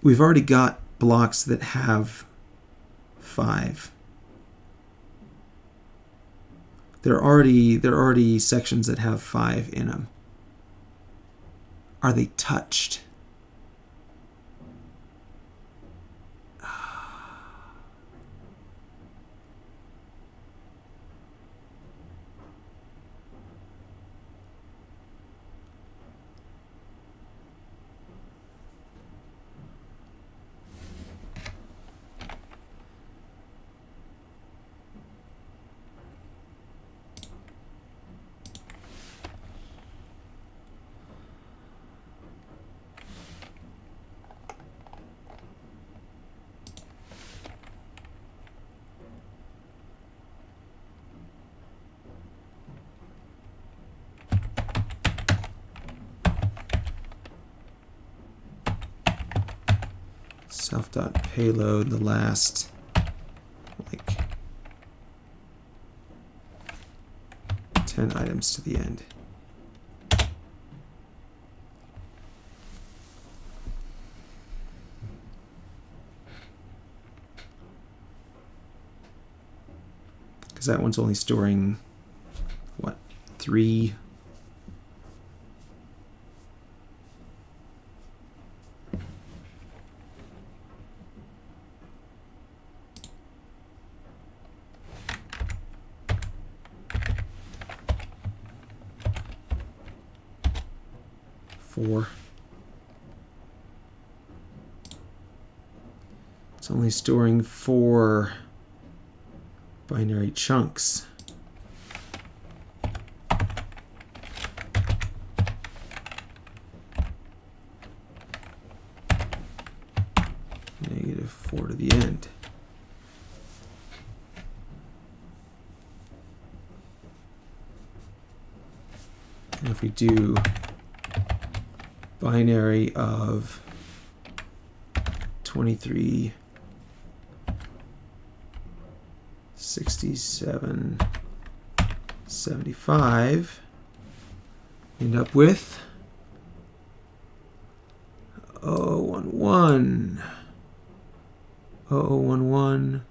We've already got blocks that have 5. There are already sections that have 5 in them. Are they touched? Self.payload, the last, like, 10 items to the end. Because that one's only storing, what, 3? It's only storing 4 binary chunks. -4 to the end. And if we do binary of 23, 67, 75, end up with 011, 0011,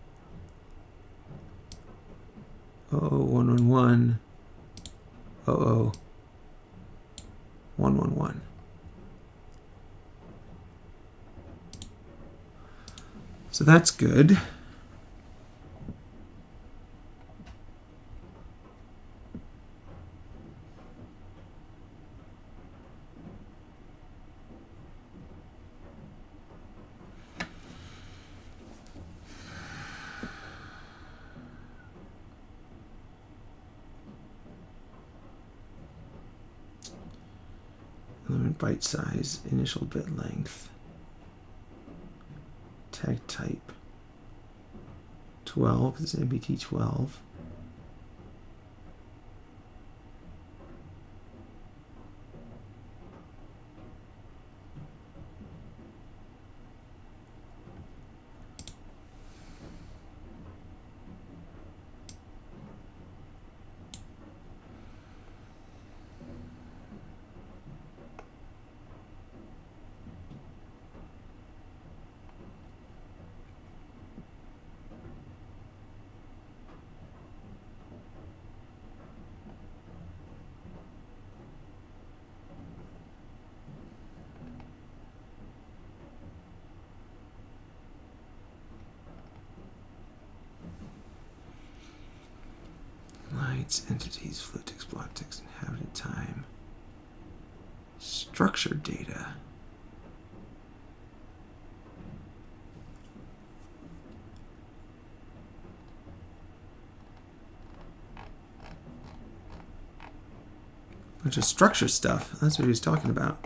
0011, 00111. So that's good. Element byte size, initial bit length, tag type 12, because it's MBT 12. Lights, entities, fluid text, block text, inhabited time, structured data. Bunch of structure stuff. That's what he was talking about.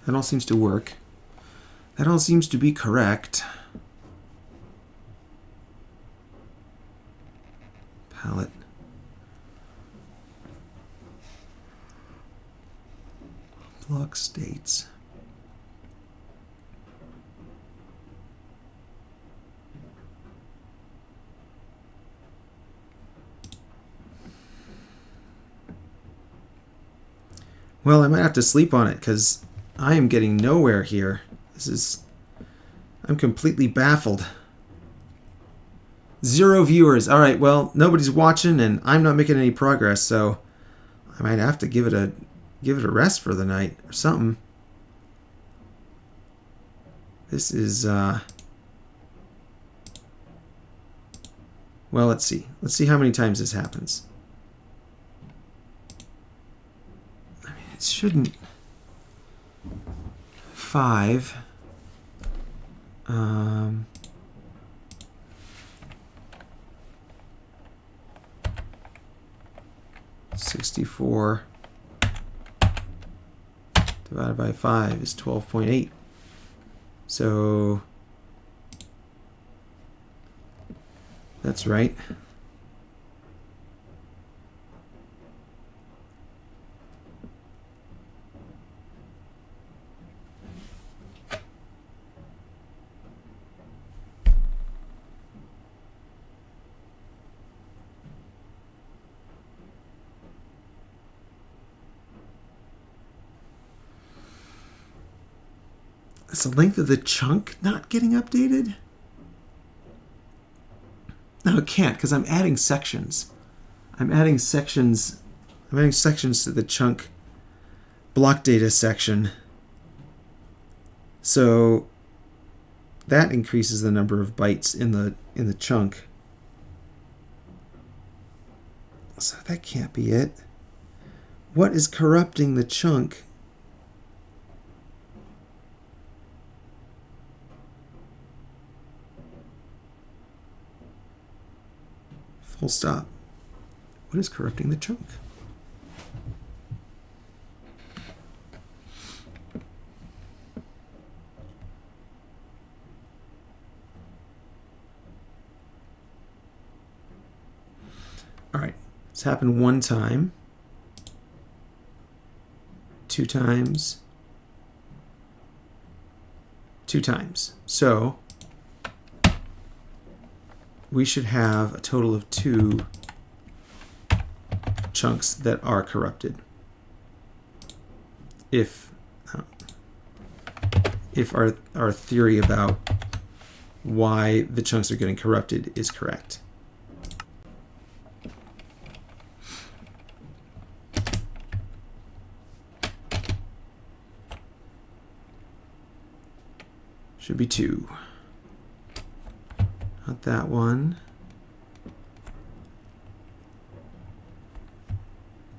That all seems to work. That all seems to be correct. Palette. Block states. Well, I might have to sleep on it because I am getting nowhere here. I'm completely baffled. 0 viewers. All right, well, nobody's watching and I'm not making any progress, so I might have to give it a rest for the night or something. This is well, let's see. Let's see how many times this happens. It shouldn't. 5. 64 divided by 5 is 12.8. So that's right. Is the length of the chunk not getting updated? No, it can't because I'm adding sections. I'm adding sections to the chunk block data section. So that increases the number of bytes in the chunk. So that can't be it. What is corrupting the chunk? Full stop. What is corrupting the chunk? All right, it's happened one time, 2 times, 2 times. So we should have a total of 2 chunks that are corrupted. If our theory about why the chunks are getting corrupted is correct. Should be 2. Not that one.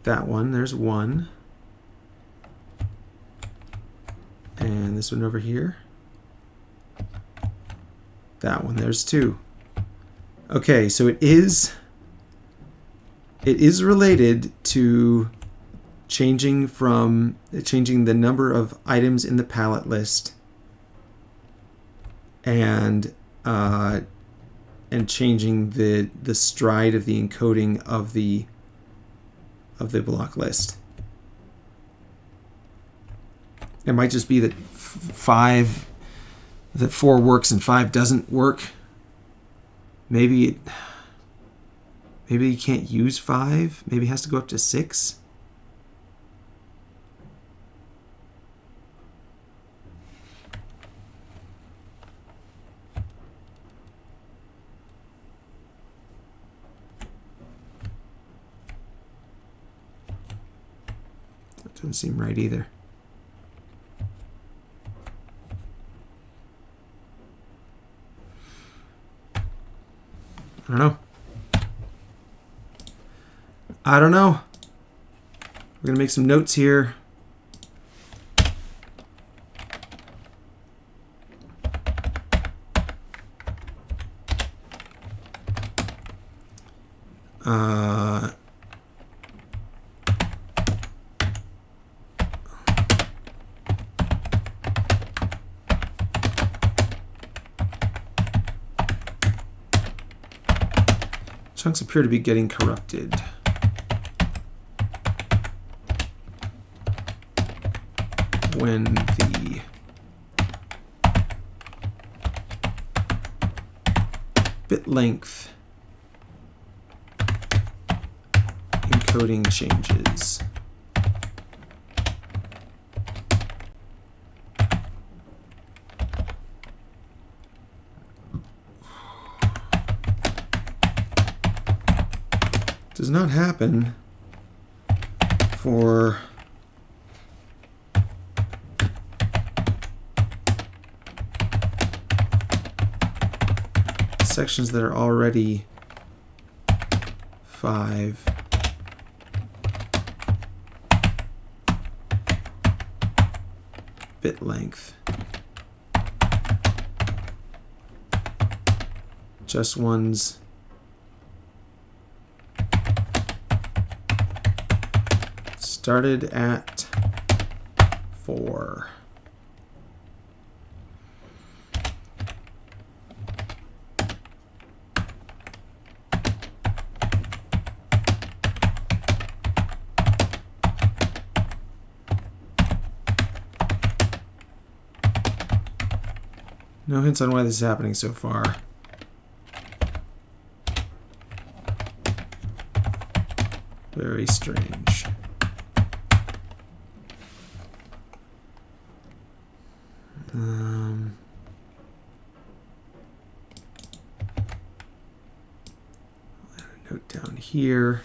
That one, there's 1. And this one over here. That one, there's 2. Okay, so it is related to changing the number of items in the palette list and changing the stride of the encoding of the block list. It might just be that 4 works and 5 doesn't work. Maybe you can't use 5. Maybe it has to go up to 6. That doesn't seem right either. I don't know. We're going to make some notes here. Chunks appear to be getting corrupted. When the bit length encoding changes. Does not happen for sections that are already 5 bit length. Just ones started at 4. No hints on why this is happening so far. Very strange. I'll add a note down here.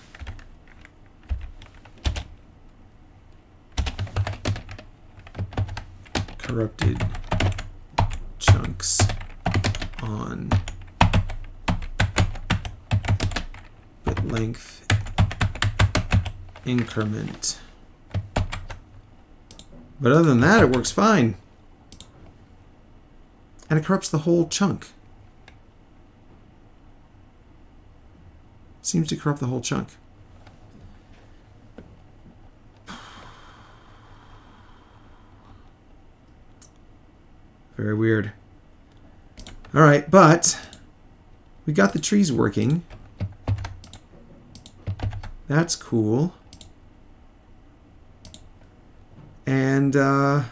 corrupted chunks on bit length increment. But other than that, it works fine. And it corrupts the whole chunk. Seems to corrupt the whole chunk. Very weird. All right, but we got the trees working. That's cool. And I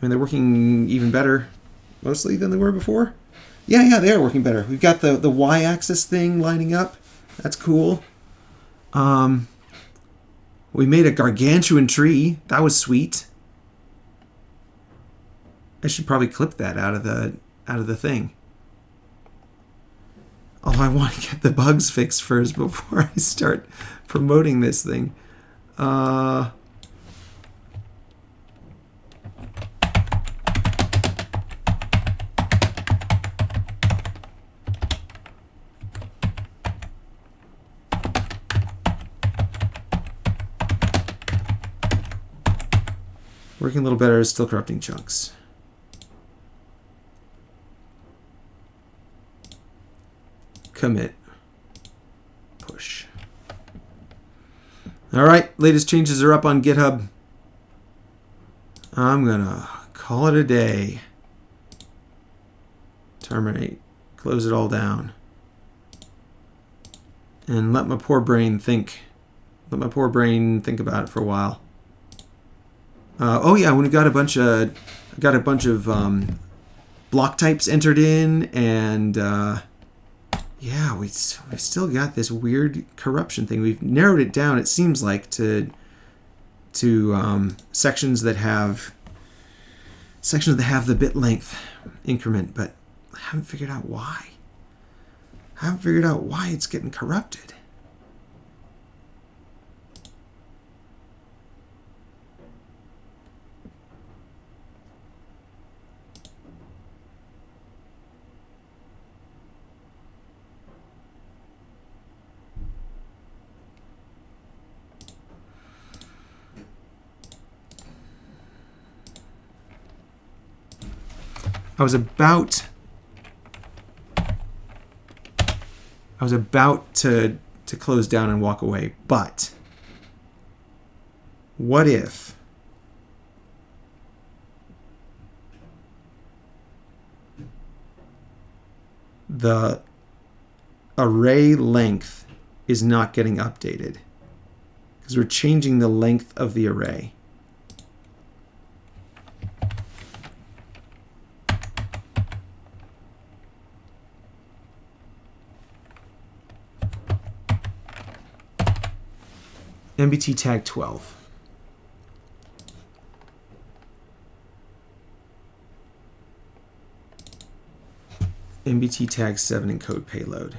mean, they're working even better, mostly, than they were before. Yeah, they are working better. We've got the y-axis thing lining up. That's cool. We made a gargantuan tree. That was sweet. I should probably clip that out of the thing. Oh, I want to get the bugs fixed first before I start promoting this thing. Working a little better, still corrupting chunks. Commit. Push. All right, latest changes are up on GitHub. I'm gonna call it a day. Terminate. Close it all down. And let my poor brain think. Let my poor brain think about it for a while. Oh yeah, when we got a bunch of block types entered in, and yeah, we've still got this weird corruption thing. We've narrowed it down, it seems like, to sections that have the bit length increment, but I haven't figured out why. I haven't figured out why it's getting corrupted. I was about to close down and walk away, but what if the array length is not getting updated? Because we're changing the length of the array. MBT tag 12. MBT tag 7 encode payload.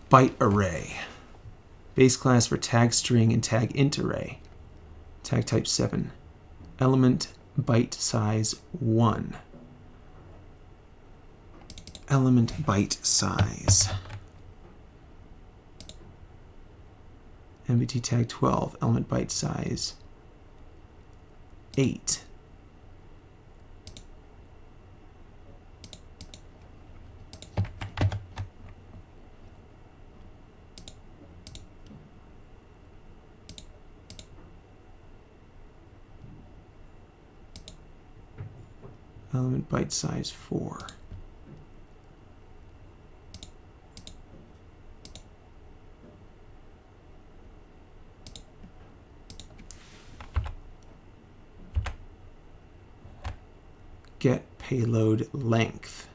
Byte array. Base class for tag string and tag int array. Tag type 7. Element byte size 1. Element byte size. MBT tag 12. Element byte size 8. Element byte size 4. get payload length.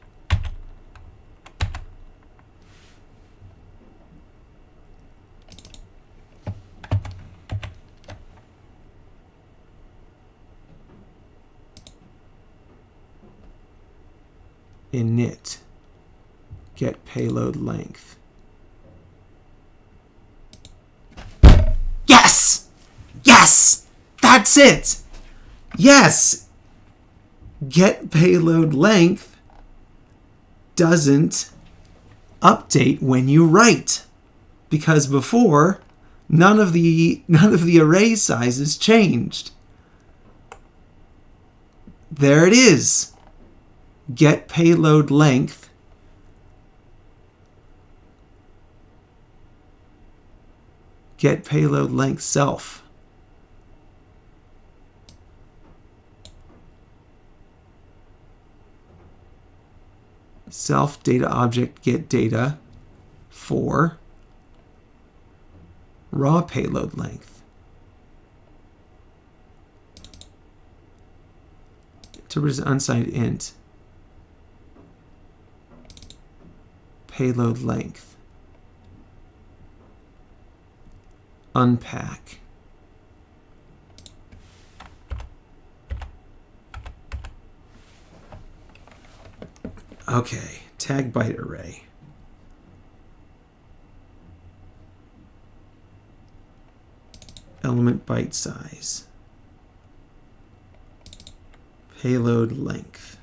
Init get payload length. Yes! Yes! That's it! Yes! Get payload length doesn't update when you write, because before none of the array sizes changed. There it is. Get payload length self. Self data object get data for raw payload length. To unsigned int payload length. Unpack. Okay, tag byte array. Element byte size. Payload length.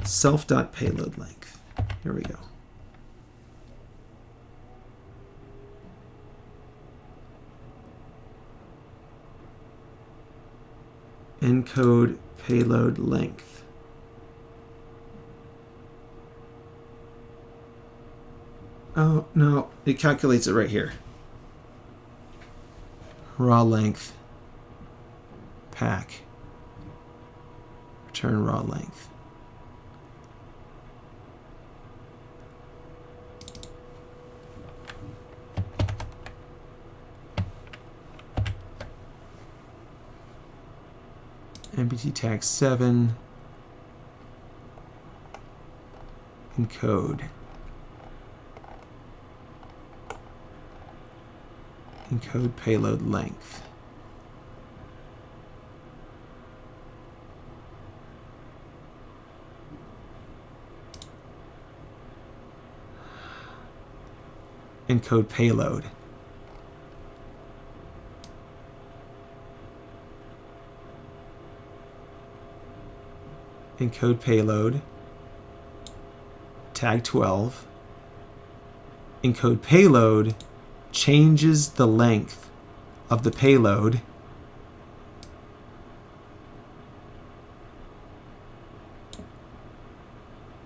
Self.payload length. Here we go. Encode payload length. Oh, no, it calculates it right here. Raw length, pack, return raw length. MPT tag 7, encode. Encode payload length. Encode payload. Encode payload. Tag 12. Encode payload changes the length of the payload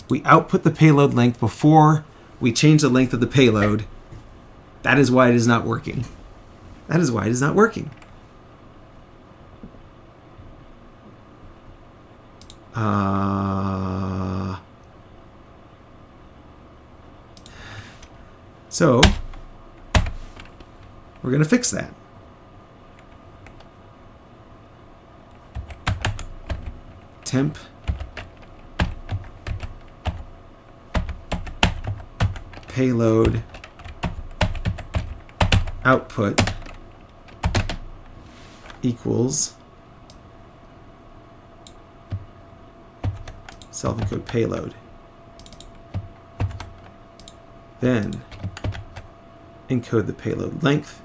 we output the payload length before we change the length of the payload. That is why it is not working. That is why it is not working. So we're going to fix that. Temp payload output equals self-encode payload. Then encode the payload length,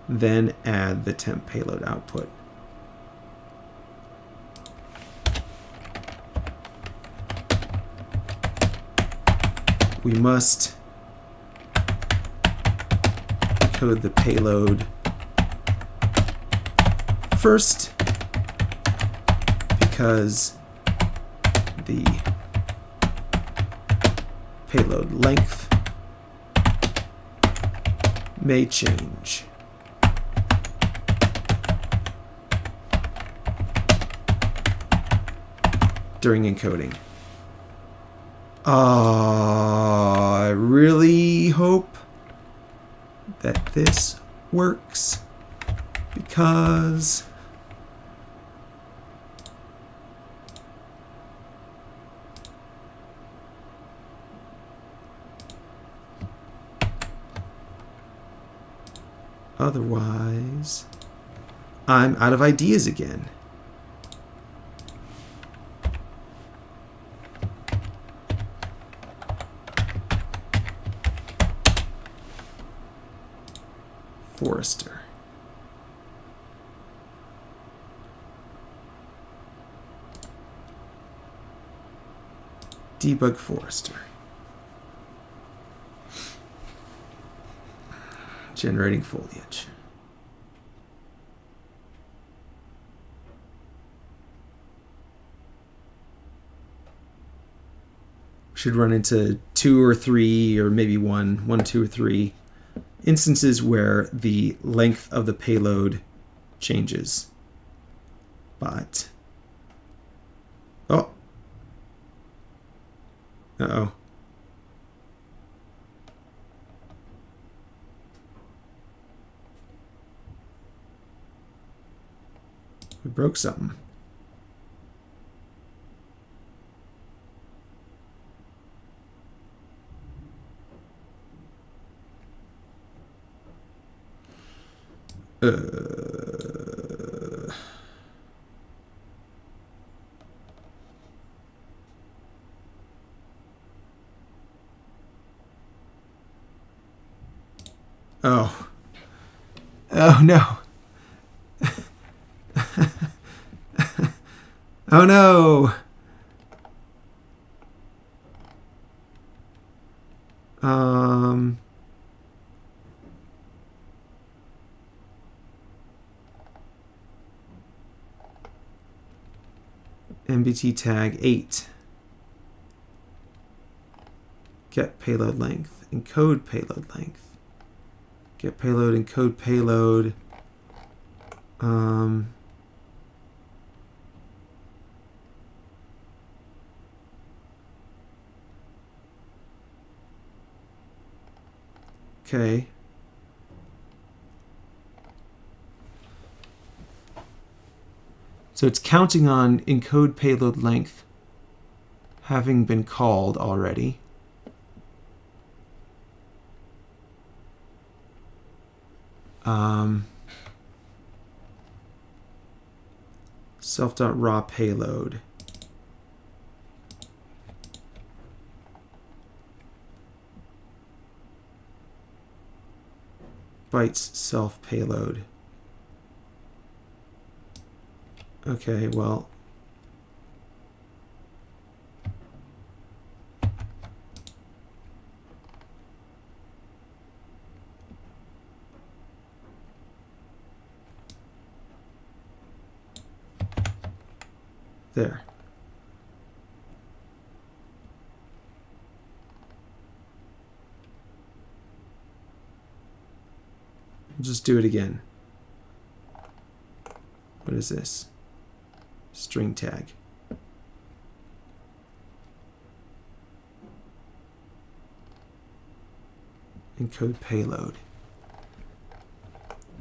then add the temp payload output. We must encode the payload first because the payload length may change. During encoding. I really hope that this works Otherwise, I'm out of ideas again. Forester. Debug Forester. Generating foliage. Should run into 2 or 3 or maybe 1, 2 or 3 instances where the length of the payload changes. But oh. Uh-oh. We broke something. Oh. Oh no. Oh no. MBT tag 8. Get payload length. Encode payload length. Get payload, encode payload. Okay. So it's counting on encode payload length having been called already. Self.raw payload. Bytes self payload. Okay, well. There. We'll just do it again. What is this? String tag. Encode payload.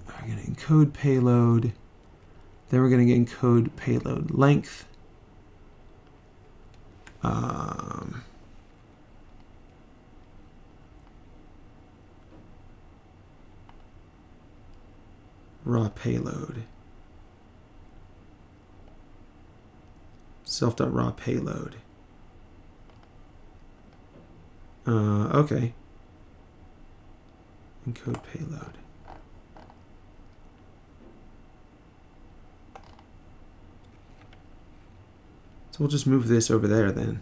We're going to encode payload. Then we're going to encode payload length. Raw payload. Self.raw payload. Okay. Encode payload. So we'll just move this over there then.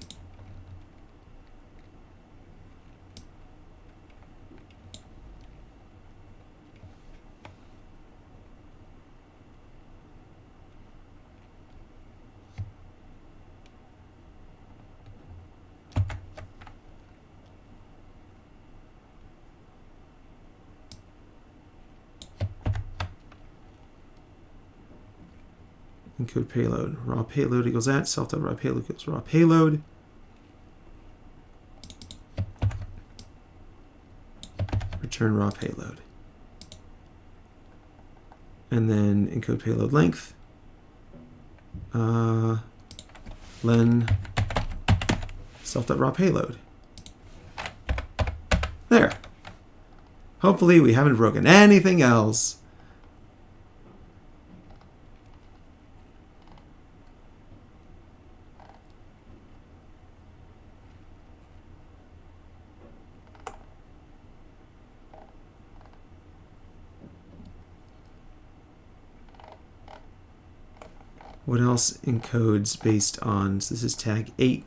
Encode payload. Raw payload equals that. Self.raw payload equals raw payload. Return raw payload. And then encode payload length. Len self.raw payload. There. Hopefully we haven't broken anything else. What else encodes based on, so this is tag 8.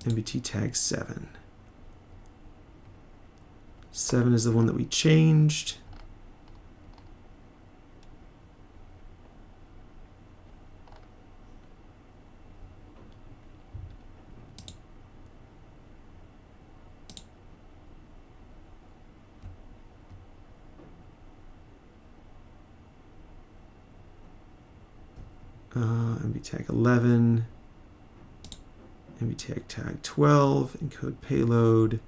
MBT tag 7. 7 is the one that we changed. MB tag 11, MB tag 12, encode payload.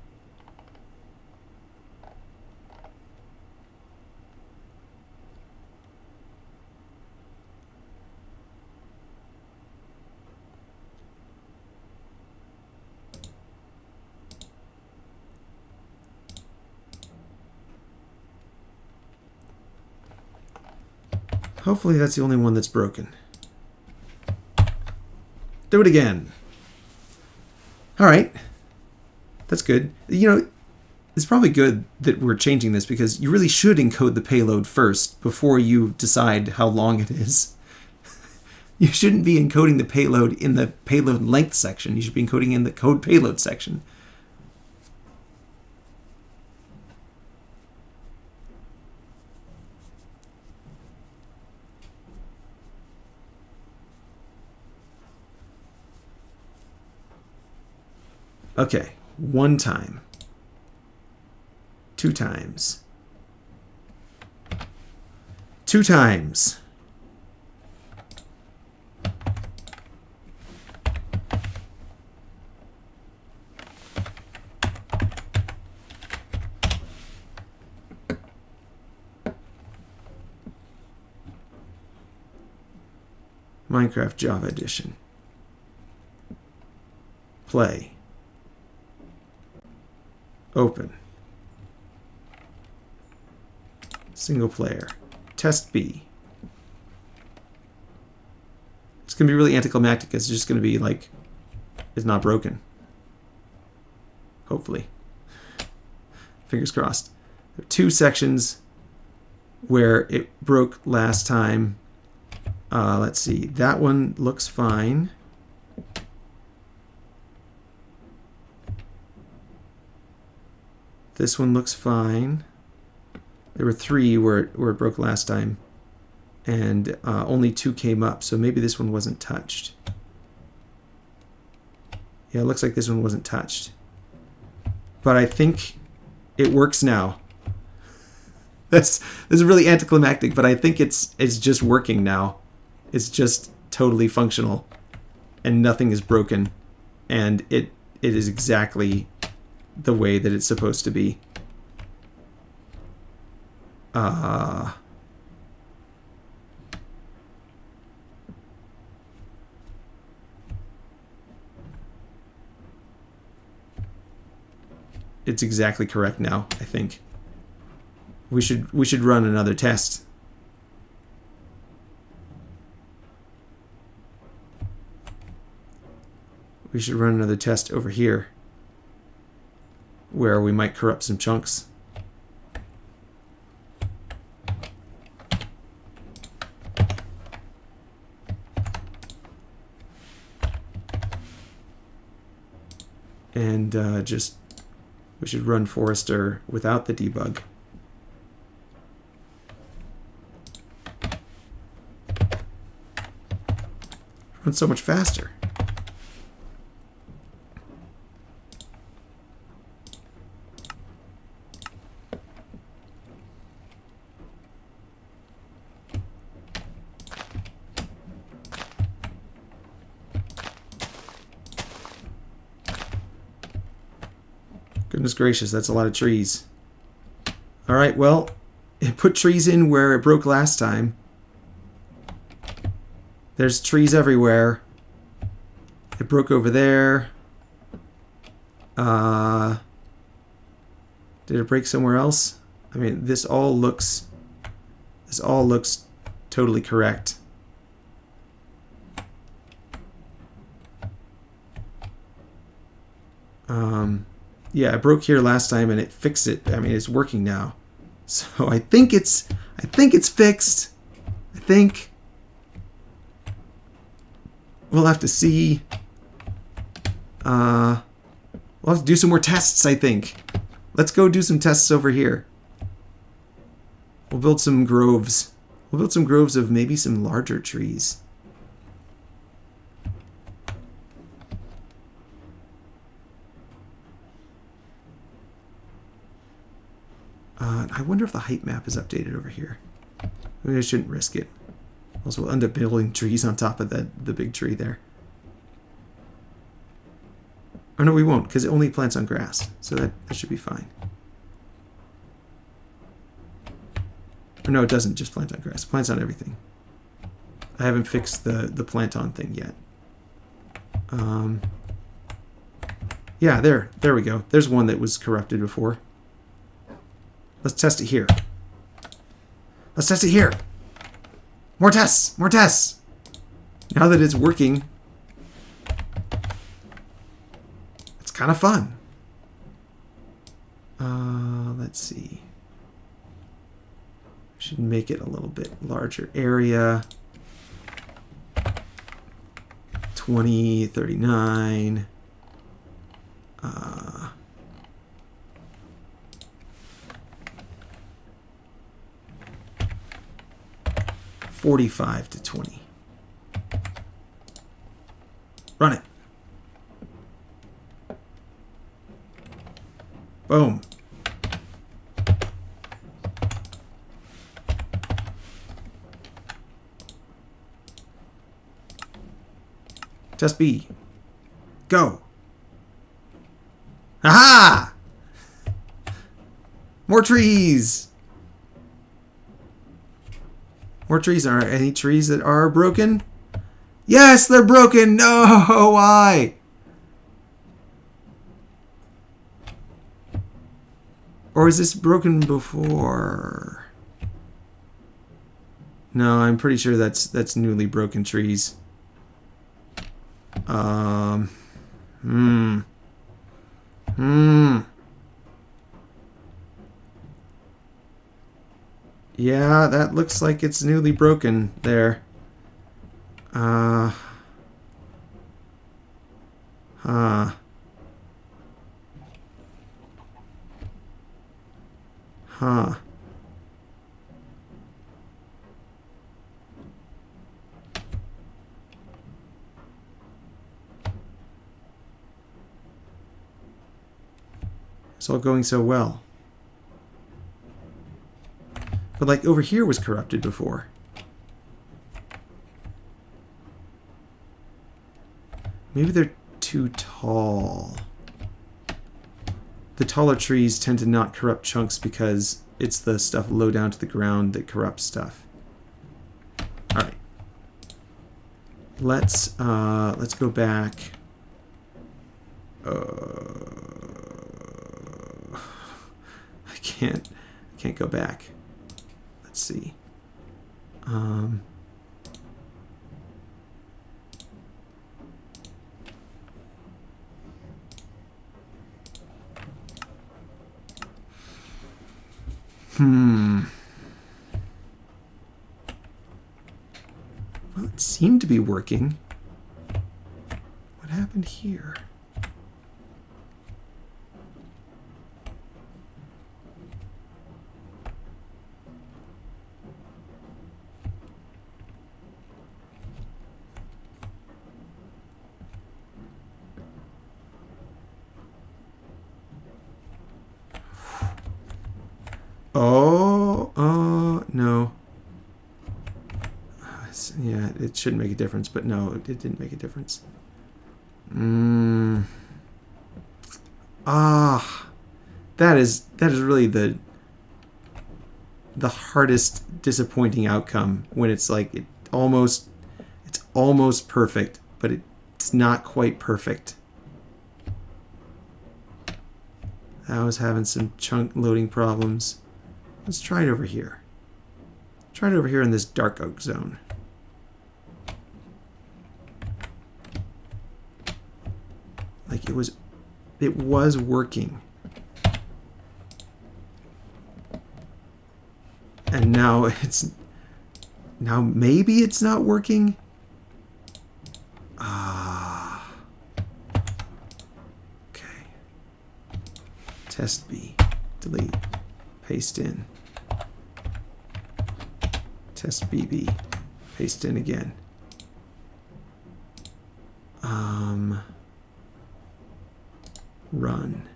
Hopefully that's the only one that's broken. Do it again. All right. That's good. You know, it's probably good that we're changing this because you really should encode the payload first before you decide how long it is. You shouldn't be encoding the payload in the payload length section. You should be encoding in the code payload section. Okay, 1 time, 2 times, 2 times, Minecraft Java Edition, play. Open. Single player. Test B. It's going to be really anticlimactic. It's just going to be like, it's not broken. Hopefully. Fingers crossed. There are 2 sections where it broke last time. Let's see. That one looks fine. This one looks fine. There were 3 where it broke last time, and only 2 came up, so maybe this one wasn't touched. Yeah, it looks like this one wasn't touched. But I think it works now. This is really anticlimactic, but I think it's just working now. It's just totally functional, and nothing is broken, and it is exactly the way that it's supposed to be. It's exactly correct now, I think. We should run another test. We should run another test over here, where we might corrupt some chunks. And we should run Forester without the debug. Run so much faster. Goodness gracious, that's a lot of trees. Alright, well, it put trees in where it broke last time. There's trees everywhere. It broke over there. Did it break somewhere else? I mean, this all looks totally correct. Yeah, I broke here last time and it fixed it. I mean, it's working now. So I think it's fixed. I think we'll have to see. We'll have to do some more tests, I think. Let's go do some tests over here. We'll build some groves. We'll build some groves of maybe some larger trees. I wonder if the height map is updated over here. Maybe I shouldn't risk it. Also, we'll end up building trees on top of the big tree there. Oh no, we won't, because it only plants on grass. So that should be fine. Or no, it doesn't just plant on grass. It plants on everything. I haven't fixed the plant on thing yet. Yeah, there we go. There's one that was corrupted before. Let's test it here. Let's test it here. More tests. More tests. Now that it's working, it's kind of fun. Let's see. Should make it a little bit larger area. 20, 39. 45 to 20. Run it. Boom. Test B. Go. Aha! More trees. More trees. Are any trees that are broken? Yes, they're broken. No, why? Or is this broken before? No, I'm pretty sure that's newly broken trees. Yeah, that looks like it's newly broken there. Huh. It's all going so well. But like over here was corrupted before. Maybe they're too tall. The taller trees tend to not corrupt chunks because it's the stuff low down to the ground that corrupts stuff. All right. Let's go back. I can't go back. Let's see. Well, it seemed to be working. What happened here? No. Yeah, it should make a difference, but no, it didn't make a difference. That is really the hardest disappointing outcome when it's like it's almost perfect, but it's not quite perfect. I was having some chunk loading problems. Let's try it over here. Try it over here in this dark oak zone. Like it was working. And now maybe it's not working. Okay. Test B. Delete. Paste in. Test BB. Paste in again. Run.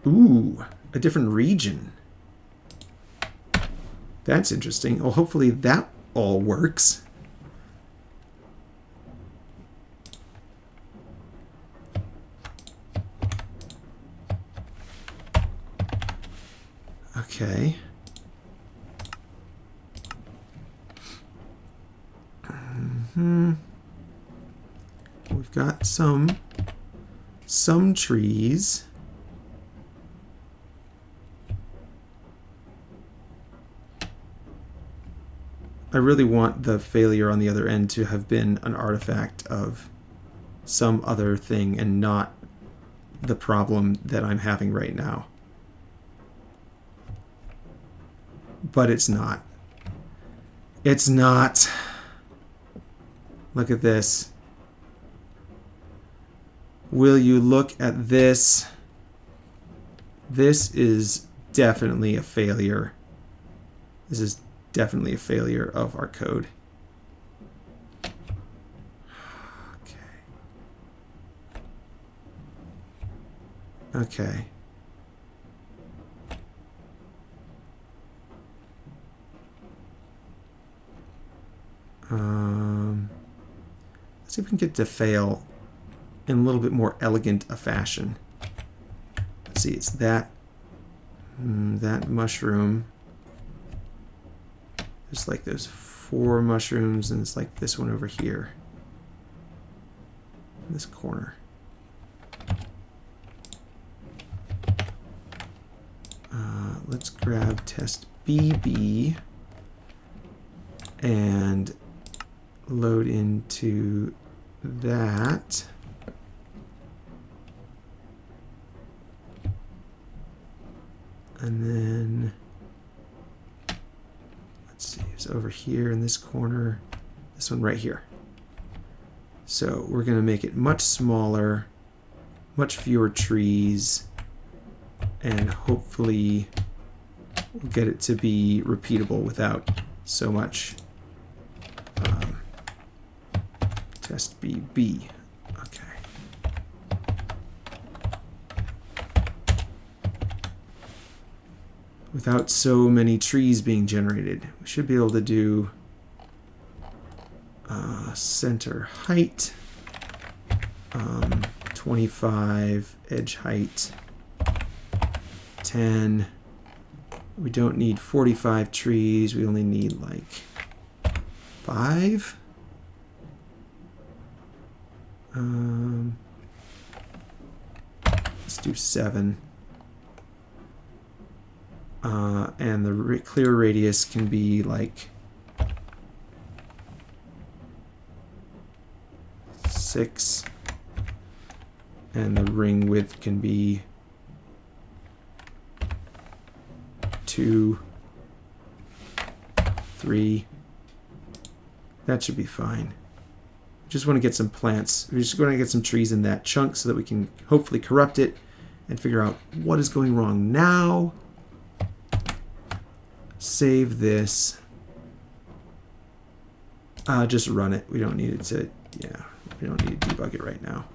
Ooh, a different region. That's interesting. Well, hopefully that all works. Okay. We've got some trees. I really want the failure on the other end to have been an artifact of some other thing and not the problem that I'm having right now. But it's not. It's not. Look at this. Will you look at this? This is definitely a failure. This is definitely a failure of our code. Okay. Let's see if we can get it to fail in a little bit more elegant a fashion. Let's see, it's that mushroom. There's like those 4 mushrooms, and it's like this one over here. In this corner. Let's grab test BB and load into that. And then let's see, it's over here in this corner, this one right here. So we're going to make it much smaller, much fewer trees, and hopefully we'll get it to be repeatable without so much test BB. Okay. Without so many trees being generated, we should be able to do center height, 25, edge height, 10. We don't need 45 trees. We only need like 5. Let's do 7. And the clear radius can be like 6. And the ring width can be 2, 3. That should be fine. Just want to get some plants. We're just going to get some trees in that chunk so that we can hopefully corrupt it and figure out what is going wrong now. Save this. Just run it. We don't need it to, we don't need to debug it right now.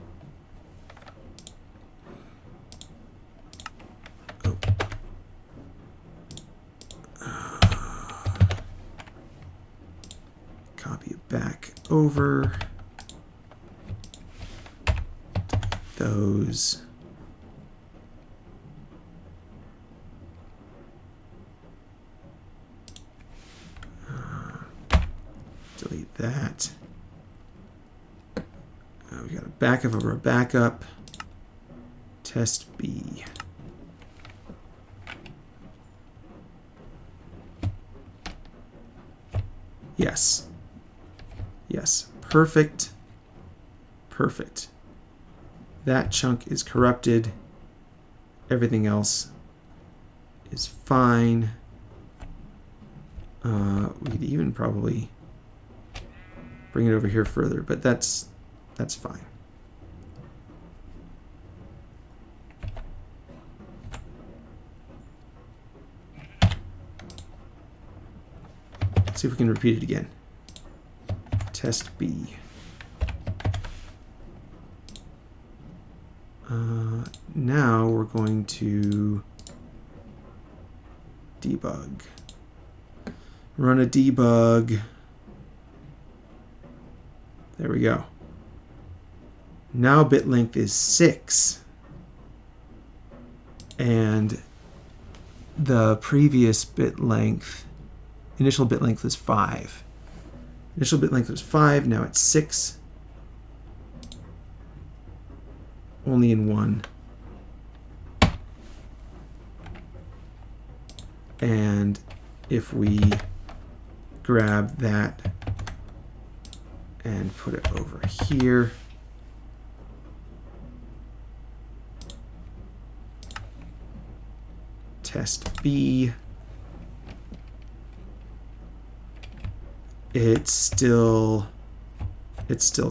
Copy it back over. Those. Delete that. backup of our backup. Test B. Yes. Yes. Perfect. Perfect. That chunk is corrupted. Everything else is fine. We could even probably bring it over here further, but that's fine. Let's see if we can repeat it again. Test B. Now we're going to debug. Run a debug. There we go. Now bit length is 6. And the previous bit length, initial bit length was 5. Initial bit length was 5, now it's 6. Only in 1. And if we grab that and put it over here, test B, it's still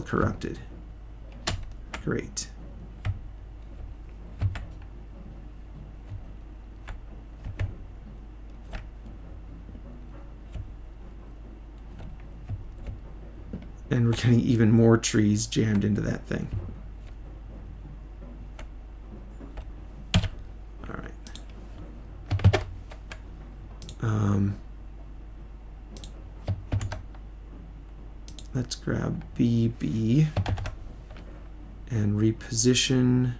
corrupted. Great. And we're getting even more trees jammed into that thing. All right. Let's grab BB and reposition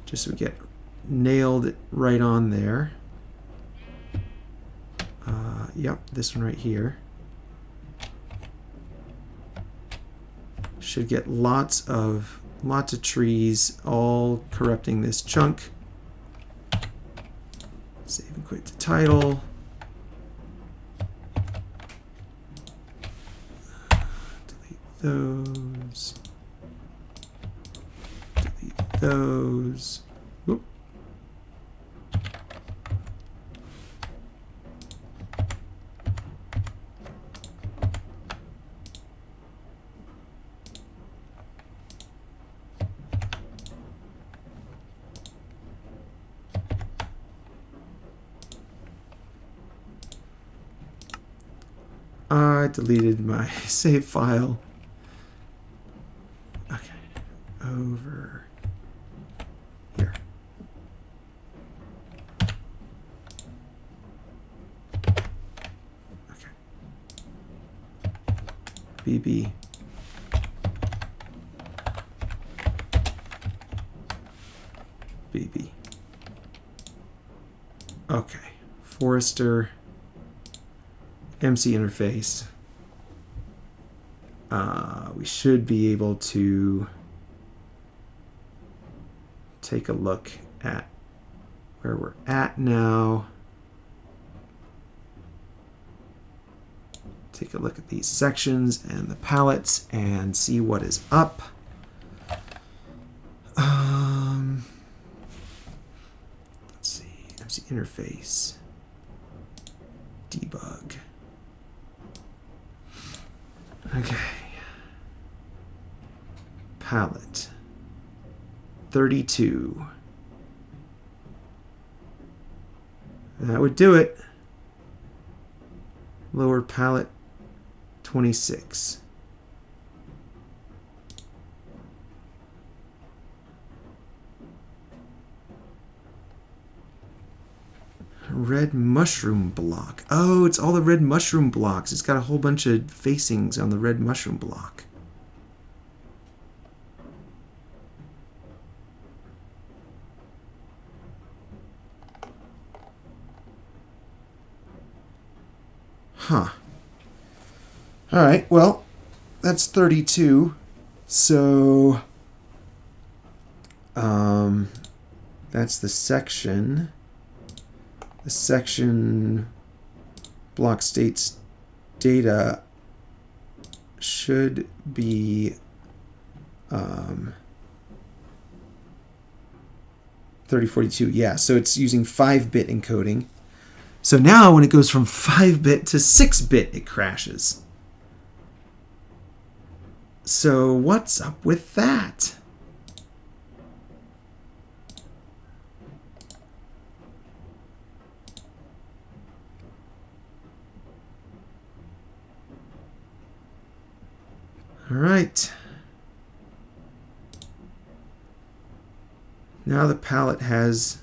just so we get nailed right on there. Yep, this one right here. Should get lots of trees all corrupting this chunk. Save and quit to title. Delete those. Delete those. Oop. I deleted my save file. Okay, over here. Okay. BB. BB. Okay, Forester. MC interface. We should be able to take a look at where we're at now. Take a look at these sections and the palettes and see what is up. Let's see, MC interface, debug. Okay. Palette 32. That would do it. Lower palette 26. Red mushroom block. Oh, it's all the red mushroom blocks. It's got a whole bunch of facings on the red mushroom block. Huh. All right, well, that's 32. So that's the section. The section block states data should be 3042. Yeah, so it's using 5-bit encoding. So now when it goes from 5-bit to 6-bit, it crashes. So what's up with that? All right. Now the palette has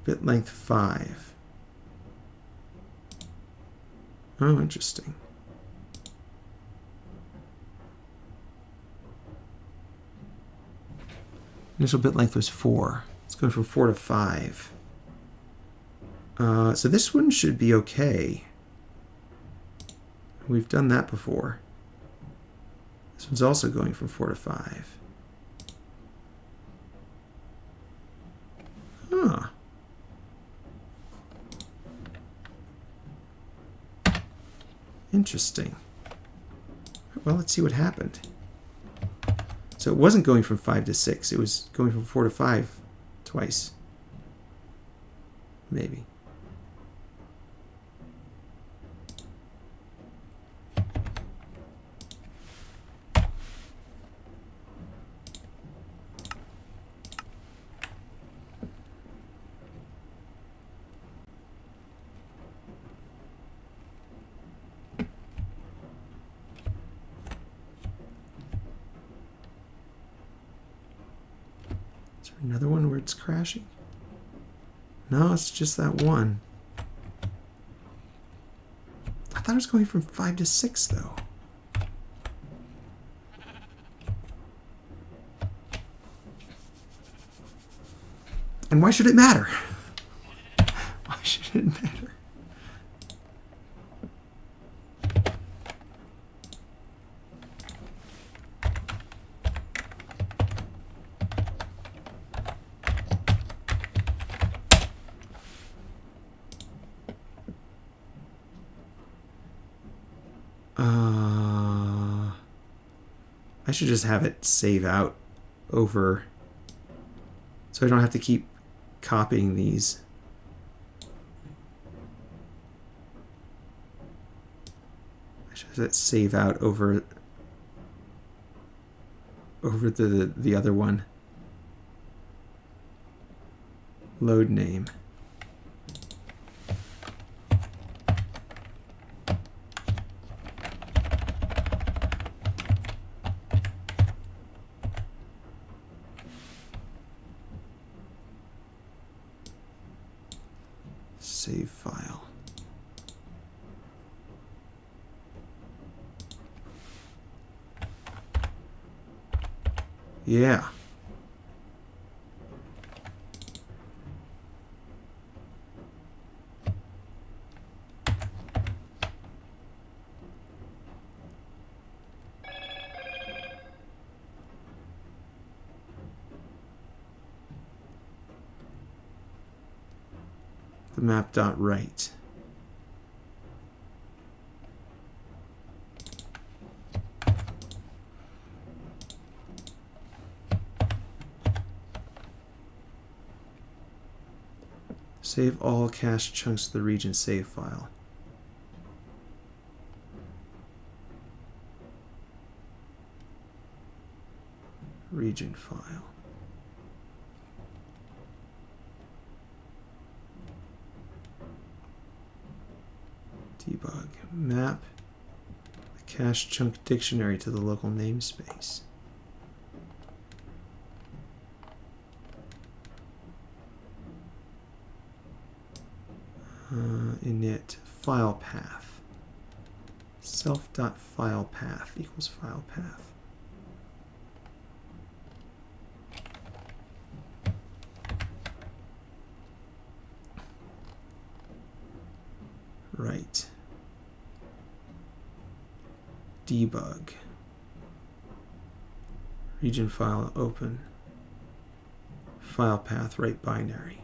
bit length 5. Oh, interesting. Initial bit length was 4. It's going from 4 to 5. So this one should be okay. We've done that before. This one's also going from 4 to 5. Huh. Interesting. Well, let's see what happened. So it wasn't going from 5 to 6. It was going from 4 to 5 twice. Maybe. Another one where it's crashing? No, it's just that one. I thought it was going from 5 to 6, though. And why should it matter? Why should it matter? I should just have it save out over, so I don't have to keep copying these. I should have it save out over the other one. Load name. Save file. Yeah. The map.write. Save all cache chunks to the region save file. Region file. Debug. Map the cache chunk dictionary to the local namespace. Init file path. Self.filePath equals file path. Right. Debug. Region file open. File path right binary.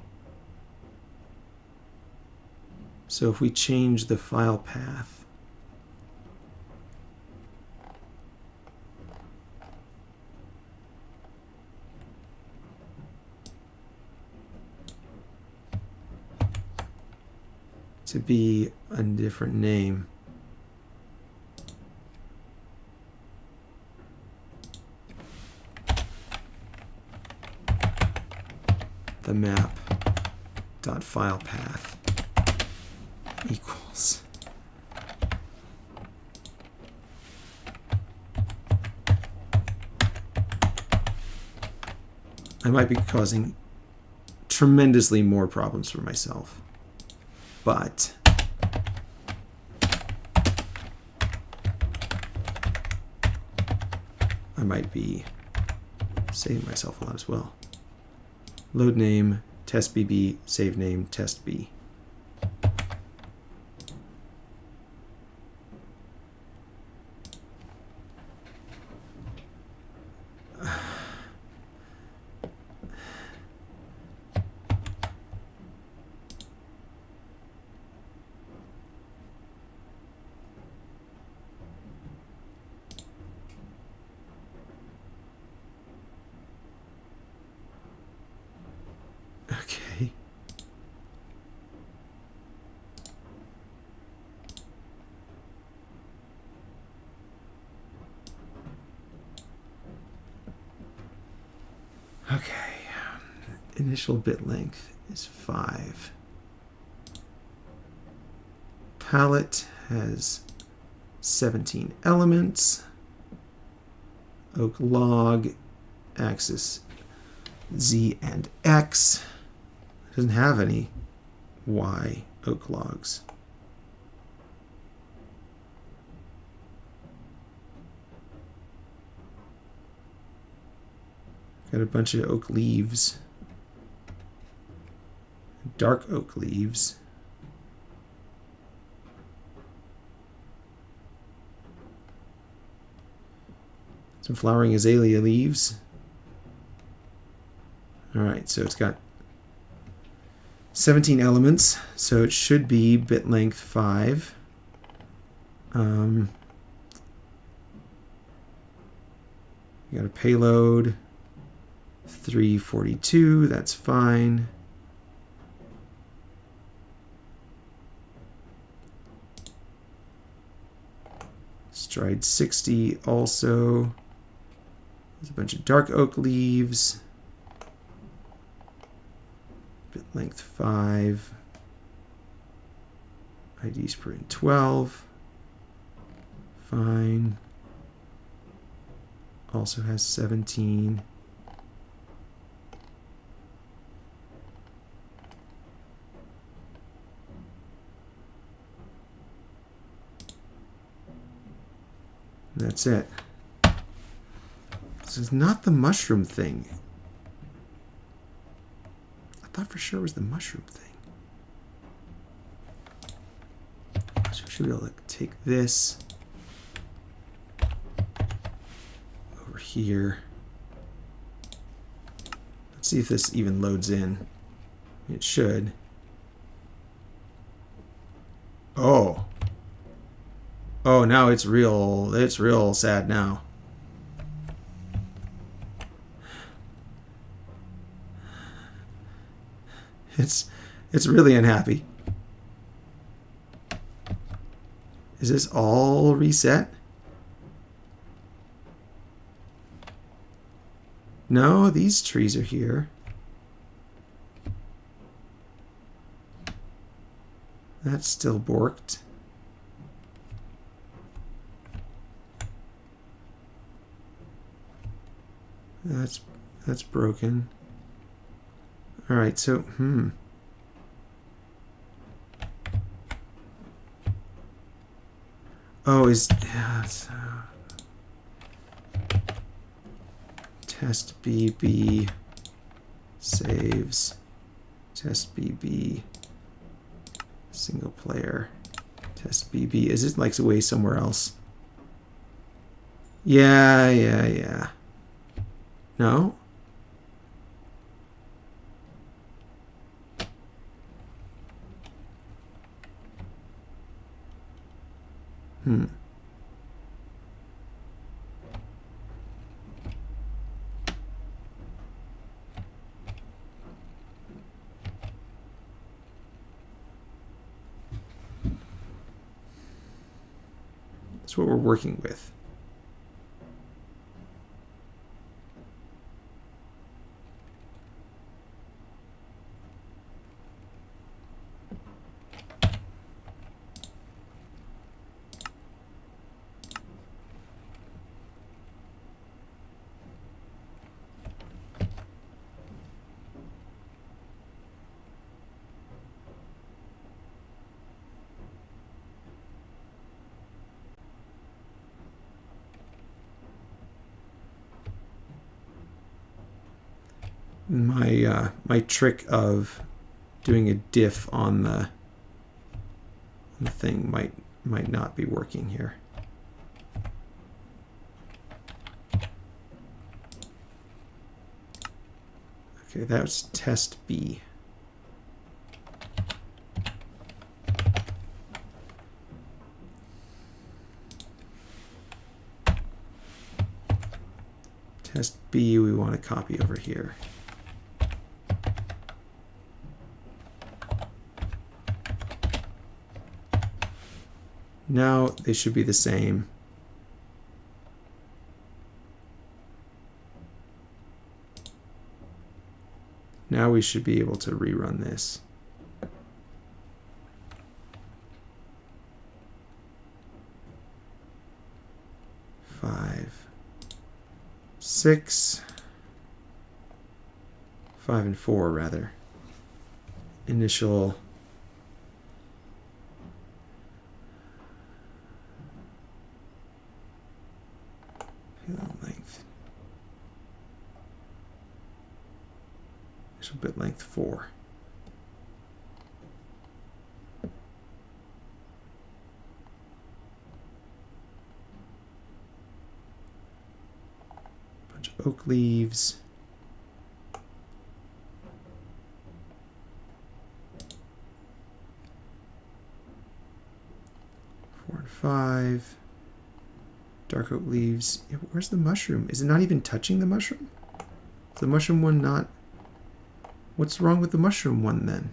So if we change the file path, to be a different name, the map dot file path equals I might be causing tremendously more problems for myself, but I might be saving myself a lot as well. Load name test BB, save name test B. Okay. Okay. Initial bit length is 5. Palette has 17 elements. Oak log, axis Z and X. It doesn't have any Y oak logs. Got a bunch of oak leaves. Dark oak leaves. Some flowering azalea leaves. Alright, so it's got 17 elements, so it should be bit length 5. You got a payload 342, that's fine. Stride 60 also. There's a bunch of dark oak leaves. Bit length 5. IDs per in 12. Fine. Also has 17. That's it. This is not the mushroom thing. I thought for sure it was the mushroom thing. So we should be able to take this over here. Let's see if this even loads in. It should. Oh. Oh, now it's real sad now. It's really unhappy. Is this all reset? No, these trees are here. That's still borked. That's broken. All right, so Oh, test BB saves test BB single player Test BB. Is it like way somewhere else? Yeah. No? That's what we're working with. My trick of doing a diff on the thing might not be working here. Okay, that was test B. Test B we want to copy over here. Now they should be the same. Now we should be able to rerun this. Five, 6, 5 and 4 rather. Initial length. Initial bit length 4. Bunch of oak leaves. Four and 5. Dark oak leaves. Yeah, where's the mushroom? Is it not even touching the mushroom? Is the mushroom one not? What's wrong with the mushroom one then?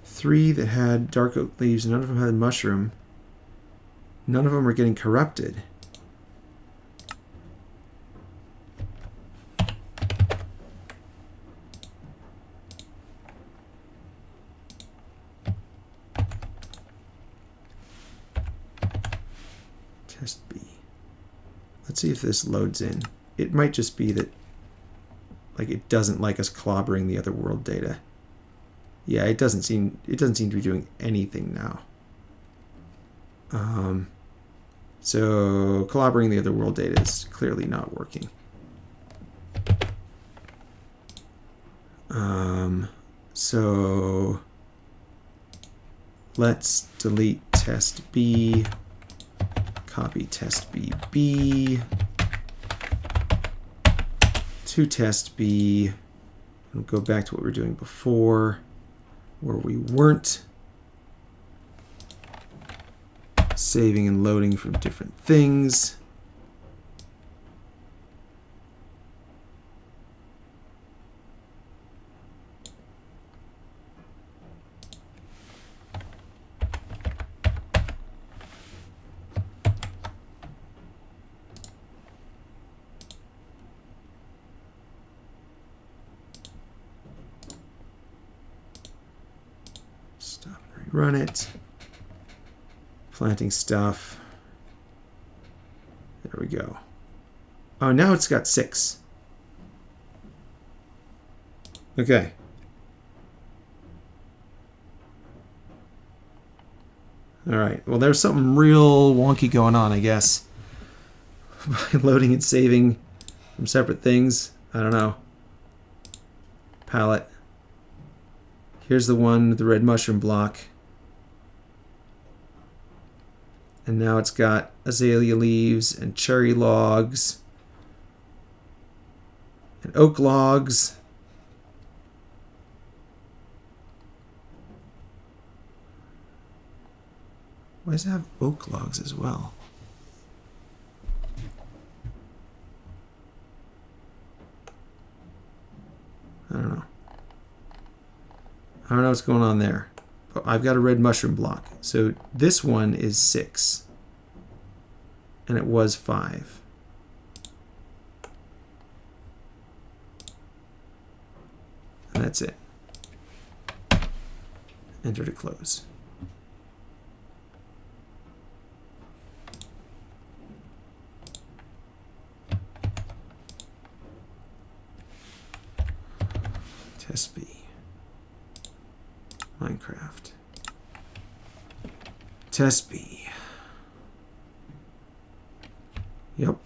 Three that had dark oak leaves, none of them had mushroom. None of them are getting corrupted. Test B. Let's see if this loads in. It might just be that it doesn't like us clobbering the other world data. Yeah, it doesn't seem to be doing anything now. So clobbering the other world data is clearly not working. So let's delete test B, copy test BB to test B, and go back to what we were doing before, where we weren't saving and loading from different things. Stop and rerun it. Planting stuff. we go. Oh, now it's got 6. Okay. All right. Well, there's something real wonky going on, I guess. By loading and saving from separate things. I don't know. Palette. Here's the one with the red mushroom block. And now it's got azalea leaves and cherry logs and oak logs. Why does it have oak logs as well? I don't know. I don't know what's going on there. But I've got a red mushroom block. So this one is 6. And it was 5. And that's it. Enter to close. Test B. Minecraft. Test B. Yep.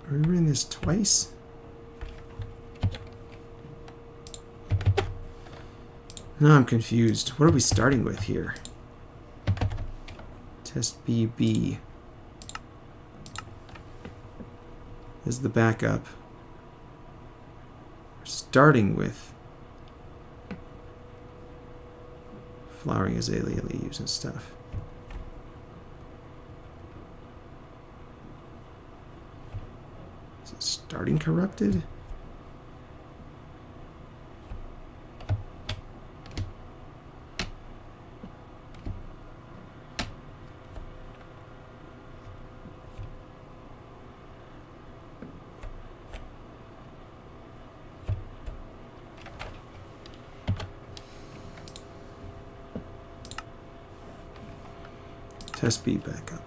Are we running this twice? No, I'm confused. What are we starting with here? Test BB. This is the backup. We're starting with flowering azalea leaves and stuff. Is it starting corrupted? Test B backup.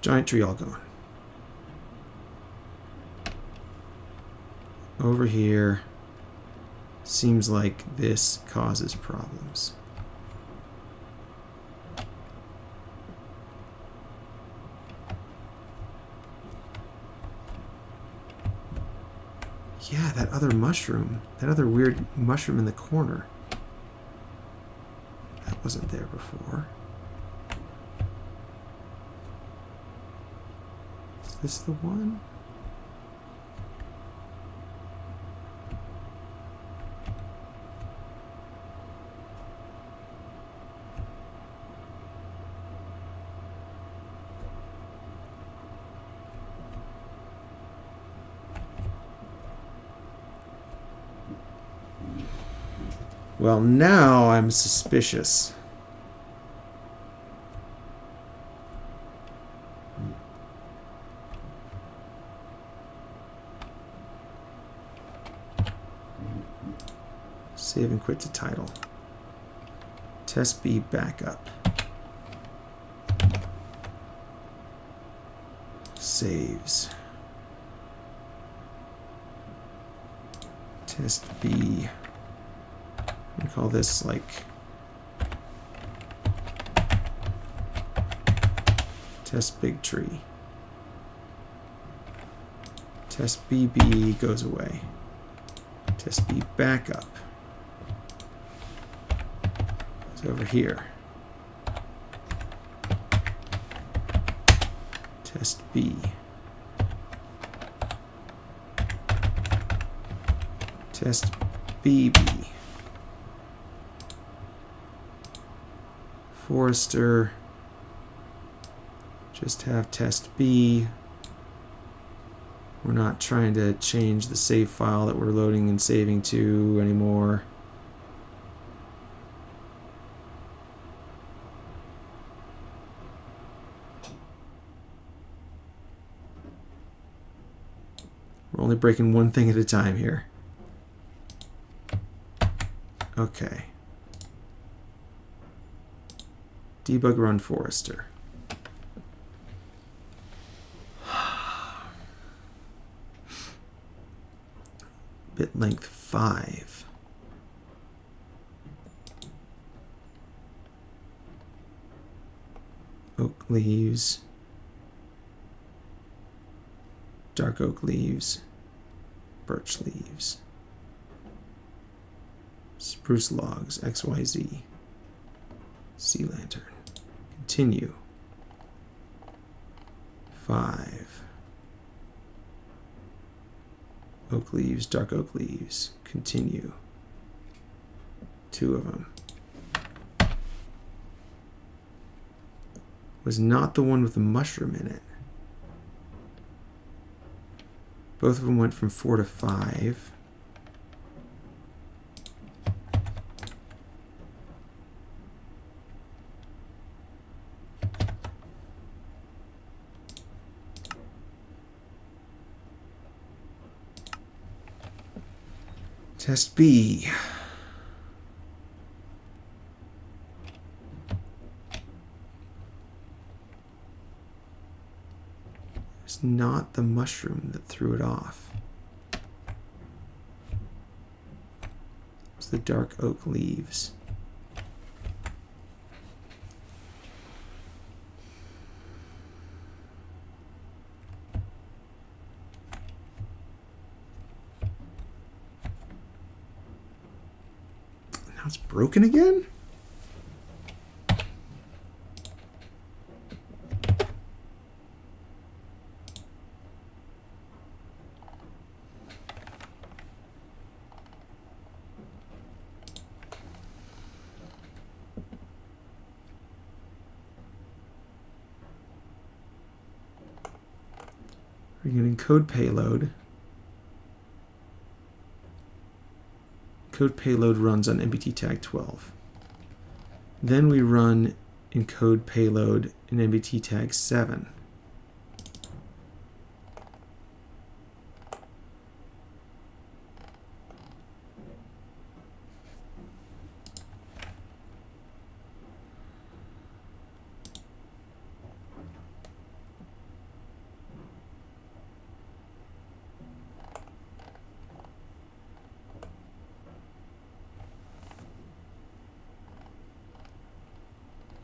Giant tree all gone. Over here, seems like this causes problems. Yeah, that other mushroom, that other weird mushroom in the corner. That wasn't there before. Is this the one? Well, now I'm suspicious. Save and quit to title. Test B backup. Saves. Test B. We call this like test big tree. Test BB goes away. Test B backup. It's over here. Test B. Test BB. Forester. Just have test B. We're not trying to change the save file that we're loading and saving to anymore. We're only breaking one thing at a time here. Okay. Debug run Forester. Bit length 5. Oak leaves. Dark oak leaves. Birch leaves. Spruce logs, XYZ. Sea lantern. Continue. 5. Oak leaves, dark oak leaves. Continue. 2 of them. Was not the one with the mushroom in it. Both of them went from 4 to 5. Test B. It's not the mushroom that threw it off. It's the dark oak leaves. Now it's broken again? We're going to encode payload. Encode payload runs on MBT tag 12. Then we run encode payload in MBT tag 7.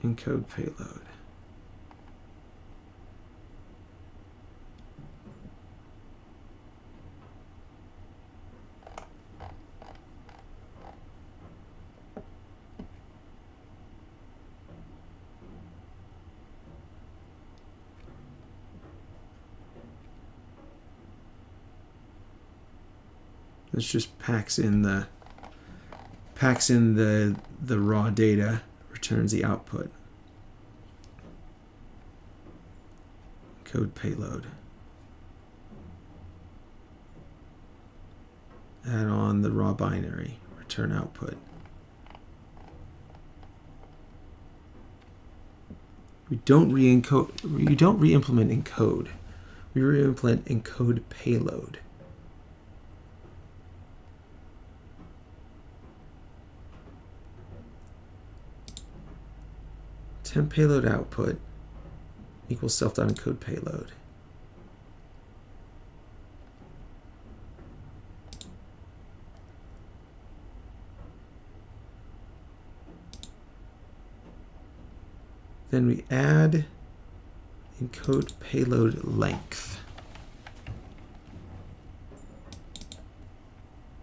Encode payload. This just packs in the raw data, returns the output. Code payload. Add on the raw binary, return output. We don't re-implement encode. We re-implement encode payload. Temp payload output equals self.encode payload. Then we add encode payload length.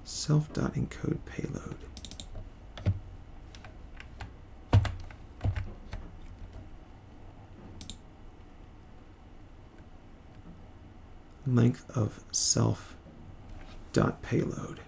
Self.encode payload. Length of self.payload.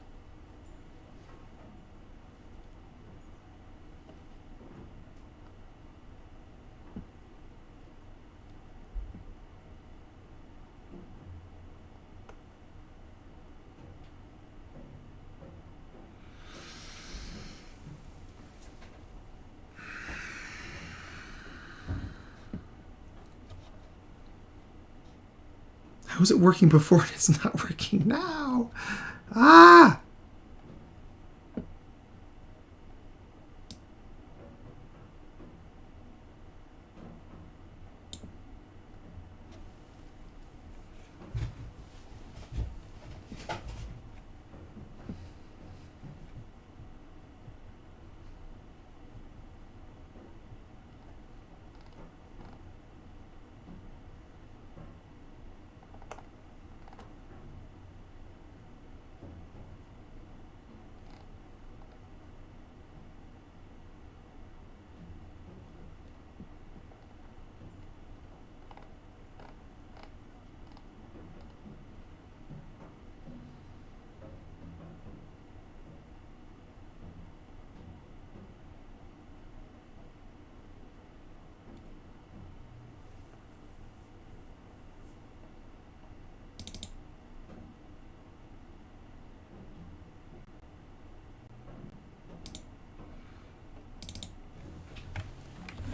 How was it working before and it's not working now? Ah!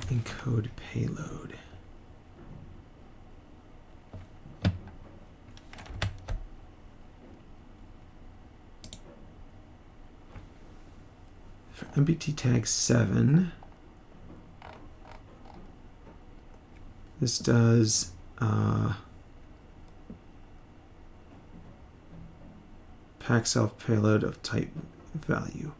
Encode payload. For MBT tag 7, this does pack self payload of type value.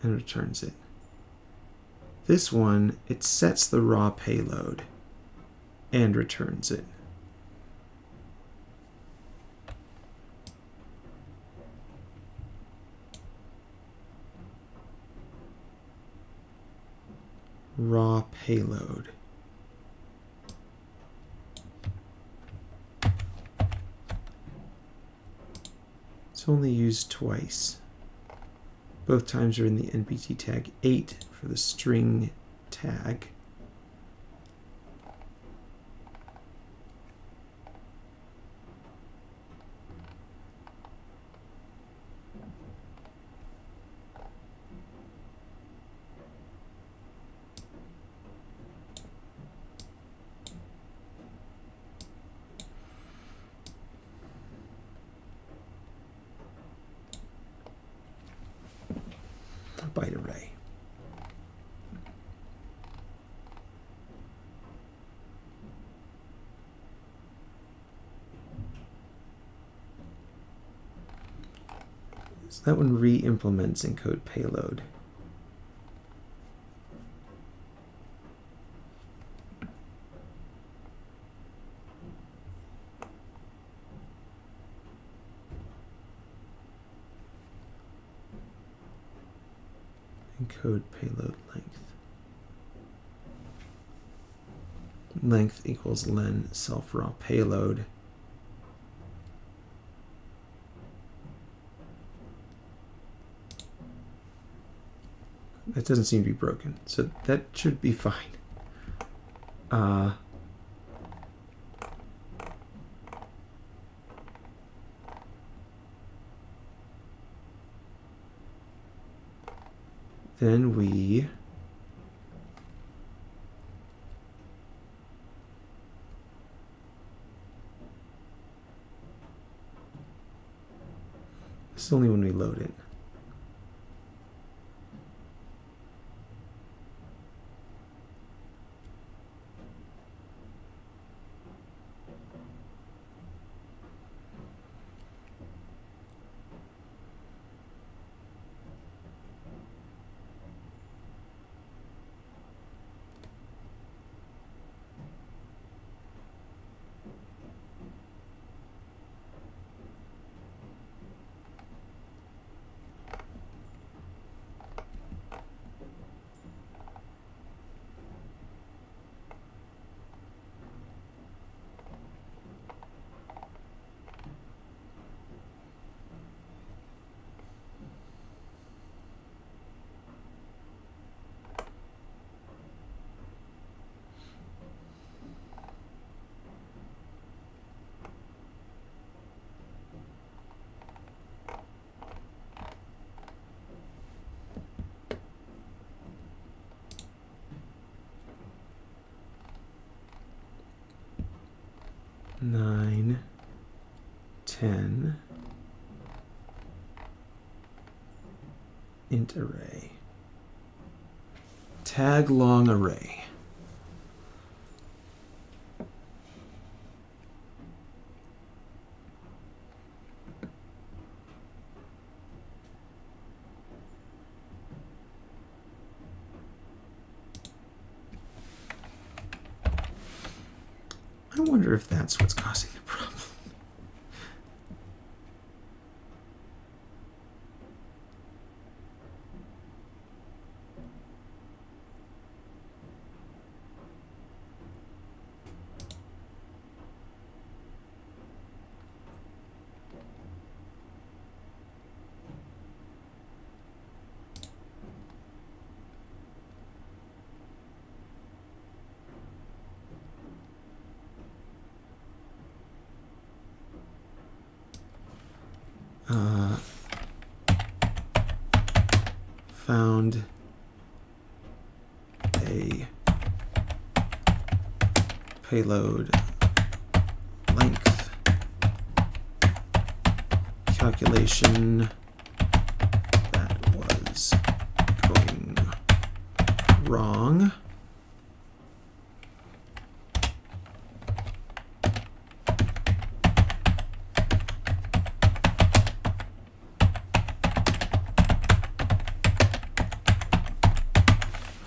And returns it. This one, it sets the raw payload and returns it. Raw payload. It's only used twice. Both times are in the NBT tag 8 for the string tag. Byte array. So that one re-implements encode payload. Encode payload length. Length equals len self raw payload. That doesn't seem to be broken, so that should be fine. Then we this is only when we load it. int array. Tag long array. I wonder if that's what's causing the problem. Found a payload length calculation that was going wrong.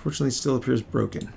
Fortunately, it still appears broken.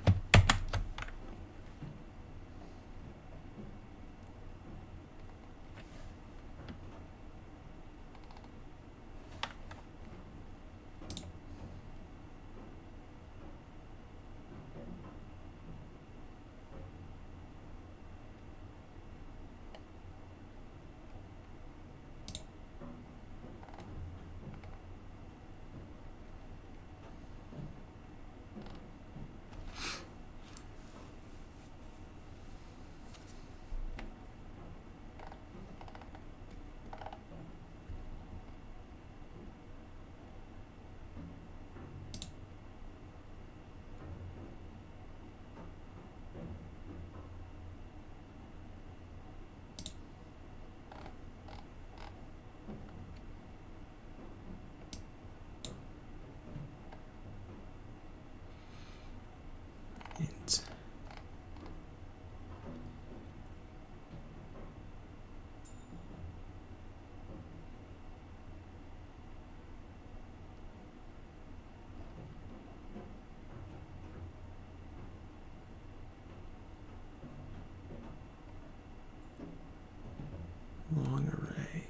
Long array.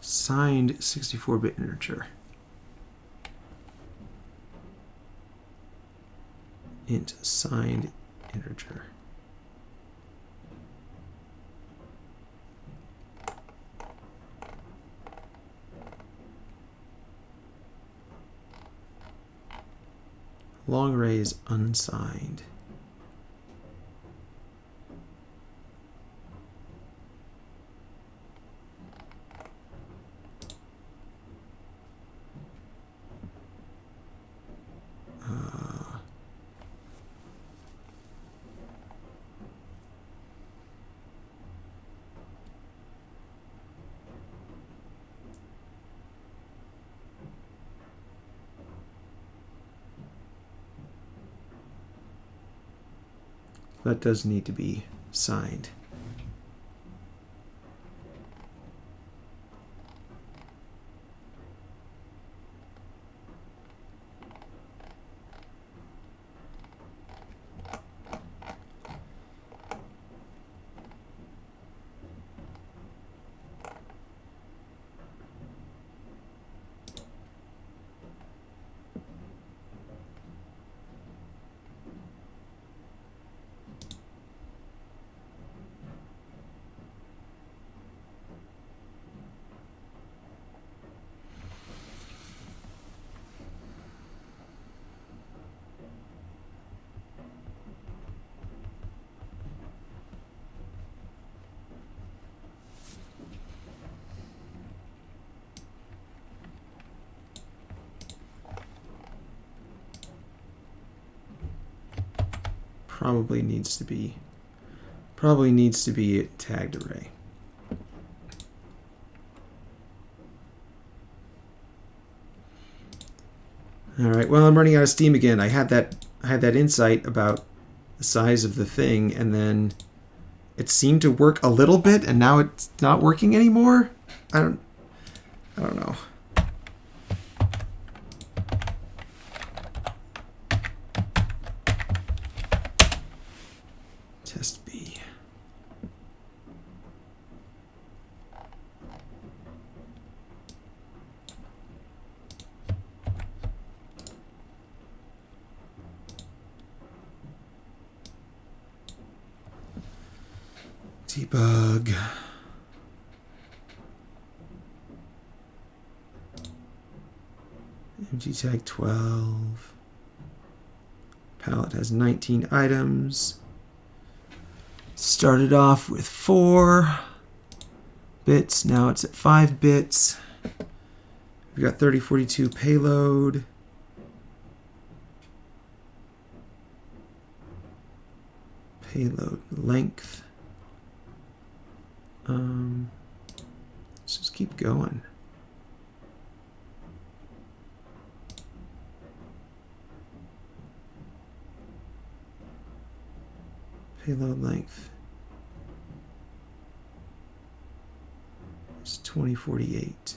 Signed 64-bit integer. Int signed integer. Long array is unsigned. That does need to be signed. Probably needs to be a tagged array. All right. Well, I'm running out of steam again. I had that insight about the size of the thing, and then it seemed to work a little bit, and now it's not working anymore. I don't know. Test B. Debug. MG tag 12. Palette has 19 items. Started off with 4 bits. Now it's at 5 bits. We've got 3042 payload. Payload length. Let's just keep going. Payload length is 2048.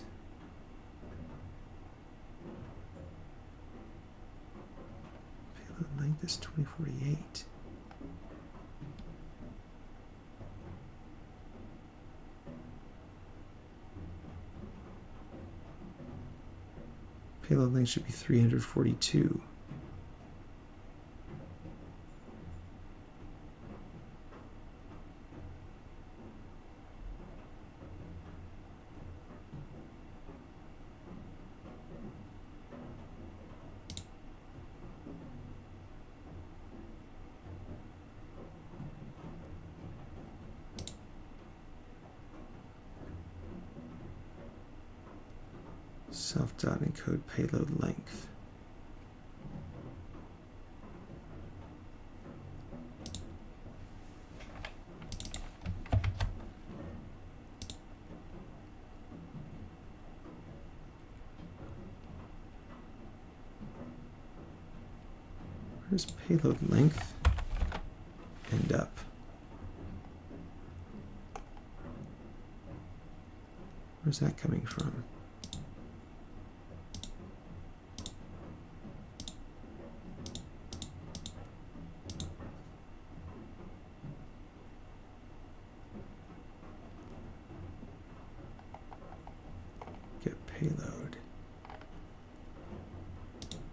Payload length is 2048. Payload length should be 342. Self.encode payload length. Where's payload length end up? Where's that coming from? Payload.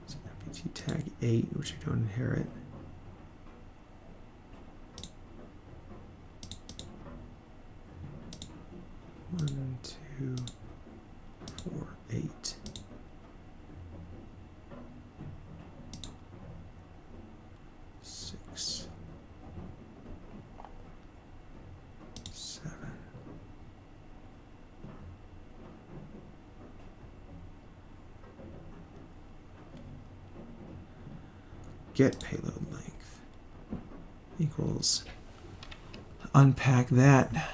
So MPT tag 8, which we don't inherit. One, two, 4, 8. Six, 7. Get payload length equals, unpack that,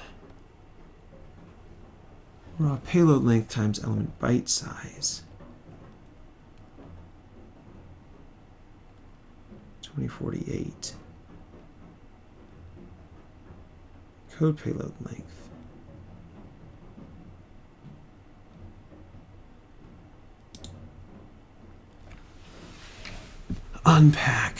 raw payload length times element byte size, 2048, code payload length, unpack.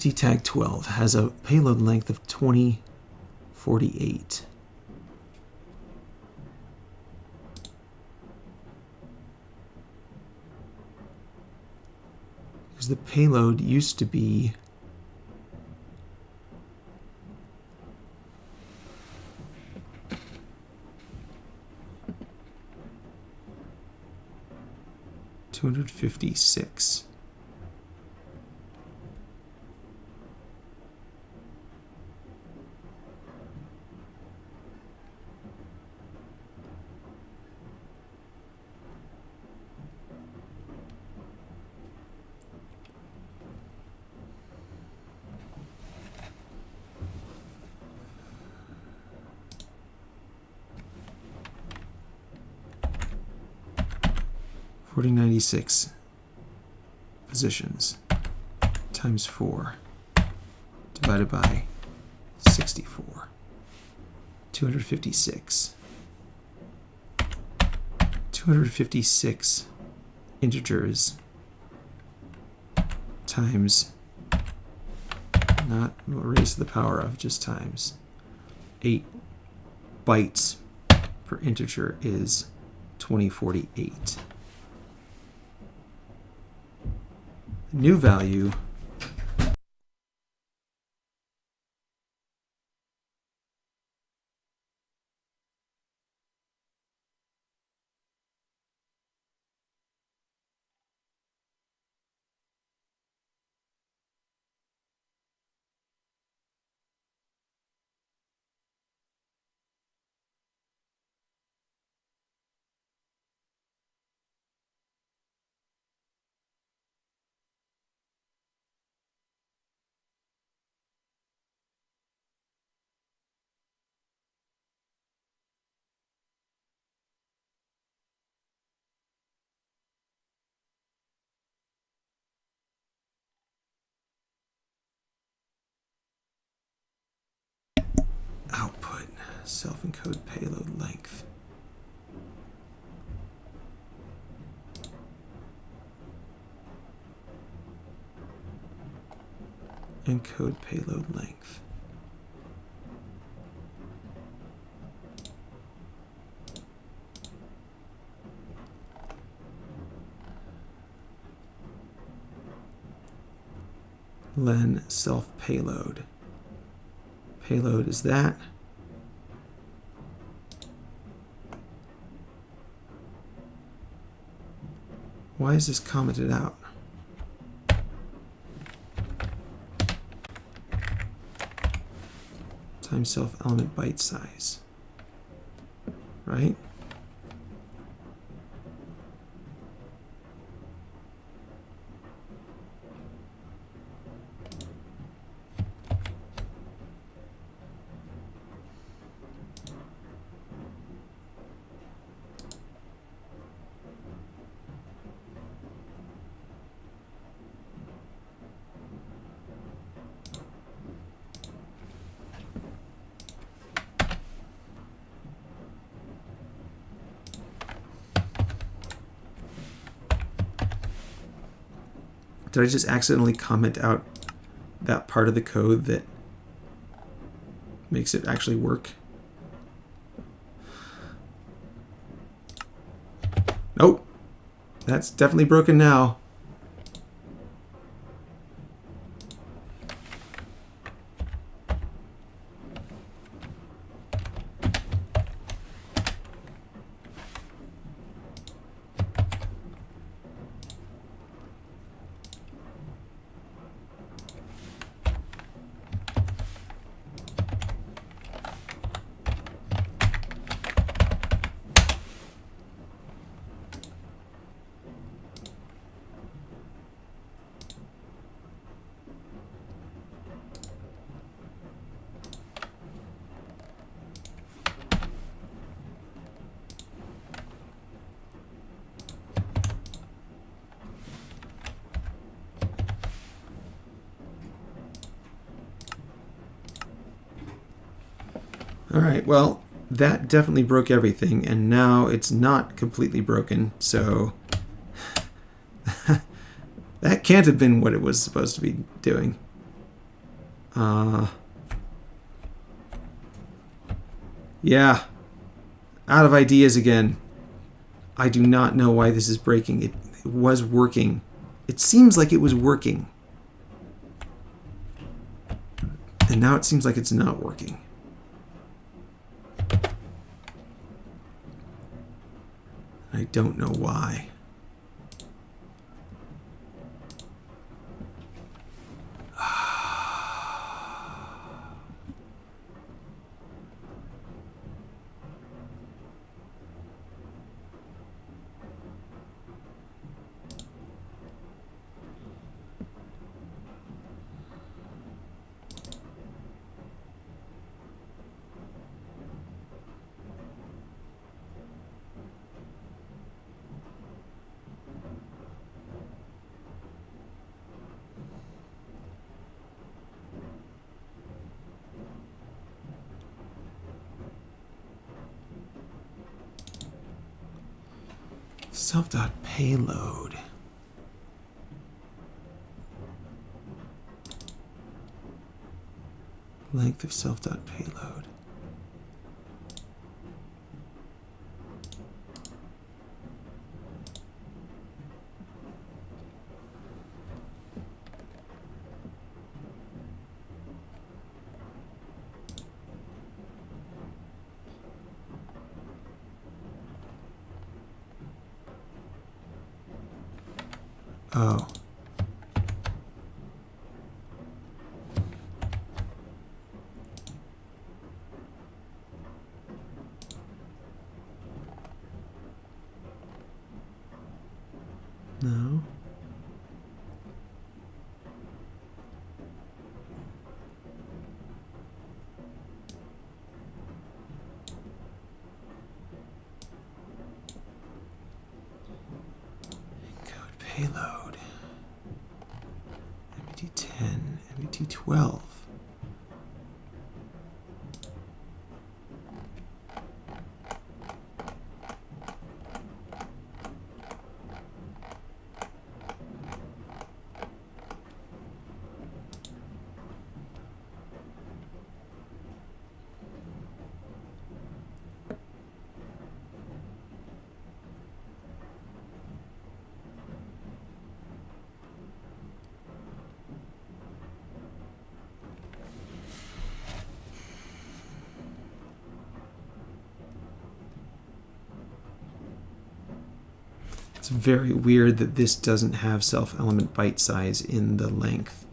Entity tag 12 has a payload length of 2048. Because the payload used to be 256. $4096 positions times 4 divided by 64. 256. 256 integers times, not raised to the power of, just times 8 bytes per integer is 2048. New value output, self-encode payload length. Encode payload length. Len self payload. Payload is that. Why is this commented out? Times self element byte size. Right? Did I just accidentally comment out that part of the code that makes it actually work? Nope. That's definitely broken now. All right, well, that definitely broke everything, and now it's not completely broken, so that can't have been what it was supposed to be doing. Yeah. Out of ideas again. I do not know why this is breaking. It was working. It seems like it was working. And now it seems like it's not working. I don't know why. Self.payload. Length of self.payload. Oh. No. Encode payload. MBT10, MBT12. It's very weird that this doesn't have self-element byte size in the length.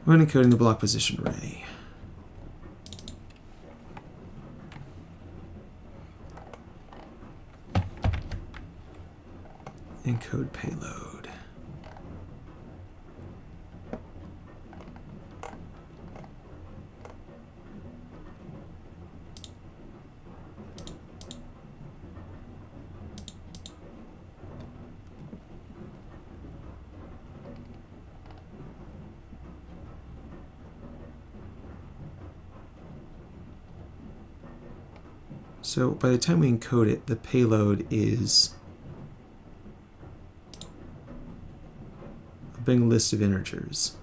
When encoding the block position array. Encode payload. So by the time we encode it, the payload is a big list of integers.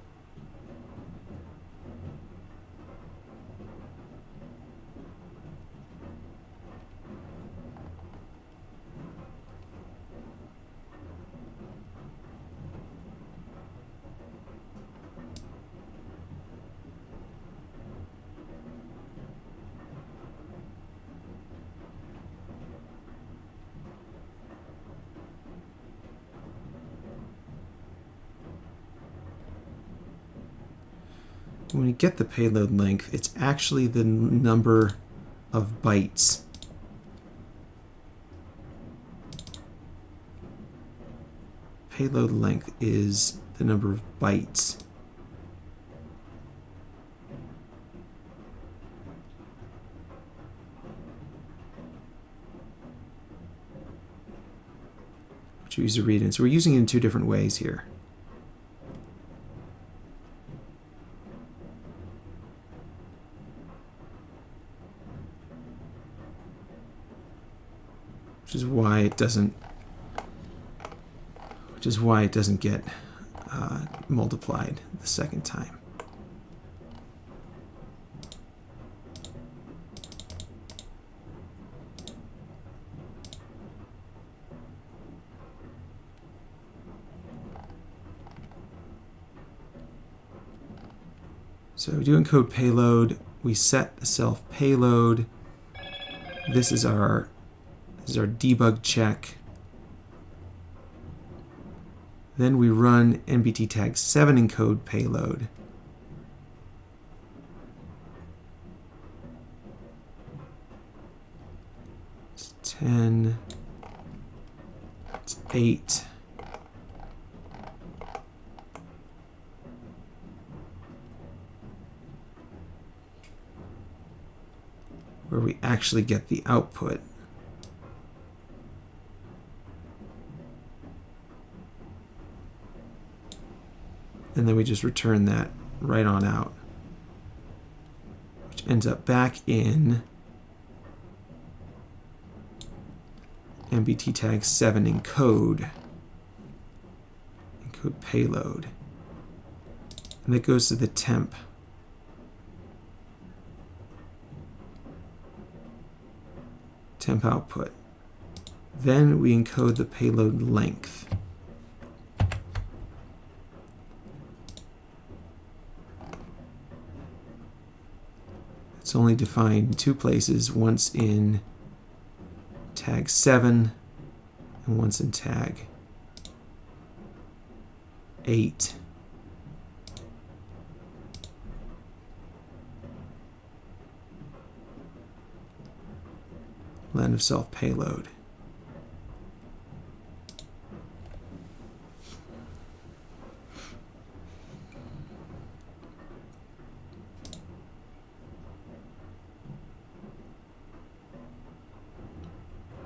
when we get the payload length, it's actually the number of bytes. Payload length is the number of bytes. Choose to read in. So we're using it in two different ways here. Which is why it doesn't get multiplied the second time. So we do encode payload. We set the self payload. This is our debug check. Then we run NBT tag 7 encode payload. It's 10. It's 8. Where we actually get the output. And then we just return that right on out, which ends up back in NBT tag 7 encode payload. And that goes to the temp. Temp output. Then we encode the payload length. It's only defined in two places, once in tag 7 and once in tag 8. Len of self payload.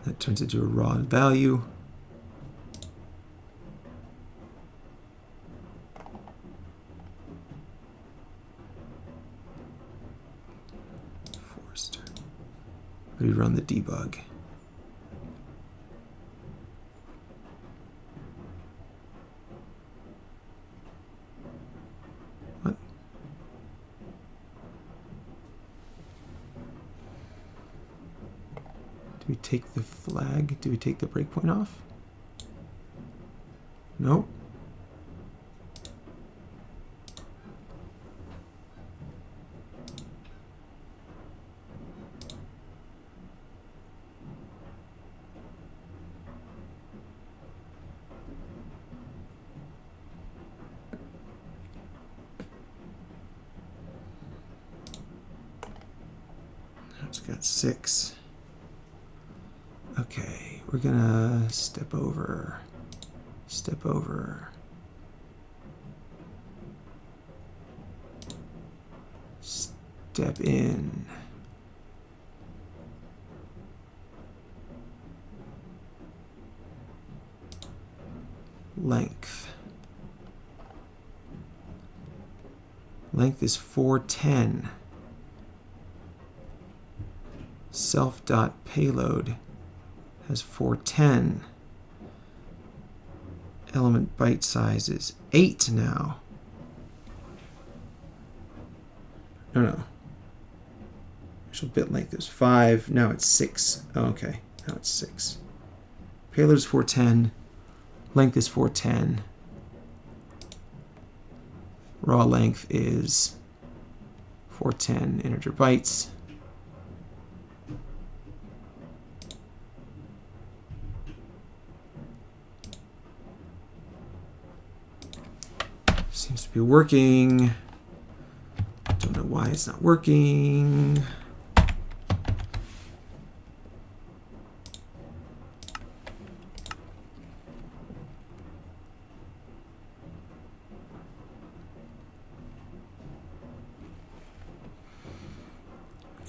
That turns into a raw value. We run the debug. What? Do we take the flag? Do we take the breakpoint off? Nope. It's got 6. Okay, we're gonna step over, step in. Length. Length is 410. Self.payload has 410. Element byte size is 8 now. No. Actual bit length is 5. Now it's 6. Oh, okay. Now it's 6. Payload is 410. Length is 410. Raw length is 410 integer bytes. Seems to be working. why it's not working.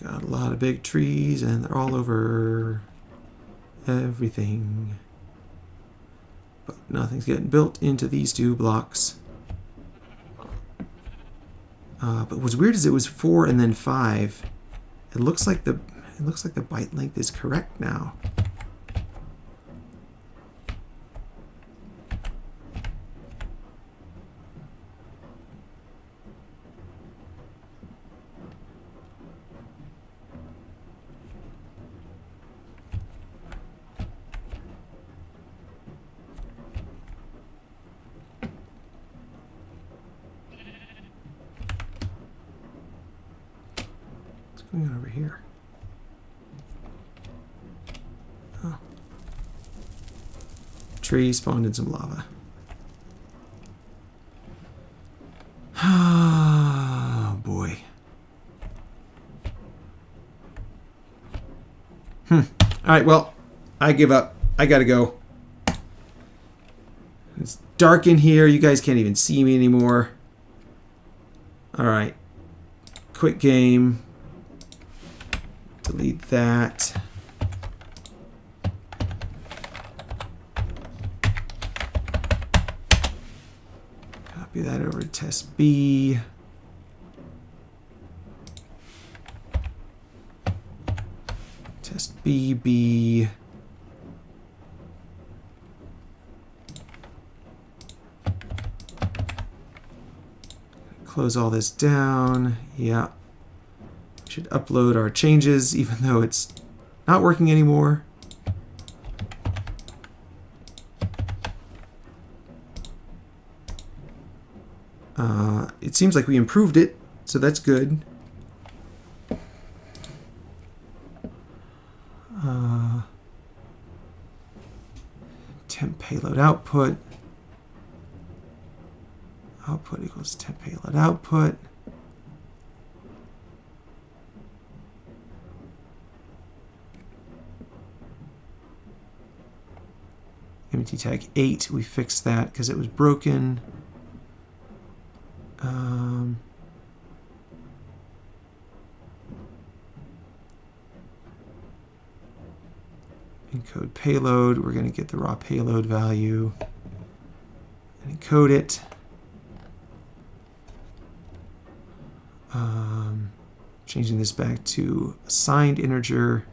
Got a lot of big trees and they're all over everything. But nothing's getting built into these 2 blocks. But what's weird is it was 4 and then 5. It looks like the byte length is correct now. What's going on over here? Oh. Tree spawned in some lava. Oh boy. Alright, well, I give up. I gotta go. It's dark in here. You guys can't even see me anymore. Alright. Quit game. Delete that. Copy that over to test B. Test B. Close all this down. Yeah. Should upload our changes even though it's not working anymore. It seems like we improved it, so that's good. Temp payload output. Output equals temp payload output. MT tag 8, we fixed that because it was broken. Encode payload, we're going to get the raw payload value and encode it. Changing this back to a signed integer.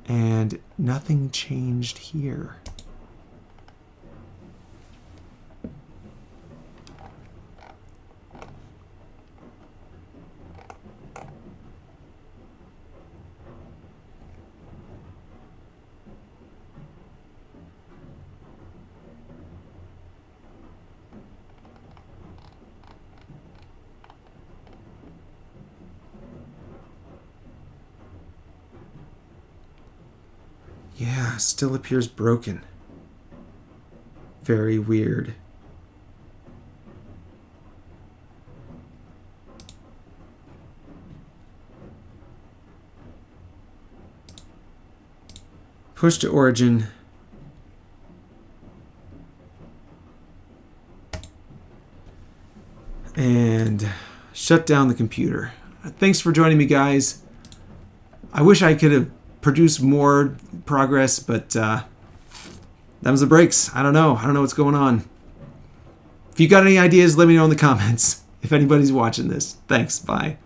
And nothing changed here. Yeah, still appears broken. Very weird. Push to origin. And shut down the computer. Thanks for joining me, guys. I wish I could have produced more progress, but that was the breaks. I don't know what's going on. If you got any ideas, let me know in the comments if anybody's watching this. Thanks. Bye.